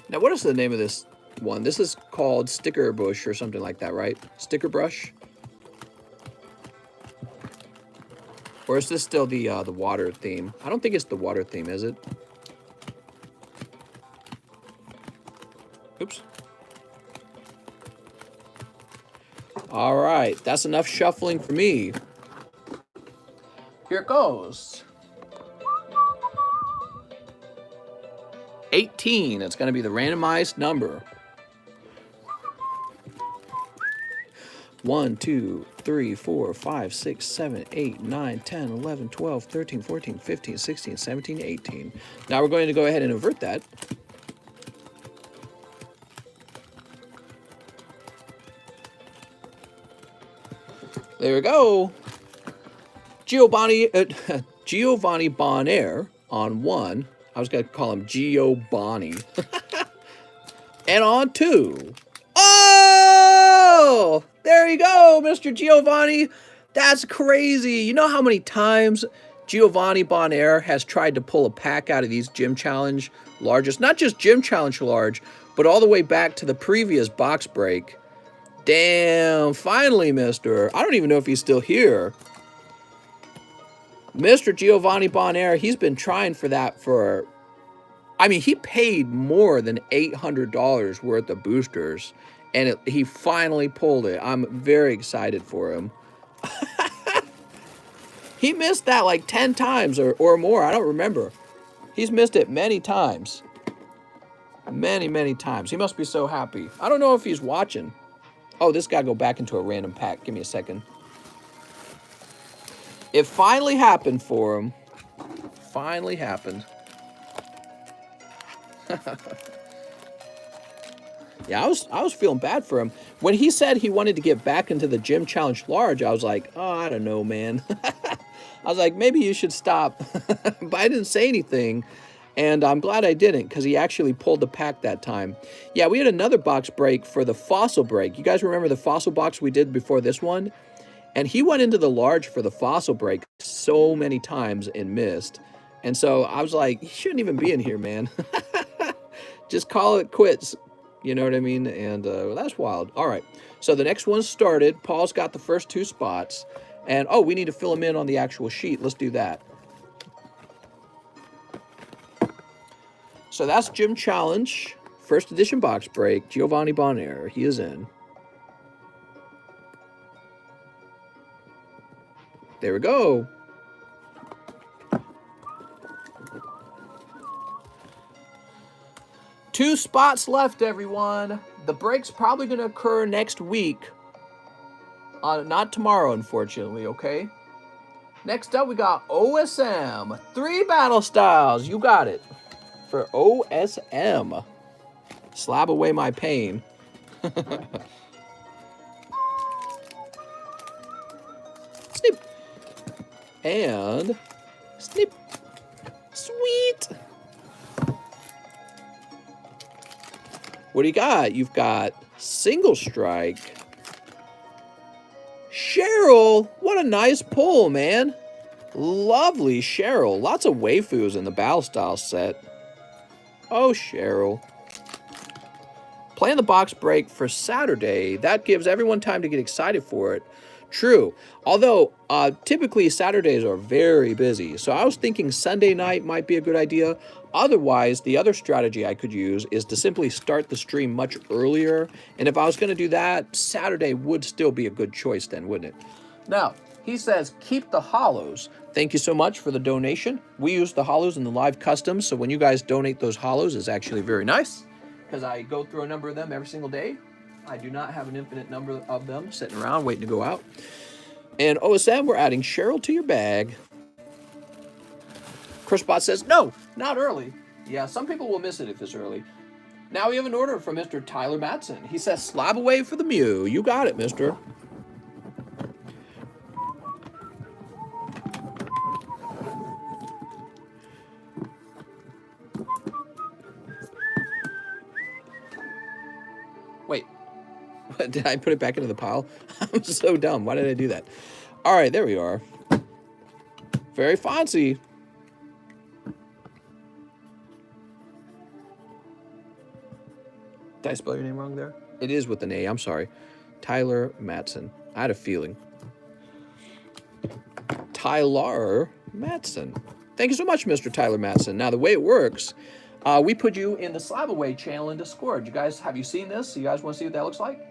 Now, what is the name of this one? This is called Sticker Bush or something like that, right? Sticker Brush? Or is this still the water theme? I don't think it's the water theme, is it? Oops. All right, that's enough shuffling for me. Here it goes. 18. It's going to be the randomized number. 1, 2, 3, 4, 5, 6, 7, 8, 9, 10, 11, 12, 13, 14, 15, 16, 17, 18. Now we're going to go ahead and invert that. There we go. Giovanni Bonaire on 1. I was going to call him Giovanni. And on 2. Oh! There you go, Mr. Giovanni. That's crazy. You know how many times Giovanni Bonaire has tried to pull a pack out of these Gym Challenge largest? Not just Gym Challenge large, but all the way back to the previous box break. Damn, finally, mister. I don't even know if he's still here. Mr. Giovanni Bonaire, he's been trying for that for... I mean, he paid more than $800 worth of boosters, and he finally pulled it. I'm very excited for him. He missed that like 10 times or more. I don't remember. He's missed it many times. Many, many times. He must be so happy. I don't know if he's watching. Oh, this got to go back into a random pack. Give me a second. It finally happened for him. Finally happened. Yeah, I was feeling bad for him. When he said he wanted to get back into the Gym Challenge large, I was like, oh, I don't know, man. I was like, maybe you should stop. But I didn't say anything. And I'm glad I didn't, because he actually pulled the pack that time. Yeah, we had another box break for the fossil break. You guys remember the fossil box we did before this one? And he went into the large for the fossil break so many times and missed. And so I was like, he shouldn't even be in here, man. Just call it quits. You know what I mean? And well, that's wild. All right. So the next one started. Paul's got the first 2 spots. And, oh, we need to fill them in on the actual sheet. Let's do that. So that's Gym Challenge, first edition box break, Giovanni Bonaire. He is in. There we go. Two spots left, everyone. The break's probably going to occur next week. Not tomorrow, unfortunately, okay? Next up, we got OSM. 3 battle styles. You got it. For OSM. Slab away my pain. Snip. And snip. Sweet. What do you got? You've got Single Strike, Share Cheryl, what a nice pull, man. Lovely Cheryl. Lots of waifus in the Battle Style set. Oh, Cheryl. Plan the box break for Saturday. That gives everyone time to get excited for it. True. Although, typically Saturdays are very busy. So I was thinking Sunday night might be a good idea. Otherwise, the other strategy I could use is to simply start the stream much earlier. And if I was going to do that, Saturday would still be a good choice then, wouldn't it? Now, he says, keep the hollows. Thank you so much for the donation. We use the hollows in the live customs. So when you guys donate those hollows, it's actually very nice, because I go through a number of them every single day. I do not have an infinite number of them sitting around waiting to go out. And OSM, we're adding Cheryl to your bag. Chrisbot says, no, not early. Yeah, some people will miss it if it's early. Now we have an order from Mr. Tyler Matson. He says, slab away for the Mew. You got it, mister. Wait. Did I put it back into the pile? I'm so dumb. Why did I do that? All right, there we are. Very fancy. Did I spell your name wrong there? It is with an A. I'm sorry. Tyler Matson. I had a feeling. Tyler Matson. Thank you so much, Mr. Tyler Matson. Now, the way it works, we put you in the Slab Away channel in Discord. You guys, have you seen this? You guys want to see what that looks like?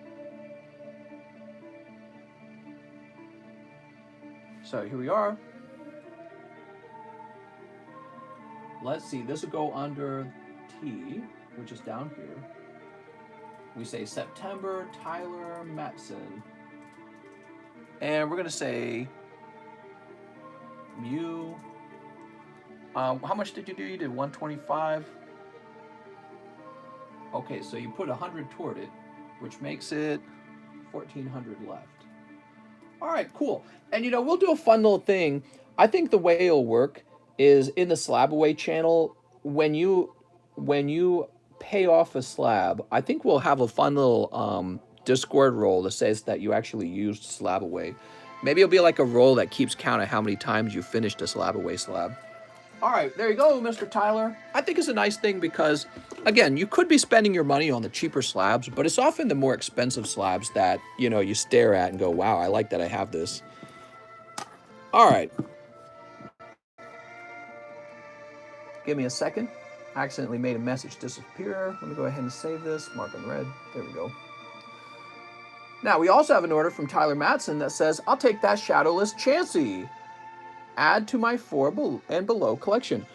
So here we are. Let's see. This will go under T, which is down here. We say September, Tyler Matson. And we're going to say Mew. How much did you do? You did 125. Okay, so you put 100 toward it, which makes it 1,400 left. All right, cool. And, you know, we'll do a fun little thing. I think the way it'll work is in the Slab Away channel, when you pay off a slab, I think we'll have a fun little Discord roll that says that you actually used Slab Away. Maybe it'll be like a roll that keeps count of how many times you finished a Slab Away slab. All right, there you go, Mr. Tyler. I think it's a nice thing because, again, you could be spending your money on the cheaper slabs, but it's often the more expensive slabs that, you know, you stare at and go, wow, I like that I have this. All right. Give me a second. I accidentally made a message disappear. Let me go ahead and save this. Mark on red. There we go. Now, we also have an order from Tyler Matson that says, I'll take that Shadowless Chansey. Add to my 4 and below collection.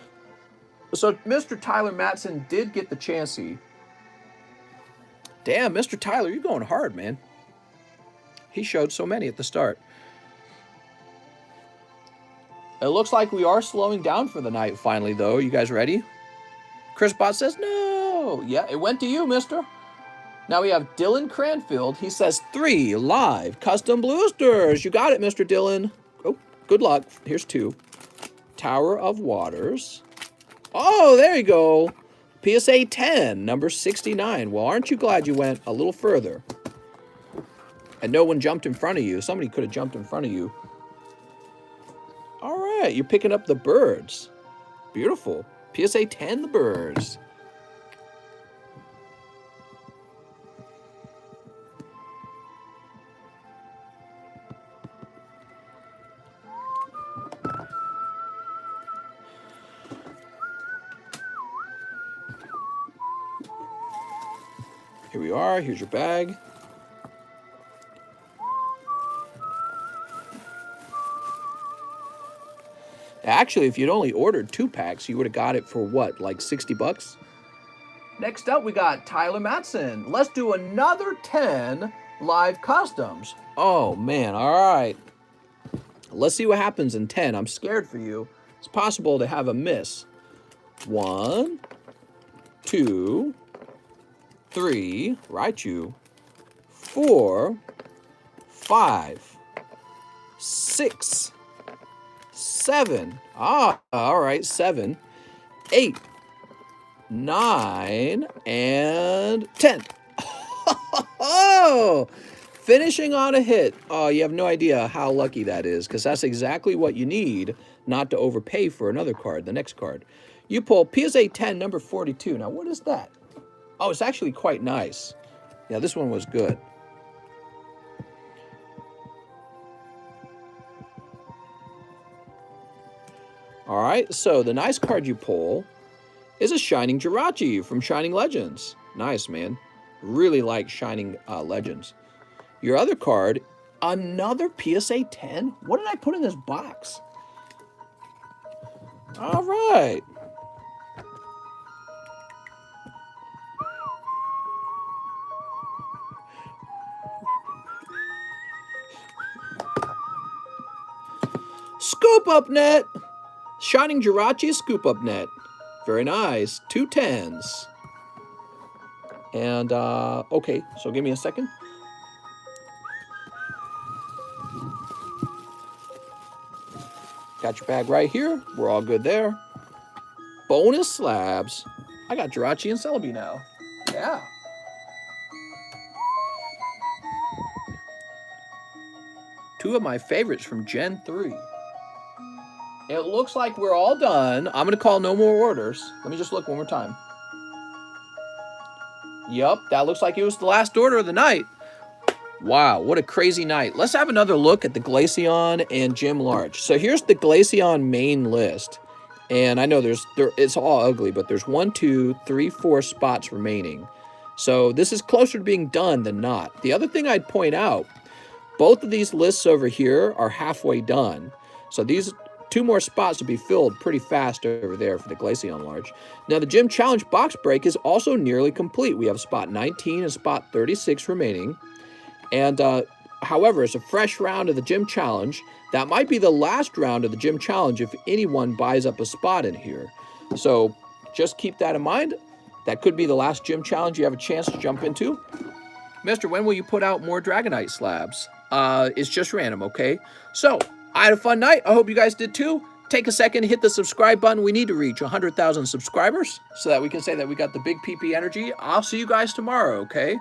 So Mr. Tyler Matson did get the Chansey. Damn, Mr. Tyler, you're going hard, man. He showed so many at the start. It looks like we are slowing down for the night finally, though. You guys ready? Chris Bot says, no. Yeah, it went to you, mister. Now we have Dylan Cranfield. He says 3 live custom boosters. You got it, Mr. Dylan. Oh, good luck. Here's 2. Tower of Waters. Oh, there you go. PSA 10, number 69. Well, aren't you glad you went a little further? And no one jumped in front of you. Somebody could have jumped in front of you. All right, you're picking up the birds. Beautiful. PSA 10, the birds. Here we are. Here's your bag. Actually, if you'd only ordered 2 packs, you would have got it for what, like 60 bucks? Next up, we got Tyler Matson. Let's do another 10 live customs. Oh, man. All right. Let's see what happens in 10. I'm scared for you. It's possible to have a miss. 1, 2, 3, Raichu, 4, 5, 6, 7. Ah, all right, 7, 8, 9, and 10. Oh, Finishing on a hit. Oh, you have no idea how lucky that is, because that's exactly what you need not to overpay for another card, the next card. You pull PSA 10, number 42. Now, what is that? Oh, it's actually quite nice. Yeah, this one was good. All right, so the nice card you pull is a Shining Jirachi from Shining Legends. Nice, man. Really like Shining Legends. Your other card, another PSA 10? What did I put in this box? All right. Scoop Up Net. Shining Jirachi Scoop Up Net. Very nice. 2 10s. And, okay, so give me a second. Got your bag right here. We're all good there. Bonus slabs. I got Jirachi and Celebi now. Yeah. Two of my favorites from Gen 3. It looks like we're all done. I'm going to call no more orders. Let me just look one more time. Yup, that looks like it was the last order of the night. Wow, what a crazy night. Let's have another look at the Glaceon and Gym Large. So here's the Glaceon main list. And I know it's all ugly, but there's 1, 2, 3, 4 spots remaining. So this is closer to being done than not. The other thing I'd point out, both of these lists over here are halfway done. So these 2 more spots will be filled pretty fast over there for the Glaceon Large. Now the Gym Challenge box break is also nearly complete. We have spot 19 and spot 36 remaining. And however, it's a fresh round of the Gym Challenge. That might be the last round of the Gym Challenge if anyone buys up a spot in here. So just keep that in mind. That could be the last Gym Challenge you have a chance to jump into. Mister, when will you put out more Dragonite slabs? It's just random, okay? So, I had a fun night. I hope you guys did too. Take a second, hit the subscribe button. We need to reach 100,000 subscribers so that we can say that we got the big PP energy. I'll see you guys tomorrow, okay?